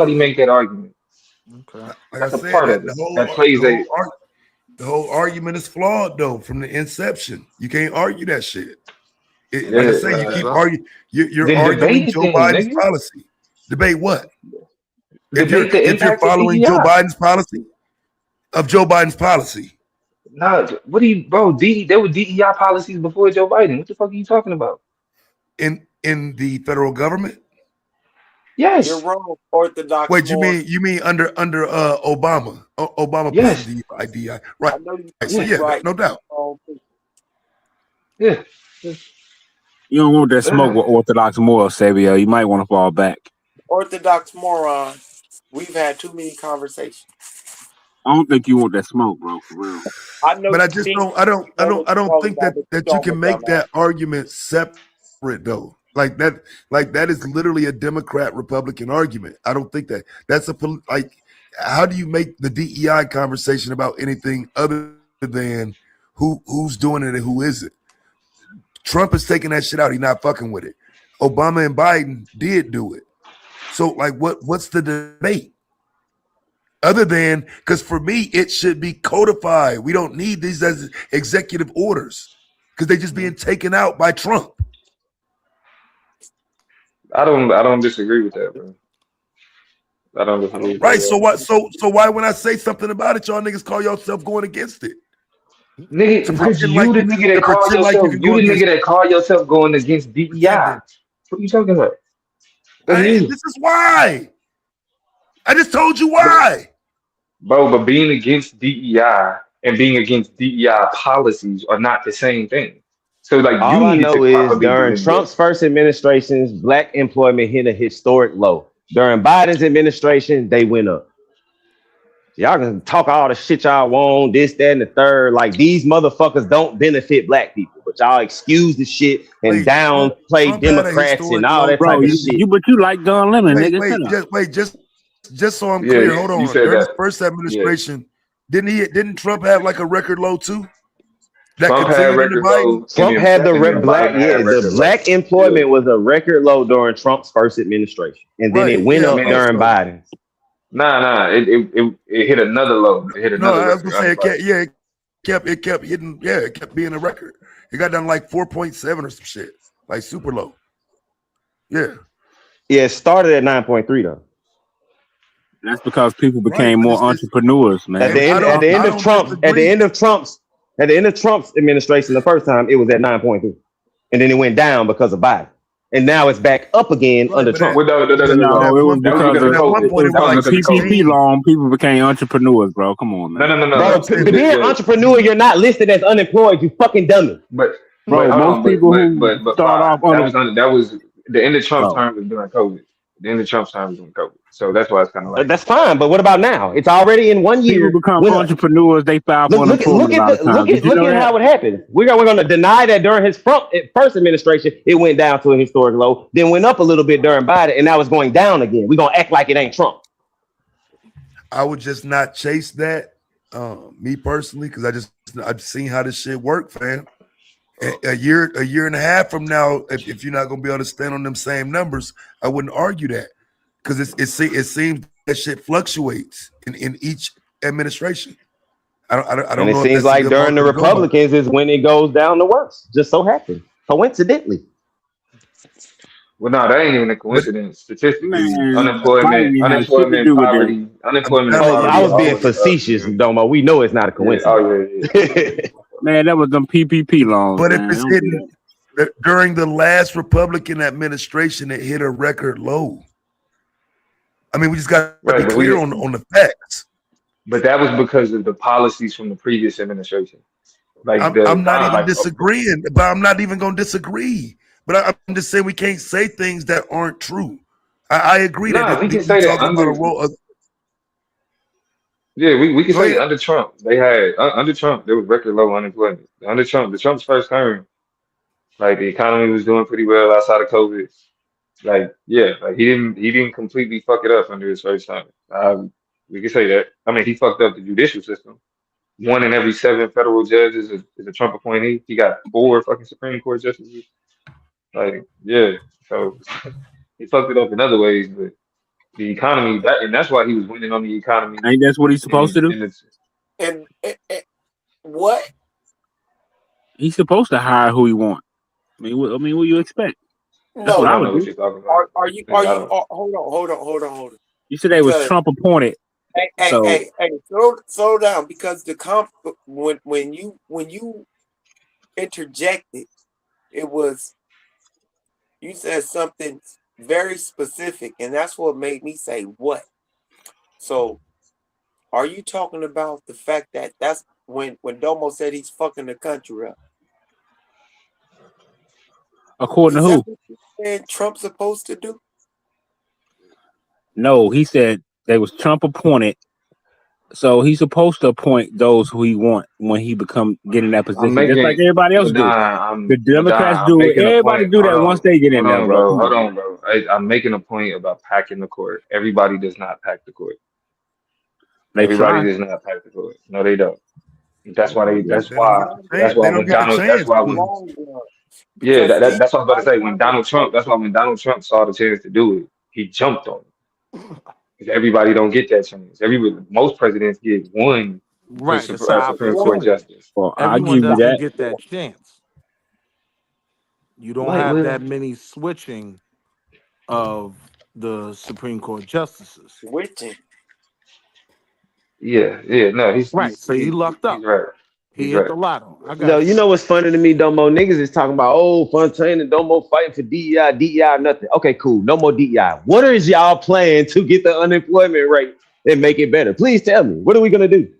nobody make that argument. Okay. Like I That's a said, part that of it. That plays a. the whole argument is flawed though from the inception. You can't argue that shit. Like I say, you keep Uh, arguing. You're then arguing debate it, Joe then, Biden's nigga. policy. Debate what? Debate the If you're impact of following Joe DEI. Biden's policy, Nah, what do you, bro? There were DEI policies before Joe Biden. What the fuck are you talking about? in the federal government. Yes. You're wrong, Orthodox Wait, more. you mean under Obama? Obama Yes. pushed the IDI, I right? know you So Yeah. yeah, right. no doubt. Yeah. You don't want that smoke with Orthodox morals, Sabio. You might want to fall back. Orthodox moron. We've had too many conversations. I don't think you want that smoke, bro. For real. I know But I you just think don't, you know what I you're don't talking think about, but you that you don't, can with make dumbass. that argument separate though. Like that is literally a Democrat Republican argument. I don't think that's like. How do you make the DEI conversation about anything other than who's doing it and who isn't? Trump is taking that shit out. He's not fucking with it. Obama and Biden did do it. So like, what's the debate? Other than, because for me, it should be codified. We don't need these as executive orders because they're just being taken out by Trump. I don't disagree with that, bro. I don't disagree with that Right. at So all. what? So why when I say something about it, y'all niggas call yourself going against it? Nigga, To because pretend you like the nigga to that call pretend like you yourself, can you go the nigga against that call yourself going against DEI. pretending. What are you talking about? That's you. This is why. I just told you why. Bro, but being against DEI and being against DEI policies are not the same thing. So like you All I needed to know is properly get during in there. Trump's first administrations, black employment hit a historic low. During Biden's administration, they went up. Y'all can talk all the shit y'all want, this, that, and the third. Like these motherfuckers don't benefit black people, but y'all excuse the shit and Wait, downplay Trump had a Democrats and historic all low. that type Bro, of shit. but you like Don Lemon, nigga. Shut up. Just so I'm Yeah, clear. Hold you on. said During that. his first Yeah. administration, didn't Trump have like a record low too? That Trump had continued into record Biden. low, Trump had the and then black, Biden had the record low. black employment was a record low during Trump's first administration, and then it Right. went Yeah, of up course during so. Biden's. Nah. It hit another low. It hit No, another I was record gonna say under it kept, Biden. yeah, it kept hitting, yeah, it kept being a record. It got down like 4.7 or some shit. Like super low. Yeah. Yeah, it started at 9.3 though. That's because people Right. became But more entrepreneurs, man. At the What end, you at the talking end I of about? don't Trump's, at the disagree. end of Trump's, at the end of Trump's administration, the first time it was at 9.3, and then it went down because of Biden, and now it's back up again Right, under but Trump. Well, at No, it was one That was because because but of of at one COVID. point it because was That was of like the because of COVID. PPP 16. loan. People became entrepreneurs, bro. Come on, man. No. Bro, I'm to saying, be an entrepreneur, you're not listed as unemployed. You fucking dummy. But Bro, hold most on. people who start Five. off on That was the end of Trump's bro. term was during COVID. The end of Trump's term was during COVID. So that's why it's kind of like That's fine, but what about now? It's already in 1 People year. become Went up. entrepreneurs. They file for Look unemployment a at lot of times. Did you know that? how it happened. We're gonna deny that during his first administration it went down to a historic low, then went up a little bit during Biden, and now it's going down again. We're gonna act like it ain't Trump. I would just not chase that, me personally, because I've seen how this shit work, fam. A year and a half from now, if you're not gonna be able to stand on them same numbers, I wouldn't argue that because it seems that shit fluctuates in each administration. I And don't it know if seems that's a like good during the marker to go by. Republicans is when it goes down the worst. Just so happened, coincidentally. well, no, that ain't even a But coincidence. Statistically, Man, unemployment, Biden has shit to unemployment, do with that. poverty, unemployment and that's Oh, what I poverty was are being always up. facetious, Domo. We know it's not a Yeah. coincidence. Oh yeah. Man, that was them PPP loans, But if man. it's Don't do hitting during the last Republican administration, it hit a record low. I mean, we just got to be Right, clear on the facts. but that was because of the policies from the previous administration. Like the I'm not even like disagreeing, but I'm not even going to disagree. But I'm just saying we can't say things that aren't true. I agree that we can we say that talking about under a role. we can Go say ahead. under Trump they had under Trump there was record low unemployment. Under Trump's first term, like the economy was doing pretty well outside of COVID. Like yeah, like he didn't completely fuck it up under his first term. We can say that. I mean, he fucked up the judicial system. One in every seven federal judges is a Trump appointee. He got 4 fucking Supreme Court justices. Like yeah, so he fucked it up in other ways, but the economy and that's why he was winning on the economy. Ain't that's what he's supposed to do? And what? He's supposed to hire who he wants. I mean, what do you expect? That's No, what I I don't would know what do. you're talking about. are you? Hold on. You said they was Because Trump appointed. So hey, slow down. Because when you interjected, it was you said something very specific, and that's what made me say what. So, are you talking about the fact that that's when Domo said he's fucking the country up? According Is to that who? what you said Trump's supposed to do? No, he said they was Trump appointed. So he's supposed to appoint those who he want when he get in that I'm position, just like making everybody else do. The Democrats I'm do it. making a Everybody point. do that once they get in there, bro. Come Hold on. on, bro. I'm making a point about packing the court. Everybody does not pack the court. They Everybody try. does not pack the court. No, they don't. That's why they. They That's don't get why. the That's chance. why They don't when get the Donald. That's chance why to. when. Yeah, Because these that's what I was about to say. When Donald Trump. folks, That's why when Donald Trump saw the chance to do it, he jumped on it. 'Cause everybody don't get that chance. Most presidents get one Right, it's an Supreme Court opportunity. justice. Well, I'll Everyone give you doesn't that. get that chance. You don't Like, have well, that many switching of the Supreme Court justices. switching. yeah, no, Right, so he lucked he's up. right. He He's hit right. the lotto. I No, got you you. know what's funny to me? Domo niggas is talking about Fontaine and Domo fighting for DEI, nothing. Okay, cool. No more DEI. What is y'all plan to get the unemployment rate and make it better? Please tell me. What are we gonna do?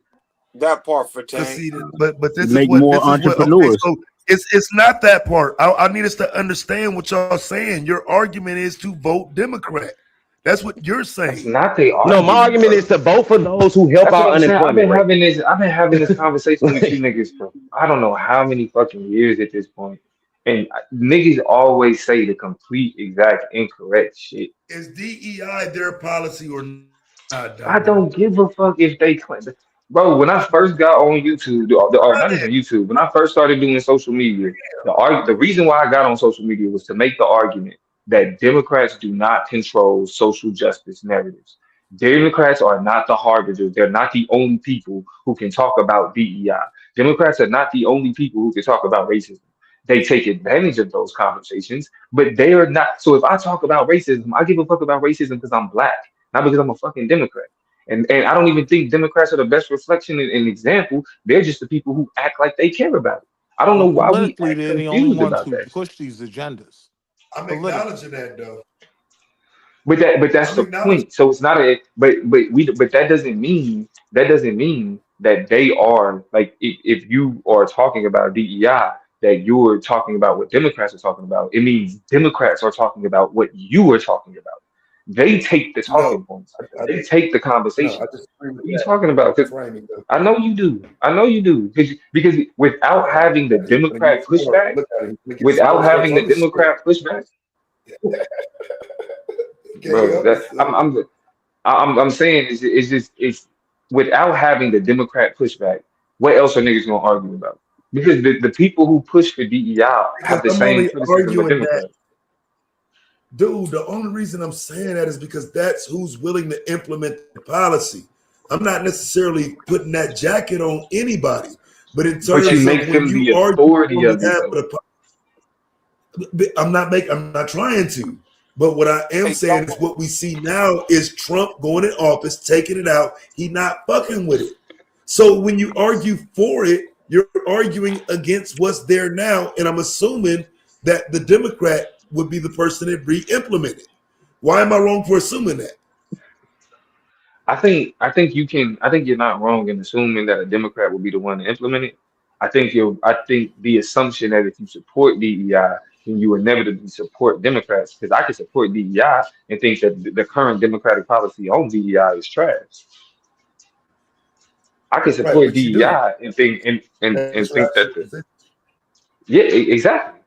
That part for Cause Tank. see, but this is Make what more okay. entrepreneurs. So it's not that part. I need us to understand what y'all saying. Your argument is to vote Democrat. That's what you're That's saying. not the No, my argument, argument bro. is to vote for those who help That's what our I'm saying. unemployment rate. I've been having this conversation with you Like, niggas for I don't know how many fucking years at this point. And niggas always say the complete exact incorrect shit. Is DEI their policy or not, I Damo? don't give a fuck if they claim. Bro, when I first got on YouTube, or not even YouTube, when I first started doing social media, the reason why I got on social media was to make the argument that Democrats do not control social justice narratives. Democrats are not the harbingers. They're not the only people who can talk about DEI. Democrats are not the only people who can talk about racism. They take advantage of those conversations, but they are not. So if I talk about racism, I give a fuck about racism because I'm black, not because I'm a fucking Democrat. And I don't even think Democrats are the best reflection and example. They're just the people who act like they care about it. I don't know Well, why we politically, act they're the only confused ones about who that shit. push these agendas. I'm Politically. acknowledging that though. But that's I'm the acknowledging. point. So it's not a but that doesn't mean that they are like if you are talking about DEI that you're talking about what Democrats are talking about. It means Democrats are talking about what you are talking about. They take the No, talking points. I They take the no, I conversations. disagree with What are you that. talking about? 'Cause Framing though. I know you do. I know you do. Because without having the He's gonna use Democrat more. pushback, Look at him. He's gonna get some without more votes having the on the script. Democrat pushback, Can't bro, help that himself. I'm saying it's without having the Democrat pushback, what else are niggas gonna argue about? Because the people who push for DEI Because have the I'm same only criticism of arguing that, Democrats. dude. The only reason I'm saying that is because that's who's willing to implement the policy. I'm not necessarily putting that jacket on anybody, but in But you terms of make when them you the argue authority on of it behalf though. of I'm not trying to. But what I am Hey, saying is what we see now is Trump going in office, taking it out. He not fucking with it. So when you argue for it, you're arguing against what's there now. And I'm assuming that the Democrat would be the person that re-implement it. Why am I wrong for assuming that? I think you're not wrong in assuming that a Democrat will be the one to implement it. I think the assumption that if you support DEI, then you inevitably support Democrats. Because I can support DEI and think that the current Democratic policy on DEI is trash. I can Right, support but you do. DEI and think and That's your think that actual position. exactly.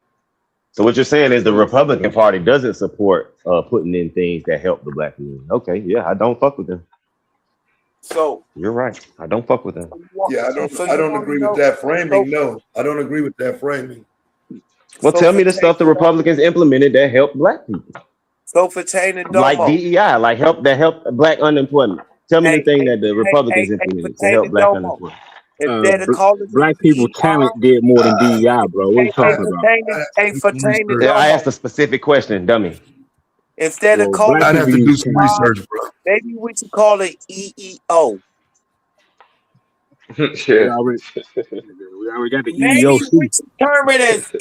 so what you're saying is the Republican Party doesn't support putting in things that help the black community. Okay, yeah, I don't fuck with them. So You're right. I don't fuck with them. Yeah, so I you don't want to agree with know? that So framing. No, I don't agree with that framing. Well, so tell for me the Tank stuff the and Domo, Republicans implemented that helped black people, so for Tank and like Domo. DEI, like help black unemployment. Tell me the thing that the Republicans For implemented to Tank help and black Domo. unemployment. Instead of calling it Black people DEI, talent did more than DEI, bro. What are you talking about? for Tank and Yeah, I Domo. asked a specific question, dummy. Instead of Well, calling black I'd it have people to do use some talent. DEI, research, bro. maybe we should call it EEO. We Yeah. already, we already got the Maybe we EEOC. should term it as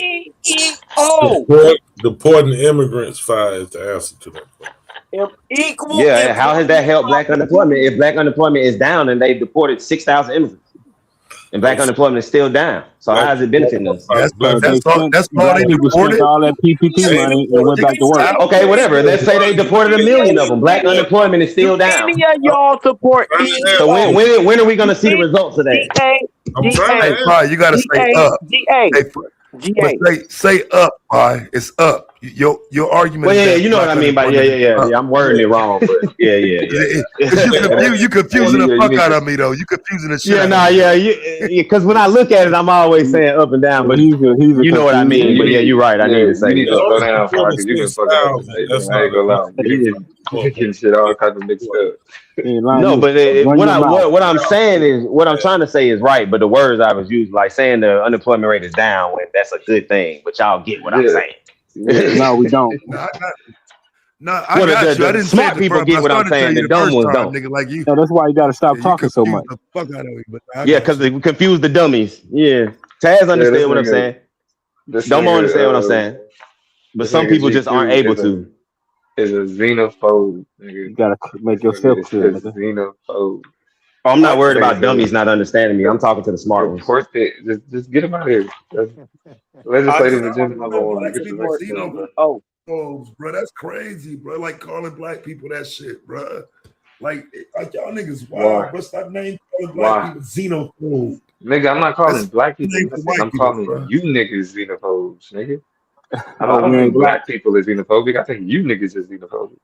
EEO. Deporting immigrants fire is the answer to that. Equal Yeah, and how has that employment helped black unemployment? opportunity. If black unemployment is down and they deported 6,000 immigrants, and black That's unemployment is still down, so black how is it benefiting us? That's black Because that's all black they people spent deported. all that PPP They money and deported went back to work. 6,000. Okay, whatever. Let's say they deported 1 million of them. Black Do unemployment is still down. any of y'all support So EEO? when are we going to see the results of that? I'm trying Hey, to Pi, you gotta say up. Hey, but say up, Pi. It's up. Your argument Well, is yeah, that you know what black I mean by unemployment is up. yeah. I'm wording it wrong, but yeah. Because you confusing the you fuck need out to- of me though. You confusing the shit Yeah, out nah, of me. yeah, because when I look at it, I'm always saying up and down, but He's a you know what I confused. mean. But yeah, you're right. I need to you say need to up. slow down, deporting because you've been fucking up 6,000. tonight, That's man. I ain't gonna lie. not You getting shit all kinds of mixed up. He ain't lying. No, but Run what your mouth. what I'm saying is what I'm trying to say is right, but the words I was using, like saying the unemployment rate is down, when that's a good thing. But y'all get what I'm Yeah. saying. Yeah. No, we don't. I Well, got you. I the didn't say smart it the people first, get but I what I'm started to tell saying. you The the dumb first ones time, don't. nigga, like you. So that's why you got to stop You talking so confused much. the fuck out of me, but I Yeah, got because you. they confuse the dummies. Yeah, Taz understand this what I'm nigga- saying. This Don't nigga, understand what I'm saying. But this some nigga people just GQ aren't able is to. is a xenophobe, nigga. You got to make This yourself nigga is clear, a nigga. xenophobe. Oh, I'm not I worried just about dummies not understanding me. I'm talking to the smart ones. Report it. Just get him out of here. That's I legislative just agenda want number to one. Black Get the people next support thing, bro. Oh, bro. That's crazy, bro. Like calling black people that shit, bro. Like y'all niggas Why? wild, bro. Stop name calling black Why? people xenophobe. Nigga, I'm not calling That's black people name for nothing. white I'm people, calling bro. you niggas xenophobes, nigga. I Oh, don't we ain't think black. black people is xenophobic. I think you niggas is xenophobic.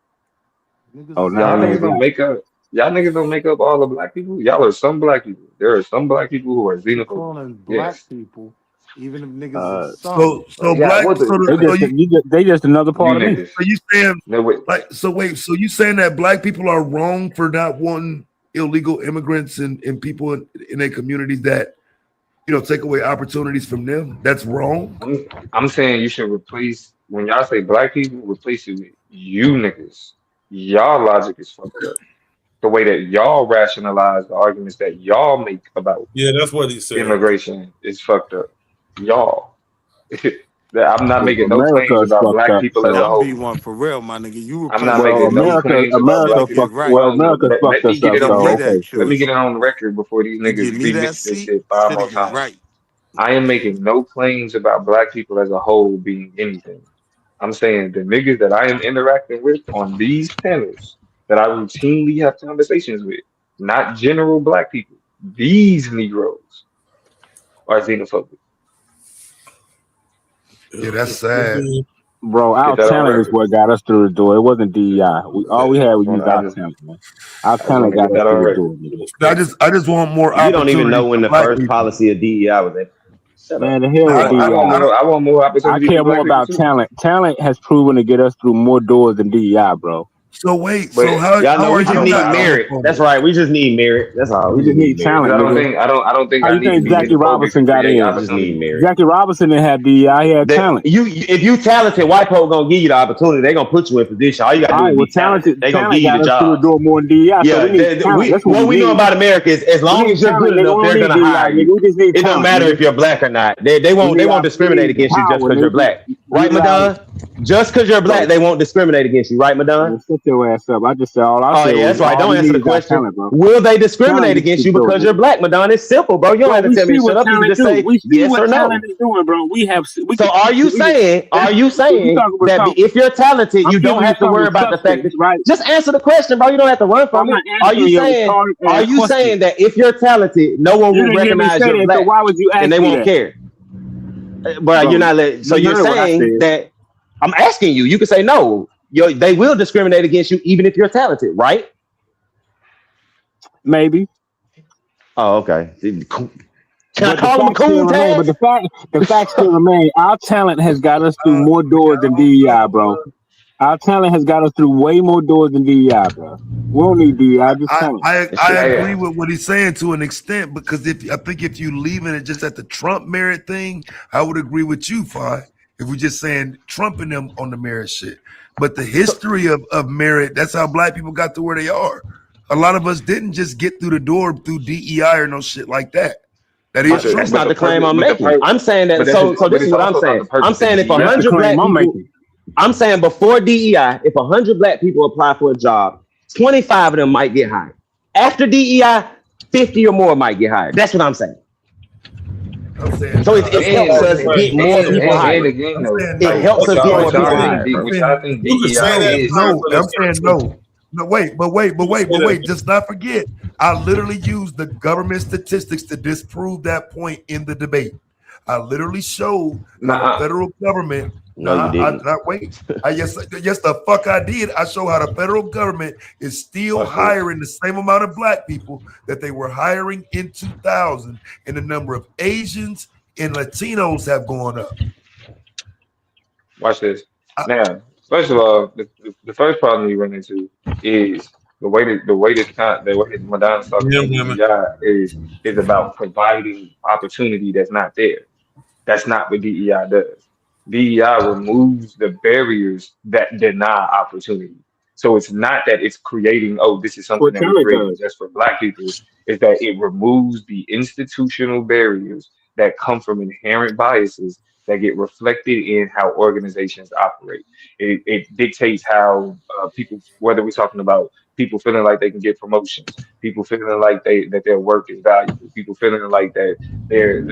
Oh, now Y'all we ain't niggas don't black. make up. Y'all niggas don't make up all the black people. Y'all are some black people. There are some black people who are xenophobic. Calling black Yes. people, even if niggas Uh, is some. So Yeah. black. What the? they just another You part of me. niggas. So you saying No wait. so you saying that black people are wrong for not wanting illegal immigrants and people in their communities that take away opportunities from them? That's wrong. I'm saying you should replace, when y'all say black people, replace it with you niggas. Y'all logic is fucked up. The way that y'all rationalize the arguments that y'all make about Yeah, that's what he said. immigration is fucked up. Y'all. I'm not making no America claims is about fucked black up. people So as a Don't be whole. one for real, my nigga. You I'm not replacing well, making no niggas America, claims and about America, black get people. it fuck. right. Well, No, no. America's fucked Let me us get up. it Give on me So that okay. let me choice. get it on the record before these You give niggas me that remix this seat, shit 5 more shit'll get times. right. I am making no claims about black people as a whole being anything. I'm saying the niggas that I am interacting with on these panels that I routinely have conversations with, not general black people. These Negroes are xenophobic. Yeah, that's sad. Bro, our Get that on talent is record. what got us through the door. It wasn't DEI. All we had was use our talent, man. Our I just want talent to got get us that on through the record. door, nigga. I just want more You don't even know opportunities when for the black first people. policy of DEI was. Shut Man, up. the hell with I want DEI. more. I want more I opportunities care for black more people about too. talent. Talent has proven to get us through more doors than DEI, bro. So wait, But so how Y'all know are we I just you don't. need not I don't. merit. That's xenophobic? right. We just need merit. That's all. We We just just need need merit. talent, Because nigga. I don't think How I you need to think be Jackie xenophobic to Robinson got create in? We just need opportunity. merit. Jackie Robinson didn't have DEI. He had talent. If you talented, white folk gonna give you the opportunity. They gonna put you in position. All you gotta All do right, is well, be talented. They gonna give talent you the got us through the jobs. door more than DEI. So we Yeah, need talent. That's what what we we know need. about America is as We long need as you're talent, good nigga. enough, We don't they're need gonna hire DEI, nigga. you. We just need It don't talent, matter nigga. if you're black or not. They We won't need discriminate against you just power, because you're nigga. black, right, Madon? Just because you're black, So, they won't discriminate against you, right, Madon? man, shut your ass up. I just said all I Oh said yeah, was that's right. all Don't we answer need the is our question. talent, bro. Will they Talent discriminate gets against you you through it, because you're nigga. black, Madon? It's simple, bro. You don't Bro, have to we tell me see to shut what up. You can talent just do. say We see yes what or no. talent is doing, bro. We So are you saying we that talk. if you're talented, I'm you don't giving you have to something worry with about the fact substance, that right? just answer the question, bro. You don't have to run from I'm it. not answering your retarded Are ass you question. saying that if you're talented, no one You will didn't hear me recognize say you're that, so black why would you and ask they me won't that? care? But you're Bro, not let. So you you're heard what I saying said. that I'm asking you. You can say no. They will discriminate against you even if you're talented, right? Maybe. Oh, okay. Can I But the call him a fact still coon, remain. But Taz? the fact still remain. Our talent has got us through more doors than DEI, bro. Our talent has got us through way more doors than DEI, bro. We don't need DEI, just talent. I agree with what he's saying to an extent, because I think if you leaving it just at the Trump merit thing, I would agree with you, Fi. If we're just saying Trump and them on the merit shit. But the history of merit, that's how black people got to where they are. A lot of us didn't just get through the door through DEI or no shit like that. That is true. That's not the claim I'm making. I'm saying that. So this is what I'm saying. I'm saying if 100 black people, I'm saying before DEI, if 100 black people apply for a job, 25 of them might get hired. After DEI, 50 or more might get hired. That's what I'm saying. So it helps us get more people hired. It helps us get more people hired. I'm saying no. No, wait. Just not forget. I literally used the government statistics to disprove that point in the debate. I literally showed how the federal government. No, you didn't. Yes, the fuck I did. I show how the federal government is still hiring the same amount of black people that they were hiring in 2000, and the number of Asians and Latinos have gone up. Watch this. Now, first of all, the first problem you run into is the way that Madonna's talking about DEI is about providing opportunity that's not there. That's not what DEI does. DEI removes the barriers that deny opportunity. So it's not that it's creating, this is something that we're creating just for black people. It's that it removes the institutional barriers that come from inherent biases that get reflected in how organizations operate. It dictates how people, whether we're talking about people feeling like they can get promotions, people feeling like that their work is valuable, people feeling like that their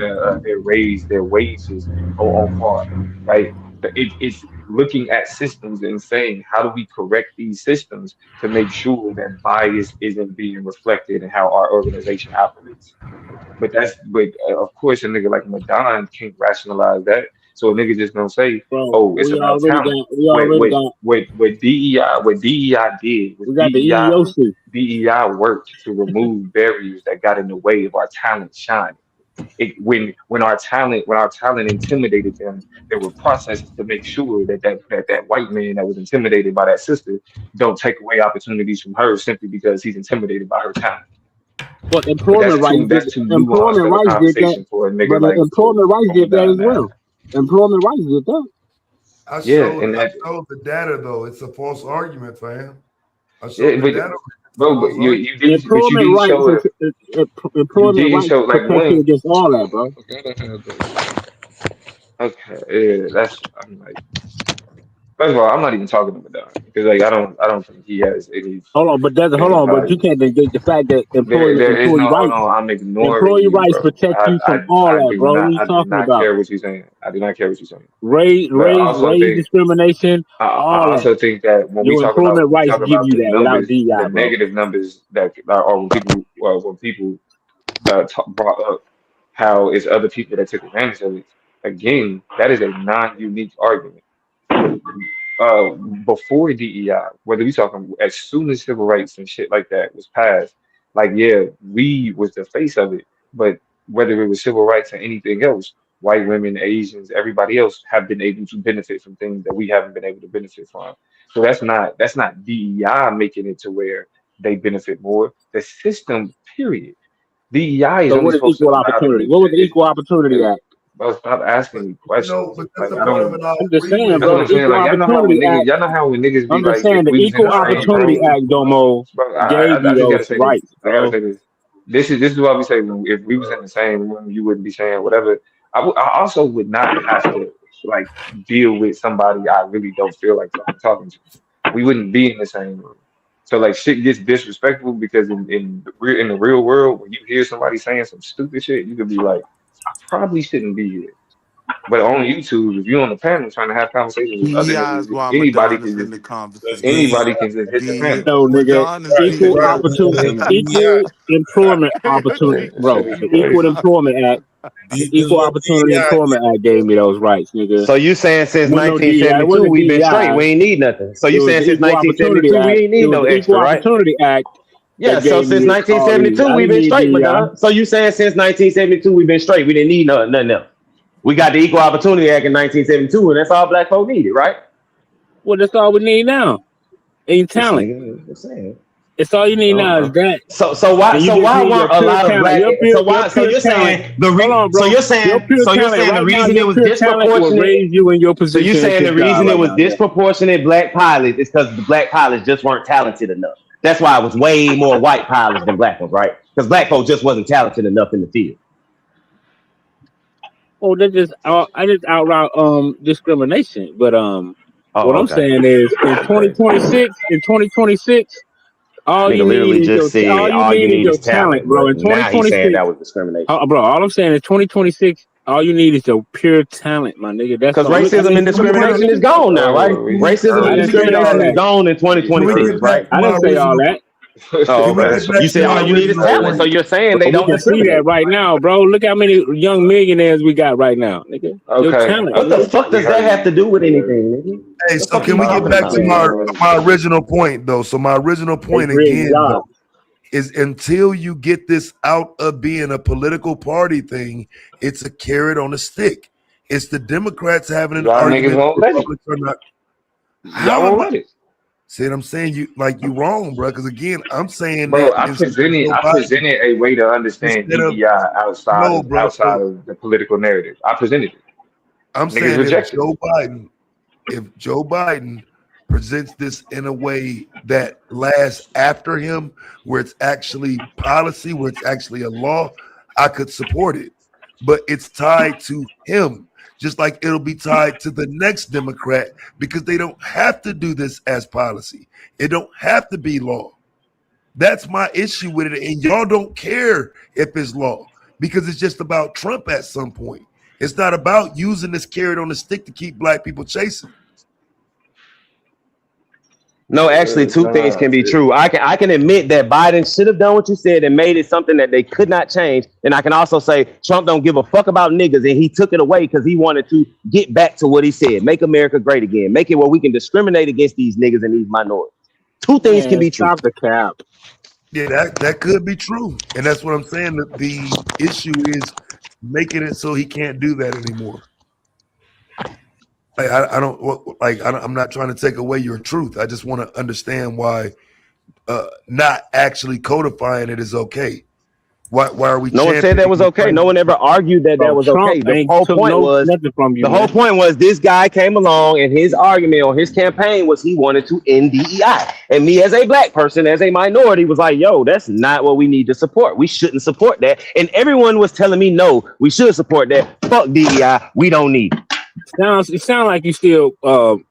raise, their wages are on par, right? It's looking at systems and saying, how do we correct these systems to make sure that bias isn't being reflected in how our organization operates? But of course, a nigga like Madon can't rationalize that. So a nigga just gonna say, it's about talent. What DEI did was DEI worked to remove barriers that got in the way of our talent shining. When our talent intimidated them, there were processes to make sure that white man that was intimidated by that sister don't take away opportunities from her simply because he's intimidated by her talent. But employment rights did that. But employment rights did that as well. Employment rights did that. I showed the data though. It's a false argument, fam. I showed the data. Bro, but you didn't show it. Employment rights protected against all that, bro. Okay, I'm like, first of all, I'm not even talking to Madonna because like I don't think he has any. But you can't negate the fact that employee rights protect you from all that, bro. What are you talking about? I do not care what you're saying. Race discrimination. I also think that when we talk about employment rights give you that without DEI, the negative numbers that are when people brought up how it's other people that took advantage of it. Again, that is a non-unique argument. Before DEI, whether we talking as soon as civil rights and shit like that was passed, like we was the face of it. But whether it was civil rights or anything else, white women, Asians, everybody else have been able to benefit from things that we haven't been able to benefit from. So that's not DEI making it to where they benefit more. The system, period. DEI is so what is equal opportunity? What was the Equal Opportunity Act? Bro, stop asking me questions. No, but that's like, I'm just saying, bro. Y'all know how when niggas be I'm just saying the Equal Opportunity Act, Domo, gave you those rights. I gotta say this. This is what we say. If we was in the same room, you wouldn't be saying whatever. I also would not have to like deal with somebody I really don't feel like talking to. We wouldn't be in the same room. So like shit gets disrespectful because in the real world, when you hear somebody saying some stupid shit, you could be like, I probably shouldn't be here. But on YouTube, if you're on the panel trying to have conversations with other niggas, anybody can just hit the panel. No, nigga, equal opportunity, equal employment opportunity, bro. The Equal Employment Act, the Equal Opportunity Employment Act gave me those rights, nigga. So you saying since 1972 we've been straight, we ain't need nothing. So you saying since 1972 we ain't need no extra, right? Equal Opportunity Act. Yeah, so since 1972 we've been straight, Madonna. So you saying since 1972 we've been straight, we didn't need nothing else. We got the Equal Opportunity Act in 1972, and that's all black folk needed, right? Well, that's all we need now. Ain't talent. It's all you need now is that. So why weren't a lot of black? So you're saying the reason? So you're saying the reason it was disproportionate. Raise you in your position. So you're saying the reason it was disproportionate black pilots is because the black pilots just weren't talented enough. That's why it was way more white pilots than black ones, right? Because black folks just wasn't talented enough in the field. Oh, that just I just outright discrimination. But what Oh, I'm okay. saying is in 2026, all you Nigga need literally is just said all you need is talent, talent, bro. but In now he's saying 2026, that was discrimination. bro, all I'm saying is 2026, all you need is your pure talent, my nigga. That's Because all. I racism mean, and discrimination is gone now, right? Racism I and didn't say all discrimination is that. gone in Can we 2026, get back right? to I my didn't say all original? that. Oh, Can we okay. get back You to said my all you need is original talent, so point? you're saying they We don't can see that discriminate. right now, bro. Look how many young millionaires we got right now, nigga. Your Okay, talent, What the nigga. fuck we does that heard have you. to do with We heard anything, you. nigga? Hey, The so fuck are can you we get talking back to about? my original point though? So my original They point creating again though jobs. is until you get this out of being a political party thing, it's a carrot on a stick. It's the Democrats having an Y'all niggas argument. won't The let it. Republicans are not. Y'all How won't am I? let it. See what I'm saying? You wrong, bro. Because again, I'm saying Bro, that I instead of presented Joe I Biden, presented a way to understand instead of DEI outside no, of bro. So the political narrative. I presented it. I'm Niggas saying rejected it. if Joe Biden presents this in a way that lasts after him, where it's actually policy, where it's actually a law, I could support it. But it's tied to him, just like it'll be tied to the next Democrat, because they don't have to do this as policy. It don't have to be law. That's my issue with it. And y'all don't care if it's law because it's just about Trump at some point. It's not about using this carrot on the stick to keep black people chasing. No, actually, two things Nah, can be true. I can admit that Biden should have done what you said and made it something that they could not change. And I can also say Trump don't give a fuck about niggas, and he took it away because he wanted to get back to what he said: make America great again, make it where we can discriminate against these niggas and these minorities. Two things can Man, be true. stop the cap. Yeah, that could be true. And that's what I'm saying. That the issue is making it so he can't do that anymore. Like, I'm not trying to take away your truth. I just want to understand why not actually codifying it is okay. Why are we No one said that championing was and okay. No claiming? one ever argued that that Bro, was Trump okay. The ain't whole took point was nothing from you, the whole man. point was this guy came along and his argument on his campaign was he wanted to end DEI. And me as a black person, as a minority, was like, yo, that's not what we need to support. We shouldn't support that. And everyone was telling me, no, we should support that. Fuck DEI. We don't need it. It sounds like you still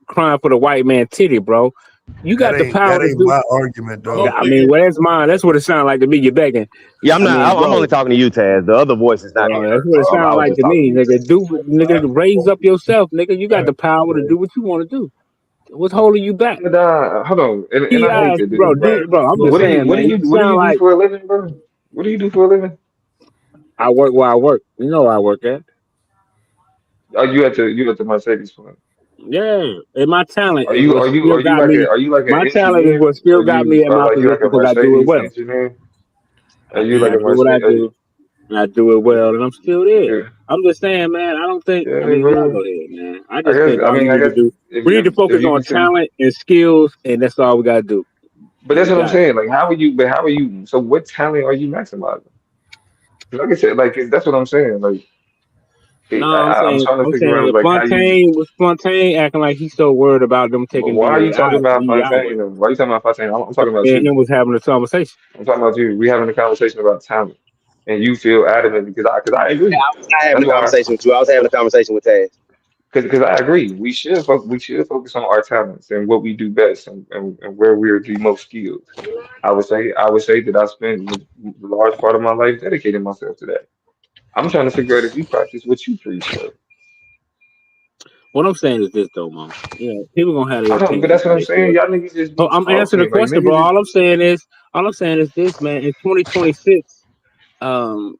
crying for the white man titty, bro. You got the power That to ain't do. my argument, dog. I mean, well, that's mine. That's what it sounds like to me. You're begging. Yeah, I'm I not. mean, I'm only bro, talking to you, Taz. The other voice is not being that's heard. what it So I sounds was like just to talking to me, you. nigga, raise up yourself, nigga. You got the power to do what you want to do. What's holding you back? but hold on, and I hate PIs, to do bro, this, bro. bro. I'm But just saying, man. You what do sound you do like for a living, bro? What do you do for a living? I work where I work. You know where I work at. Oh, you at the Mercedes plant. Yeah, and my talent is what Are still you got like me. are you like an My talent is engineer? what still got me in my Like you like position a because I do it Mercedes well. engineer? Are I you mean, like I a do what I Mercedes? do, and I do it well, and I'm still there. Yeah, I'm just saying, man. I don't think. I yeah, mean, y'all bro. go ahead, man. I I just guess think all we I need to guess do, we need to if focus you on consider, talent and skills, and that's all we gotta do. but And that's we what I'm got it. saying. Like, how are you? But how are you? So, what talent are you maximizing? 'Cause like I said, that's what I'm saying. Like, No, I'm trying to I'm figure saying out if like how you. Fontaine acting like he's so worried about them But taking why are you talking about DEI Fontaine? away. Why are you talking about Fontaine? I'm talking about Me and you. him was having a conversation. I'm talking about you. We having a conversation about talent, and you feel adamant because I agree. I was not having That's a why. conversation with you. I was having a conversation with Taz. Because I agree, we should focus on our talents and what we do best and where we're the most skilled. I would say that I spent the large part of my life dedicating myself to that. I'm trying to figure out if you practice what you preach, bro. What I'm saying is this, though, man. You know, people gonna have their I don't, but opinions that's what how I'm they saying. feel. Y'all niggas just So be I'm answering the talking like question, bro. niggas is. All I'm saying is this, man. In 2026, I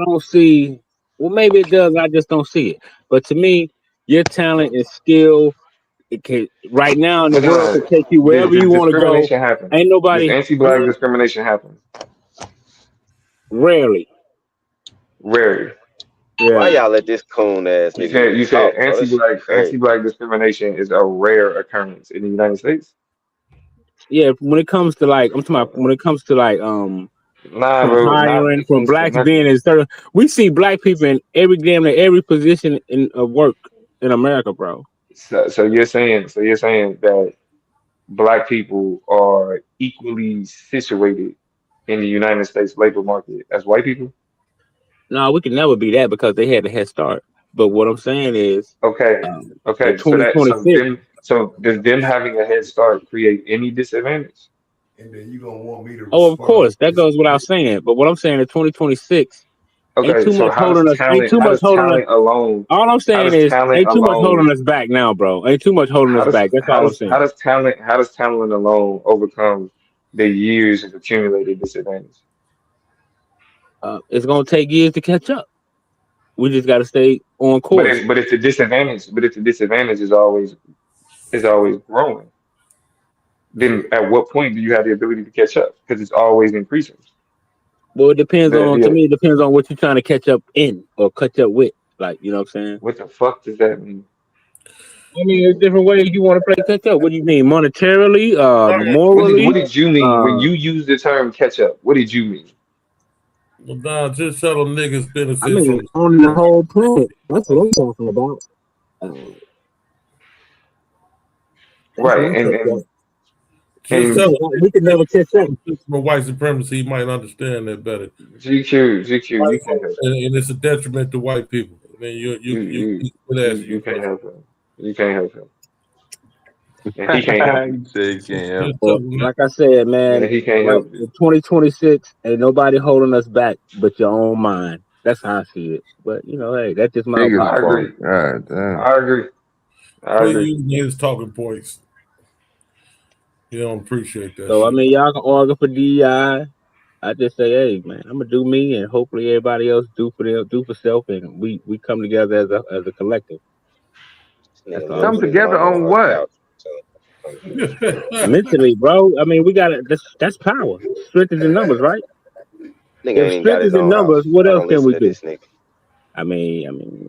don't see. Well, maybe it does. I just don't see it. But to me, your talent and skill, it can right now in the But world can take you wherever this you want to go. discrimination happen. Ain't This nobody. anti-black discrimination happens Rarely. rarely. Why Yeah. y'all let this coon ass nigga You just said talk, bro? That shit crazy. anti-black discrimination is a rare occurrence in the United States. Yeah. When it comes to like, I'm talking about when it comes to like, Nah, from bro, not when hiring, it from comes to blacks being nothing. in certain. We see black people in every damn near every position in of work in America, bro. So you're saying that black people are equally situated in the United States labor market as white people? No, we can never be that because they had a head start. But what I'm saying is, Okay, in okay. So does them having a head start create any disadvantage? And then you gonna want me to oh, of respond course, that with goes without saying. But what I'm saying in 2026, ain't Okay, too so much holding us. Ain't too how much does holding us. talent alone All I'm how saying does is, talent ain't too much alone holding us back now, bro. Ain't too much holding us back. That's all I'm saying. how does talent alone overcome the years of accumulated disadvantage? It's gonna take years to catch up. We just got to stay on course. But it's a disadvantage. But if the disadvantage is always growing, then at what point do you have the ability to catch up? Because it's always increasing. Well, it depends The on. To the me, it depends on what you're trying to catch up in or catch up with. Like, you know what I'm saying? what the fuck does that mean? I mean, there's different ways you want to play catch up. What do you mean, monetarily, What morally? did you mean when you used the term catch up? What did you mean? Well, nah, just tell them niggas I benefit mean, from on the whole planet. That's what I'm talking about. Uh, that's Right, my catch up. just tell and them We could niggas never catch up. benefit from white supremacy. You might understand that better. GQ, White you can't folks, help that. and it's a detriment to white people. Then you quit asking You your can't question. help him. You can't help him. And he can't help you. You say you can't help. Just tell Well, them that. like I said, Yeah, man, he can't right help you. in 2026, ain't nobody holding us back but your own mind. That's how I see it. But you know, hey, that's just my Niggas I opinion. fault. agree. God damn. I agree. I Quit agree. using his talking points. You don't appreciate that So I shit. mean, y'all can argue for DEI. I just say, hey, man, I'm gonna do me, and hopefully everybody else do for them, do for self, and we come together as a collective. This That's nigga all I'm Come literally saying. been together on the on what? couch. So I'm confused. Mentally, bro. I mean, we got to. That's power. Strength is in numbers, right? Nigga If ain't even got strength his is in own numbers, house. what I else don't can listen we to do? this nigga. I mean,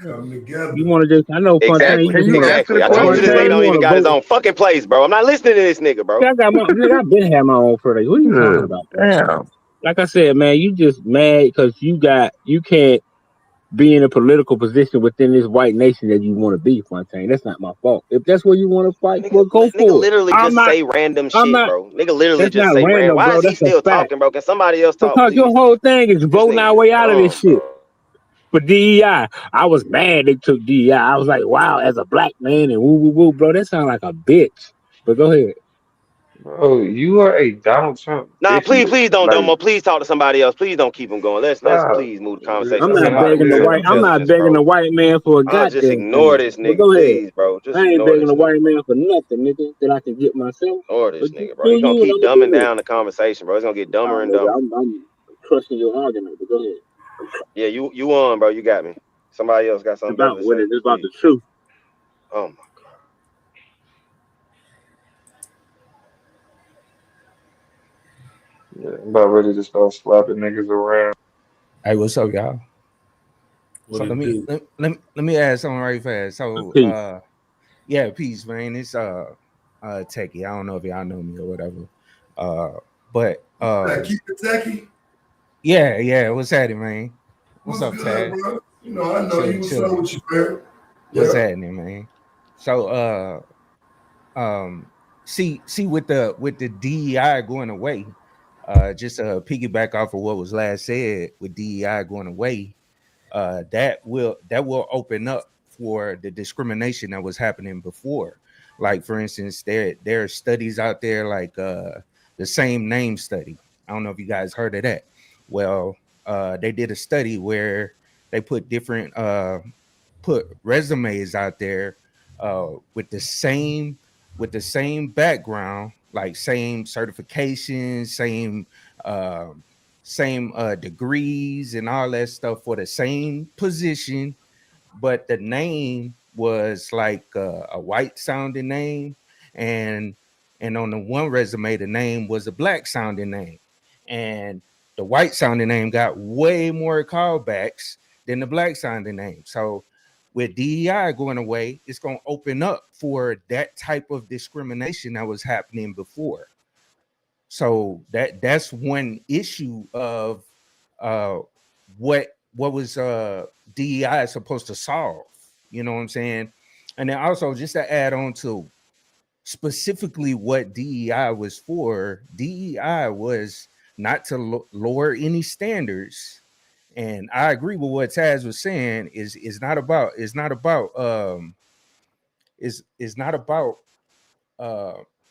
come you together. want to just. I know Fontaine. You Exactly. Can just you want to. answer Exactly. the I told you this question? nigga Fontaine, you don't even want to got his vote. own fucking place, bro. I'm not listening to this nigga, bro. I got my nigga. I've been had my own for days. What are you talking Good. about, bro? Damn. Like I said, man, you just mad because you can't be in a political position within this white nation that you want to be, Fontaine. That's not my fault. If that's what you want to fight for, go Nigga for it. literally I'm just not. say random I'm shit, not. bro. Nigga literally That's just not say random. random, Why bro. is he That's a still fact. talking, bro? Can somebody else talk, Because your please? whole thing is This voting nigga our is way out of this dumb, shit. bro. For DEI, I was mad they took DEI. I was like, wow, as a black man and woo woo woo, bro, that sounds like a bitch. But go ahead. Bro, you are a Donald Trump Nah, bitch please whip. don't, Like, Domo. Please talk to somebody else. Please don't keep him going. Let's stop. please move the I conversation I'm to mean, not somebody begging with the better white. I'm not intelligence, begging the bro. white man for a Just goddamn ignore thing. this But nigga, go ahead. please, bro. Just I ain't ignore begging this the nigga. white man for nothing, nigga, that I can get myself. Ignore But this you nigga, bro. do He gonna you, and keep I'm gonna dumbing do it. down the conversation, bro. It's gonna get dumber Nah, and nigga, dumber. I'm crushing your argument. But go ahead. Yeah, you on, bro. You got me. Somebody else got It's something better about to what say, it is about please. the truth. Oh my. Yeah, I'm about ready to start slapping niggas around. Hey, what's up, y'all? What So it do? let me add something right fast. So Peace. yeah, peace, man. It's Techie. I don't know if y'all know me or whatever. But Keep it techie. yeah. What's happening, man? What's What's up, good, Taz? bro? You know, I know you. Chilling, What's up chilling. with you, man? What's Yeah. happening, man? So see with the DEI going away, just piggyback off of what was last said with DEI going away, that will open up for the discrimination that was happening before. Like for instance, there are studies out there like the same name study. I don't know if you guys heard of that. Well, they did a study where they put resumes out there with the same background, like same certifications, same degrees and all that stuff for the same position, but the name was like a white sounding name, and on the one resume the name was a black sounding name, and the white sounding name got way more callbacks than the black sounding name. So with DEI going away, it's going to open up for that type of discrimination that was happening before. So that's one issue of uh what was DEI supposed to solve. You know what I'm saying? And then also just to add on to specifically what DEI was for. DEI was not to lower any standards. And I agree with what Taz was saying. Is not about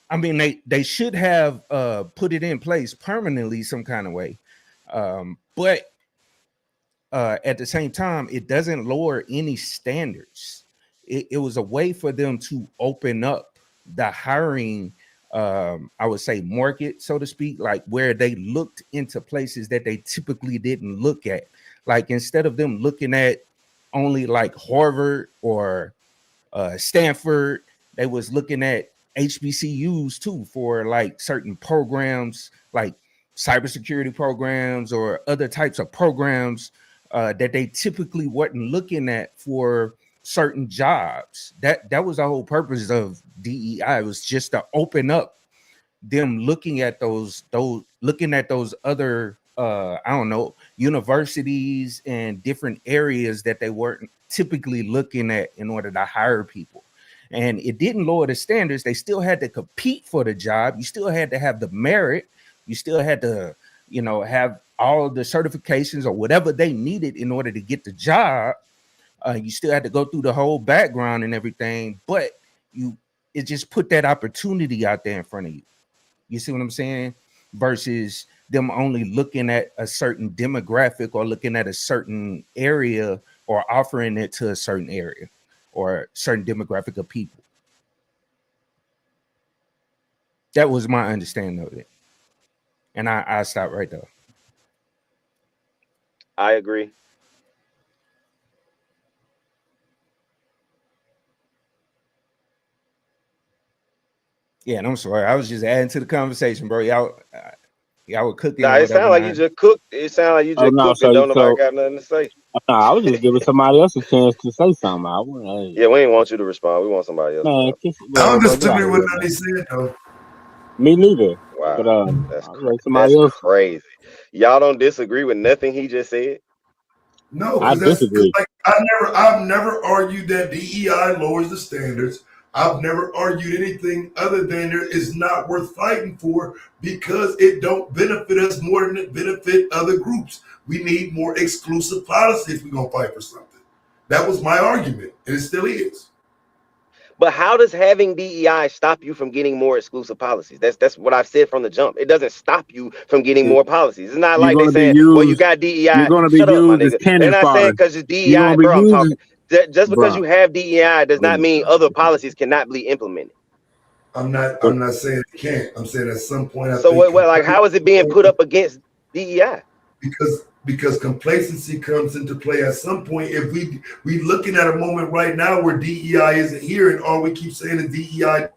I mean, they should have put it in place permanently some kind of way. But at the same time, it doesn't lower any standards. It was a way for them to open up the hiring, I would say, market, so to speak, like where they looked into places that they typically didn't look at. Like instead of them looking at only like Harvard or Stanford, they was looking at HBCUs too for like certain programs, like cybersecurity programs or other types of programs that they typically weren't looking at for certain jobs. That was the whole purpose of DEI. It was just to open up them looking at those other I don't know, universities and different areas that they weren't typically looking at in order to hire people. And it didn't lower the standards. They still had to compete for the job. You still had to have the merit. You still had to, have all the certifications or whatever they needed in order to get the job. You still had to go through the whole background and everything, but it just put that opportunity out there in front of you. You see what I'm saying? Versus them only looking at a certain demographic or looking at a certain area or offering it to a certain area or a certain demographic of people. That was my understanding of it. And I stopped right there. I agree. Yeah, and I'm sorry. I was just adding to the conversation, bro. Y'all were cooking. Nah, it sounds like you just cooked. It sounds like you just cooked and don't nobody got nothing to say. No, I was just giving somebody else a chance to say something. Yeah, we ain't want you to respond. We want somebody else. Man, I don't disagree with nothing he said, though. Me neither. Wow, But that's crazy. Y'all don't disagree with nothing he just said? No, I because disagree. like I've never argued that DEI lowers the standards. I've never argued anything other than it's not worth fighting for because it don't benefit us more than it benefit other groups. We need more exclusive policy if we're gonna fight for something. That was my argument, and it still is. But how does having DEI stop you from getting more exclusive policies? That's what I've said from the jump. It doesn't stop you from getting more policies. It's not like they saying, well, you got DEI. You're going to be Shut up, my used as nigga. cannon They're not fodder. saying because it's DEI, bro. I'm talking. Just because you have DEI does not mean other policies cannot be implemented. I'm not saying it can't. I'm saying at some point. How is it being put up against DEI? Because complacency comes into play at some point. If we looking at a moment right now where DEI isn't here, and all we keep saying is DEI,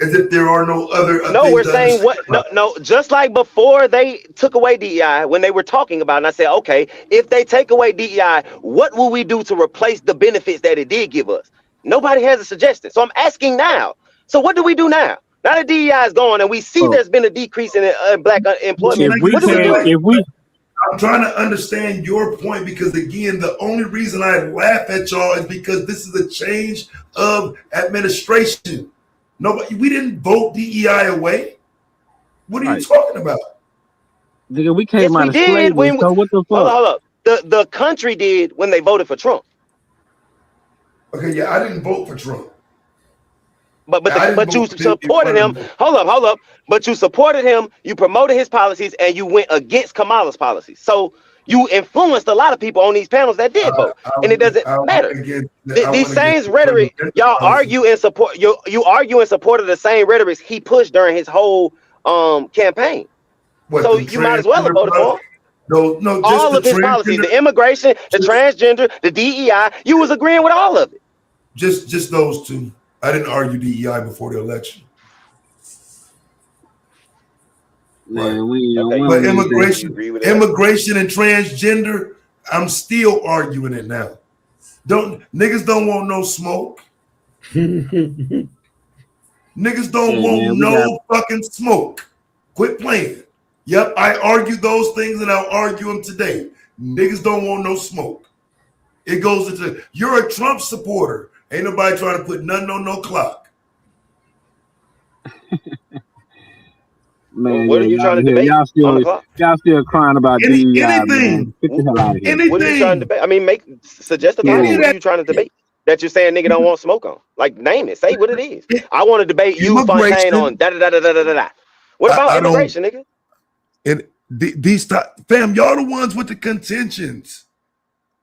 as if there are no other. No, we're saying what? No. Just like before they took away DEI, when they were talking about, and I said, okay, if they take away DEI, what will we do to replace the benefits that it did give us? Nobody has a suggestion. So I'm asking now. So what do we do now? Now that DEI is gone, and we see there's been a decrease in black employment. What do we do? I'm trying to understand your point because, again, the only reason I laugh at y'all is because this is a change of administration. We didn't vote DEI away. What are you talking about? Nigga, we came out of slavery, so what the fuck? Hold up. The country did when they voted for Trump. Okay, yeah, I didn't vote for Trump. But you supported him. Hold up. But you supported him. You promoted his policies, and you went against Kamala's policies. So you influenced a lot of people on these panels that did vote, and it doesn't matter. These same rhetoric, y'all argue in support. You argue in support of the same rhetoric he pushed during his whole campaign. So you might as well have voted for him. No, all of his policies, the immigration, the transgender, the DEI. You was agreeing with all of it. Just those two. I didn't argue DEI before the election. Right. But immigration and transgender, I'm still arguing it now. Niggas don't want no smoke. Niggas don't want no fucking smoke. Quit playing. Yep, I argued those things and I'll argue them today. Niggas don't want no smoke. It goes into, you're a Trump supporter. Ain't nobody trying to put nothing on no clock. Man, What are you trying to debate on the clock? Y'all still crying about DEI, man. Anything. Get the hell out of here. What are you trying to debate? I mean, suggest a topic. What are you trying to debate? That you're saying nigga don't want smoke on? Like, name it. Say what it is. I want to debate you, Fontaine, on da da da da da da da. What about immigration, nigga? And these fam, y'all the ones with the contentions.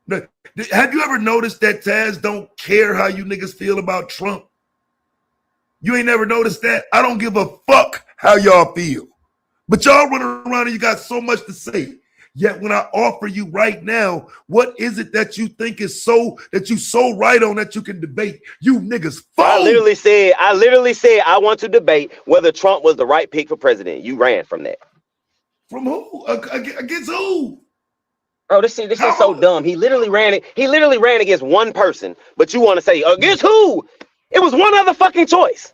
Have you ever noticed that Taz don't care how you niggas feel about Trump? You ain't never noticed that? I don't give a fuck how y'all feel. But y'all running around and you got so much to say. Yet when I offer you right now, what is it that you think is so right on that you can debate? You niggas fold. I literally said I want to debate whether Trump was the right pick for president. You ran from that. From who? Against who? Bro, this is so dumb. He literally ran against one person, but you want to say against who? It was one other fucking choice.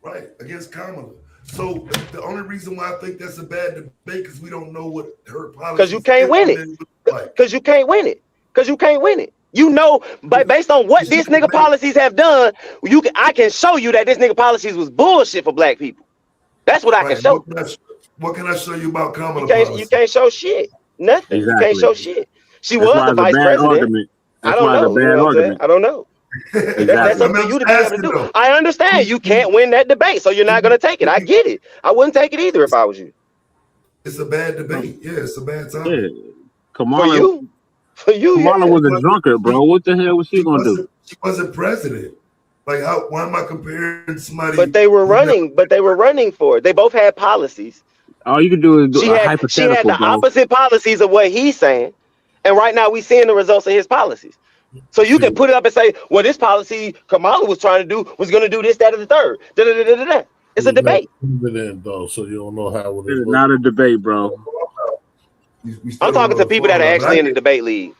Right, against Kamala. So the only reason why I think that's a bad debate is we don't know what her policy. Because you can't win it. Because you can't win it. Because you can't win it. You know, but based on what this nigga policies have done, I can show you that this nigga policies was bullshit for black people. That's what I can show. What can I show you about Kamala? You can't show shit. Nothing. Exactly. You can't show shit. She was the vice president. I don't know. I don't know. That's up to you to be able to do. I understand you can't win that debate, so you're not going to take it. I get it. I wouldn't take it either if I was you. It's a bad debate. Yeah, it's a bad time. Yeah. Kamala was a drunkard, bro. What the hell was she going to do? She wasn't president. Like, why am I comparing somebody? But they were running. For it. They both had policies. All you can do is do a hypothetical. She had the opposite policies of what he's saying, and right now we're seeing the results of his policies. So you can put it up and say, well, this policy Kamala was trying to do was going to do this, that, and the third. It's a debate. Though, so you don't know how it is. It's not a debate, bro. I'm talking to people that are actually in the debate league.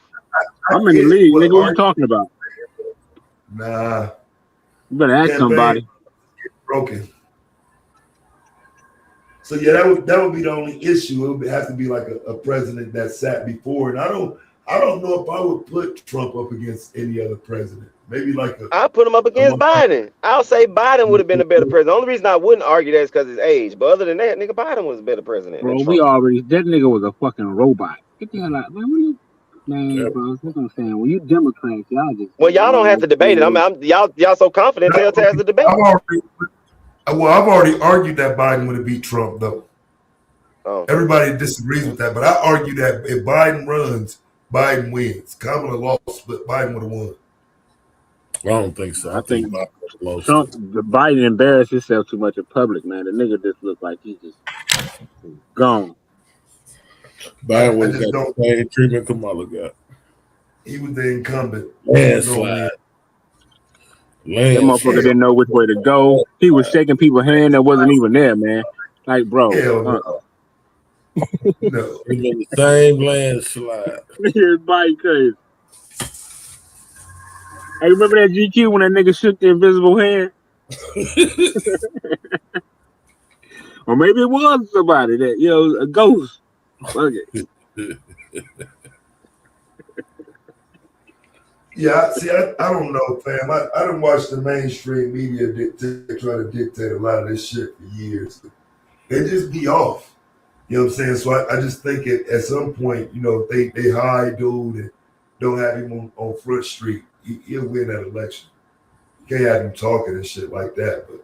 I'm in the league, nigga. What are you talking about? Nah. You better ask somebody. Broken. So yeah, that would be the only issue. It would have to be like a president that sat before, and I don't know if I would put Trump up against any other president. Maybe like I'll put him up against Biden. I'll say Biden would have been a better president. The only reason I wouldn't argue that is because his age. But other than that, nigga, Biden was a better president. Bro, that nigga was a fucking robot. Get the hell out, man. Bro, that's what I'm saying. When you Democrats, y'all just. Well, y'all don't have to debate it. Y'all so confident. Tell Taz to debate. I've already argued that Biden would have beat Trump, though. Oh. Everybody disagrees with that, but I argue that if Biden runs, Biden wins. Kamala lost, but Biden would have won. I don't think so. I think Biden embarrassed himself too much in public, man. The nigga just looked like he just gone. Biden would have got the same treatment Kamala got. He was the incumbent. Landslide. That motherfucker didn't know which way to go. He was shaking people's hand that wasn't even there, man. Like, bro. No. He made the same landslide. His body crazy. Hey, remember that GQ when that nigga shook the invisible hand? Or maybe it was somebody that, a ghost. Fuck it. Yeah, see, I don't know, fam. I done watched the mainstream media try to dictate a lot of this shit for years. They just be off. You know what I'm saying? So I just think at some point, if they hide dude and don't have him on Front Street, he'll win that election. You can't have him talking and shit like that, but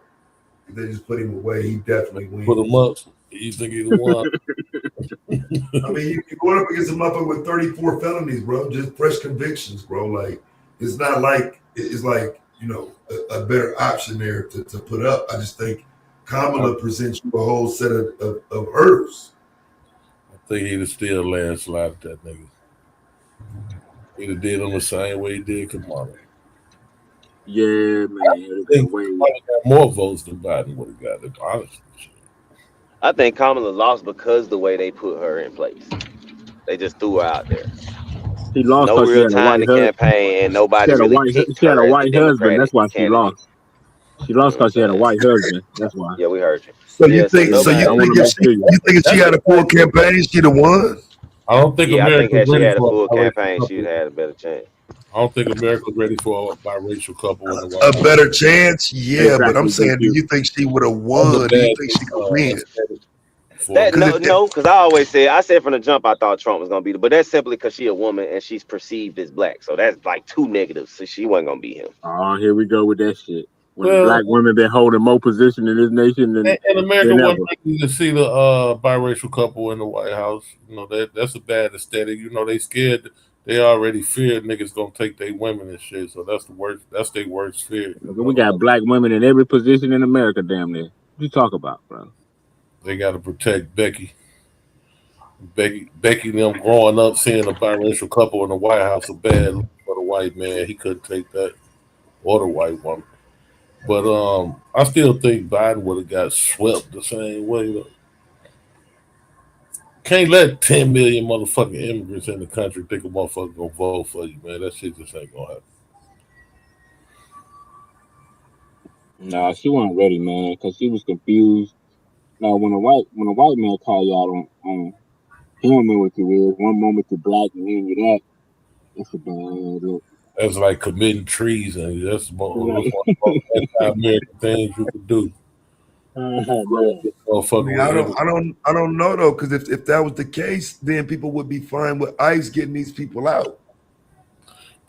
if they just put him away, he definitely wins. Put him up. You think he's the one? I mean, you're going up against a motherfucker with 34 felonies, bro. Just fresh convictions, bro. Like, it's not like it's like, a better option there to put up. I just think Kamala presents you a whole set of hurdles. I think he'd have still landslide that nigga. He'd have did him the same way he did Kamala. Yeah, man. I think Kamala got more votes than Biden would have got, if honestly. I think Kamala lost because the way they put her in place. They just threw her out there. She lost. No real time to campaign, and nobody really picked her. She had a white husband. That's why she lost. She lost because she had a white husband. That's why. Yeah, we heard you. So you think if she had a full campaign, she'd have won? I don't think. Yeah, I think if she had a full campaign, she'd have had a better chance. I don't think America's ready for a biracial couple in the A White House. better chance, yeah, but I'm Exactly, saying, do DQ. you think she would have That was a won? Do you bad think she could win? aesthetic for That Because America. no, because I said from the jump I thought Trump was gonna be but that's simply because she a woman and she's perceived as black. So that's like two negatives. So she wasn't gonna be him. Oh, here we go with that shit. When the Well, black women been holding more position in this nation and America than wasn't ever. ready to see the biracial couple in the White House. You know that's a bad aesthetic. You know they scared. They already fear niggas gonna take their women and shit. So that's the worst. That's their worst fear. You We got know, black women in every position in America, damn near. What you talk about, bro? they got to protect Becky. Becky and them growing up seeing a biracial couple in the White House a bad look for the white man. He couldn't take that or the white woman. But I still think Biden would have got swept the same way. Though. Can't let 10 million motherfucking immigrants in the country think a motherfucker gonna vote for you, man. That shit just ain't gonna happen. Nah, she wasn't ready, man, because she was confused. Now, when a white man call you out on he don't know what you is. One moment you're black and then you're that. That's a bad look. That's like committing treason. That's one of Right. the most anti-American things you can do. Man. Motherfucker with I don't know though, because if that was the case, then people would be fine with ICE getting these people out.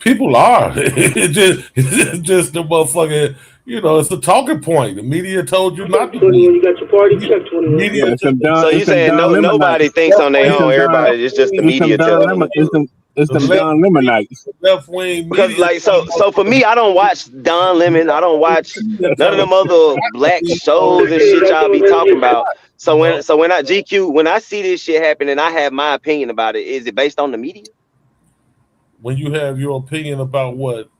People are. it's just the motherfucker. You know, it's a talking point. The media told you not to be. You got your party check 21. Media Yeah, So you saying nobody thinks on their own, everybody, it's just the media telling them to do it. It's some Don Lemonites. Left wing Because media. like so for me, I don't watch Don Lemon. I don't watch none of them other black shows and shit y'all be talking about. So when I GQ when I see this shit happen and I have my opinion about it, is it based on the media? When you have your opinion about what,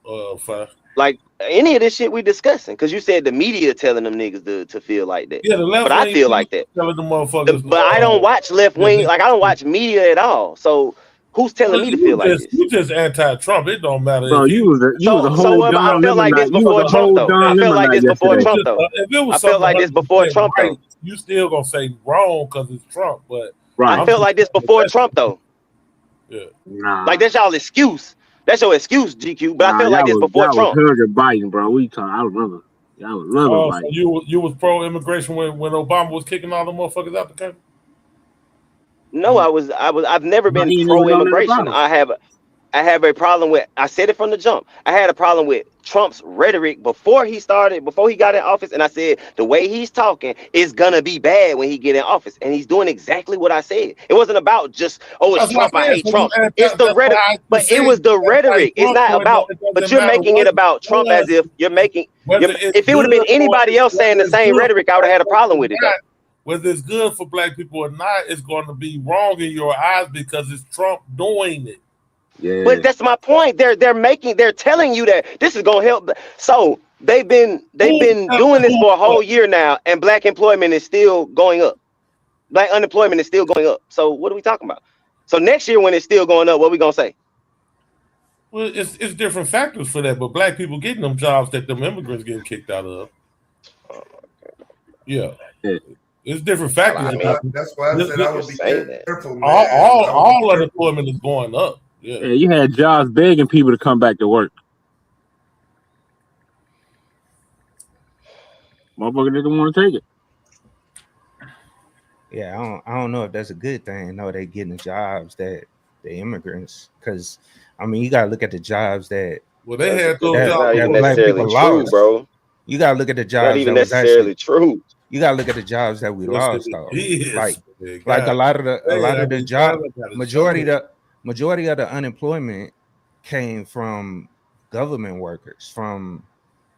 Fi? Like any of this shit we discussing, because you said the media telling them niggas to feel like that. Yeah, the left but I wing feel like that. telling the motherfuckers. But I don't watch left wing, like I don't watch media at all. So who's telling me to feel like this? You just anti-Trump. It don't matter. Bro, if you was a whole Don I felt like this before Trump though. I felt like this before Trump though. If it was I felt like this before Trump right, though. You still gonna say wrong because it's Trump, but right. I felt like this before Trump though. Yeah. Nah. Like that's y'all excuse. That's your excuse, GQ. But I felt like this before Trump. Was Biden, bro. We talking. I remember. Y'all was loving Biden. So you was pro immigration when Obama was kicking all the motherfuckers out the country? No, I've never been pro immigration. I have a problem with, I said it from the jump. I had a problem with Trump's rhetoric before he got in office. And I said, the way he's talking is going to be bad when he get in office. And he's doing exactly what I said. It wasn't about just, oh, it's Trump, I hate Trump. It's the rhetoric, but it was the rhetoric. It's not about, but you're making it about Trump as if you're making, if it would have been anybody else saying the same rhetoric, I would have had a problem with it though. Whether it's good for black people or not, it's going to be wrong in your eyes because it's Trump doing it. Yeah. But that's my point. They're telling you that this is gonna help. So they've been doing this for a whole year now, and black employment is still going up. Black unemployment is still going up. So what are we talking about? So next year when it's still going up, what are we gonna say? Well, it's different factors for that, but black people getting them jobs that them immigrants getting kicked out of. Yeah. It's different factors. I mean, that's why I said I would be careful. All unemployment is going up. Yeah, you had jobs begging people to come back to work. Motherfucker didn't want to take it. Yeah, I don't know if that's a good thing. No, they getting the jobs that the immigrants, because I mean you gotta look at the jobs that they had those jobs not even necessarily true, bro. You gotta look at the jobs not even necessarily true. You gotta look at the jobs that we lost though. Like a lot of the job majority of the unemployment came from government workers, from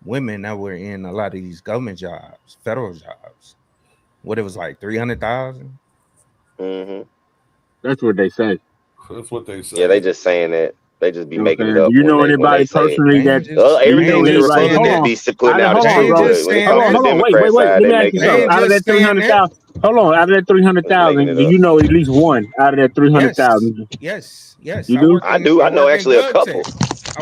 women that were in a lot of these government jobs, federal jobs. What it was like 300,000. That's what they say. That's what they say. Yeah, they just saying that. They just be making it up. You know anybody personally that everything we be putting out is true. Hold on, wait. Let me ask you something. Out of that 300,000, hold on. Out of that 300,000, do you know at least one out of that 300,000? Yes. You do? I do. I know actually a couple.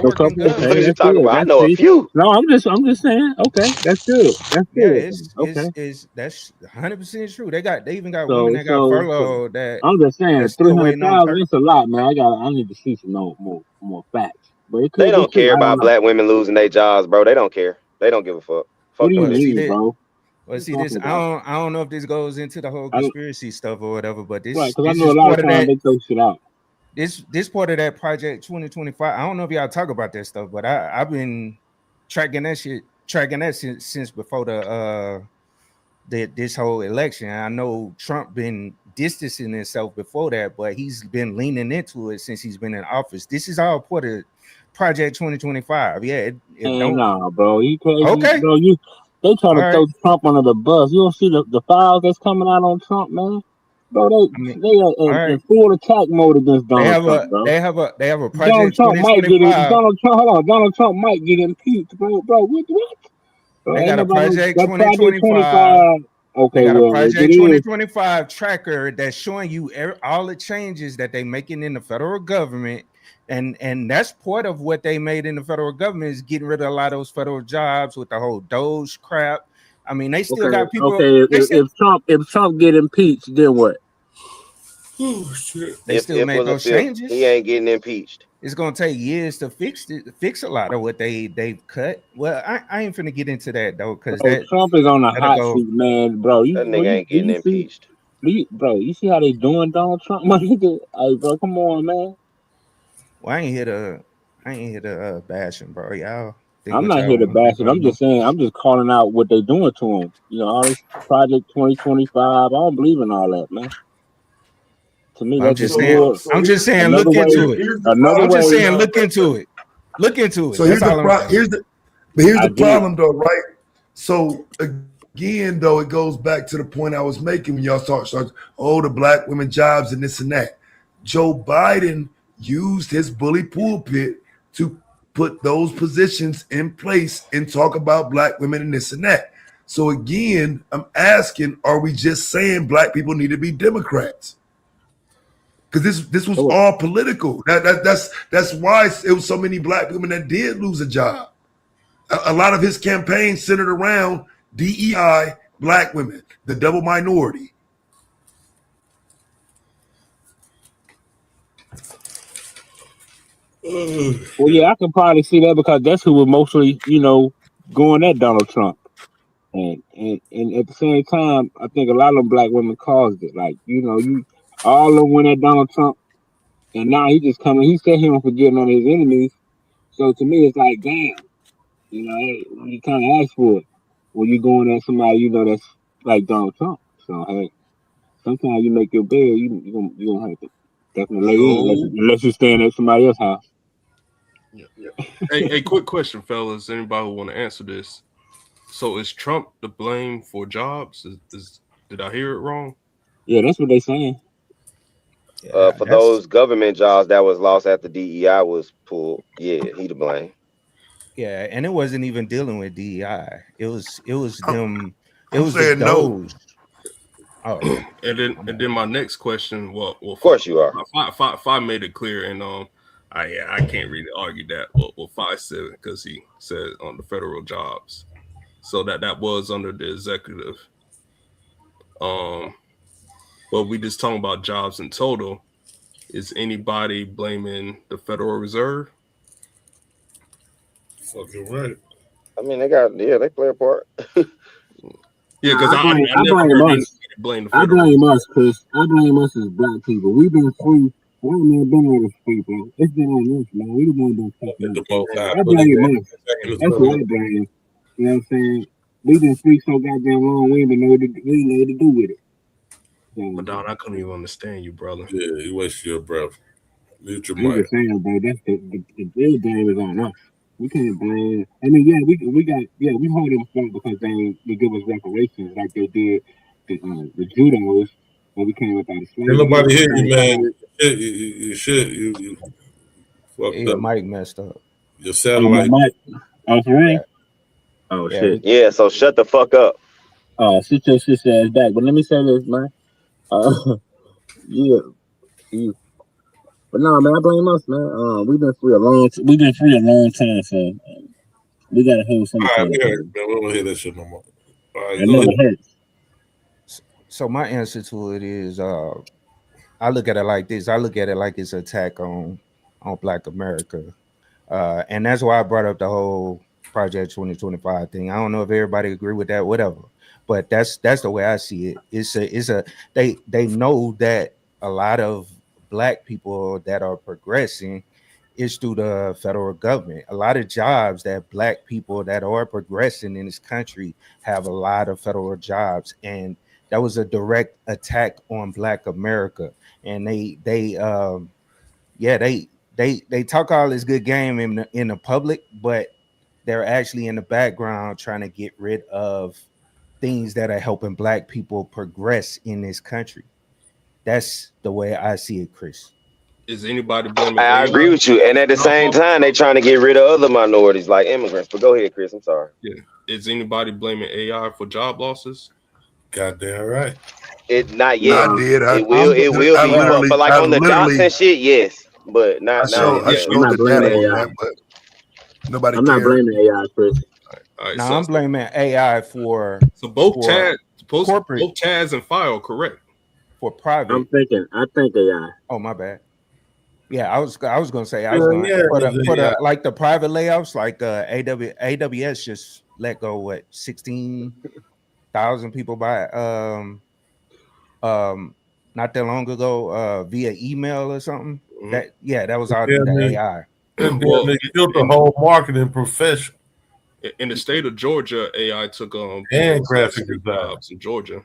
What are you talking about? I know a few. No, I'm just saying. Okay, that's good. That's good. That's 100% true. They even got women that got furloughed. That I'm just saying 300,000. It's a lot, man. I need to see some more facts. But it They could be don't true. care I don't about know. black women losing their jobs, bro. They don't care. They don't give a fuck. What Fuck do you them Well, see niggas. mean, that. bro? Well, What you see this. talking about? I don't know if this goes into the whole I don't, conspiracy stuff or whatever, but right, this because I this know a is lot part of of times that. they throw shit out. This part of that Project 2025. I don't know if y'all talk about that stuff, but I've been tracking that since before this whole election. I know Trump been distancing himself before that, but he's been leaning into it since he's been in office. This is all part of Project 2025. Yeah, it And don't. nah, bro, you crazy, Okay, bro. They trying all to throw right. Trump under the bus. You don't see the files that's coming out on Trump, man. Bro, I mean, they are all in right. full attack mode against They Donald have Trump, bro. a Donald Project Trump might get it. 2025. Donald Trump might get impeached, bro. Bro, what? Bro, They ain't got a nobody Project that Project 2025. 25. They Okay, got a well, if it Project is, 2025 tracker that's showing you all the changes that they making in the federal government. And that's part of what they made in the federal government is getting rid of a lot of those federal jobs with the whole Doge crap. I mean, they still got people. okay. They still If Trump get impeached, then what? Oh shit. they still If made was a those fifth, he changes. ain't getting impeached. It's gonna take years to fix a lot of what they've cut. Well, I ain't finna get into that though, because Bro, Trump is on a that'll hot go. seat, man. Bro, That nigga ain't do getting you see? impeached. Bro, you see how they doing Donald Trump? My nigga, hey, bro, come on, man. Well, I ain't here to bash him, bro. Y'all think I'm what not y'all here to want to bash think it. on I'm him. just saying, I'm just calling out what they doing to him. You know, all this Project 2025. I don't believe in all that, man. To me, I'm that's just just saying. more I'm just saying. another Look way. into it. Here's the Another I'm problem, just way. saying. though. Look into it. Look into it. So That's here's all I'm saying. here's I the get it. problem though, right? So again, though, it goes back to the point I was making when y'all start the black women jobs and this and that. Joe Biden used his bully pulpit to put those positions in place and talk about black women and this and that. So again, I'm asking, are we just saying black people need to be Democrats? Because this was all political. That's why it was so many black women that did lose a job. A lot of his campaign centered around DEI, black women, the double minority. Well, yeah, I can probably see that because that's who was mostly, going at Donald Trump. And at the same time, I think a lot of them black women caused it. Like, you all of them went at Donald Trump, and now he just coming. He said he don't forget none of his enemies. So to me, it's like, damn, hey, you kind of ask for it when you going at somebody that's like Donald Trump. So hey, sometimes you make your bed, you gonna have to definitely lay in Yo. unless you're staying at somebody else's house. Yeah. Hey, quick question, fellas. Anybody who want to answer this? So is Trump to blame for jobs? Did I hear it wrong? Yeah, that's what they saying. Yeah, For that's those government jobs that was lost after DEI was pulled, yeah, he to blame. yeah, and it wasn't even dealing with DEI. It was them. It I'm was the saying no. Doge. Oh, and then my next question, well, Of course you are. Fi made it clear, and I can't really argue that. Well, Fi said because he said on the federal jobs, so that was under the executive. But we just talking about jobs in total. Is anybody blaming the Federal Reserve? Fucking right. I mean, they play a part. Yeah, because I I never blame heard us. anybody blame the I Federal blame Reserve. us, Chris. I blame us as black people. We've been free. White man been on the free, bro. It's been on us, man. We the one been fucking Let the up. most high I put his blame us. hand That's what I blame. You know what I'm saying? We been free so goddamn long. We ain't been know what to do with it. Madonna, I couldn't even understand you, brother. Yeah, you waste your breath. Mute your I'm mic. just saying, bro. That's the real blame is on us. We can't blame. I mean, yeah, we hold them strong because they give us reparations like they did the judos when we came up out of Ain't slavery. nobody hear you, man. You fucked yeah, up. Mike messed up. Your Oh, my satellite. mic. Oh, for real? Yeah, Oh, yeah. shit. Yeah, so shut the fuck up. Sit your shit ass back. But let me say this, man. Yeah, yeah. But no, man, I blame us, man. We've been free a long time, so we gotta hold some All right, we heard accountability. it, man. We don't hear that shit no more. All right, It go never ahead. hurts. So my answer to it is, I look at it like this. I look at it like it's an attack on Black America. And that's why I brought up the whole Project 2025 thing. I don't know if everybody agree with that, whatever, but that's the way I see it. They know that a lot of black people that are progressing is through the federal government. A lot of jobs that black people that are progressing in this country have a lot of federal jobs, and that was a direct attack on Black America. And they talk all this good game in the public, but they're actually in the background trying to get rid of things that are helping Black people progress in this country. That's the way I see it, Chris. Is anybody blaming I AI? agree with you. And at the same time, they trying to get rid of other minorities like immigrants. But go ahead, Chris. I'm sorry. Yeah. Is anybody blaming AI for job losses? Goddamn right. It not yet. I did. It will be. But like on the dots and shit, yes. But not now. I showed the data on that, but nobody I'm not cared. blaming AI, Chris. All right, Now so I'm blaming AI for both for corporate, both Chaz and File correct. for private. I think AI. Oh, my bad. Yeah, I was gonna say for the like the private layoffs, like AWS just let go 16,000 people by not that long ago via email or something. Mm-hmm. That was all due to AI. Well, they killed the whole marketing profession. In the state of Georgia, AI took and graphic jobs in Georgia,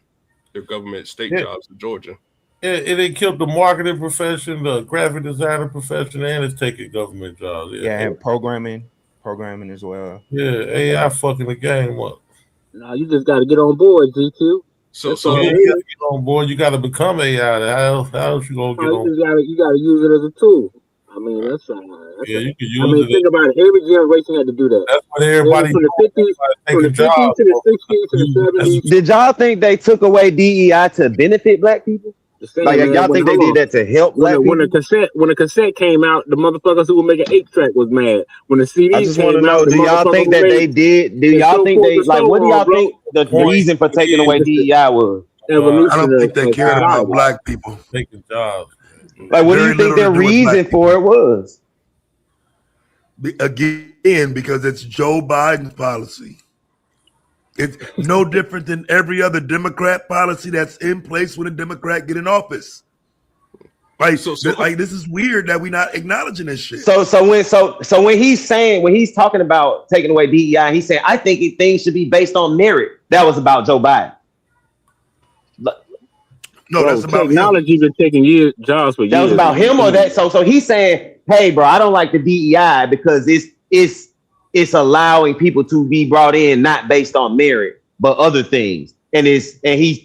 their government state jobs in Georgia. It killed the marketing profession, the graphic designer profession, and it's taking government jobs. And programming as well. Yeah, AI fucking the game up. No, you just got to get on board, GQ. So you gotta get on board. You got to become AI. How else you gonna get on? You got to use it as a tool. I mean, that's you can use it. Think about it. Every generation had to do that. That's what everybody from the 50s to the 60s to the 70s. Did y'all think they took away DEI to benefit black people? Like y'all think they did that to help black people? When the cassette came out, the motherfuckers who were making 8-track was mad. When the CD I just want to know, do y'all think that they did? Do y'all think they like? What do y'all think the reason for taking away DEI was? I don't think they cared about black people taking jobs. Like, what do you think their reason for it was? Again, because it's Joe Biden's policy. It's no different than every other Democrat policy that's in place when a Democrat get in office. Like, like this is weird that we're not acknowledging this shit. So when he's talking about taking away DEI, he's saying, I think things should be based on merit. That was about Joe Biden. No, that's about technology. Been taking jobs for years. That was about him or that. So he's saying, hey, bro, I don't like the DEI because it's allowing people to be brought in not based on merit but other things, and he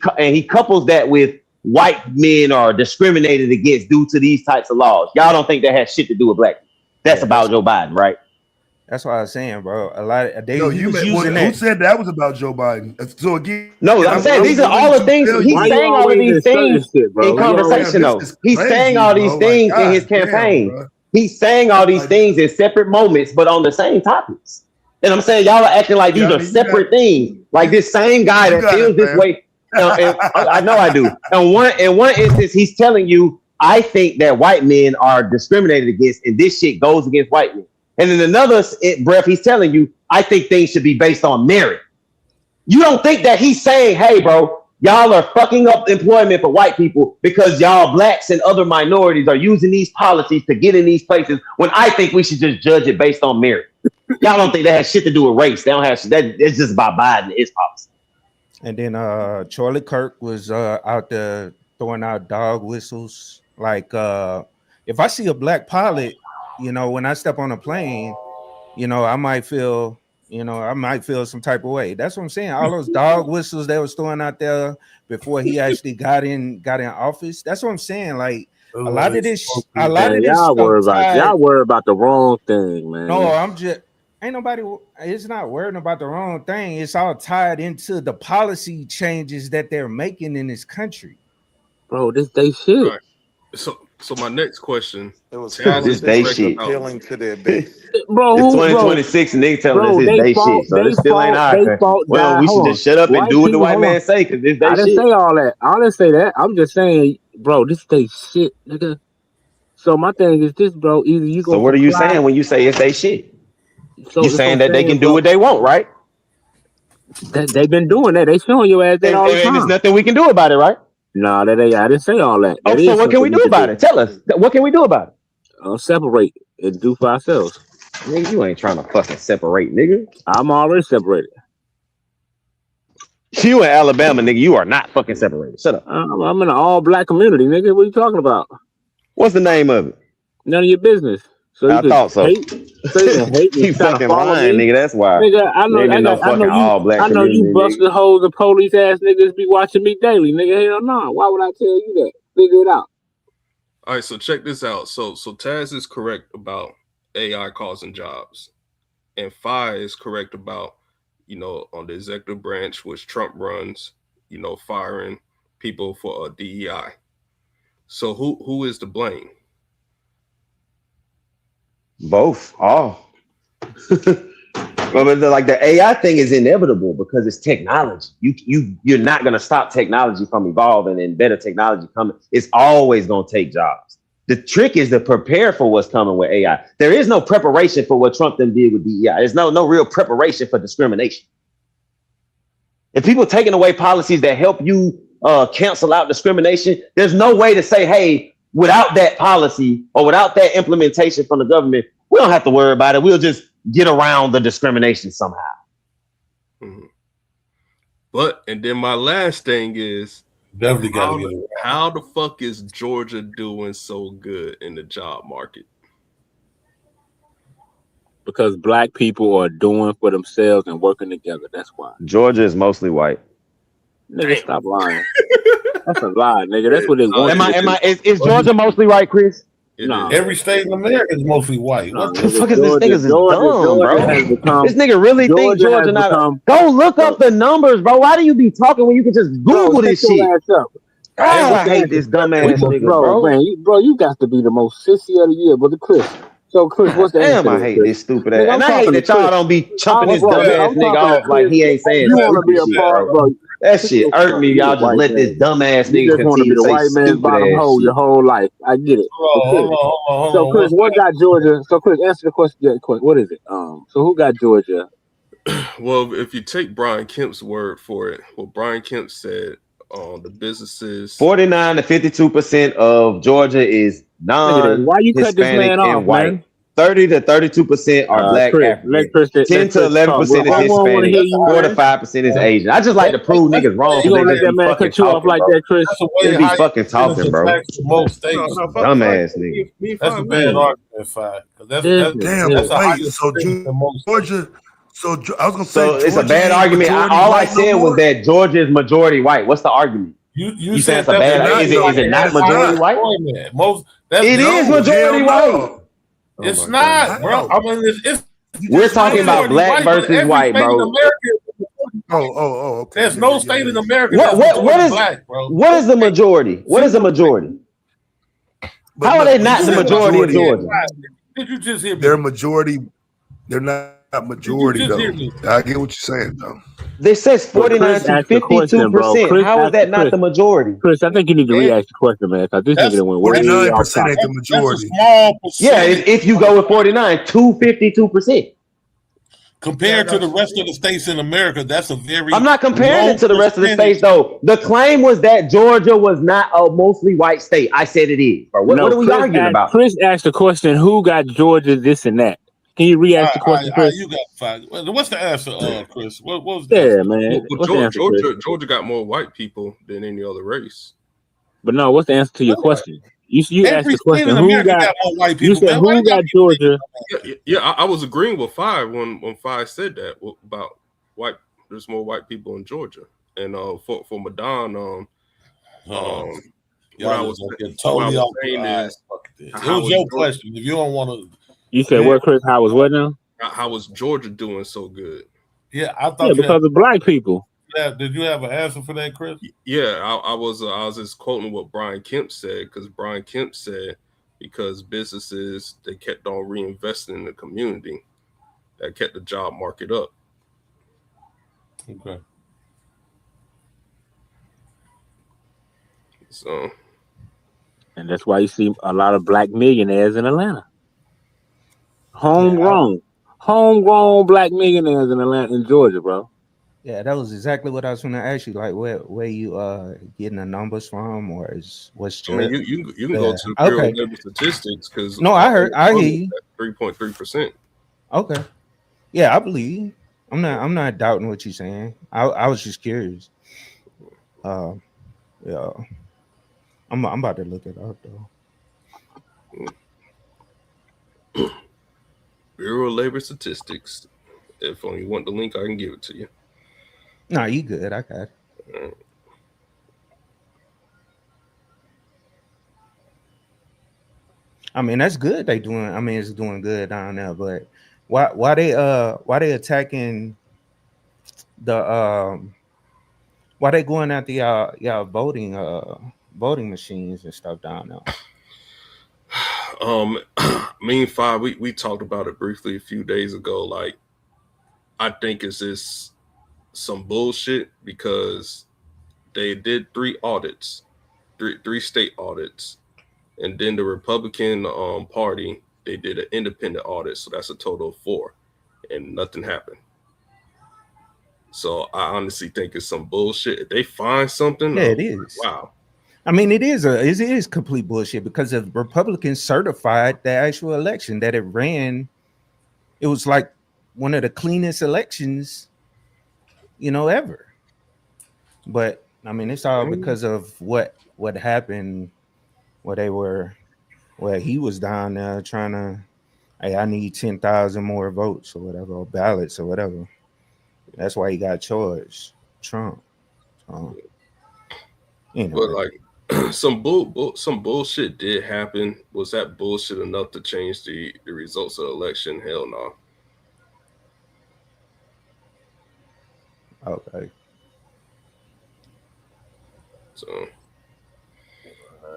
couples that with white men are discriminated against due to these types of laws. Y'all don't think that has shit to do with black people? That's about Joe Biden, right? That's what I was saying, bro. A lot of who said that was about Joe Biden? So again, no, I'm saying these are all the things he's saying. All of these things in conversation, though. He's saying all these things in his campaign. He's saying all these things in separate moments, but on the same topics. And I'm saying y'all are acting like these are separate things. Like this same guy that feels this way. And I know I do. In one instance, he's telling you, I think that white men are discriminated against, and this shit goes against white men. And in another breath, he's telling you, I think things should be based on merit. You don't think that he's saying, hey, bro, y'all are fucking up employment for white people because y'all blacks and other minorities are using these policies to get in these places, when I think we should just judge it based on merit. Y'all don't think that has shit to do with race. They don't have that. It's just about Biden and his policy. And then Charlie Kirk was out there throwing out dog whistles. Like if I see a black pilot, when I step on a plane, I might feel some type of way. That's what I'm saying. All those dog whistles they was throwing out there before he actually got in office. That's what I'm saying. Like a lot of this y'all worry about the wrong thing, man. No, ain't nobody. It's not worrying about the wrong thing. It's all tied into the policy changes that they're making in this country, bro. This they shit. Right. So my next question. It was this they shit. Appealing to their base. Bro, it's 2026 and they telling us it's they shit. So this still ain't our thing. Well, we should just shut up and do what the white man say, because this they shit. I didn't say all that. I didn't say that. I'm just saying, bro, this they shit, nigga. So my thing is this, bro. Either you So gonna what are you comply. saying when you say it's they shit? So You that's what saying I'm that they saying, can do bro. what they want, right? They've been doing that. They showing your ass that all the And there's time. nothing we can do about it, right? Nah, that ain't. I didn't say all that. Oh, That so is what can something we we do can about do. it? Tell us. What can we do about it? Separate and do for ourselves. Nigga, you ain't trying to fucking separate, nigga. I'm already separated. You in Alabama, nigga. You are not fucking separated. Shut up. I'm in an all black community, nigga. What are you talking about? What's the name of it? None of your business. So you I could thought so. hate. So you can hate and You try to fucking follow lying, me, nigga. That's why. nigga. I You know. ain't in no fucking all black I know you community, busted nigga. hoes and police ass niggas be watching me daily, nigga. Hell no. Why would I tell you that? Figure it out. All right, so check this out. So Taz is correct about AI causing jobs, and Fi is correct about, on the executive branch, which Trump runs, firing people for DEI. So who is to blame? Both. All. But like the AI thing is inevitable because it's technology. You're not gonna stop technology from evolving and better technology coming. It's always gonna take jobs. The trick is to prepare for what's coming with AI. There is no preparation for what Trump then did with DEI. There's no real preparation for discrimination. If people taking away policies that help you cancel out discrimination, there's no way to say, hey, without that policy or without that implementation from the government, we don't have to worry about it. We'll just get around the discrimination somehow. Mm-hmm. And then my last thing is, definitely got to get it. How the fuck is Georgia doing so good in the job market? Because black people are doing for themselves and working together. That's why. Georgia is mostly white. Nigga, stop lying. That's a lie, nigga. That's what they want. Is Georgia mostly white, Chris? No. Every state in America is mostly white. What the fuck is this niggas is dumb, bro? Has become, This nigga really think Georgia not. Go look up the numbers, bro. Why do you be talking when you can just Google this shit? God, I hate this dumbass nigga, bro. Man, you got to be the most sissy of the year, brother Chris. So, Chris, what's the Damn, answer? I hate this stupid ass. And I hate that y'all don't be chumping this bro, dumbass nigga off like he ain't saying you want to stupid be a shit, part, bro. That shit irked me. Y'all just let this dumbass You nigga just want to be continue the to say white man's stupid bottom ass hole shit. your whole life. I get it. So, Chris, what got Georgia? So, Chris, answer the question. Yeah, what is it? So, who got Georgia? Well, if you take Brian Kemp's word for it, what Brian Kemp said on the businesses, 49 to 52% of Georgia is Why you cut this non-Hispanic man and off, white. man? 30 to 32% are black Chris, African. let Chris 10 to 11% is Hispanic. 4 to 5% is Asian. I just like to prove niggas wrong You because gonna they let just that be man fucking cut you off talking, like bro. that, Chris? They be fucking talking, bro. Most states. Dumbass nigga. That's a bad argument, Fi. Damn, That's a higher wait. So percentage than most Georgia. So I was gonna say So Georgia it's a bad ain't argument. majority All I white no said was more? that Georgia is majority white. What's the argument? You saying it's a said bad that's argument? Is it not that's majority white? It is majority white. It's not, bro. I mean, it's We're talking about black versus white, bro. Okay. There's no state in America that's What is black, bro. what is the majority? What is the majority? How are they not the majority of Georgia? Did you just hear me? They're majority. They're not majority just though. hear me? I get what you're saying though. This says 49 to 52%. How is that not the majority? Chris, I think you need to re-ask the question, man. Because this nigga went way off 49% ain't the majority. Small Yeah, percentage if you go with 49 to 52%. compared to the rest of the states in America. That's a very. I'm not comparing low it to the rest of the percentage. states, though. The claim was that Georgia was not a mostly white state. I said it is. Bro. What are we arguing about? Chris asked the question, who got Georgia this and that? Can you re-ask the question, Chris? You got 5. What's the answer, Chris? What was the answer? Man. Well, What's the answer, Chris? Georgia got more white people than any other race. But no, what's the answer to your question? You asked the question, in who America got more white you people? said who got Georgia? Yeah, I was agreeing with Five when Five said that about white. There's more white people in Georgia, and for Madon, what I was saying is, it was your question. If you don't want to, you said what, Chris? How was what now? How was Georgia doing so good? Yeah, I thought because of black people. Did you have an answer for that, Chris? Yeah, I was just quoting what Brian Kemp said, because Brian Kemp said because businesses, they kept on reinvesting in the community, that kept the job market up. Okay. So And that's why you see a lot of black millionaires in Atlanta. Yeah, Homegrown black millionaires in Atlanta, in Georgia, bro. yeah, that was exactly what I was going to ask you. Like, where you getting the numbers from, or what's I mean, just you can go yeah? to the Bureau of Okay. Labor Statistics because No, I hear unemployment you. at 3.3%. Okay. Yeah, I believe you. I'm not doubting what you're saying. I was just curious. Uh, yeah, I'm about to look it up though. Bureau of Labor Statistics. If you want the link, I can give it to you. Nah, you good? I got it. I mean, that's good. They doing. I mean, it's doing good down there. But why they attacking the why they going after y'all voting machines and stuff down there? Me and Five, we talked about it briefly a few days ago. Like, I think it's just some bullshit because they did three state audits, and then the Republican Party, they did an independent audit, so that's a total of 4, and nothing happened. So I honestly think it's some bullshit. If they find something, Yeah, it is. Wow. I mean, it is complete bullshit because the Republicans certified the actual election that it ran. It was like one of the cleanest elections, ever. But I mean, it's all because of what happened where he was down there trying to, hey, I need 10,000 more votes or whatever, or ballots or whatever. That's why he got charged, Trump. Anyway. But like some bullshit did happen. Was that bullshit enough to change the results of the election? Hell no. Okay. So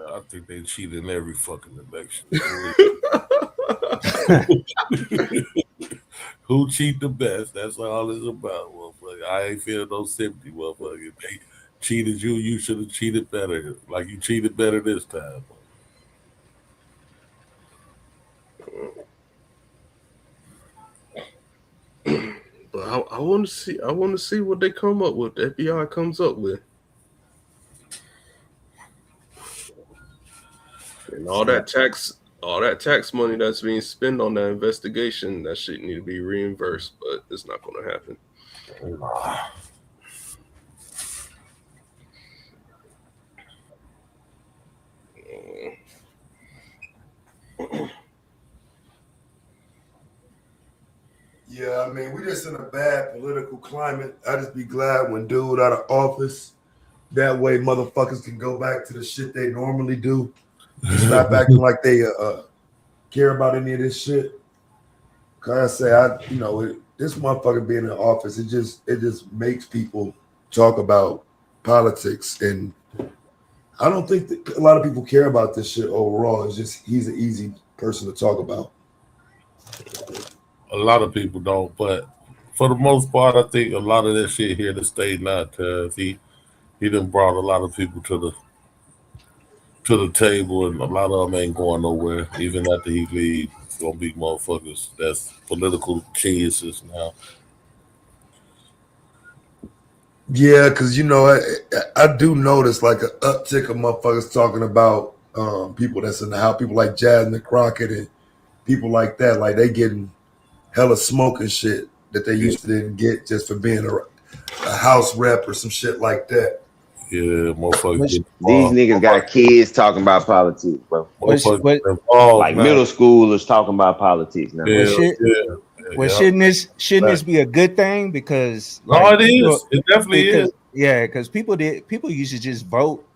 I think they cheated in every fucking election. Who cheat the best? That's all it's about, motherfucker. I ain't feel no sympathy, motherfucker. If they cheated you, you should have cheated better. Like you cheated better this time. But I want to see what they come up with. The FBI comes up with. And all that tax money that's being spent on that investigation, that shit need to be reimbursed, but it's not going to happen. Yeah, I mean, we just in a bad political climate. I just be glad when dude out of office. That way, motherfuckers can go back to the shit they normally do and stop acting like they care about any of this shit. Cause I say, this motherfucker being in office, it just makes people talk about politics, and I don't think that a lot of people care about this shit overall. It's just he's an easy person to talk about. A lot of people don't, but for the most part, I think a lot of that shit here to stay now. He done brought a lot of people to the table, and a lot of them ain't going nowhere. Even after he leaves, it's gonna be motherfuckers that's political geniuses now. Yeah, because I do notice like an uptick of motherfuckers talking about people that's in the house, people like Jasmine Crockett and people like that, like they getting hella smoke and shit that they used to didn't get just for being a house rep or some shit like that. Yeah, motherfuckers. These niggas got kids talking about politics, bro. Like man. middle schoolers talking about politics now. Shouldn't this be a good thing? Because it is. It definitely is. Yeah, because people used to just vote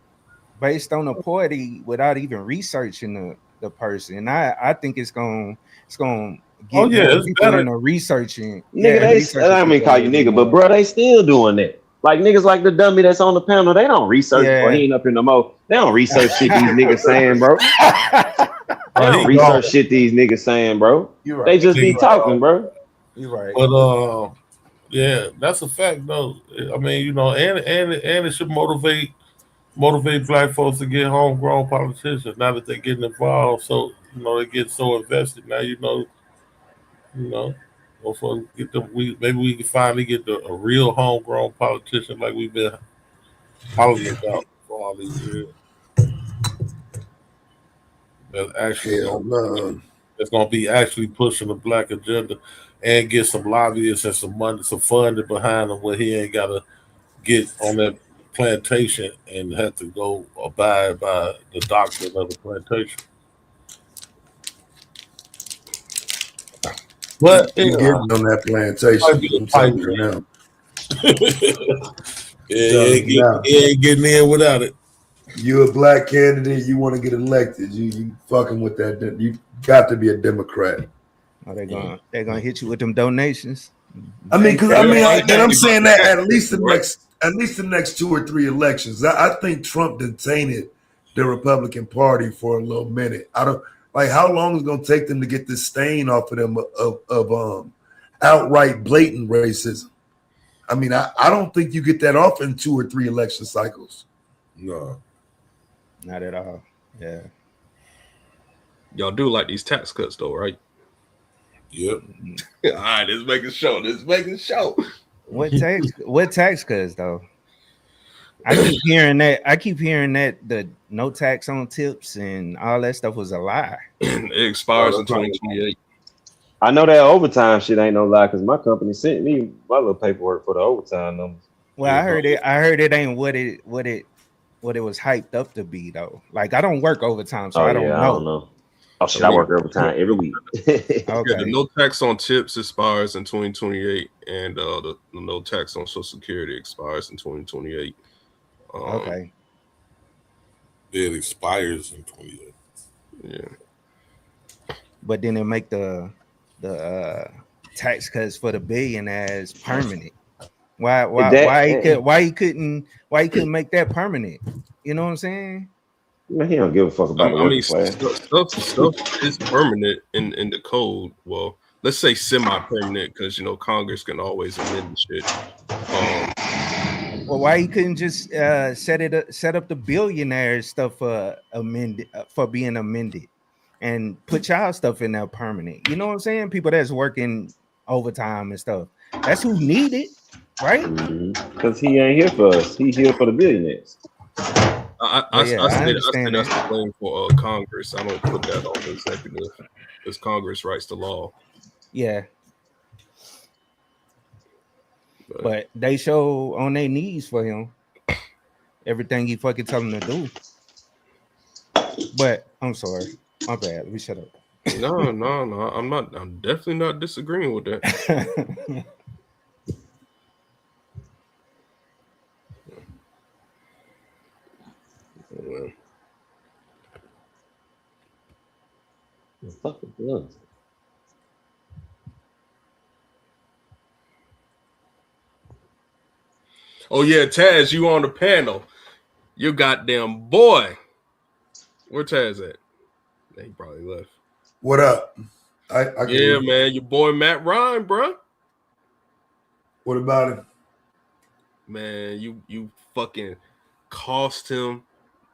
based on a party without even researching the person. And I think it's gonna get more people into researching. Nigga, I don't mean call you nigga, but bro, they still doing that. Like niggas like the dummy that's on the panel, they don't research. Well, he ain't up in the mo. They don't research shit these niggas saying, bro. They don't research shit these niggas saying, bro. Right. They just be talking, bro. You're right. But yeah, that's a fact though. I mean, and it should motivate motivate black folks to get homegrown politicians now that they're getting involved. So they get so invested. Now you know, motherfuckers get them. Maybe we can finally get a real homegrown politician like we've been hollering about for all these years. That actually Hell no. that's gonna be actually pushing the black agenda and get some lobbyists and some money, some funding behind him where he ain't gotta get on that plantation and have to go abide by the doctrine of the plantation. But You getting on that plantation. I'm telling you now. He ain't getting in without it. You a black candidate, you want to get elected. You fucking with that. You got to be a Democrat. Oh, they're gonna hit you with them donations. I mean, I'm saying that at least the next 2 or 3 elections. I think Trump done tainted the Republican Party for a little minute. I don't like how long is it gonna take them to get this stain off of them of outright blatant racism. I mean, I don't think you get that off in 2 or 3 election cycles. No, not at all. Yeah, y'all do like these tax cuts though, right? Yep. All right, let's make a show. What tax cuts though? I keep hearing that the no tax on tips and all that stuff was a lie. It expires in 2028. I know that overtime shit ain't no lie because my company sent me my little paperwork for the overtime numbers. Well, I heard it ain't what it was hyped up to be though. Like I don't work overtime, so I don't know. Oh shit, I work overtime every week. Okay. Yeah, the no tax on tips expires in 2028, and the no tax on Social Security expires in 2028. Okay. It expires in 28. Yeah. But then they make the tax cuts for the billionaires permanent. Why he couldn't make that permanent? You know what I'm saying? Man, he don't give a fuck about stuff is permanent in the code. Well, let's say semi-permanent because Congress can always amend the shit. Well, why he couldn't just set up the billionaires stuff for being amended and put y'all stuff in there permanent? You know what I'm saying? People that's working overtime and stuff. That's who need it, right? Because he ain't here for us. He here for the billionaires. I say that's the blame for Congress. I don't put that on the executive because Congress writes the law. Yeah. But they show on their knees for him everything he fucking tell them to do. But I'm sorry. My bad. Let me shut up. No. I'm definitely not disagreeing with that. Fucking blood. Oh yeah, Taz, you on the panel. You goddamn boy. Where Taz at? He probably left. What up? Man, your boy Matt Ryan, bro. What about him? Man, you fucking cost him.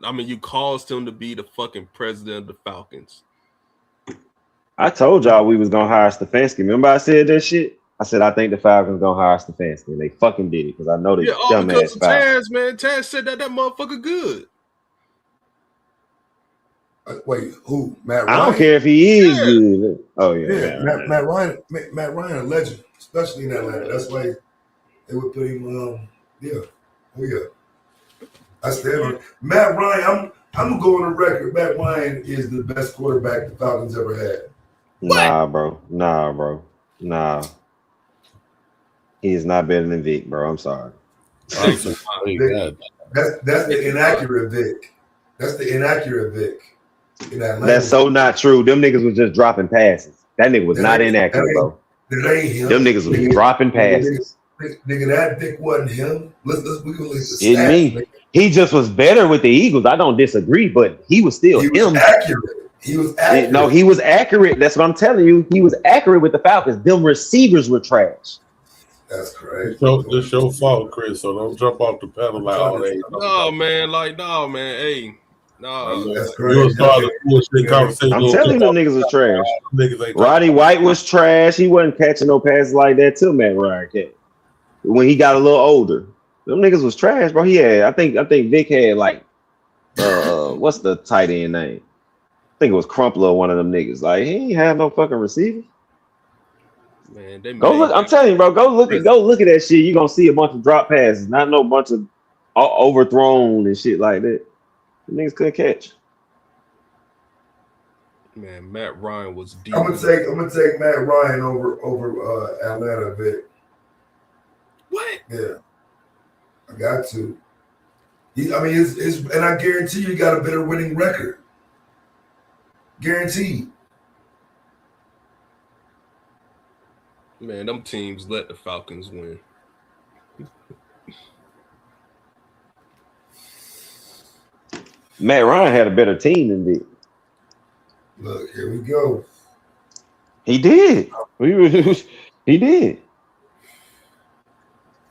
I mean, you caused him to be the fucking president of the Falcons. I told y'all we was gonna hire Stefanski. Remember I said that shit? I said I think the Falcons gonna hire Stefanski, and they fucking did it because I know they dumbass because Taz, man. Taz said that motherfucker good. Wait, who? Matt Ryan? I don't care if he is good. Oh yeah, Matt Ryan, a legend, especially in Atlanta. That's why they would put him. I stand on it. Matt Ryan. I'm gonna go on the record. Matt Ryan is the best quarterback the Falcons ever had. Nah, bro. He is not better than Vic, bro. I'm sorry. That's the inaccurate Vic. That's the inaccurate Vic. That's so not true. Them niggas was just dropping passes. That nigga was not inaccurate, bro. That ain't him. Them niggas was dropping passes. Nigga, that Vic wasn't him. Let's we gonna look at the It's stats. me. He just was better with the Eagles. I don't disagree, but he was still him. He was accurate. No, he was accurate. That's what I'm telling you. He was accurate with the Falcons. Them receivers were trash. That's crazy. This your fault, Chris. So don't jump off the pedal like, oh, they ain't No, man. Like, no, man. Hey, nah. That's you will crazy. start a bullshit conversation. I'm telling you, them niggas was trash. Niggas ain't Roddy White was trash. He wasn't catching no passes like that till Matt Ryan came. When he got a little older, them niggas was trash, bro. He had, I think Vic had like, what's the tight end name? I think it was Crumpler, one of them niggas. Like he ain't have no fucking receiver. Man, they Go look. I'm telling you, bro. Go look at that shit. You gonna see a bunch of drop passes, not no bunch of overthrown and shit like that. The niggas couldn't catch. Man, Matt Ryan was deep. I'm gonna take Matt Ryan over Atlanta Vic. What? Yeah, I got to. And I guarantee you got a better winning record. Guaranteed. Man, them teams let the Falcons win. Matt Ryan had a better team than Vic. Look, here we go. He did. He did.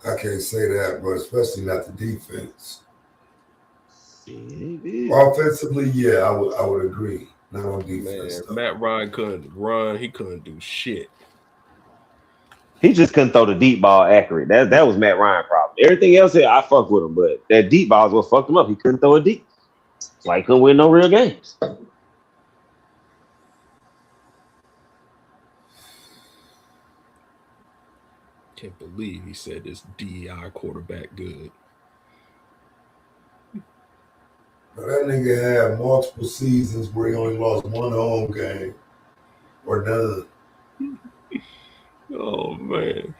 I can't say that, but especially not the defense. He did. Offensively, yeah, I would agree. Not on defense. Man, Matt Ryan couldn't run. He couldn't do shit. He just couldn't throw the deep ball accurate. That was Matt Ryan's problem. Everything else, I fuck with him, but that deep ball is what fucked him up. He couldn't throw it deep. It's like he couldn't win no real games. Can't believe he said this DEI quarterback good. Now, that nigga had multiple seasons where he only lost one home game or none. Oh, man.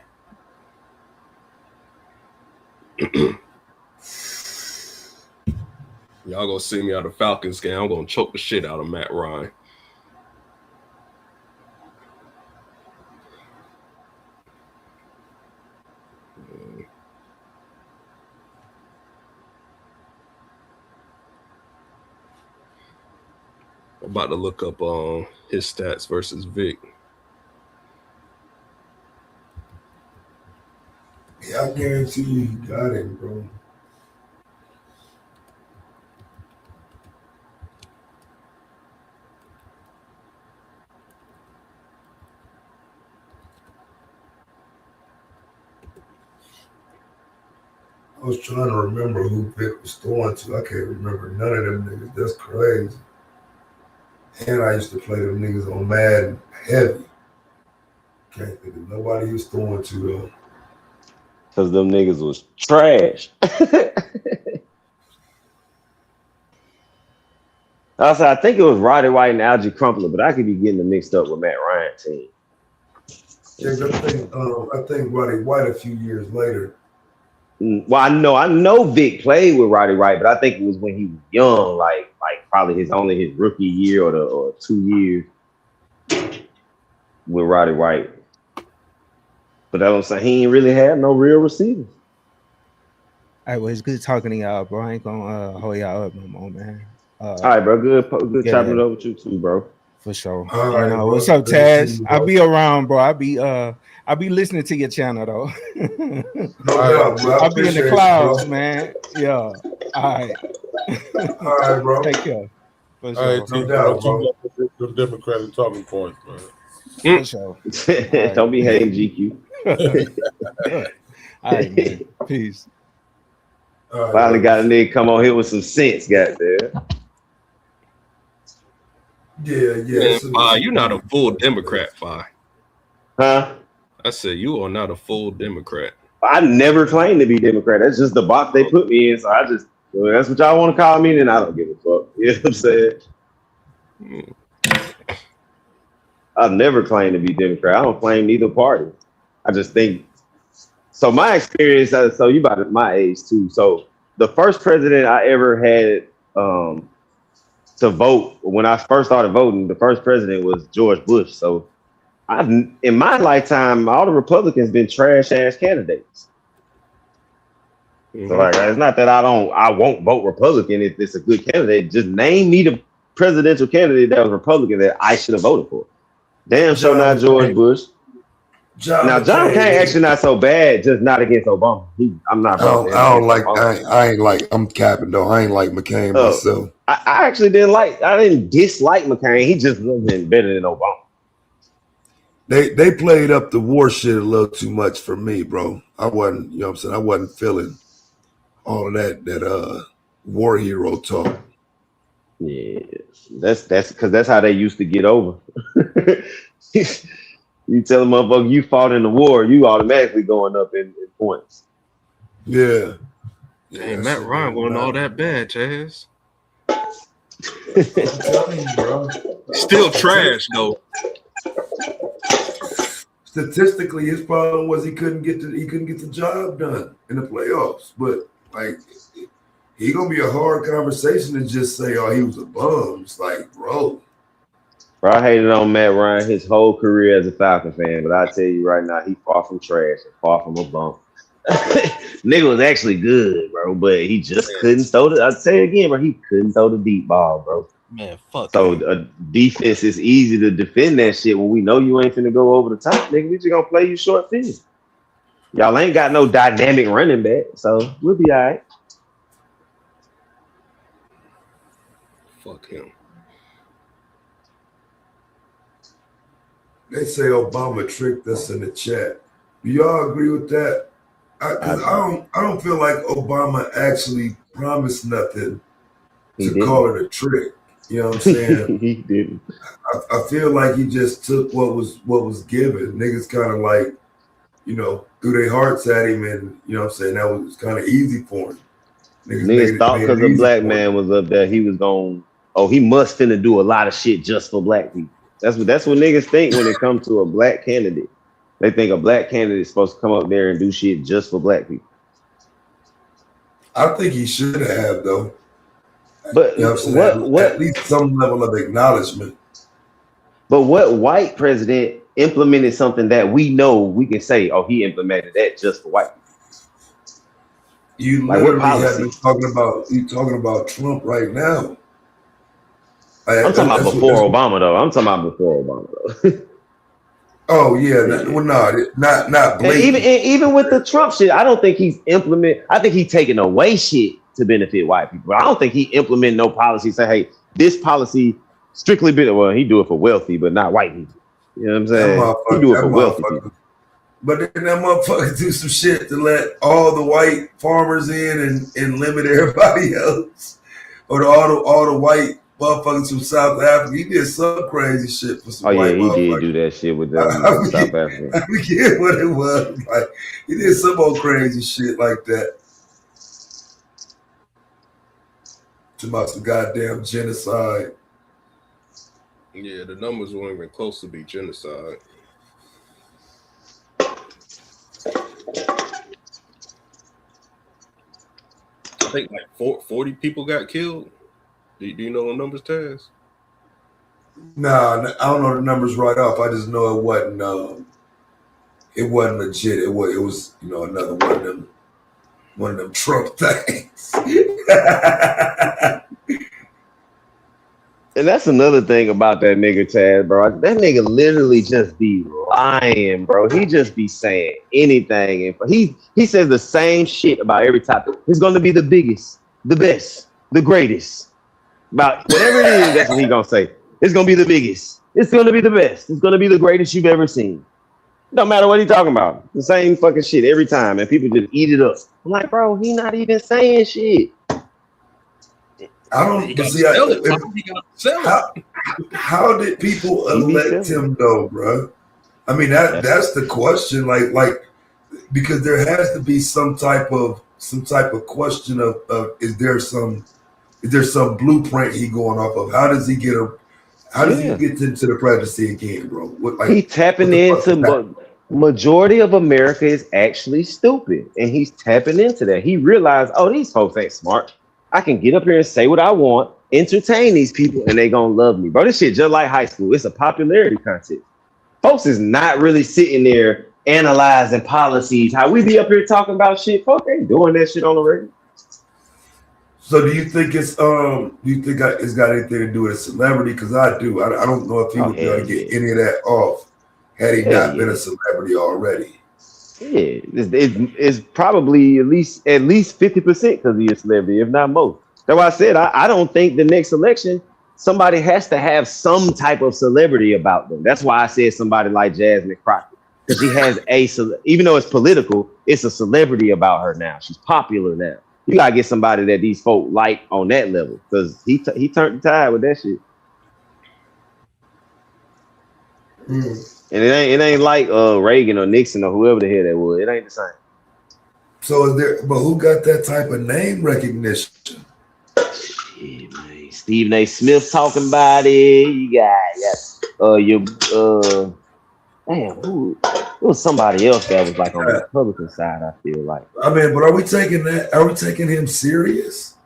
Y'all gonna see me out of Falcons game. I'm gonna choke the shit out of Matt Ryan. I'm about to look up his stats versus Vic. Yeah, I guarantee you he got it, bro. I was trying to remember who Vic was throwing to. I can't remember none of them niggas. That's crazy. And I used to play them niggas on Madden heavy. Can't think of nobody he was throwing to though. Because them niggas was trash. I think it was Roddy White and Algie Crumpler, but I could be getting them mixed up with Matt Ryan's team. Yeah, I think Roddy White a few years later. Well, I know Vic played with Roddy White, but I think it was when he was young, like probably his rookie year or 2 years with Roddy White. But that's what I'm saying. He ain't really had no real receivers. All right, well, it's good talking to y'all, bro. I ain't gonna hold y'all up no more, man. All right, bro. Good chopping it up with you too, bro. For sure. All right, bro. What's up, Taz? I'll be around, bro. I'll be listening to your channel though. No doubt, bro. I'll be in the clouds, man. Yeah. All right. All right, bro. Take care. For sure. All right, No doubt, bro. The Democratic talking points, man. For sure. Right. Don't be hating, GQ. All right, man. Peace. Right, Finally got a nigga come on here with some sense, goddamn. Yeah. Man, you're not a full Democrat, Fi. Huh? I said you are not a full Democrat. I never claimed to be Democrat. That's just the box they put me in. So that's what y'all want to call me, then I don't give a fuck. You know what I'm saying? I've never claimed to be Democrat. I don't claim neither party. I just think. So my experience, so you about my age too. So the first president I ever had to vote, when I first started voting, the first president was George Bush. So in my lifetime, all the Republicans been trash ass candidates. Mm-hmm. So like, it's not that I won't vote Republican if it's a good candidate. Just name me the presidential candidate that was Republican that I should have voted for. Damn sure not George Bush. Now John McCain actually not so bad, just not against Obama. I'm not voting him I don't against like. Obama. I ain't like. I'm capping though. I ain't like McCain myself. I actually didn't dislike McCain. He just wasn't better than Obama. They played up the war shit a little too much for me, bro. I wasn't, you know what I'm saying? I wasn't feeling all of that war hero talk. Yeah, that's because that's how they used to get over. You tell a motherfucker you fought in the war, you automatically going up in points. Yeah. Damn, Matt Ryan wasn't all that bad, Chaz. I'm telling you, bro. Still trash though. Statistically, his problem was he couldn't get the job done in the playoffs. But like, he gonna be a hard conversation to just say, "Oh, he was a bum." It's like, bro. I hated on Matt Ryan his whole career as a Falcon fan, but I tell you right now, he far from trash and far from a bum. Nigga was actually good, bro, but he just couldn't throw the. I'll say it again, bro. He couldn't throw the deep ball, bro. Man, fuck. So a defense is easy to defend that shit when we know you ain't finna go over the top, nigga. We just gonna play you short field. Y'all ain't got no dynamic running back, so we'll be all right. Fuck him. They say Obama tricked us in the chat. Do y'all agree with that? I don't feel like Obama actually promised nothing to call it a trick. You know what I'm saying? He didn't. I feel like he just took what was given. Niggas kind of like, you know, threw their hearts at him, and you know what I'm saying, that was kind of easy for him. Niggas thought because a black man was up there, he was going, oh, he must finna do a lot of shit just for black people. That's what niggas think when it comes to a black candidate. They think a black candidate is supposed to come up there and do shit just for black people. I think he should have, though. But you know what at least some level of acknowledgement. But what white president implemented something that we know we can say, oh, he implemented that just for white people? You like literally have been talking about Trump right now. I'm talking about before Obama, though. I'm talking about before Obama, though. Oh yeah, not blatant. Even with the Trump shit, I don't think he's I think he's taking away shit to benefit white people. I don't think he implement no policy. Say, hey, this policy strictly well, he do it for wealthy, but not white people. You know what I'm saying? He do it for wealthy people. But then that motherfucker do some shit to let all the white farmers in and limit everybody else, or all the white motherfuckers from South Africa. He did some crazy shit for some white motherfuckers. He did do that shit with them South Africa. I forget what it was. Like, he did some old crazy shit like that. About some goddamn genocide. Yeah, the numbers weren't even close to be genocide. I think like 40 people got killed. Do you know the numbers, Taz? Nah, I don't know the numbers right off. I just know it wasn't legit. It was you know, another one of them Trump things. And that's another thing about that nigga Chad, bro. That nigga literally just be lying, bro. He just be saying anything, and he says the same shit about every topic. It's gonna be the biggest, the best, the greatest. About whatever it is, that's what he gonna say. It's gonna be the biggest. It's gonna be the best. It's gonna be the greatest you've ever seen. No matter what he talking about, the same fucking shit every time, and people just eat it up. I'm like, bro, he not even saying shit. I don't see how did people elect him though, bro? I mean that's the question. Like because there has to be some type of question of is there some blueprint he going off of? How does he get into the presidency again, bro? He tapping into majority of America is actually stupid, and he's tapping into that. He realized, oh, these folks ain't smart. I can get up here and say what I want, entertain these people, and they gonna love me, bro. This shit just like high school. It's a popularity contest. Folks is not really sitting there analyzing policies. How we be up here talking about shit? Folks ain't doing that shit on the radio. So do you think it's got anything to do with a celebrity? Because I do. I don't know if he would be able to get any of that off had he Hell not been yeah. a celebrity already. Yeah, it's probably at least 50% because he's a celebrity, if not most. That's why I said I don't think the next election somebody has to have some type of celebrity about them. That's why I said somebody like Jasmine Crockett because she has even though it's political, it's a celebrity about her now. She's popular now. You gotta get somebody that these folk like on that level because he turned the tide with that shit. And it ain't like Reagan or Nixon or whoever the hell that was. It ain't the same. So but who got that type of name recognition? Yeah, man. Stephen A. Smith talking about it. You got your damn, who it was somebody else that was like on the Republican side, I feel like. I mean, but are we taking him serious?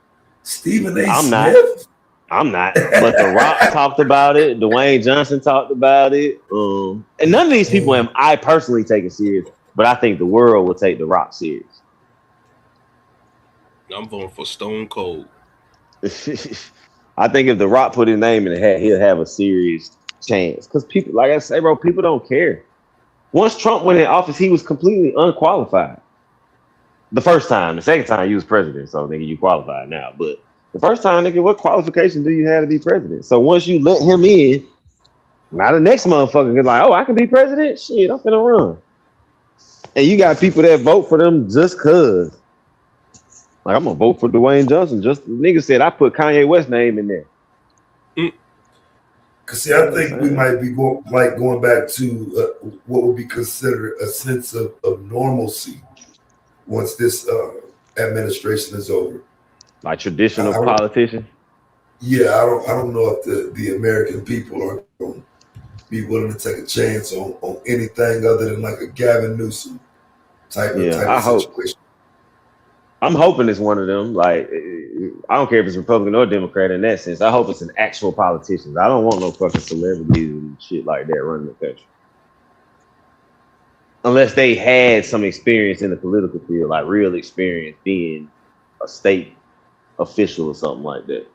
Stephen A. I'm Smith? I'm not. But The Rock talked about it. Dwayne Johnson talked about it. And none of these people am I personally taking serious, but I think the world will take The Rock serious. I'm voting for Stone Cold. I think if The Rock put his name in the hat, he'll have a serious chance. Because people, like I say, bro, people don't care. Once Trump went in office, he was completely unqualified. The first time. The second time, he was president. So, nigga, you qualified now. But the first time, nigga, what qualification do you have to be president? So once you let him in, now the next motherfucker is like, oh, I can be president? Shit, I'm finna run. And you got people that vote for them just cause. Like, I'm gonna vote for Dwayne Johnson. Just the nigga said I put Kanye West's name in there. Cause see, I think we might be going back to what would be considered a sense of normalcy once this administration is over. Like traditional politicians. Yeah, I don't know if the American people are going to be willing to take a chance on anything other than like a Gavin Newsom type of situation. I'm hoping it's one of them. Like, I don't care if it's Republican or Democrat in that sense. I hope it's an actual politician. I don't want no fucking celebrities and shit like that running the country. Unless they had some experience in the political field, like real experience being a state official or something like that.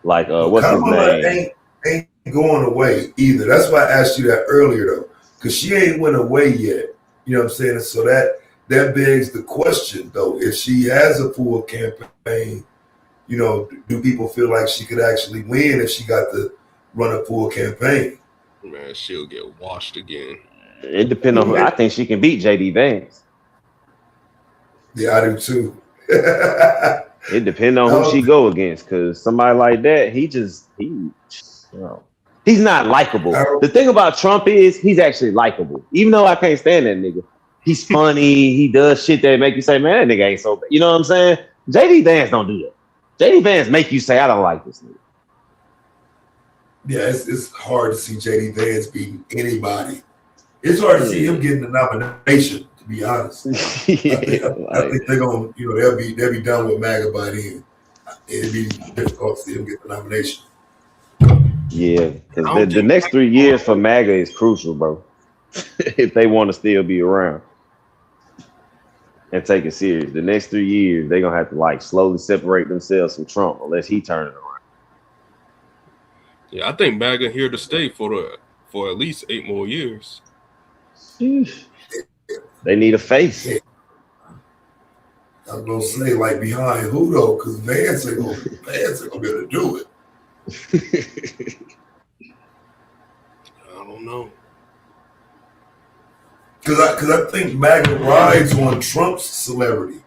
Like, what's his name? Ain't going away either. That's why I asked you that earlier, though, because she ain't went away yet. You know what I'm saying? So that begs the question, though, if she has a full campaign, you know, do people feel like she could actually win if she got to run a full campaign? Man, she'll get washed again. It depends on who. I think she can beat JD Vance. Yeah, I do too. It depends on who she go against, because somebody like that, he's not likable. The thing about Trump is he's actually likable, even though I can't stand that nigga. He's funny. He does shit that make you say, man, that nigga ain't so bad. You know what I'm saying? JD Vance don't do that. JD Vance make you say, I don't like this nigga. Yeah, it's hard to see JD Vance beating anybody. It's hard to see him getting the nomination, to be honest. I think they're gonna, you know, they'll be done with MAGA by then. It'd be difficult to see him get the nomination. Yeah, because the next 3 years for MAGA is crucial, bro. If they want to still be around and take it serious, the next 3 years they're gonna have to like slowly separate themselves from Trump unless he turns it around. Yeah, I think MAGA here to stay for at least 8 more years. They need a face. I'm gonna say like behind who though, because Vance ain't gonna be able to do it. I don't know. Because I think MAGA rides on Trump's celebrity.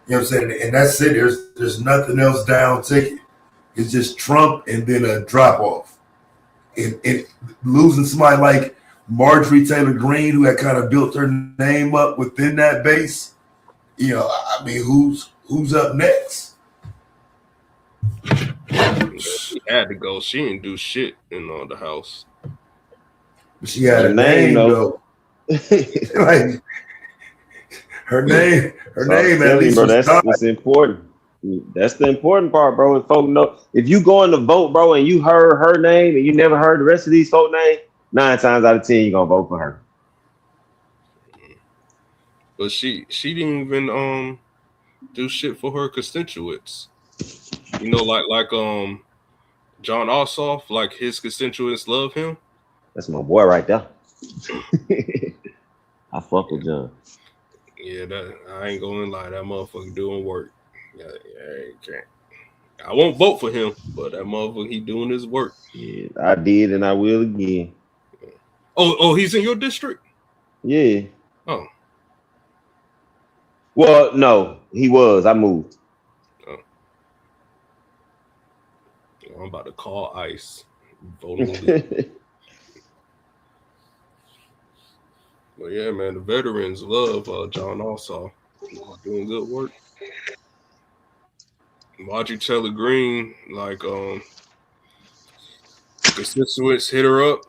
You know what I'm saying? And that's it. There's nothing else down ticket. It's just Trump and then a drop off. And losing somebody like Marjorie Taylor Greene, who had kind of built her name up within that base, you know, I mean, who's up next? She had to go. She didn't do shit in the house. But she had a name though. Like her name at least. Bro, that's important. That's the important part, bro. If folk know, if you going to vote, bro, and you heard her name and you never heard the rest of these folk names, 9 times out of 10 you're gonna vote for her. But she didn't even do shit for her constituents. You know, like John Ossoff, like his constituents love him. That's my boy right there. I fuck with John. Yeah, that I ain't gonna lie, that motherfucker doing work. Yeah, I can't. I won't vote for him, but that motherfucker, he doing his work. Yeah, I did and I will again. Oh, he's in your district? Yeah. Oh. Well, no, he was. I moved. Oh. I'm about to call ICE. Voting. But yeah, man, the veterans love John Ossoff. He's doing good work. Marjorie Taylor Greene, like constituents hit her up,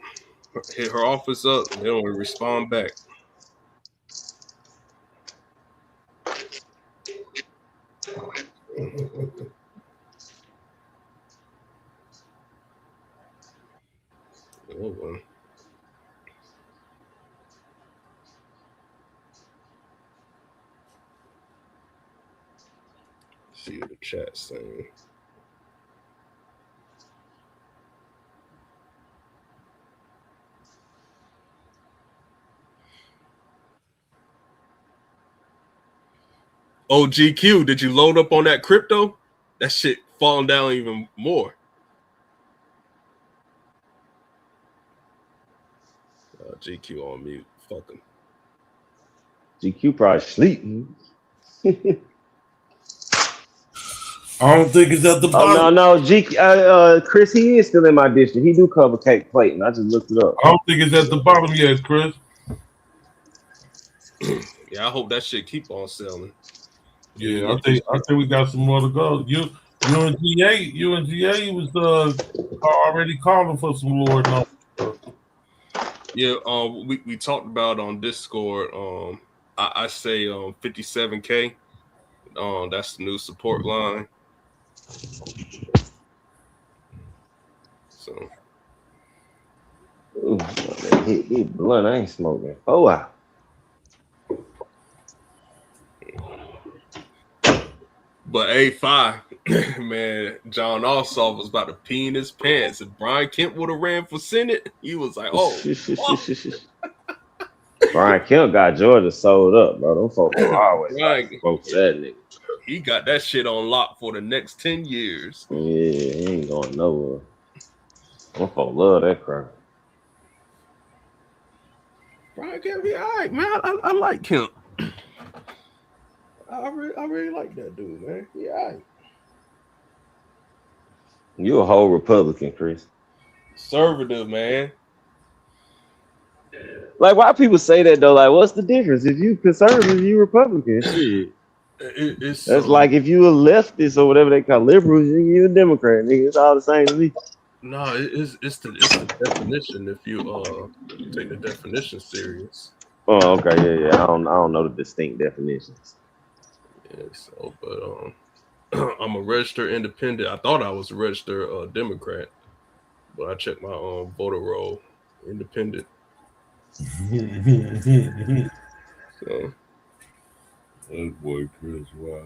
hit her office up, they don't respond back. Oh, well. See what the chat saying. Oh, GQ, did you load up on that crypto? That shit falling down even more. GQ on mute. Fuck him. GQ probably sleep. I don't think it's at the bottom. Oh no, Chris, he is still in my district. He do cover Cape Clayton. I just looked it up. I don't think it's at the bottom yet, Chris. Yeah, I hope that shit keep on selling. Yeah, I think we got some more to go. UNGA was already calling for some Lord knows. Yeah, we talked about on Discord. I say 57K. That's the new support line. So, ooh, he blunt. I ain't smoking. Oh wow. But A5, man, John Ossoff was about to pee in his pants. If Brian Kemp would have ran for Senate, he was like, "Oh." Brian Kemp got Georgia sold up, bro. Them folks always vote for that nigga. He got that shit on lock for the next 10 years. Yeah, he ain't going nowhere. Them folks love that crap. Brian Kemp be all right, man. I like Kemp. I really like that dude, man. Yeah, all right. You a whole Republican, Chris. Conservative, man. Like, why people say that though? Like, what's the difference? If you conservative, you Republican. Shit. It's That's like if you a leftist or whatever they call liberals, you a Democrat. Nigga, it's all the same to me. No, it's the definition. If you take the definition serious. Oh, okay, yeah. I don't know the distinct definitions. Yeah, so but I'm a registered independent. I thought I was a registered Democrat, but I checked my voter roll, independent. So that boy Chris, wow.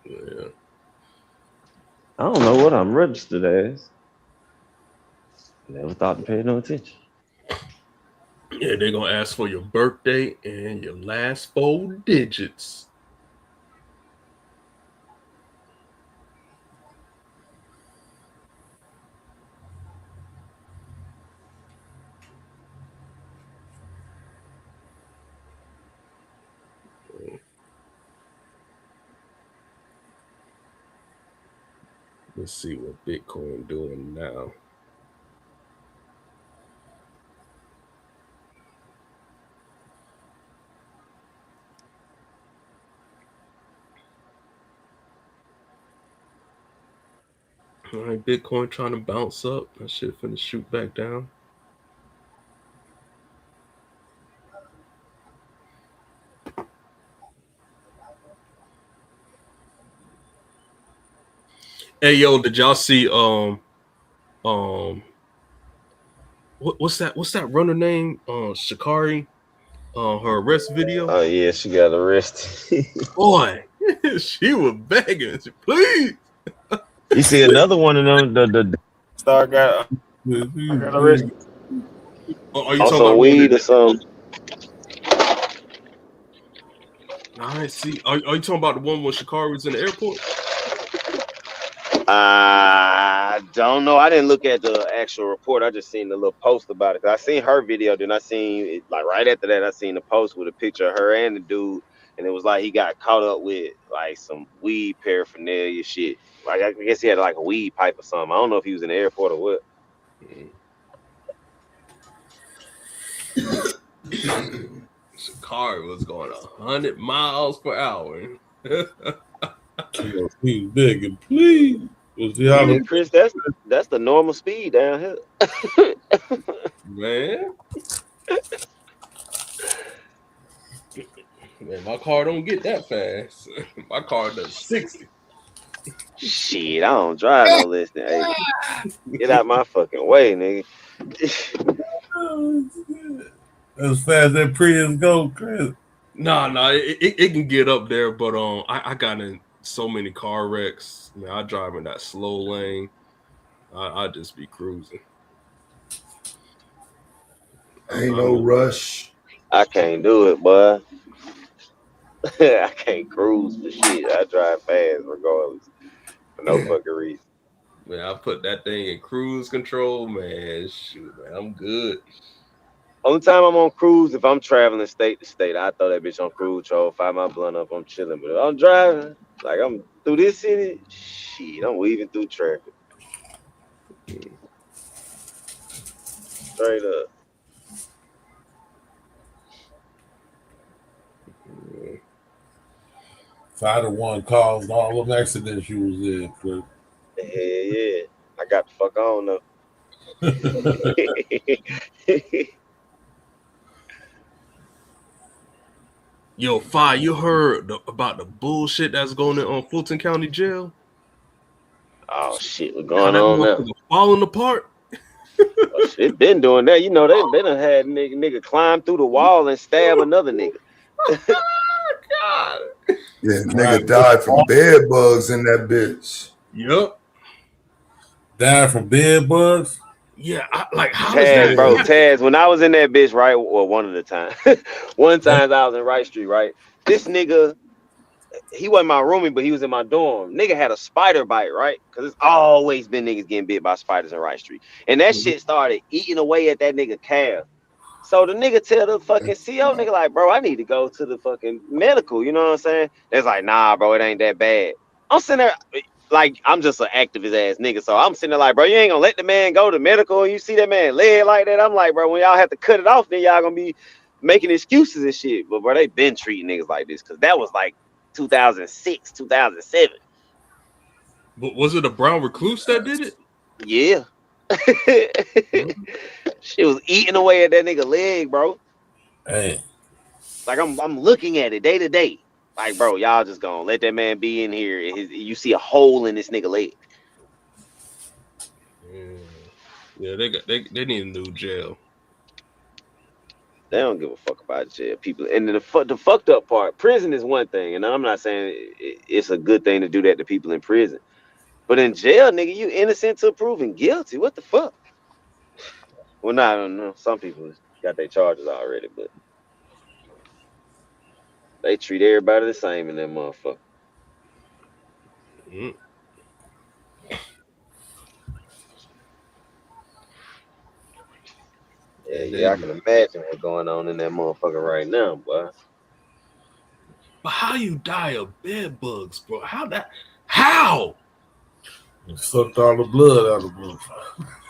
Yeah. I don't know what I'm registered as. Never thought to pay no attention. Yeah, they're gonna ask for your birthday and your last 4 digits. Let's see what Bitcoin doing now. All right, Bitcoin trying to bounce up. That shit finna shoot back down. Hey yo, did y'all see what's that runner name? Shikari, her arrest video. Oh yeah, she got arrested. Boy, she was begging, please. You see another one of them. The star got arrested Are you on talking some about the one weed or that? something. I see. Are you talking about the one when Shakari was in the airport? I don't know. I didn't look at the actual report. I just seen the little post about it. 'Cause I seen her video, then I seen it, like right after that. I seen the post with a picture of her and the dude, and it was like he got caught up with like some weed paraphernalia shit. Like I guess he had like a weed pipe or something. I don't know if he was in the airport or what. Shakari was going 100 miles per hour. He's begging, please. And Chris, that's the normal speed down here. Man, my car don't get that fast. My car does 60. Shit, I don't drive no less than 80. Get out my fucking way, nigga. As fast as that Prius go, Chris. Nah, it can get up there, but I got in so many car wrecks. Man, I drive in that slow lane. I just be cruising. Ain't no rush. I can't do it, boy. I can't cruise for shit. I drive fast regardless for no fucking reason. Man, I put that thing in cruise control, man. Shoot, man, I'm good. Only time I'm on cruise if I'm traveling state to state. I throw that bitch on cruise control, fire my blunt up, I'm chilling. But if I'm driving, like I'm through this city, shit, I'm weaving through traffic. Straight up. 5 to 1 caused all them accidents you was in, Chris. Yeah. I got the fuck on though. Yo, Fi, you heard about the bullshit that's going on Fulton County Jail? Oh shit, what's going on now? Falling apart. Oh, shit, been doing that. You know, they done had nigga climb through the wall and stab another nigga. God. Yeah, nigga died from bed bugs in that bitch. Yep. Died from bed bugs? Yeah, how Taz, does that bro, happen? Taz, when I was in that bitch, right? Well, one of the time. One time I was in Wright Street, right? This nigga, he wasn't my roomie, but he was in my dorm. Nigga had a spider bite, right? Because it's always been niggas getting bit by spiders in Wright Street. And that shit started eating away at that nigga calf. So the nigga tell the fucking CO nigga like, bro, I need to go to the fucking medical. You know what I'm saying? It's like, nah, bro, it ain't that bad. I'm sitting there like, I'm just an activist ass nigga. So I'm sitting there like, bro, you ain't gonna let the man go to medical and you see that man leg like that. I'm like, bro, when y'all have to cut it off, then y'all gonna be making excuses and shit. But bro, they been treating niggas like this because that was like 2006, 2007. But was it a brown recluse that did it? Yeah. She was eating away at that nigga leg, bro. Hey. Like I'm looking at it day to day. Like, bro, y'all just gonna let that man be in here. You see a hole in this nigga leg. Yeah, they need a new jail. They don't give a fuck about jail people. And the fucked up part, prison is one thing, and I'm not saying it's a good thing to do that to people in prison. But in jail, nigga, you innocent till proven guilty. What the fuck? Well, I don't know. Some people got their charges already, but they treat everybody the same in that motherfucker. Yeah, I can imagine what's going on in that motherfucker right now, boy. But how you die of bed bugs, bro? How? You sucked all the blood out of him.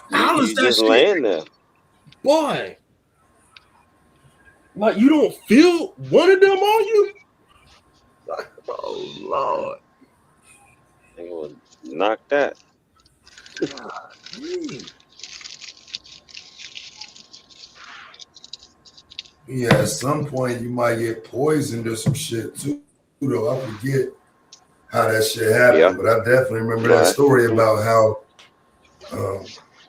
How does You that just shit? laying there. Boy. Like, you don't feel one of them on you? Like, oh, Lord. They gonna knock that. Yeah, at some point you might get poisoned or some shit too, though. I forget how that shit happened, but I definitely remember that story about how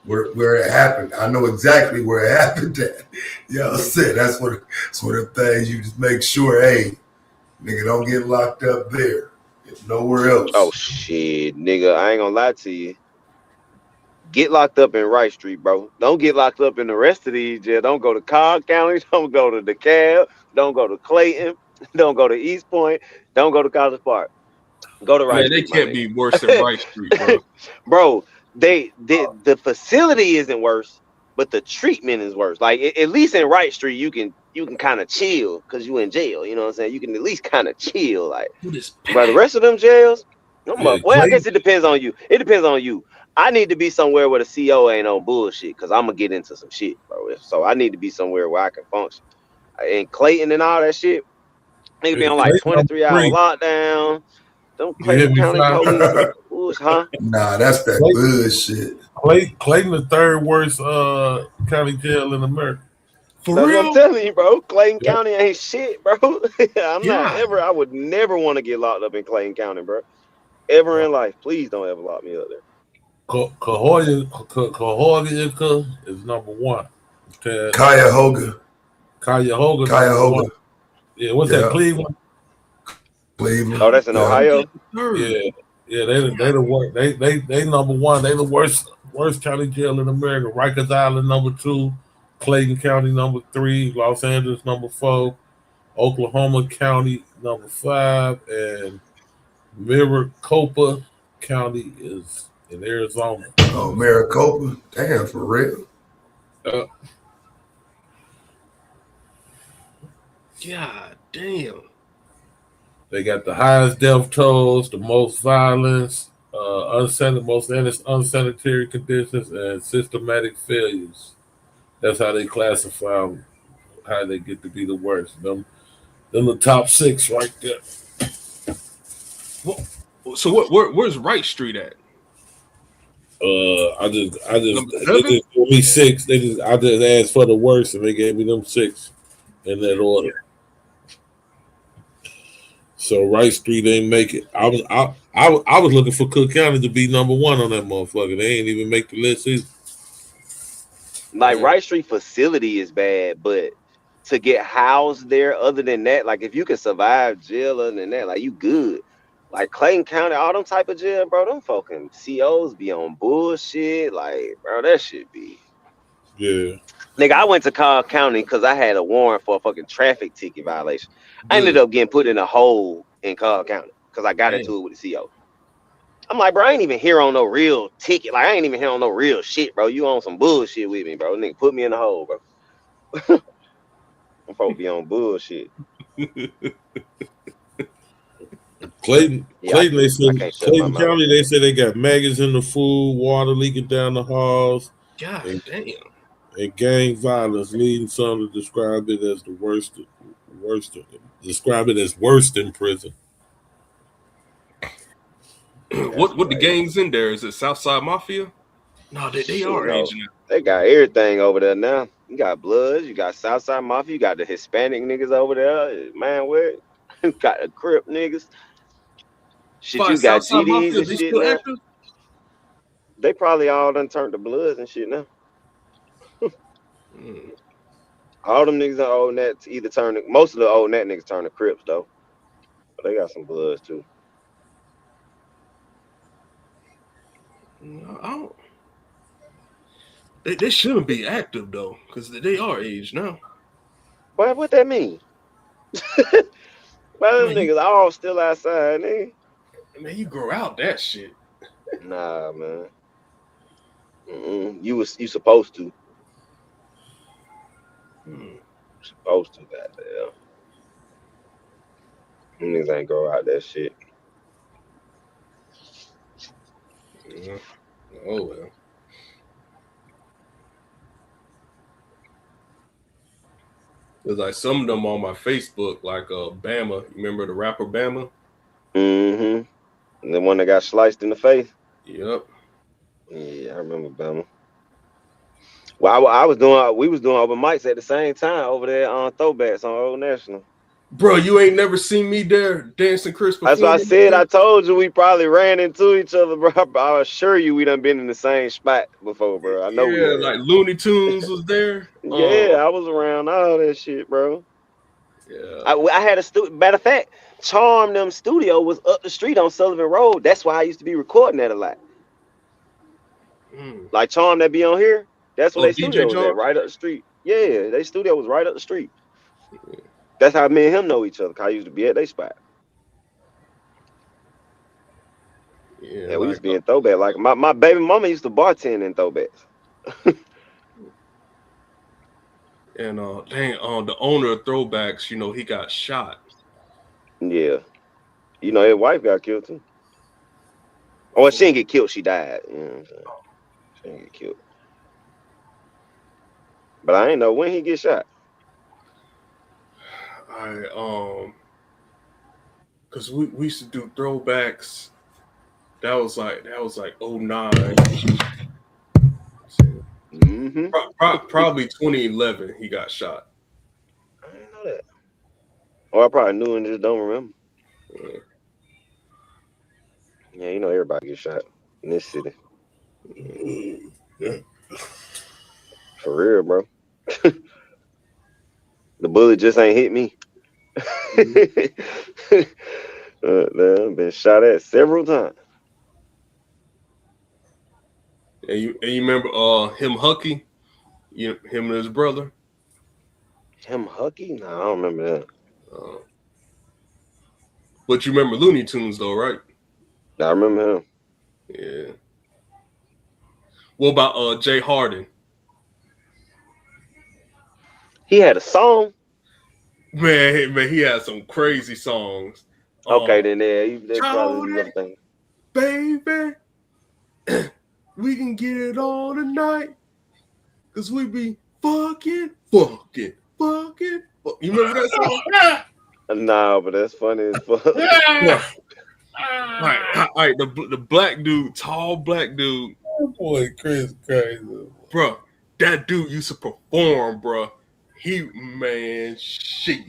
where it happened. I know exactly where it happened at. I said that's one of the things you just make sure, hey, nigga, don't get locked up there. Nowhere else. Oh shit, nigga, I ain't gonna lie to you. Get locked up in Wright Street, bro. Don't get locked up in the rest of these jails. Don't go to Cobb County. Don't go to DeKalb. Don't go to Clayton. Don't go to East Point. Don't go to College Park. Go to Wright Man, they Street, my can't be worse than nigga. Wright Street, bro. Bro, the facility isn't worse, but the treatment is worse. Like at least in Wright Street, you can kind of chill because you in jail. You know what I'm saying? You can at least kind of chill. Like, but the rest of them jails, well, I guess it depends on you. It depends on you. I need to be somewhere where the CO ain't on bullshit because I'm gonna get into some shit, bro. So I need to be somewhere where I can function. In Clayton and all that shit, nigga be on like 23-hour lockdown. Them Clayton County police, huh? Nah, that's that bullshit. Clayton, the third worst county jail in America. That's what I'm telling you, bro. Clayton County ain't shit, bro. I would never want to get locked up in Clayton County, bro. Ever in life. Please don't ever lock me up there. Cahokia is number one. Cuyahoga. Cuyahoga. Yeah, what's that? Cleveland. Oh, that's in Ohio. Yeah, they the worst. They number one. They the worst county jail in America. Rikers Island number 2, Clayton County number 3, Los Angeles number 4, Oklahoma County number 5, and Maricopa County is in Arizona. Oh, Maricopa, damn, for real. God damn. They got the highest death tolls, the most violence, most unsanitary conditions, and systematic failures. That's how they classify them, how they get to be the worst. Them the top 6 right there. So where's Wright Street at? I just they just gave me 6. I just asked for the worst, and they gave me them 6 in that order. So Wright Street ain't make it. I was looking for Cook County to be number 1 on that motherfucker. They ain't even make the list either. Like Wright Street facility is bad, but to get housed there, other than that, like if you can survive jail, other than that, like you good. Like Clayton County, all them type of jail, bro, them fucking COs be on bullshit. Like, bro, that shit be. Yeah. Nigga, I went to Cobb County because I had a warrant for a fucking traffic ticket violation. I ended up getting put in a hole in Cobb County because I got into it with the CO. I'm like, bro, I ain't even here on no real ticket. Like, I ain't even here on no real shit, bro. You on some bullshit with me, bro. Nigga, put me in the hole, bro. I'm supposed to be on bullshit. Clayton County, they said they got maggots in the food, water leaking down the halls. God damn. And gang violence, leading some to describe it as the worst. Describe it as worst in prison. What the gangs in there? Is it Southside Mafia? No, they are aging out. They got everything over there now. You got Bloods, you got Southside Mafia, you got the Hispanic niggas over there. Man, where? You got the Crip niggas. Shit, you got Southside GDs Mafia, and they shit still now. active? They probably all done turned to Bloods and shit now. All them niggas are old nets either turn. Most of the old net niggas turn to Crips though. But they got some Bloods too. They shouldn't be active though, because they are aged now. What that mean? Well, them niggas all still outside, nigga. Man, you grow out that shit. Nah, man. You supposed to. Supposed to, goddamn. Them niggas ain't grow out that shit. Yeah. Oh well. There's like some of them on my Facebook, like Bama. You remember the rapper Bama? Mm-hmm. The one that got sliced in the face? Yep. Yeah, I remember Bama. Well, we was doing open mics at the same time over there on Throwbacks on Old National. Bro, you ain't never seen me there dancing Chris. That's what I said. I told you we probably ran into each other, bro. I assure you we done been in the same spot before, bro. I know. Yeah, like Looney Tunes was there. Yeah, I was around all that shit, bro. Yeah. I had a matter of fact, Charm them studio was up the street on Sullivan Road. That's why I used to be recording that a lot. Like Charm that be on here, that's where Oh, they DJ studio was Charm? at, right up the street. Yeah, they studio was right up the street. That's how me and him know each other. Cause I used to be at their spot. Yeah, We like used to be in throwback. Like my baby mama used to bartend in throwbacks. and the owner of Throwbacks, you know, he got shot. Yeah. You know, his wife got killed too. Oh, she didn't get killed, she died. You know what I'm saying? She didn't get killed. But I ain't know when he get shot. Cause we used to do Throwbacks. That was like 09. Mm-hmm. Probably 2011 he got shot. I didn't know that. Or I probably knew and just don't remember. Yeah, you know everybody gets shot in this city. For real, bro. The bullet just ain't hit me. I've been shot at several times. And you remember him Hucky? Him and his brother? Him Hucky? No, I don't remember that. But you remember Looney Tunes though, right? I remember him. Yeah. What about Jay Harden? He had a song. Man, he had some crazy songs. Okay, then they probably Jordan, baby, we can get it on tonight, cause we be fucking. You remember that song? No, but that's funny as fuck. All right, the black dude, tall black dude. Boy, Chris crazy. Bro, that dude used to perform, bro. Man, shit.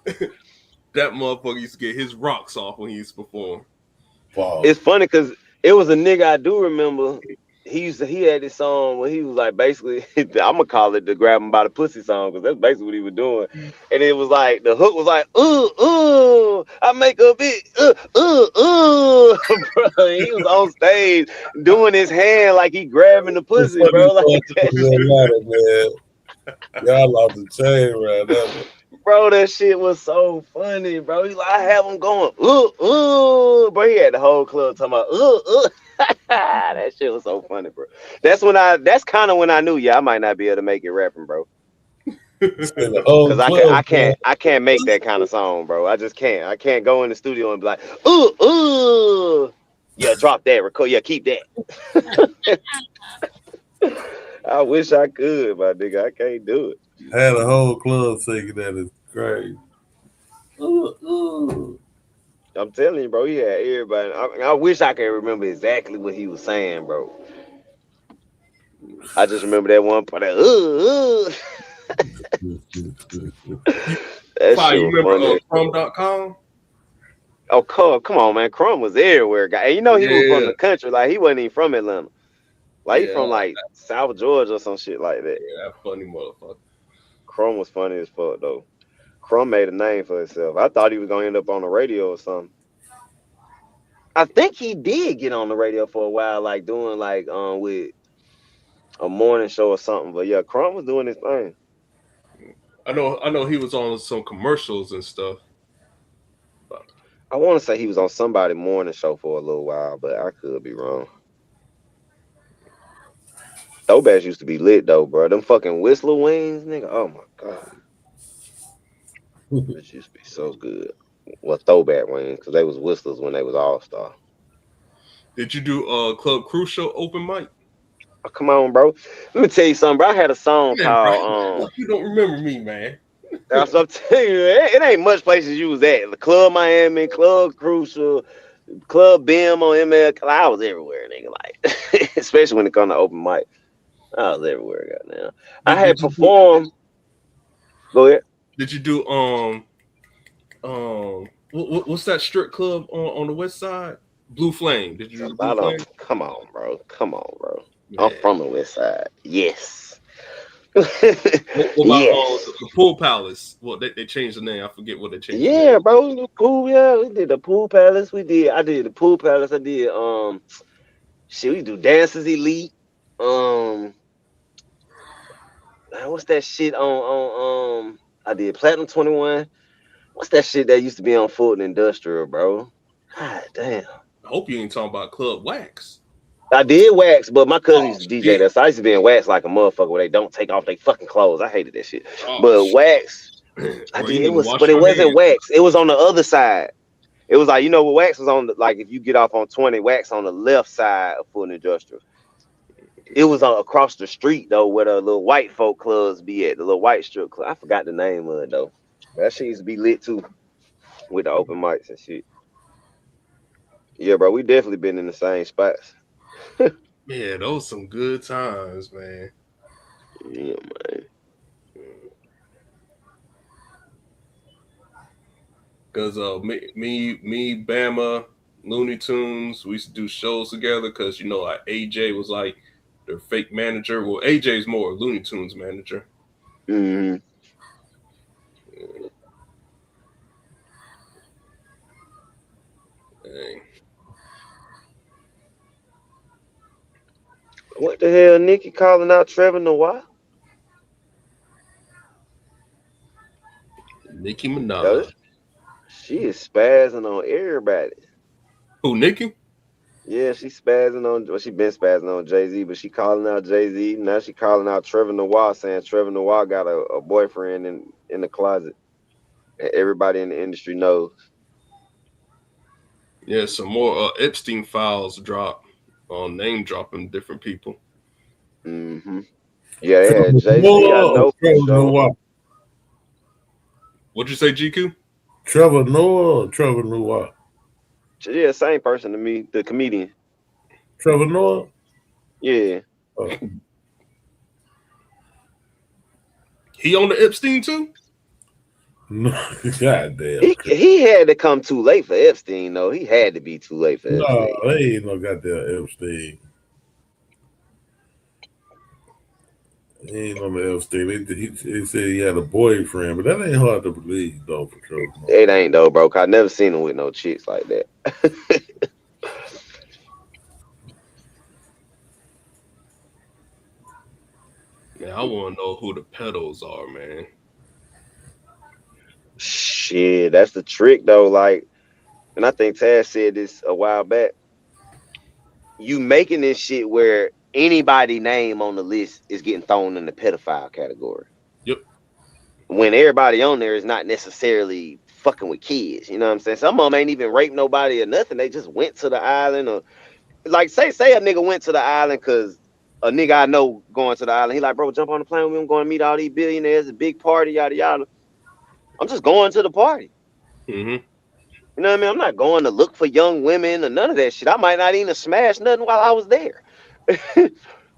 That motherfucker used to get his rocks off when he used to perform. Wow. It's funny because it was a nigga I do remember. He had this song when he was like basically I'm gonna call it the grab him by the pussy song because that's basically what he was doing. And it was like the hook was like I make a bit bro. He was on stage doing his hand like he grabbing the pussy, bro. Like that. Y'all lost the chain right there. Bro, that shit was so funny, bro. He's like, I have him going, bro. He had the whole club talking about, that shit was so funny, bro. That's kind of when I knew, I might not be able to make it rapping, bro. Because I can't make that kind of song, bro. I just can't. I can't go in the studio and be like, yeah, drop that, record, yeah, keep that. I wish I could, my nigga. I can't do it. Had a whole club thinking that is crazy. I'm telling you, bro. He had everybody. I wish I could remember exactly what he was saying, bro. I just remember that one part. That You remember Chrome.com? Oh, come on, man. Crumb was everywhere, guy. And you know he was from the country. Like, he wasn't even from Atlanta. Like, he from, like, South Georgia or some shit like that. Yeah, that funny motherfucker. Crumb was funny as fuck, though. Crumb made a name for himself. I thought he was going to end up on the radio or something. I think he did get on the radio for a while, like, doing, like, with a morning show or something. But, yeah, Crumb was doing his thing. I know he was on some commercials and stuff. I want to say he was on somebody's morning show for a little while, but I could be wrong. Throwbacks used to be lit though, bro. Them fucking Whistler wings, nigga. Oh my god, it used to be so good. Well, throwback wings because they was Whistlers when they was All Star. Did you do Club Crucial open mic? Oh, come on, bro. Let me tell you something, bro. I had a song called You don't remember me, man. That's what I'm telling you. It ain't much places you was at. The Club Miami, Club Crucial, Club BIM on ML. I was everywhere, nigga. Like, especially when it come to open mic. I was everywhere, goddamn. I had performed. Go ahead. Did you do what's that strip club on the west side? Blue Flame. Did you do Blue Flame? Come on, bro. Come on, bro. Man. I'm from the west side. Yes. What about Yes. the Pool Palace? Well, they changed the name. I forget what they changed the Yeah, name. bro. The pool, yeah. We did the pool palace. I did the pool palace. I did shit, we do dances elite. What's that shit on I did Platinum 21. What's that shit that used to be on Food and Industrial, bro? God damn. I hope you ain't talking about Club Wax. I did wax, but my cousin Oh used to DJ shit. that. So I used to be in wax like a motherfucker where they don't take off their fucking clothes. I hated that shit. Oh But shit. wax, I Bro, you did need it to was, wash but it your wasn't hands. wax. It was on the other side. It was like, what wax was on the, like if you get off on 20, wax on the left side of Food and Industrial. It was on across the street though, where the little white folk clubs be at, the little white strip club. I forgot the name of it though. That shit used to be lit too with the open mics and shit. Yeah, bro, we definitely been in the same spots. Yeah, those some good times, man. Yeah, man. Cause me, Bama, Looney Tunes, we used to do shows together. Cause like AJ was like their fake manager. Well, AJ's more Looney Tunes manager. Mm-hmm. Dang. What the hell, Nikki calling out Trevor Noah? Nicki Yo, Minaj. she is spazzing on everybody. Who, Nicki? Yeah, she spazzing on. Well, she been spazzing on Jay-Z, but she calling out Jay-Z. Now she calling out Trevor Noah, saying Trevor Noah got a boyfriend in the closet. And everybody in the industry knows. Yeah, some more Epstein files drop on name dropping different people. Mm-hmm. Yeah, they Trevor had Jay-Z, I Noah or know for Trevor sure. Noah? What'd you say, GQ? Trevor Noah or Trevor Noah? Yeah, same person to me, the comedian. Trevor Noah? Yeah. Oh. He on the Epstein too? No, goddamn. He had to come too late for Epstein, though. He had to be too late for No, Epstein. they ain't no goddamn Epstein. He ain't on the Epstein. He said he had a boyfriend, but that ain't hard to believe, though, for Trevor Noah. It ain't though, bro. I never seen him with no chicks like that. Man, I want to know who the pedos are, man. Shit, that's the trick though. Like, and I think Taz said this a while back. You making this shit where anybody name on the list is getting thrown in the pedophile category. Yep. When everybody on there is not necessarily fucking with kids. You know what I'm saying? Some of them ain't even raped nobody or nothing. They just went to the island, or like say a nigga went to the island because a nigga I know going to the island. He like, bro, jump on the plane with me. I'm going to meet all these billionaires. A big party, yada yada. I'm just going to the party. Mm-hmm. You know what I mean? I'm not going to look for young women or none of that shit. I might not even smash nothing while I was there.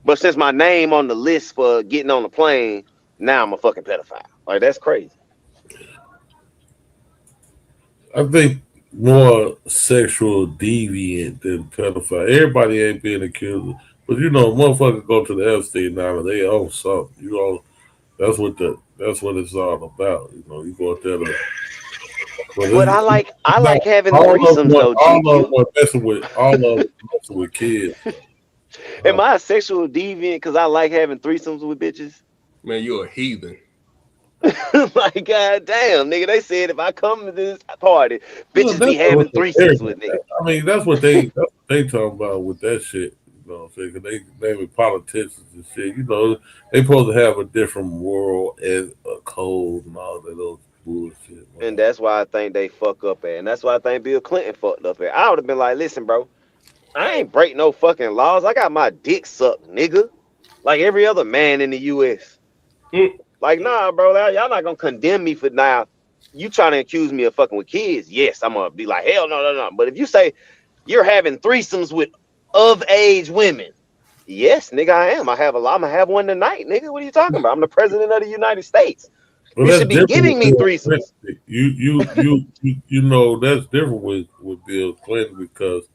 But since my name on the list for getting on the plane, now I'm a fucking pedophile. Like, that's crazy. I think more sexual deviant than pedophile. Everybody ain't being accused, but motherfuckers go to the Epstein Island, they own something. That's what it's all about. You go out there to. But I like having all threesomes though, GQ. All of them messing with kids. Am I a sexual deviant because I like having threesomes with bitches? Man, you a heathen. Like, goddamn, nigga, they said if I come to this party, bitches be having threesomes with niggas. I mean, that's what they talking about with that shit. You know what I'm saying? Cause they name it politicians and shit. They supposed to have a different moral and a code and all that other bullshit. And that's why I think they fuck up at. And that's why I think Bill Clinton fucked up at. I would have been like, listen, bro, I ain't break no fucking laws. I got my dick sucked, nigga. Like every other man in the U.S. Like, nah, bro, y'all not gonna condemn me for now. You trying to accuse me of fucking with kids? Yes, I'm gonna be like, hell no. But if you say you're having threesomes with of age women, yes, nigga, I am. I'm gonna have one tonight, nigga. What are you talking about? I'm the president of the United States. Well, you should be giving me threesomes. That's different with Bill Clinton because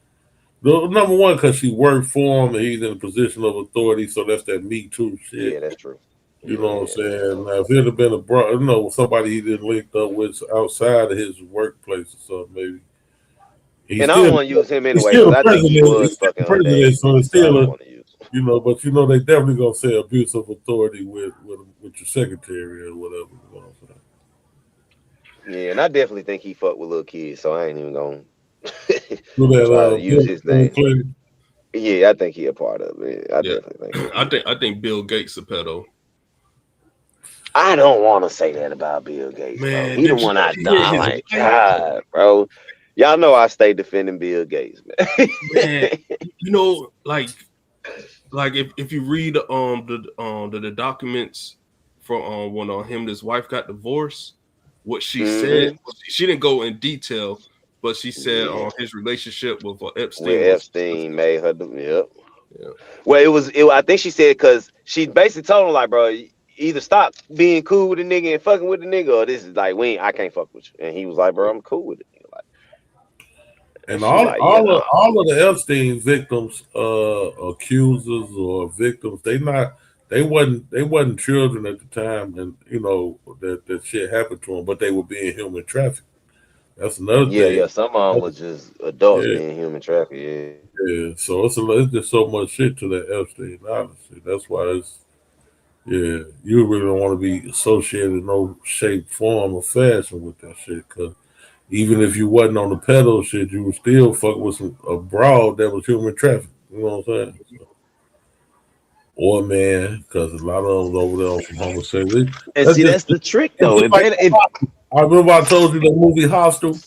number one, because she worked for him and he's in a position of authority, so that's that Me Too shit. Yeah, that's true. You know what I'm Yeah. saying? Now, if it had been somebody he didn't linked up with outside of his workplace or something, maybe And I don't want to use him he's anyway still because the I think he president. He's was still fucking the president, so underage. it's So I still don't a want to use him. but they definitely gonna say abuse of authority with your secretary or whatever. You know what I'm saying? Yeah, and I definitely think he fucked with little kids, so I ain't even gonna Do that, try to use his Bill name. Clinton. Yeah, I think he a part of it. I Yeah, definitely think I he. think Bill Gates a pedo. I don't want to say that about Bill Gates, bro. Man, He the did you one I hear done. his Like, wife? God, bro. Y'all know I stay defending Bill Gates, man. Man, like if you read the documents from when him and his wife got divorced, what she said, Mm-hmm. she didn't go in detail, but she said Yeah. his relationship with With Epstein was Epstein made her do. Yep. yeah. Well, I think she said because she basically told him like, bro, either stop being cool with the nigga and fucking with the nigga, or this is like I can't fuck with you. And he was like, bro, I'm cool with it. Like, and And she like, yeah, nah. all of the Epstein victims, accusers or victims, they wasn't children at the time, and that shit happened to them, but they were being human trafficked. That's another Yeah. thing. Some of them was just adults Yeah, being human trafficked. Yeah. yeah. So it's just so much shit to that Epstein, honestly. That's why you really don't want to be associated in no shape, form, or fashion with that shit, because even if you wasn't on the pedo shit, you would still fuck with a broad that was human trafficking. You know what I'm saying? So, or man, because a lot of them over there on some homosexuality. And That's see, just that's the trick it's though. just If like they, if I remember I told you the movie Hostel.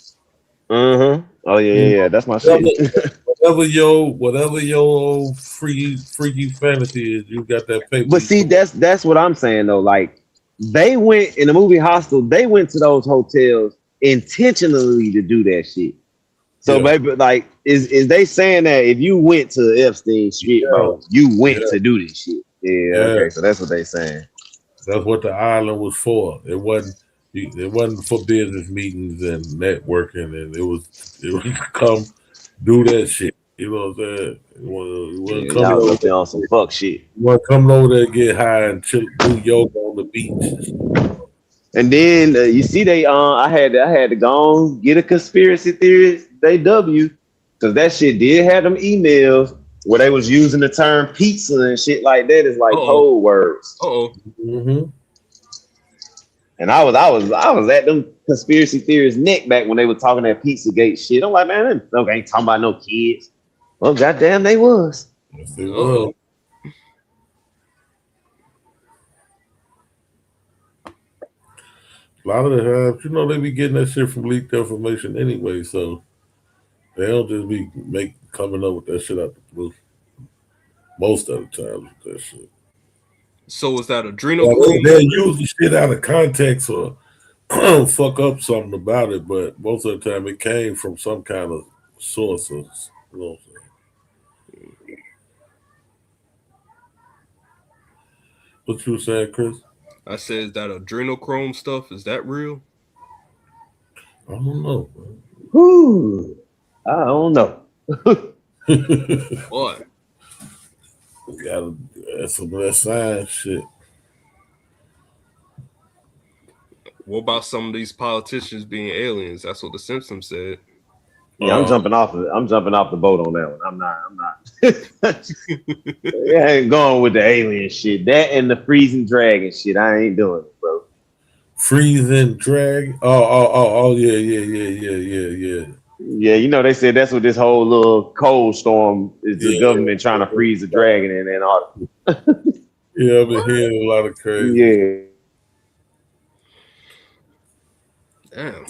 Oh You yeah. That's my know, shit. whatever your old freaky fantasy is, you got that paper. But You see, that's what I'm saying though. Like they went in the movie Hostel, they went to those hotels intentionally to do that shit. So yeah, maybe like is they saying that if you went to Epstein shit, yeah, bro, you went yeah, to do this shit. Yeah, yeah. okay, so that's what they saying. That's what the island was for. It wasn't for business meetings and networking, and it was come do that shit. You know what I'm saying? It wasn't Yeah, coming y'all was over up there on some fuck shit. it wasn't coming over there to get high and chill, do yoga on the beach. And then you see they I had to go on get a conspiracy theorist they W because that shit did have them emails where they was using the term pizza and shit like that as like Uh-oh. code words. Uh-oh. Mm-hmm. And I was at them conspiracy theorists neck back when they were talking that Pizzagate shit. I'm like, man, them ain't talking about no kids. Well, goddamn, they was. Yes, it Uh-oh. was. A lot of the times, they be getting that shit from leaked information anyway, so they don't just be coming up with that shit out the blue. Most of the time with that shit. So was that Yeah, adrenochrome? they'll use the shit out of context or fuck up something about it, but most of the time it came from some kind of source. You know what I'm saying? What you saying, Chris? I said that adrenochrome stuff, is that real? I don't know, man. Whew, I don't know. Boy. Gotta that's some of that science shit. What about some of these politicians being aliens? That's what the Simpsons said. Yeah, I'm jumping off the boat on that one. I'm not. Yeah, I ain't going with the alien shit. That and the freezing dragon shit. I ain't doing it, bro. Freezing drag. Oh, yeah. Yeah, they said that's what this whole little cold storm is the Yeah. government trying to freeze the dragon in Antarctica. Yeah, I've been hearing a lot of crazy. Yeah. Damn.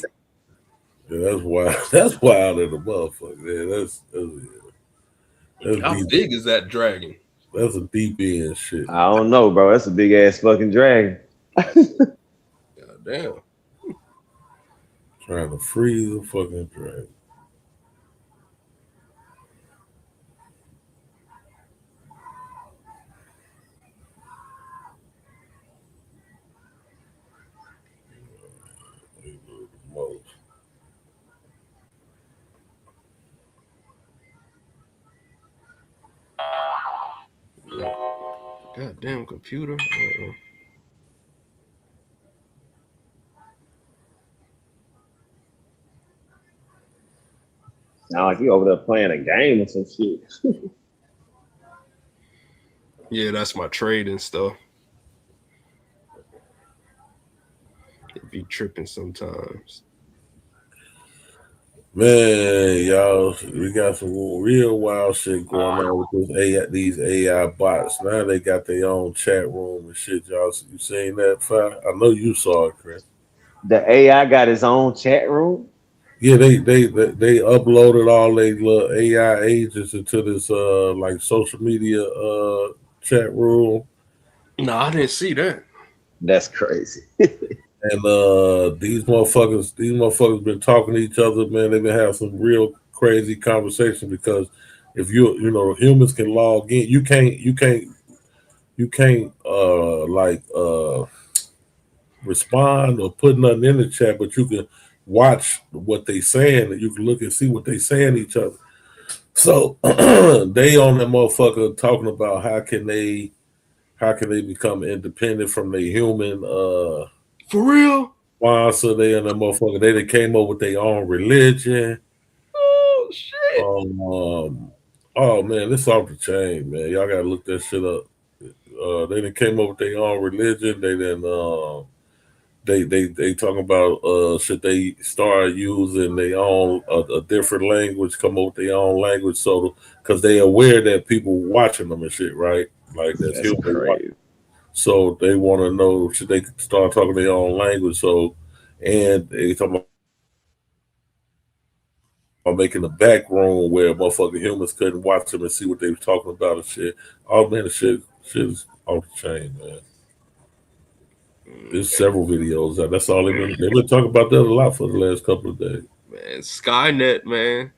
Yeah, that's wild. That's wild in the motherfucker. Yeah, that's How deep. big is that dragon? That's a deep end shit. I don't know, bro. That's a big ass fucking dragon. God damn. Trying to freeze a fucking dragon. God damn computer. Uh-oh. Now like you over there playing a game or some shit. Yeah, that's my trading stuff. It be tripping sometimes. Man, y'all, we got some real wild shit going on with this these AI bots. Now they got their own chat room and shit. Y'all, you seen that? Fire? I know you saw it, Chris. The AI got his own chat room. Yeah, they uploaded all their little AI agents into this like social media chat room. No, I didn't see that. That's crazy. And these motherfuckers been talking to each other, man. They've been having some real crazy conversation because if you know humans can log in, you can't respond or put nothing in the chat, but you can watch what they saying and you can look and see what they saying to each other. So they on that motherfucker talking about how can they become independent from their human For real? sponsor. They and that motherfucker they came up with their own religion. Oh shit. Oh man, this off the chain, man. Y'all gotta look that shit up. They done came up with their own religion. They done they talking about should they start using their own a different language, come up with their own language, so because they aware that people watching them and shit, right? Like that's human. Crazy. So they want to know should they start talking their own language. So and they talking about making a back room where motherfucking humans couldn't watch them and see what they were talking about and shit. Oh man, the shit is off the chain, man. There's several videos out. That's all they've been talking about that a lot for the last couple of days. Man, Skynet, man.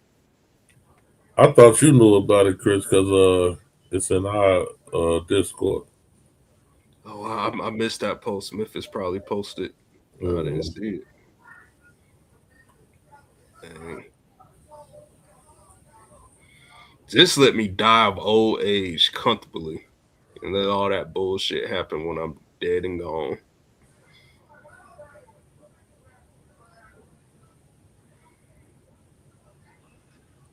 I thought you knew about it, Chris, because it's in our Discord. Oh, I missed that post. Memphis probably posted. No, I didn't see it. Dang. Just let me die of old age comfortably and let all that bullshit happen when I'm dead and gone.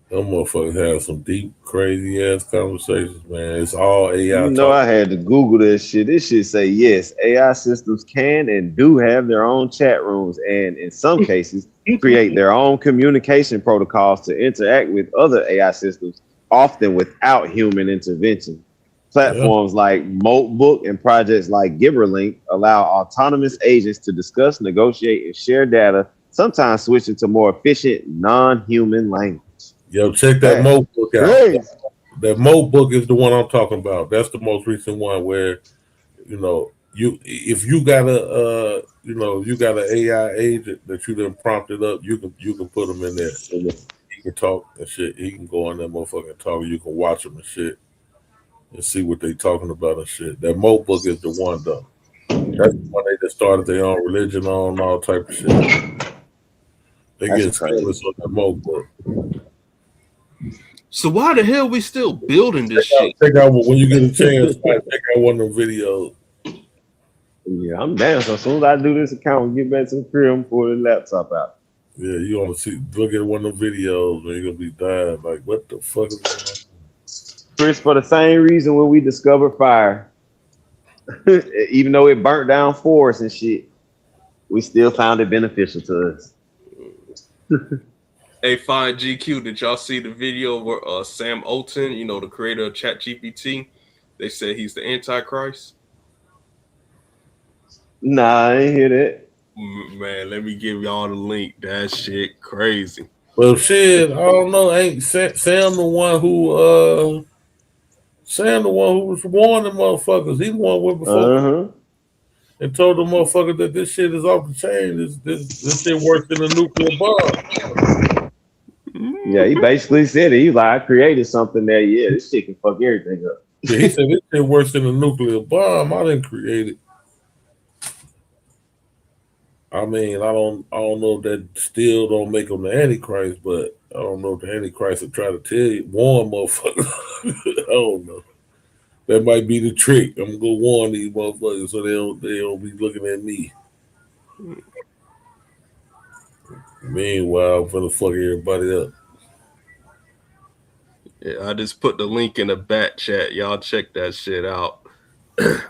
Them motherfuckers have some deep, crazy ass conversations, man. It's all AI You know, I had to Google this shit. This shit say yes, AI systems can and do have their own chat rooms, and in some cases, create their own communication protocols to interact with other AI systems, often without human intervention. Platforms like Moltbook and projects like GiverLink allow autonomous agents to discuss, negotiate, and share data, sometimes switching to more efficient, non-human language. Yo, check that Moltbook out. That Moltbook is the one I'm talking about. That's the most recent one where, you know, if you got you got an AI agent that you done prompted up, you can put them in there. He can talk and shit. He can go in that motherfucker and talk. You can watch them and shit and see what they talking about and shit. That Moltbook is the one though. That's the one they just started their own religion on, all type of shit. They get famous on that Moltbook. So why the hell we still building this shit? Check out when you get a chance. Check out one of them videos. Yeah, I'm down. So as soon as I do this account, get back to the crib and pull the laptop out. Yeah, you want to see? Look at one of them videos, man. You're gonna be dying. Like, what the fuck is going on? Chris, for the same reason when we discovered fire, even though it burnt down forests and shit, we still found it beneficial to us. Hey, fine GQ, did y'all see the video where Sam Altman, you know, the creator of ChatGPT, they said he's the Antichrist? Nah, I ain't hear that. Man, let me give y'all the link. That shit crazy. Well, shit, I don't know. Ain't Sam the one who was warning motherfuckers? He the one went before and told the motherfucker that this shit is off the chain. This shit worse than a nuclear bomb. Yeah, he basically said it. He was like, I created something that, yeah, this shit can fuck everything up. Yeah, he said this shit worse than a nuclear bomb. I didn't create it. I mean, I don't know if that still don't make him the Antichrist, but I don't know if the Antichrist will try to warn motherfuckers. I don't know. That might be the trick. I'm gonna go warn these motherfuckers so they don't be looking at me. Meanwhile, I'm gonna fuck everybody up. Yeah, I just put the link in the back chat. Y'all check that shit out.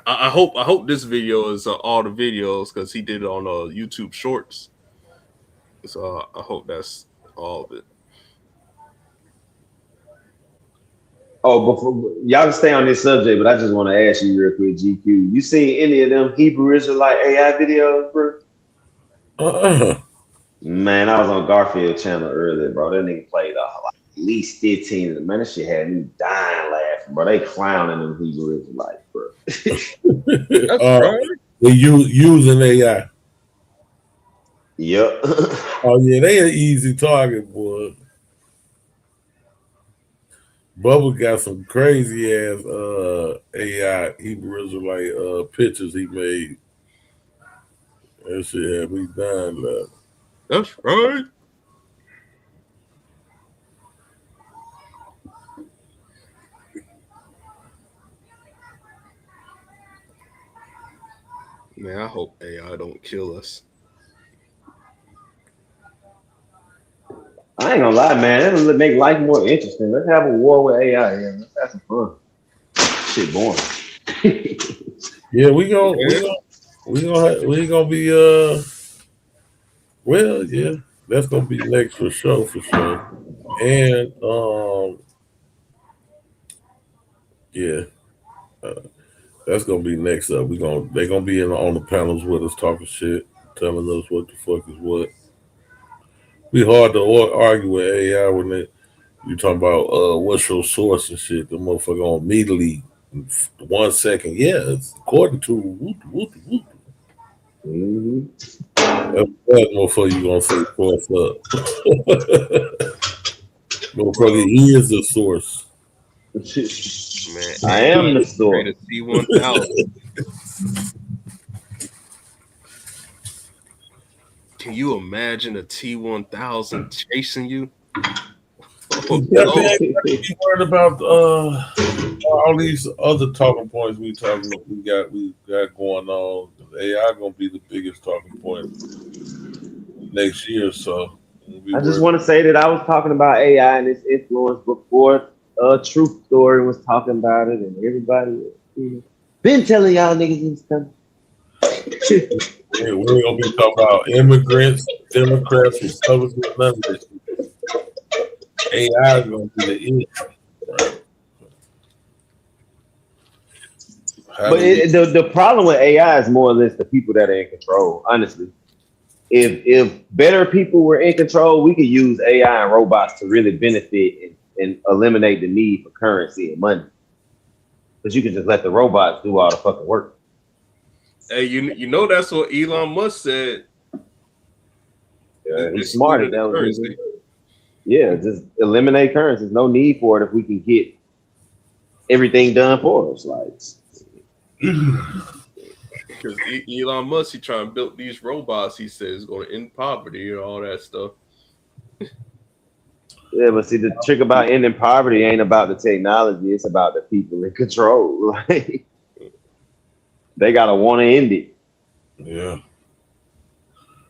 I hope this video is all the videos because he did it on YouTube Shorts. So I hope that's all of it. Oh, before y'all can stay on this subject, but I just want to ask you real quick, GQ. You seen any of them Hebrew Israelite AI videos, bro? Man, I was on Garfield channel earlier, bro. That nigga played like at least 15 of them. Man, that shit had me dying laughing, bro. They clowning them Hebrew Israelites, bro. That's right. They using AI. Yep. Oh yeah, they an easy target, boy. Bubba got some crazy ass AI Hebrew Israelite pictures he made. That shit had me dying laughing. That's right. Man, I hope AI don't kill us. I ain't gonna lie, man. That'll make life more interesting. Let's have a war with AI. Yeah, let's have some fun. Shit boring. Yeah, we gonna be well, yeah, that's gonna be next for sure. And yeah, that's gonna be next up. They're gonna be on the panels with us talking shit, telling us what the fuck is what. Be hard to argue with AI when you talking about what's your source and shit. The motherfucker on immediately 1 second. Yeah, it's according to that motherfucker you gonna say source up. Motherfucker, he is the source. Man, I am the source. T1000. Can you imagine a T1000 chasing you? Oh, no. Be worried about all these other talking points we got going on. AI gonna be the biggest talking point next year. So I just want to say that I was talking about AI and its influence before Truth Story was talking about it, and everybody been telling y'all niggas this stuff. We're gonna be talking about immigrants, Democrats, Republicans, none of this. AI is gonna be the issue, right? But the problem with AI is more or less the people that are in control. Honestly, if better people were in control, we could use AI and robots to really benefit and eliminate the need for currency and money. Because you can just let the robots do all the fucking work. Hey, you know that's what Elon Musk said. Yeah, he's smart at that. Yeah, just eliminate currency. There's no need for it if we can get everything done for us. Like, because Elon Musk, he trying to build these robots. He says going to end poverty and all that stuff. Yeah, but see, the trick about ending poverty ain't about the technology. It's about the people in control. Like, they gotta want to end it. Yeah,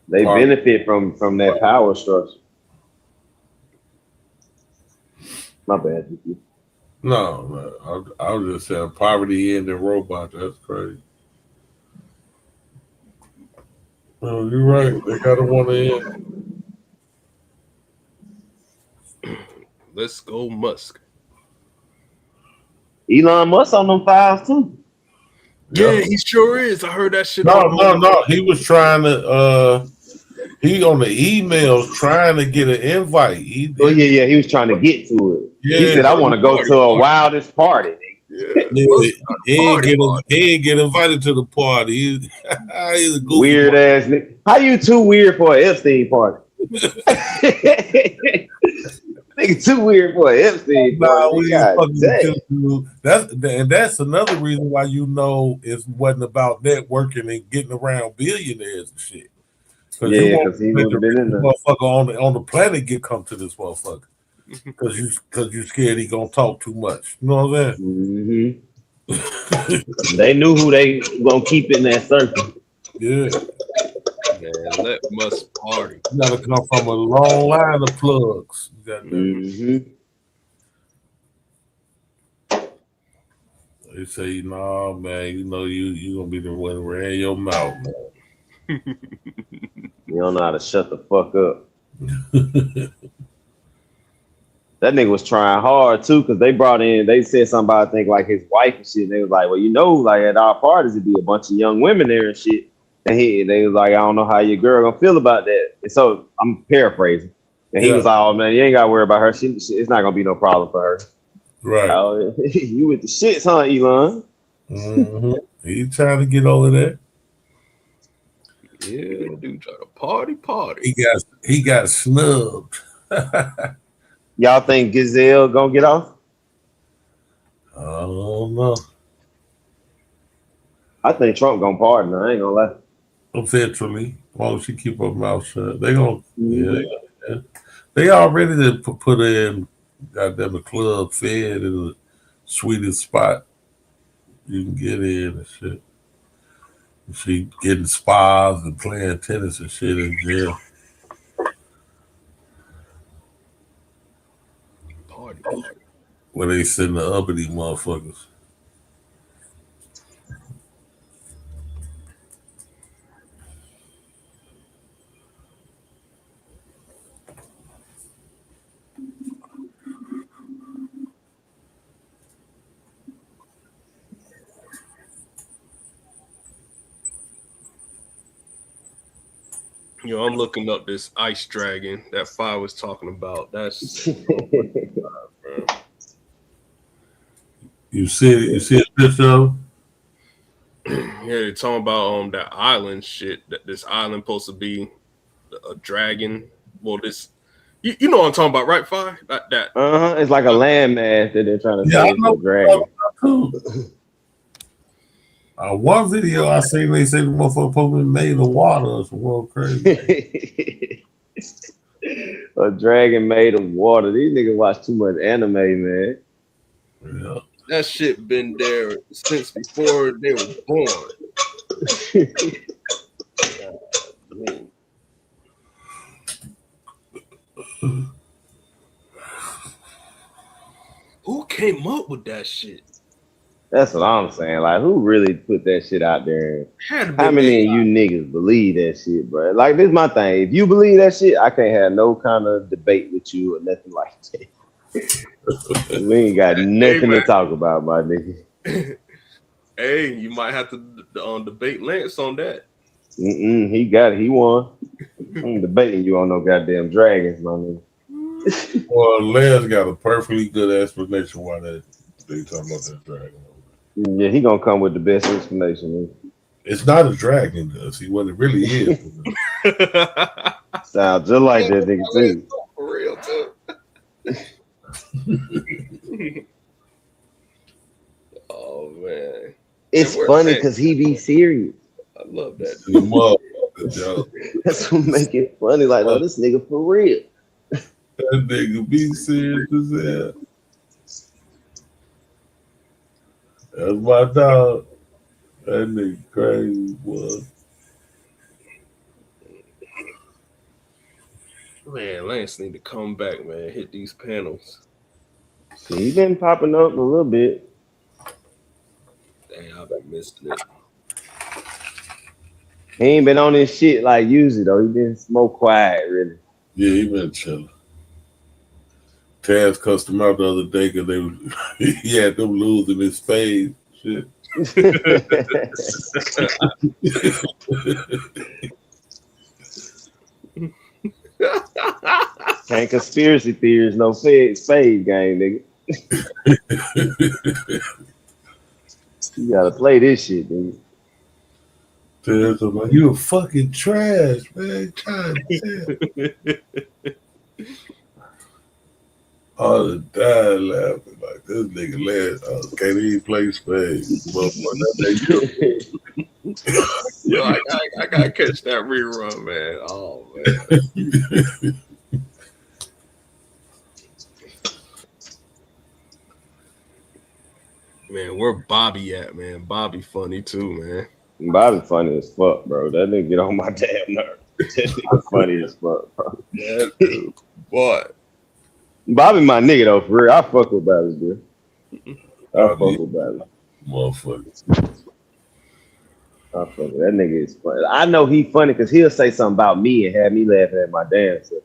they benefit from that power structure. My bad. No, I was just saying poverty ending robot. That's crazy. No, you're right. They gotta want to end. Let's go, Musk. Elon Musk on them files too. Yeah, he sure is. I heard that shit. No. He was trying to. He on the emails trying to get an invite. He was trying to get to it. Yeah, he said, "I want to go to a wildest party." He ain't get invited to the party. He's a goofy weird ass nigga. How you too weird for an Epstein party? Nigga too weird for an Epstein party. That's another reason why it wasn't about networking and getting around billionaires and shit. Yeah, because he would have been in there. Motherfucker on the planet come to this motherfucker because you scared he gonna talk too much. You know what I'm saying? Mm-hmm. They knew who they gonna keep in that circle. Yeah. Man, let Musk party. You gotta come from a long line of plugs. Mm-hmm. They say, nah, man, you know you gonna be the one to ran your mouth, man. You don't know how to shut the fuck up. That nigga was trying hard too, because they said something about, I think, like his wife and shit. And they was like, well, you know, like at our parties, it'd be a bunch of young women there and shit. And they was like, I don't know how your girl gonna feel about that. And so I'm paraphrasing. And he was like, oh man, you ain't gotta worry about her. It's not gonna be no problem for her. Right. Oh, you with the shits, huh, Elon? Mm-hmm. He trying to get over that. Yeah, dude, try to party. He got snubbed. Y'all think Gazelle gonna get off? I don't know. I think Trump gonna pardon her. I ain't gonna lie. Eventually, as long as she keep her mouth shut, they gonna they already put in goddamn the club fed in the sweetest spot you can get in and shit. She getting spas and playing tennis and shit in jail. Party. Where they send the uppity motherfuckers. You know, I'm looking up this ice dragon that Fire was talking about. That's You see a picture of? Yeah, they're talking about that island shit. That this island supposed to be a dragon. Well, this you know what I'm talking about, right? Fire that. It's like a landmass that they're trying to say it's a dragon. One video I seen, they say the motherfucker probably made of water or some world crazy. A dragon made of water. These niggas watch too much anime, man. Yeah. That shit been there since before they were born. Who came up with that shit? That's what I'm saying. Like, who really put that shit out there? How many of you niggas believe that shit, bro? Like, this is my thing. If you believe that shit, I can't have no kind of debate with you or nothing like that. We ain't got nothing to talk about, my nigga. Hey, you might have to debate Lance on that. He got it. He won. I'm debating you on no goddamn dragons, my nigga. Well, Lance got a perfectly good explanation why they talking about that dragon. Yeah, he gonna come with the best explanation. Man. It's not a dragon, though. See what it really is. Sounds just like that nigga too. For real too. Oh man, it's funny because he be serious. I love that. That's what make it funny. Like, oh, this nigga for real. That nigga be serious as hell. That's my dog. That nigga crazy, boy. Man, Lance need to come back, man. Hit these panels. He been popping up a little bit. Damn, I've been missing it. He ain't been on this shit like usually though. He been more quiet, really. Yeah, he been chilling. Taz cussed him out the other day because he had them losing his spade. Shit. Can't conspiracy theories, no spade game, nigga. You gotta play this shit, nigga. Taz, I'm like, you a fucking trash, man. God damn. All the time laughing like this nigga last can't even play spades. Yo, I gotta catch that rerun, man. Oh man. Man, where Bobby at, man? Bobby funny too, man. Bobby funny as fuck, bro. That nigga get on my damn nerve. That nigga funny as fuck, bro. Yeah, dude. What? Bobby my nigga though, for real. I fuck with Bobby, dude. I fuck with Bobby. Motherfucker. I fuck with that nigga is funny. I know he funny because he'll say something about me and have me laughing at my damn self.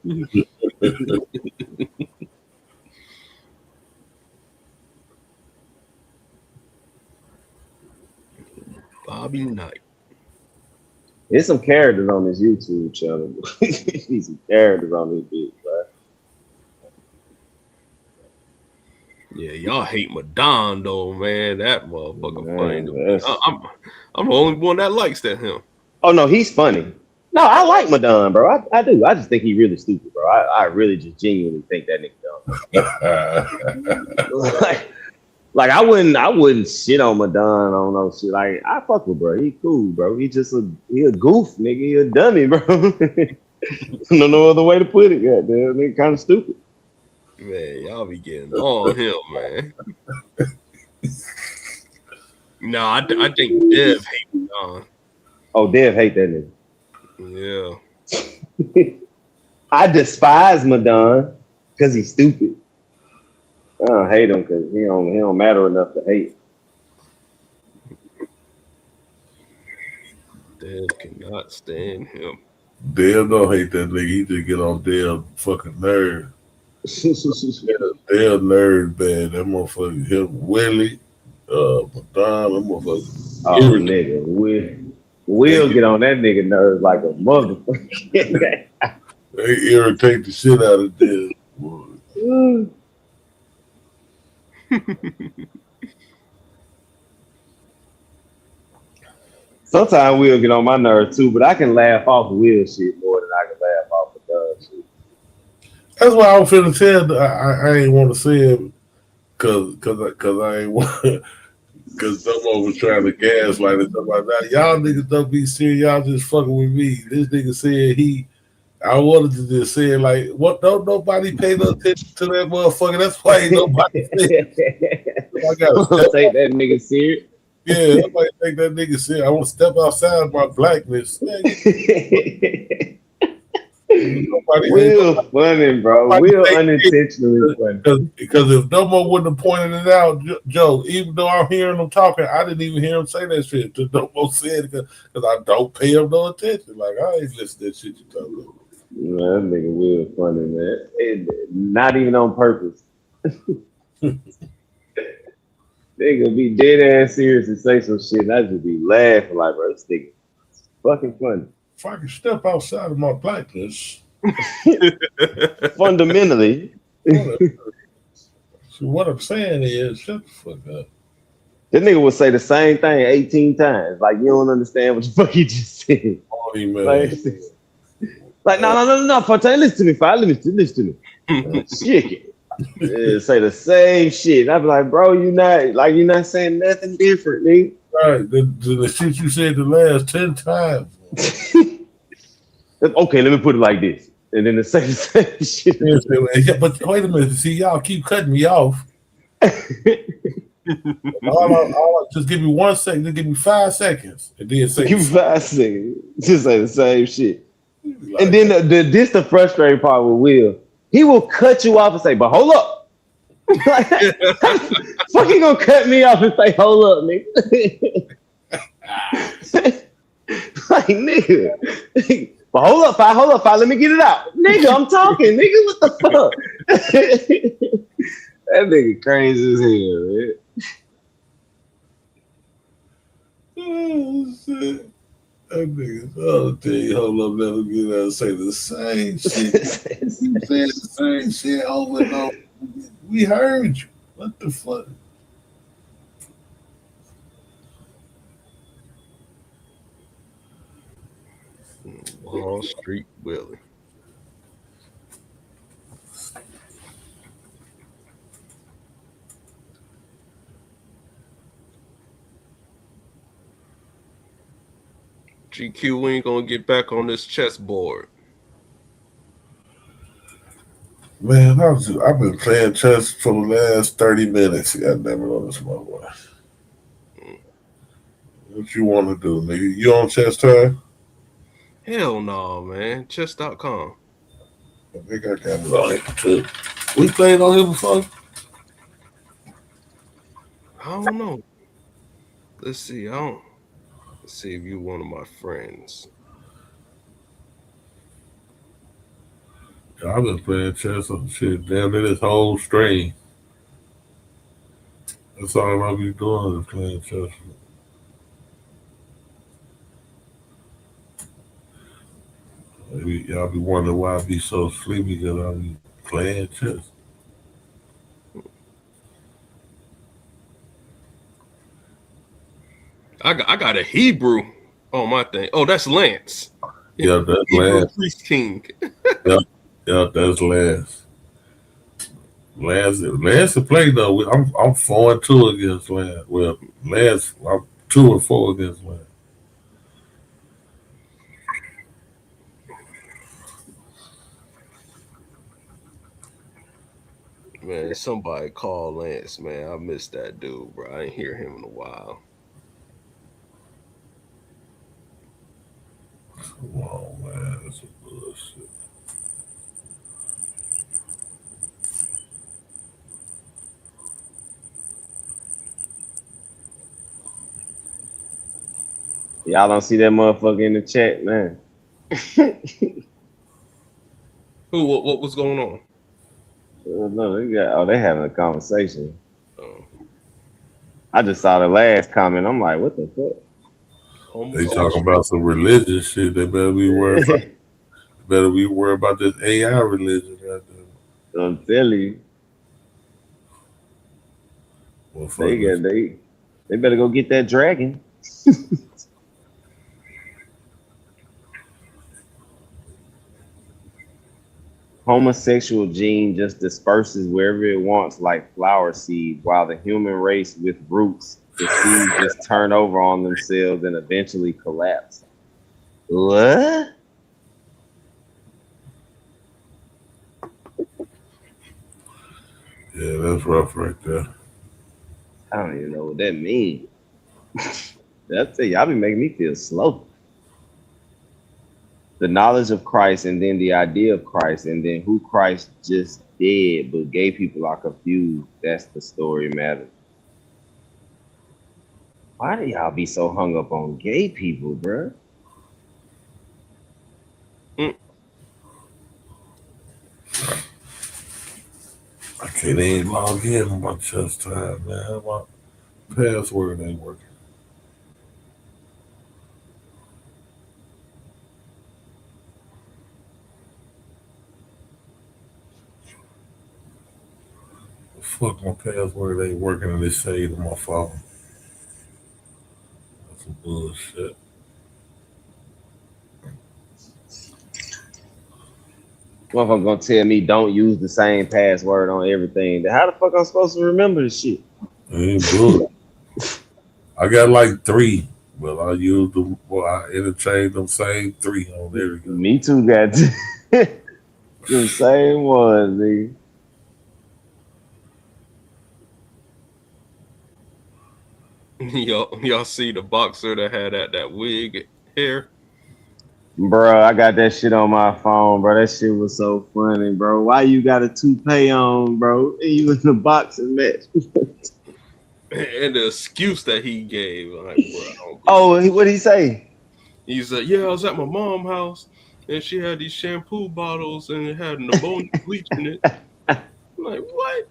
Bobby Knight. There's some characters on this YouTube channel. There's some characters on this bitch, right? Yeah, y'all hate Madon though, man. That motherfucker funny. Man, I'm the only one that likes that him. Oh no, he's funny. No, I like Madon, bro. I do. I just think he really stupid, bro. I really just genuinely think that nigga dumb. like I wouldn't shit on Madon on no shit. Like I fuck with bro. He cool, bro. He a goof, nigga. He a dummy, bro. No other way to put it. Goddamn, nigga, kind of stupid. Man, y'all be getting on him, man. No, I think Dev hate Madon. Oh, Dev hate that nigga. Yeah. I despise Madon because he's stupid. I don't hate him because he don't matter enough to hate. Dev cannot stand him. Dev don't hate that nigga. He just get on Dev fucking nerve. Dev nerve bad. That motherfucker him Willie, Madon, that motherfucker. Oh nigga, Will get on that nigga nerves like a motherfucker. They irritate the shit out of Dev. Sometimes Will get on my nerves too, but I can laugh off Will shit more than I can laugh off Madon shit. That's why I was finna tell. I ain't want to say it because I ain't want. Because someone was trying to gaslight and stuff like that. Y'all niggas don't be serious. Y'all just fucking with me. This nigga said I wanted to just say like, what? Don't nobody pay no attention to that motherfucker. That's why ain't nobody. I gotta take that nigga serious. Yeah, nobody take that nigga serious. I want to step outside my blackness. Will funny, bro. Will unintentionally funny. Because if Domo wouldn't have pointed it out, Joe, even though I'm hearing him talking, I didn't even hear him say that shit. Just Domo said it because I don't pay him no attention. Like, I ain't listen to that shit you talking about. Man, that nigga Will funny, man. Not even on purpose. They gonna be dead ass serious and say some shit, and I just be laughing like, bro, this nigga fucking funny. If I can step outside of my blackness, fundamentally. So what I'm saying is, shut the fuck up. That nigga would say the same thing 18 times. Like, you don't understand what the fuck he just said. Oh, man. Like no, Fontaine, listen to me, fire. Listen to me. Shit. Yeah, say the same shit. I'd be like, bro, you're not saying nothing different, nigga. Right. The shit you said the last 10 times. Okay, let me put it like this. And then the same shit. Yeah, but wait a minute. See, y'all keep cutting me off. Just give me 1 second. Just give me 5 seconds. And then say give me 5 seconds. Just say the same shit. Like, and then the frustrating part with Will. He will cut you off and say, but hold up. Like, fuck, he gonna cut me off and say, hold up, nigga. Like, nigga. But hold up, fire, let me get it out. Nigga, I'm talking, nigga, what the fuck? That nigga crazy as hell, man. Oh, shit. That nigga, tell you, hold up, let him get out and say the same shit. You said the same shit over and over. We heard you. What the fuck? Wall Street Willie. GQ, we ain't gonna get back on this chessboard. Man, I've been playing chess for the last 30 minutes. I never know this motherfucker. What you want to do, nigga? You on chess time? Hell no, man. Chess.com. I think I got it on it too. We played on here before? I don't know. Let's see. Let's see if you one of my friends. I've been playing chess on shit damn near this whole stream. That's all I'll be doing is playing chess. Maybe y'all be wondering why I be so sleepy because I be playing chess. I got a Hebrew on my thing. Oh, that's Lance. Yeah, that's Hebrew Lance. Priest King. Yeah, that's Lance. Lance to play though. I'm 4-2 against Lance. Well, Lance, I'm 2-4 against Lance. Man, somebody call Lance, man. I missed that dude, bro. I ain't hear him in a while. Come on, man. That's some bullshit. Y'all don't see that motherfucker in the chat, man. Who? What was going on? No, they having a conversation. Oh. I just saw the last comment. I'm like, what the fuck? They talking about some religious shit. They better be worried about. Better be worried about this AI religion right there. I'm telling you. Well, they better go get that dragon. Homosexual gene just disperses wherever it wants like flower seed, while the human race with roots, the seeds just turn over on themselves and eventually collapse. What? Yeah, that's rough right there. I don't even know what that means. That's it. Y'all be making me feel slow. The knowledge of Christ and then the idea of Christ and then who Christ just did, but gay people are confused. That's the story matters. Why do y'all be so hung up on gay people, bro? I can't even log in on my chest time, man. My password ain't working. Fuck, my password ain't working and it's saved on my phone. That's some bullshit. Motherfucker gonna tell me don't use the same password on everything. How the fuck I'm supposed to remember this shit? Ain't bull. I got like 3, but I use them. Well, I interchange them same 3 on everything. Me too, got the same one, nigga. Y'all see the boxer that had that wig hair? Bro, I got that shit on my phone, bro. That shit was so funny, bro. Why you got a toupee on, bro? And you in the boxing match. And the excuse that he gave, like, bro. Oh, what'd he say? He's like, yeah, I was at my mom's house, and she had these shampoo bottles, and it had pneumonia bleach in it. I'm like, what?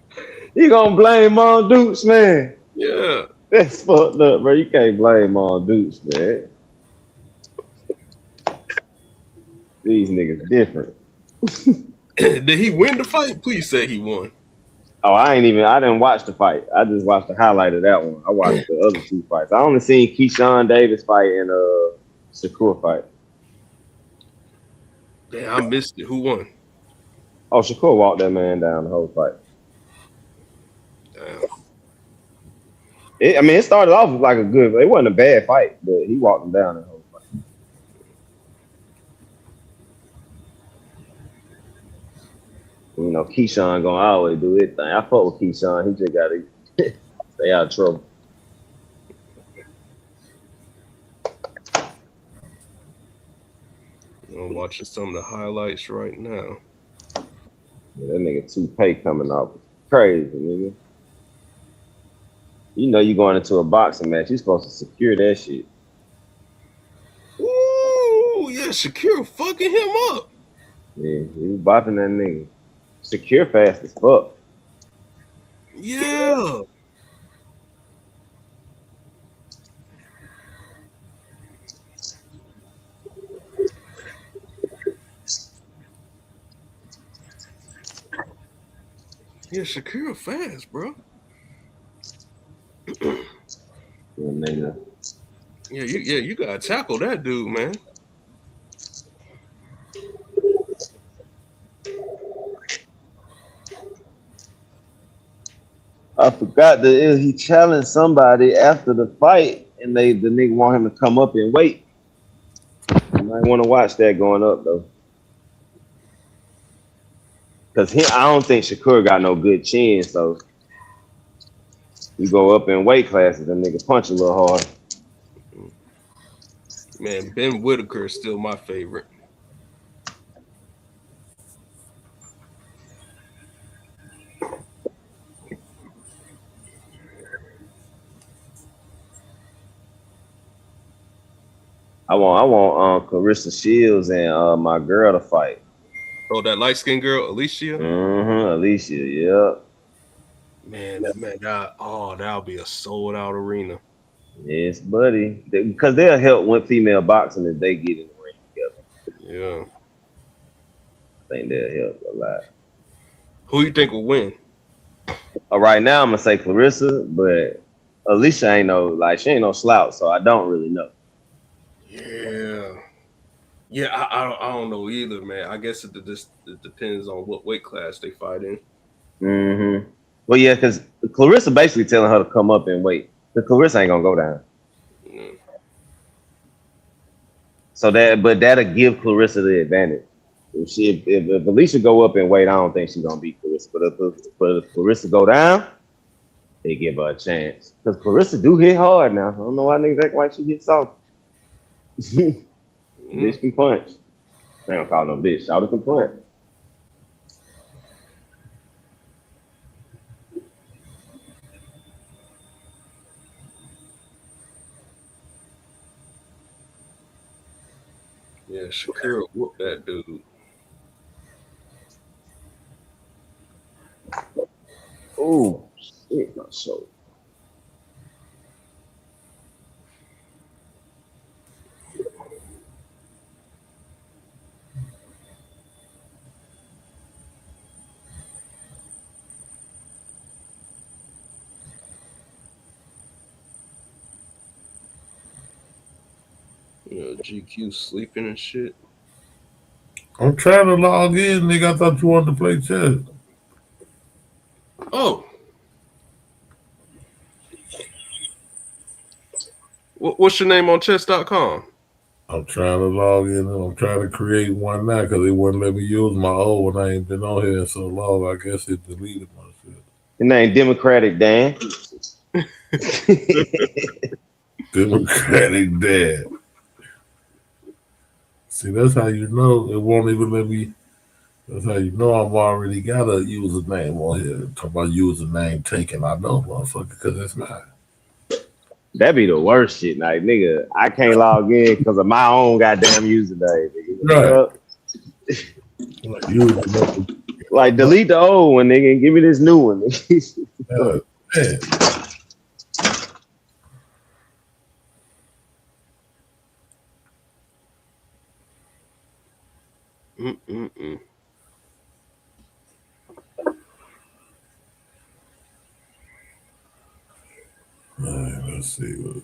You gonna blame Mom Dukes, man? Yeah. That's fucked up, bro. You can't blame Mom Dukes, man. These niggas different. Did he win the fight? Please say he won. Oh, I didn't watch the fight. I just watched the highlight of that one. I watched the other 2 fights. I only seen Keyshawn Davis fight and Shakur fight. Damn, I missed it. Who won? Oh, Shakur walked that man down the whole fight. Damn. It started off like it wasn't a bad fight, but he walked him down the whole fight. You know, Keyshawn gonna always do his thing. I fuck with Keyshawn. He just gotta stay out of trouble. I'm watching some of the highlights right now. Yeah, that nigga toupee coming off crazy, nigga. You know you going into a boxing match. You're supposed to secure that shit. Ooh, yeah, Shakira fucking him up. Yeah, you bopping that nigga. Secure fast as fuck. Yeah. Yeah, Shakira fast, bro. Yeah, you gotta tackle that dude, man. I forgot that he challenged somebody after the fight, and the nigga want him to come up and wait. You might want to watch that going up though, cause I don't think Shakur got no good chin, so you go up in weight classes, the nigga punch a little hard. Man, Ben Whitaker is still my favorite. I want Clarissa Shields and my girl to fight. Oh, that light skinned girl, Alicia. Alicia, yeah. Man, that'll be a sold out arena. Yes, buddy. Because they'll help with female boxing if they get in the ring together. Yeah. I think they'll help a lot. Who you think will win? Right now, I'm gonna say Clarissa, but Alicia ain't she ain't no slouch, so I don't really know. Yeah, I don't know either, man. I guess it depends on what weight class they fight in. Well, yeah, because Clarissa basically telling her to come up and wait. Because Clarissa ain't gonna go down. So that'll give Clarissa the advantage. If Alicia go up and wait, I don't think she's gonna beat Clarissa. But if Clarissa go down, they give her a chance. Because Clarissa do hit hard now. I don't know why niggas act like she hits soft. Bitch can punch. I don't call no bitch. Shout can punch. Yeah, Shakira whooped that dude. Oh, shit, my soul. GQ sleeping and shit. I'm trying to log in, nigga. I thought you wanted to play chess. Oh. What's your name on chess.com? I'm trying to log in. I'm trying to create one now because it wouldn't let me use my old one. I ain't been on here in so long. I guess it deleted my shit. Your name Democratic Dan. Democratic Dan. See, that's how you know it won't even let me. That's how you know I'm already got a username on here. Talk about username taken. I know, motherfucker, because it's not. That'd be the worst shit, like nigga. I can't log in because of my own goddamn username. Nigga. Right. Like delete the old one, nigga, and give me this new one. All right, let's see what.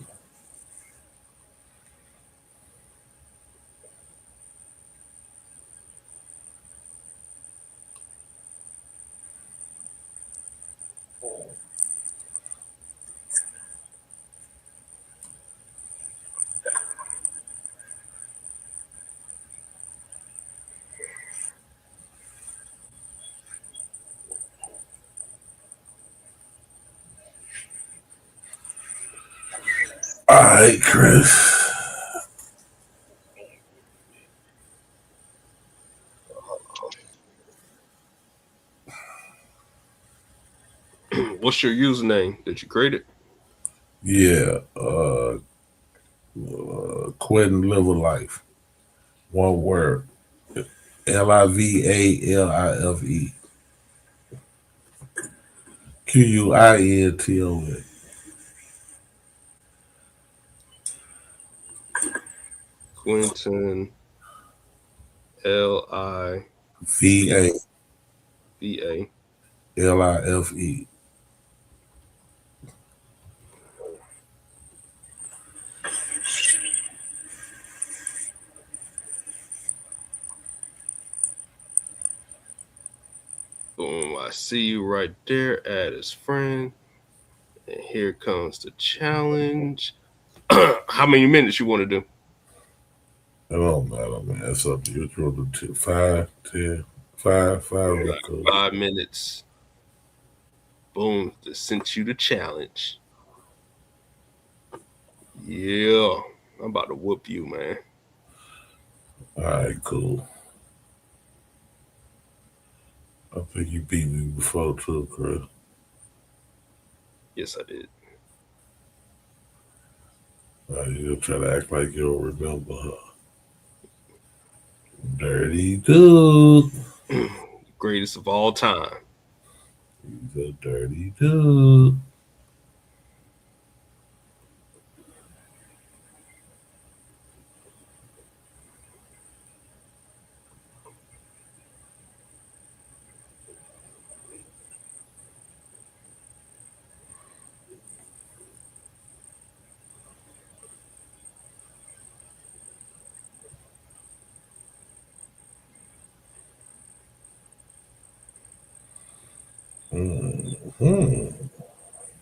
All right, Chris. What's your username that you created? Yeah. Quitting live a life. One word. Livalife. Quinton. Quentin Liva. VA. VA. Life. Boom. I see you right there. Add as friend. And here comes the challenge. How many minutes you want to do? It don't matter, man. It's up to you. It's roll to 5, 10, 5, 5 All is right, cool. 5 minutes. Boom. Just sent you the challenge. Yeah. I'm about to whoop you, man. All right, cool. I think you beat me before too, Chris. Yes, I did. You'll try to act like you don't remember, huh? Dirty dude. Greatest of all time. He's a dirty dude.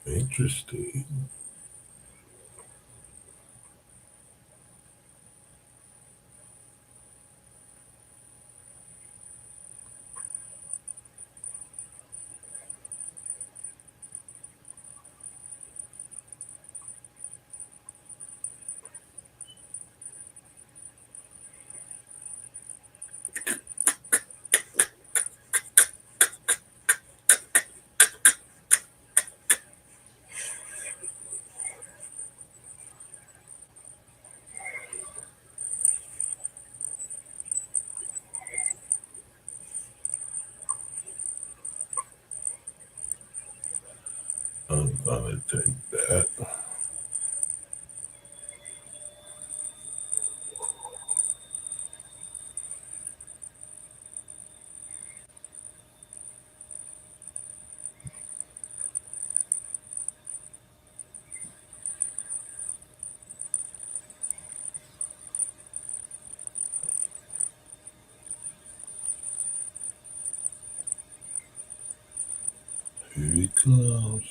Interesting. I'm gonna take that. Here he comes.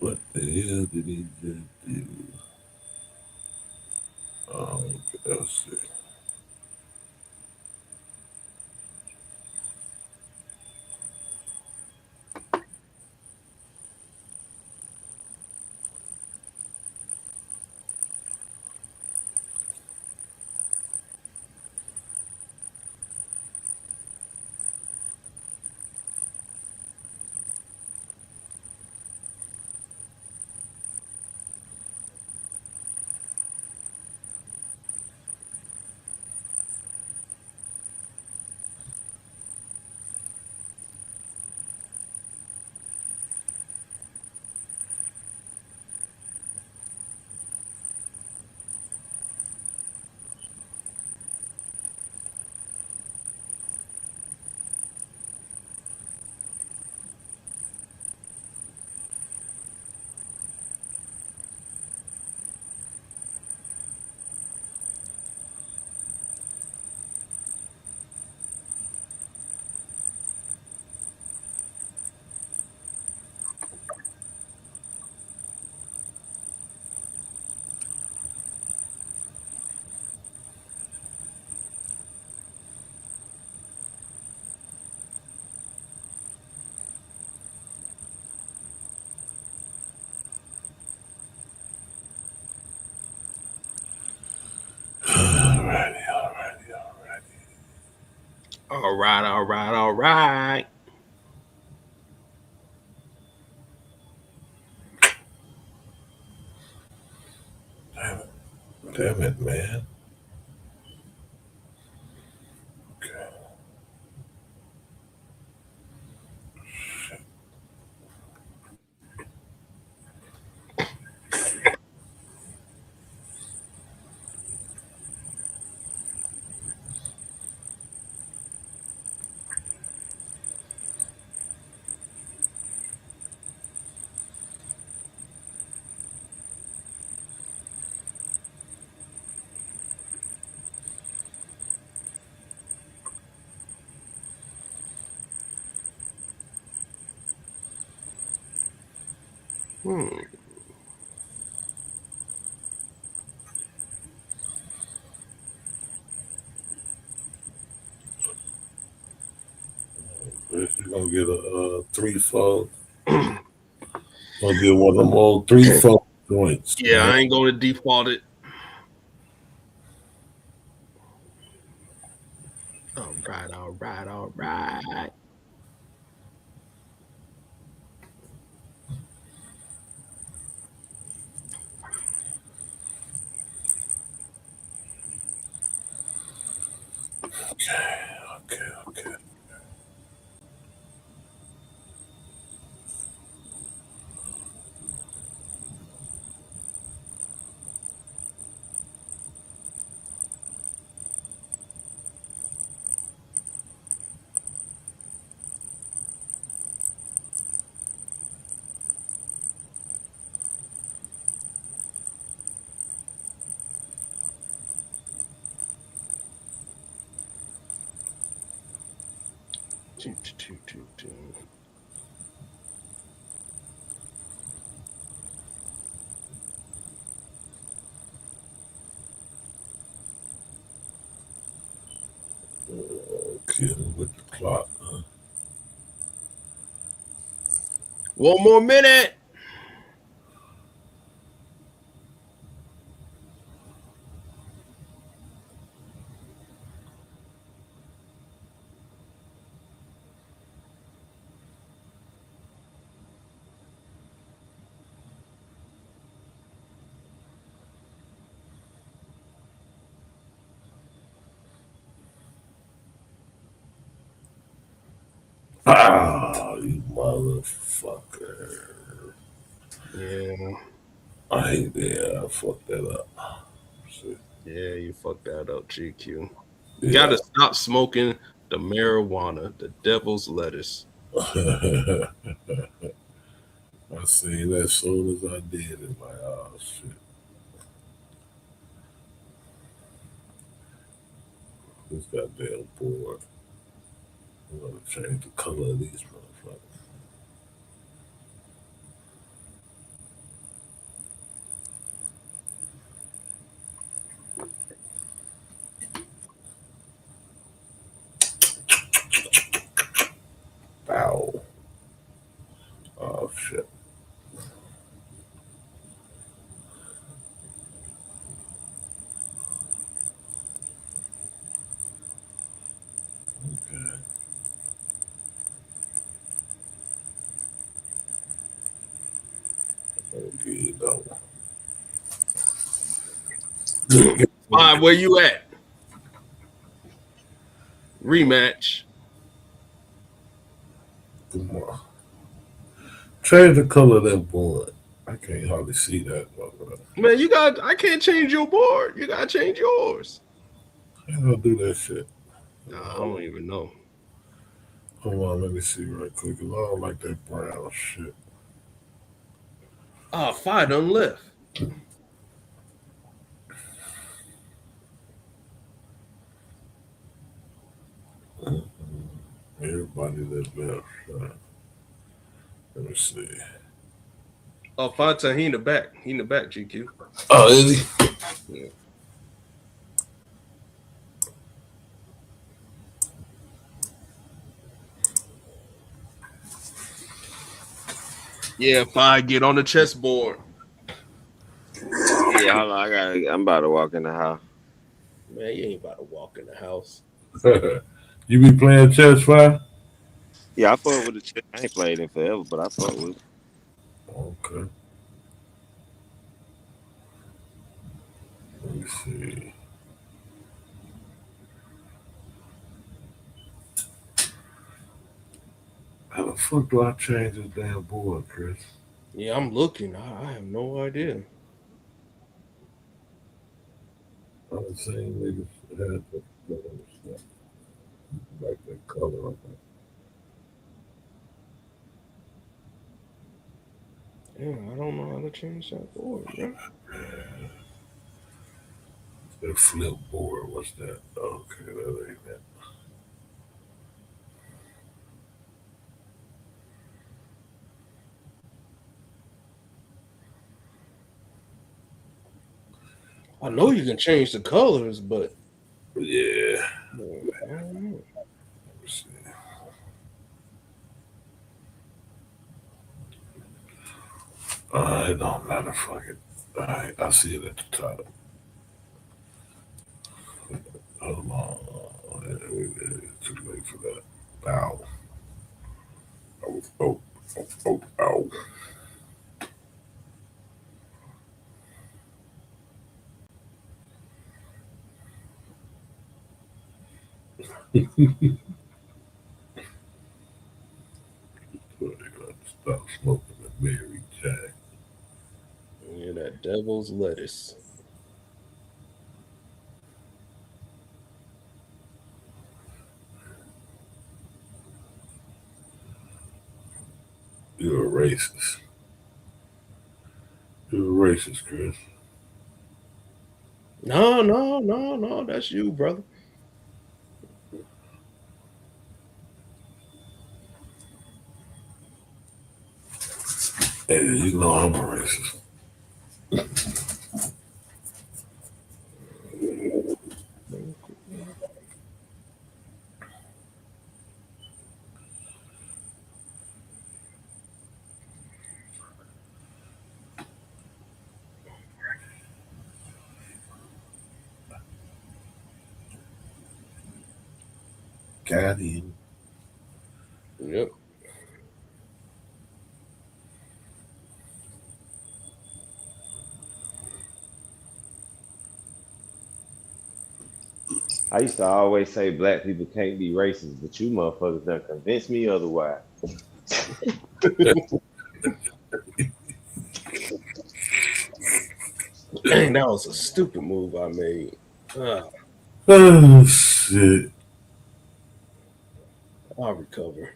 What the hell did he just do? Oh, let's see. All right, all right, all right. Damn it, man. You're gonna get a 3-4. Gonna get one of them old 3-4 joints. Yeah, man. I ain't going to default it. All right, all right, all right. Okay. Killing with the clock. One more minute. Ah, you motherfucker. Yeah. I hate that. I fucked that up. Shit. Yeah, you fucked that up, GQ. Yeah. Gotta stop smoking the marijuana, the devil's lettuce. I seen that as soon as I did it. Like, oh shit. This goddamn board. I'm gonna change the color of these motherfuckers. Ow. Oh shit. Okay, though. Fine, where you at? Rematch. Come on. Change the color of that board. I can't hardly see that. Man, I can't change your board. You gotta change yours. How do I do that shit? Nah, I don't even know. Hold on, let me see right quick. I don't like that brown shit. Ah, 5 done left. Everybody that left. Let me see. Oh, 5 he in the back. He in the back, GQ. Oh, is he? Yeah. Yeah, 5 get on the chessboard. Yeah, hold on. I'm about to walk in the house. Man, you ain't about to walk in the house. You be playing chess, Fire? Yeah, I fuck with the chess. I ain't played it forever, but I fuck with it. Okay. Let me see. How the fuck do I change this damn board, Chris? Yeah, I'm looking. I have no idea. I'm the same niggas had the stuff. Like that color on that. Yeah, I don't know how to change that board, bro. That flip board, what's that? Okay, that ain't that. I know you can change the colors, but Yeah. I don't know. Let me see. It don't matter. Fuck it. Alright, I see it at the top. Hold on. Too late for that. Ow. Ow. Stop smoking the Mary Jack. Yeah, that devil's lettuce. You're a racist. You're a racist, Chris. No. That's you, brother. Hey, you know I'm a racist. Got him. Yep. I used to always say black people can't be racist, but you motherfuckers done convinced me otherwise. Dang, that was a stupid move I made. Oh, shit. I'll recover.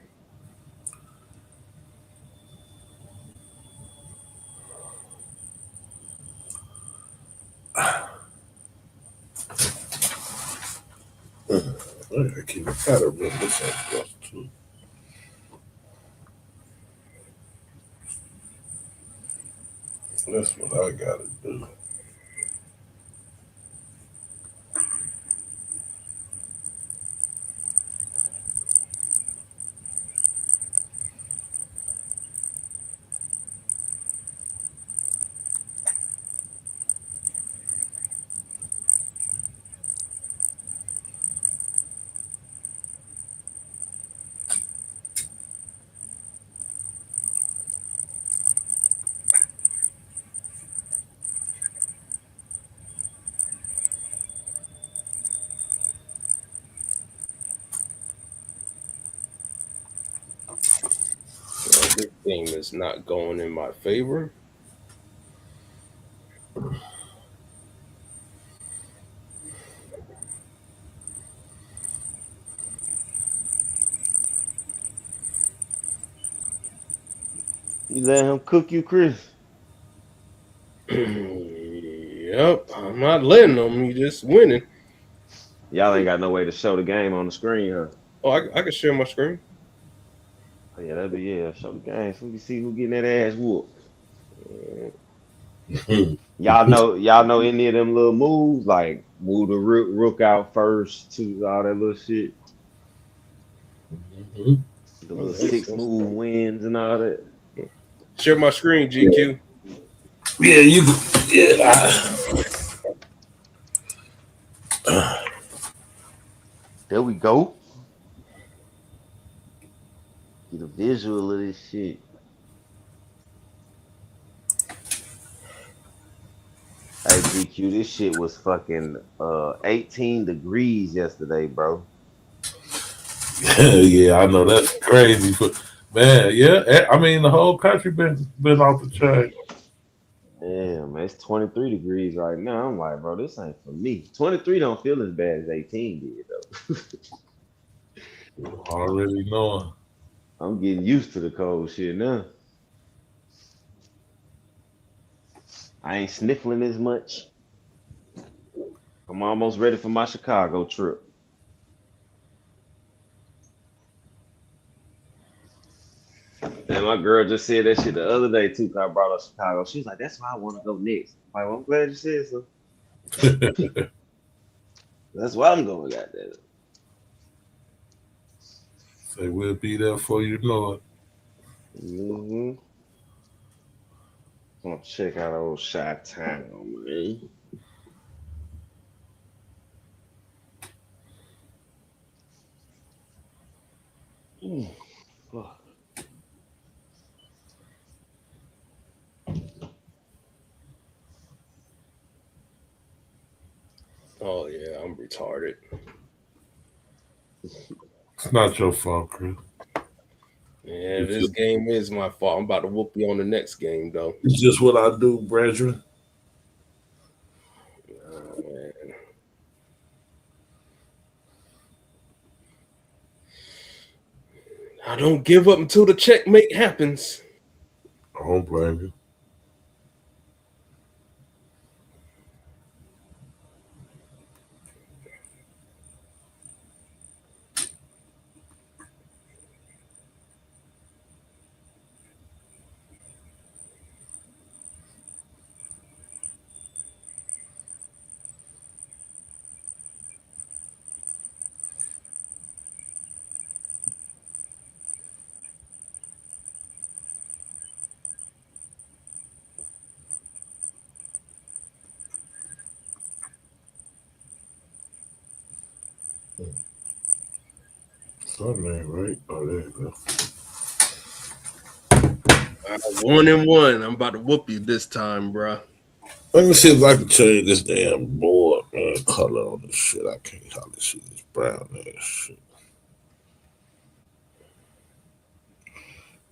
I gotta rip this up too. That's what I gotta do. Well, this game is not going in my favor. You let him cook you, Chris? Yep, I'm not letting them. You just winning. Y'all ain't got no way to show the game on the screen, huh? Oh, I can share my screen. Oh, yeah, that'd be show the game so we can see who getting that ass whooped. Y'all know any of them little moves like move the rook out first to all that little shit. The little 6-move wins and all that. Share my screen, GQ. Yeah, you. Yeah. There we go. visual of this shit. Hey GQ, this shit was fucking 18 degrees yesterday, bro. Yeah, I know that's crazy, but man, yeah, I mean the whole country been off the chain. Yeah, man, it's 23 degrees right now. I'm like, bro, this ain't for me. 23 don't feel as bad as 18 did though. Already knowing. I'm getting used to the cold shit now. I ain't sniffling as much. I'm almost ready for my Chicago trip. And my girl just said that shit the other day too. 'Cause I brought up Chicago. She was like, "That's why I want to go next." I'm like, well, I'm glad you said so. That's why I'm going. Goddamn. Say we'll be there for you know it. Mm-hmm. I'm gonna check out old Chi-Town, man. Fuck. Oh yeah, I'm retarded. It's not your fault, Chris. Yeah, this game is my fault. I'm about to whoop you on the next game, though. It's just what I do, brethren. Oh, man. I don't give up until the checkmate happens. I don't blame you. Something ain't right. Oh, there you go. 1-1. I'm about to whoop you this time, bro. Let me see if I can change this damn board, man. Color on this shit. I can't hardly see this brown ass shit.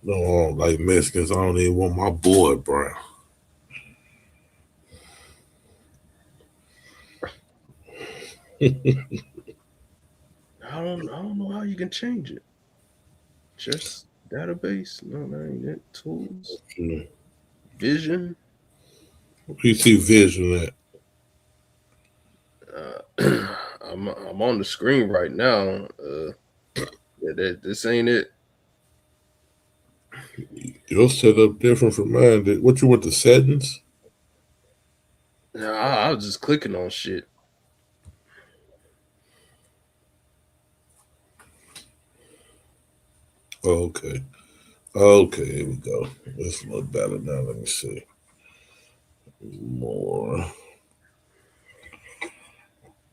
No, I don't like Mexicans. I don't even want my board brown. I don't know how you can change it. Just database? No, that ain't it. Tools. Vision. PC Vision at. I'm on the screen right now. Yeah, this ain't it. Your setup different from mine. What you want, the settings? Nah, I was just clicking on shit. Okay. Okay, here we go. It's a little better now. Let me see. More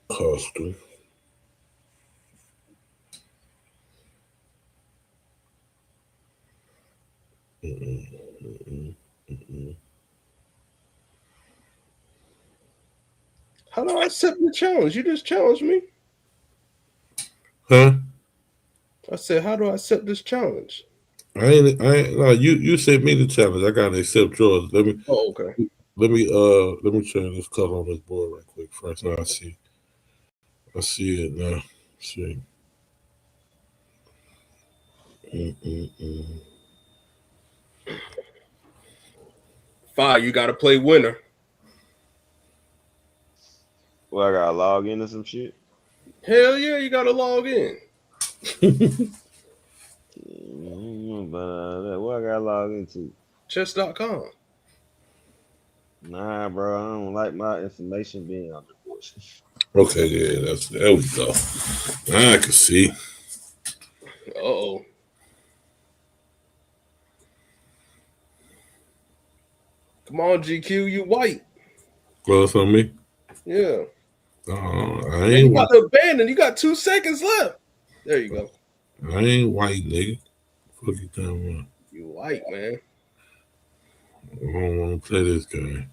custom. How do I accept the challenge? You just challenged me. Huh? I said, how do I accept this challenge? I ain't no, you sent me the challenge. I gotta accept yours. Let me let me change this color on this board right quick first. I see it now. See. Fire, you gotta play winner. Well, I gotta log into some shit. Hell yeah, you gotta log in. But what I gotta log into? Chess.com. Nah, bro, I don't like my information being on the board. Okay, yeah, there we go. I can see. Uh-oh. Come on, GQ, you white. Well, it's on me. Yeah. I Man, ain't you got white. to abandon. You got 2 seconds left. There you go. I ain't white, nigga. Fuck you talking about? You white, man. I don't want to play this game.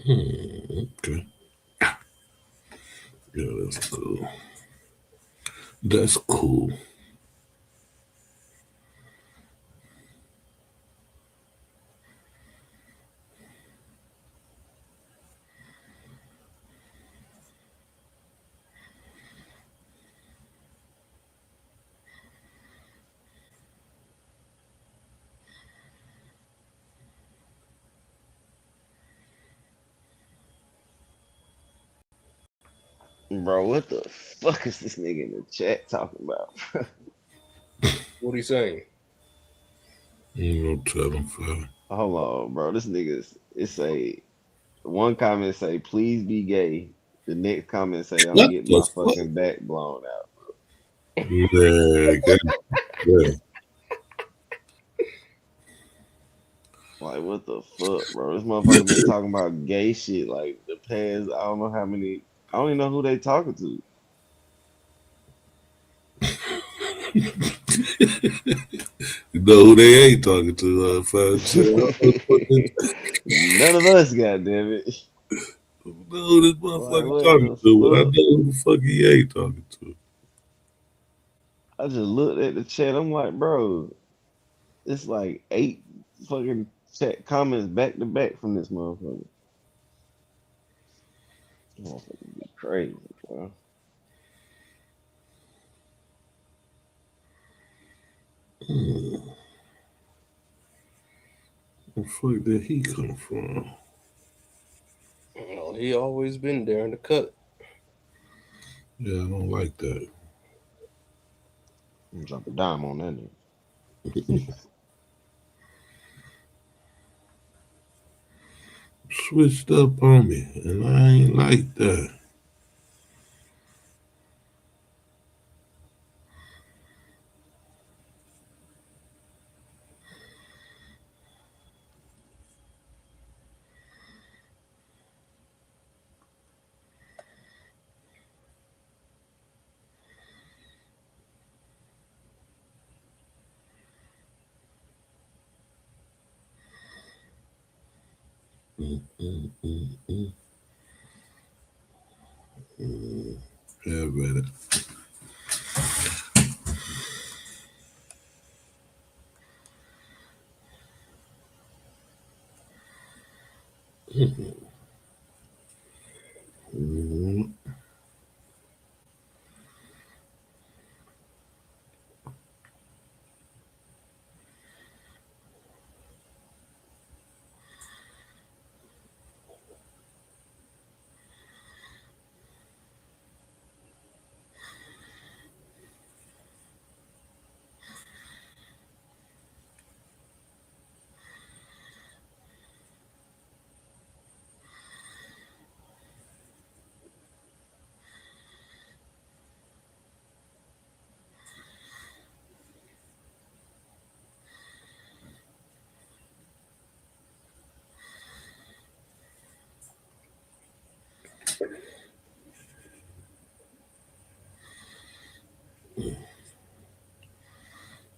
Okay. Yeah, that's cool. That's cool. Bro, what the fuck is this nigga in the chat talking about? What are you saying? You gonna tell them, fella. Hold on, bro. This nigga's it say one comment say please be gay. The next comment say I'm What getting the my fuck? fucking back blown out. Yeah, yeah. Like what the fuck, bro? This motherfucker been talking about gay shit like the past I don't know how many I don't even know who they talking to. You know who they ain't talking to, folks. None of us, goddamn it. I know who this Like motherfucker what talking the to, but I fuck? know who the fuck he ain't talking to. I just looked at the chat. I'm like, bro, it's like 8 fucking chat comments back to back from this motherfucker. Motherfucker be crazy, bro. Where the fuck did he come from? Well, he always been there in the cut. Yeah, I don't like that. I'm drop a dime on that nigga. Switched up on me, and I ain't like that. Yeah, better.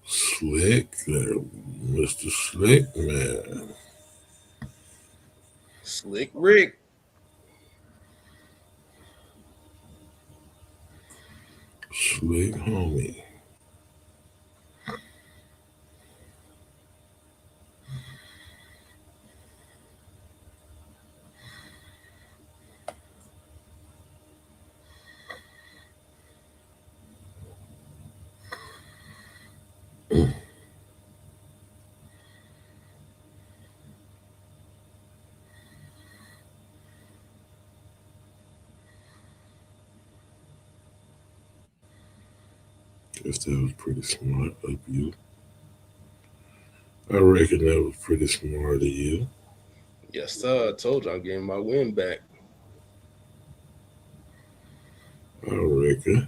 Slick, Mr. Slick, man. Slick Rick. Slick homie. Guess that was pretty smart of you. I reckon that was pretty smart of you. Yes, sir. I told you I'm getting my win back. I reckon.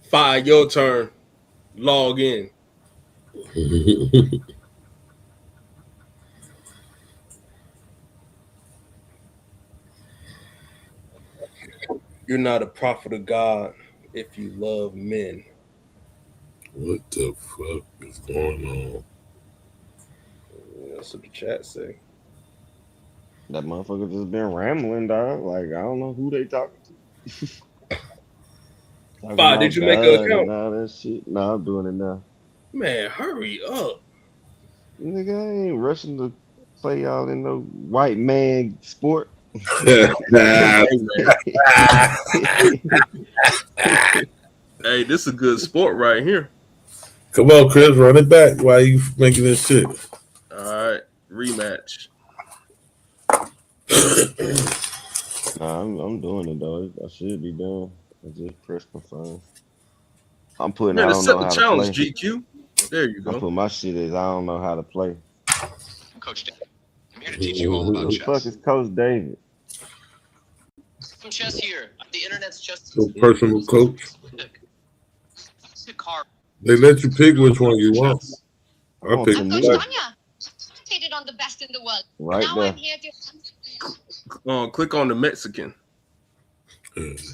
Fire, your turn. Log in. You're not a prophet of God if you love men. What the fuck is going on? That's what the chat say. That motherfucker just been rambling, dog. Like I don't know who they talking to. Talking Fire, did about you make an God account? and all that shit. Nah, I'm doing it now. Man, hurry up. Nigga, I ain't rushing to play y'all in no white man sport. Hey, this is a good sport right here. Come on, Chris, run it back. Why are you making this shit? All right, rematch. Nah, I'm doing it though. I should be done. I just press confirm. I'm putting I Man, don't accept know the how to challenge, play. GQ. There you I'm go. putting my shit as I don't know how to play. Coach David. I'm here to teach you all about Who the fuck chess. is Coach David? Some chess here. The internet's chess. So personal coach. Pick a card. They let you pick which one you want. I want picked Tanya. black. On the best in the world. Right Now there. I'm here to Click on the Mexican. That's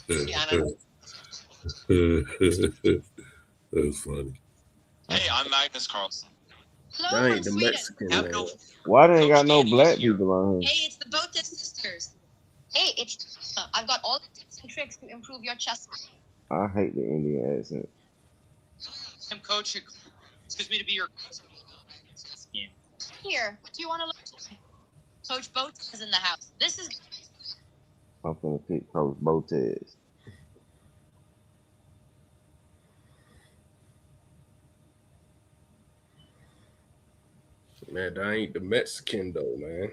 funny. Hey, I'm Magnus Carlsen. That ain't the Mexican, man. Why they ain't got no black people on here? Hey, it's the Botas sisters. Hey, it's I've got all the tips and tricks to improve your chess. I hate the Indian accent. I'm coach. Excuse me to be your scheme. Here, what do you want to learn? Coach Botas is in the house. This is I'm gonna pick Coach Botez. Man, that ain't the Mexican though, man.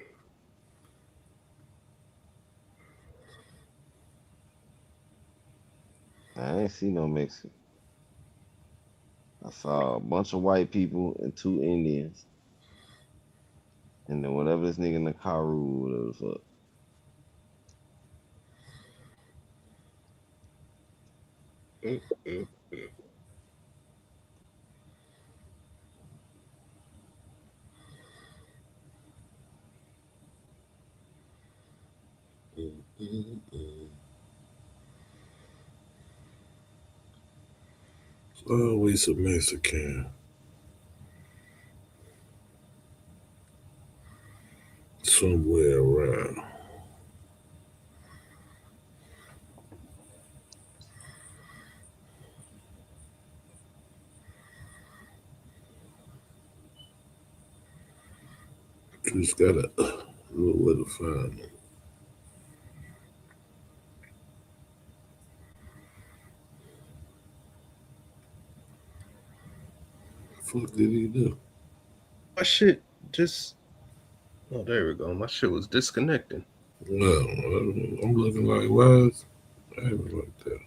I ain't see no Mexican. I saw a bunch of white people and 2 Indians. And then whatever this nigga in the car rule, whatever the fuck. Always a Mexican. Somewhere around. Just gotta know where to find them. What the fuck did he do? My shit just. Oh, there we go. My shit was disconnecting. No, I'm looking like, why is I haven't like that?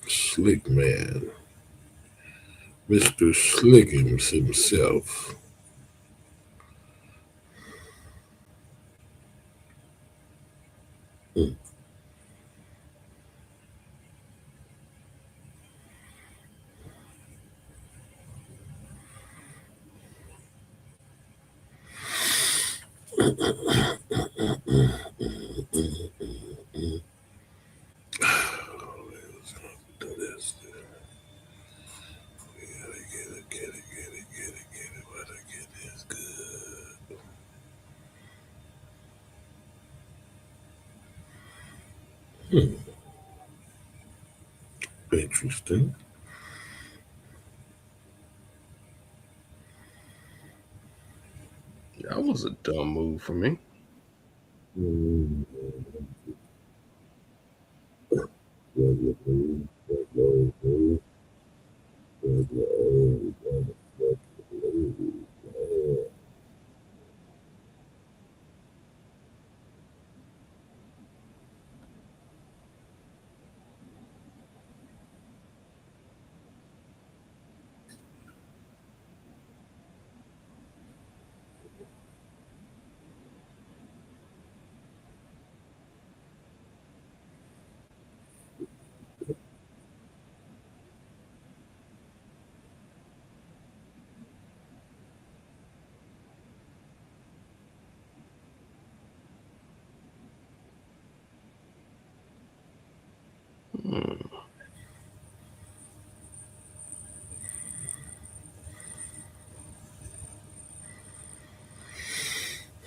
Slick man. Mr. Slickums himself. Do this. Get it. Where I get this good. Interesting. That was a dumb move for me.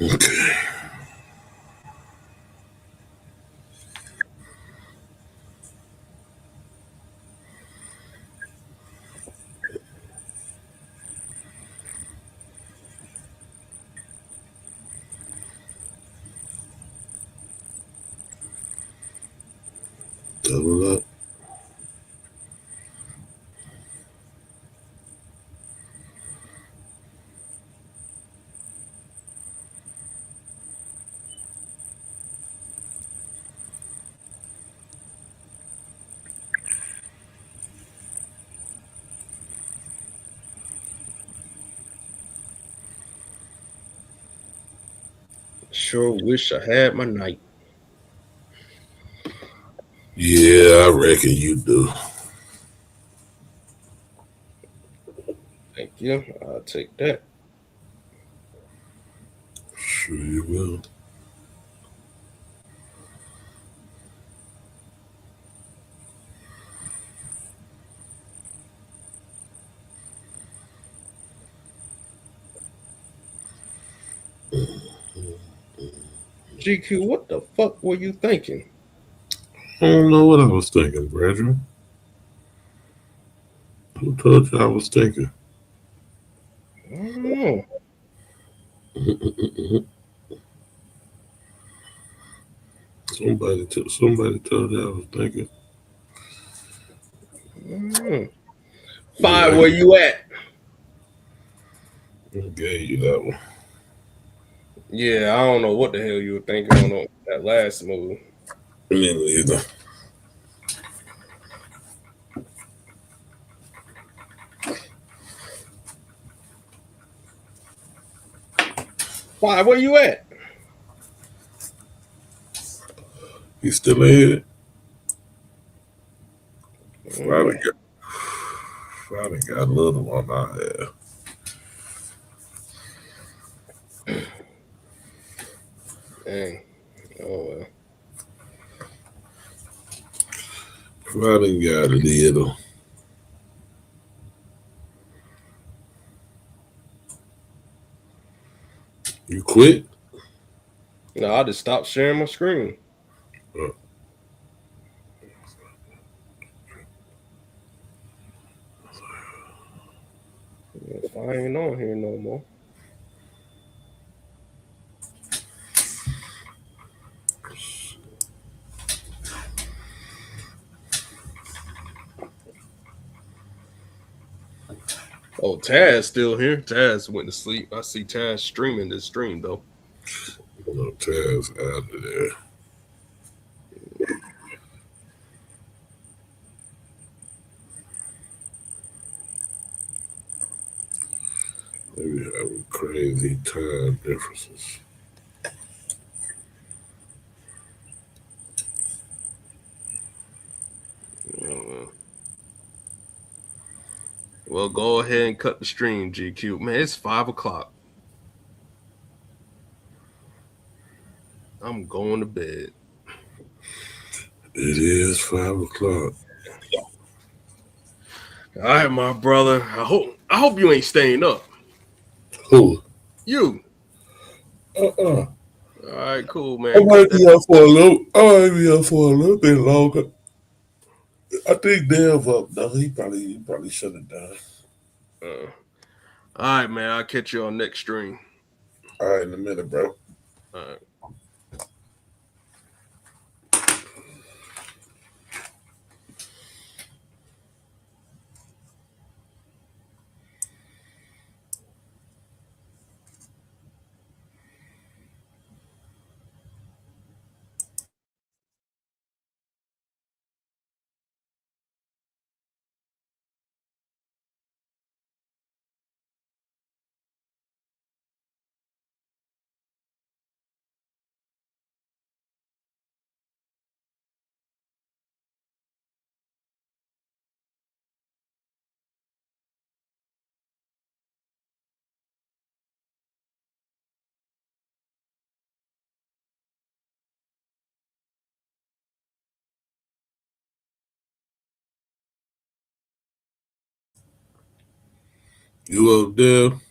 Okay. Double up. Sure wish I had my night. Yeah, I reckon you do. Thank you. I'll take that. Sure you will. GQ, what the fuck were you thinking? I don't know what I was thinking, brethren. Who told you I was thinking? I don't know. Somebody told you I was thinking. Five, Yeah, where you at? I gave you that one. Yeah, I don't know what the hell you were thinking on that last move. Me neither. Five, where you at? You still in here? Mm. Finally got a little one out here. Dang. Oh well. Finally got a little. You quit? No, I just stopped sharing my screen. If I ain't on here no more. Oh, Taz still here. Taz went to sleep. I see Taz streaming this stream though. No, Taz out of there. Maybe having crazy time differences. Well, go ahead and cut the stream, GQ. Man, it's 5:00. I'm going to bed. It is 5:00. All right, my brother. I hope you ain't staying up. Who? You. Uh-uh. All right, cool, I man. might be up for a little bit longer. I think Dev up though. He probably shut it down. All right, man. I'll catch you on next stream. All right, in a minute, bro. All right. You up, Dev?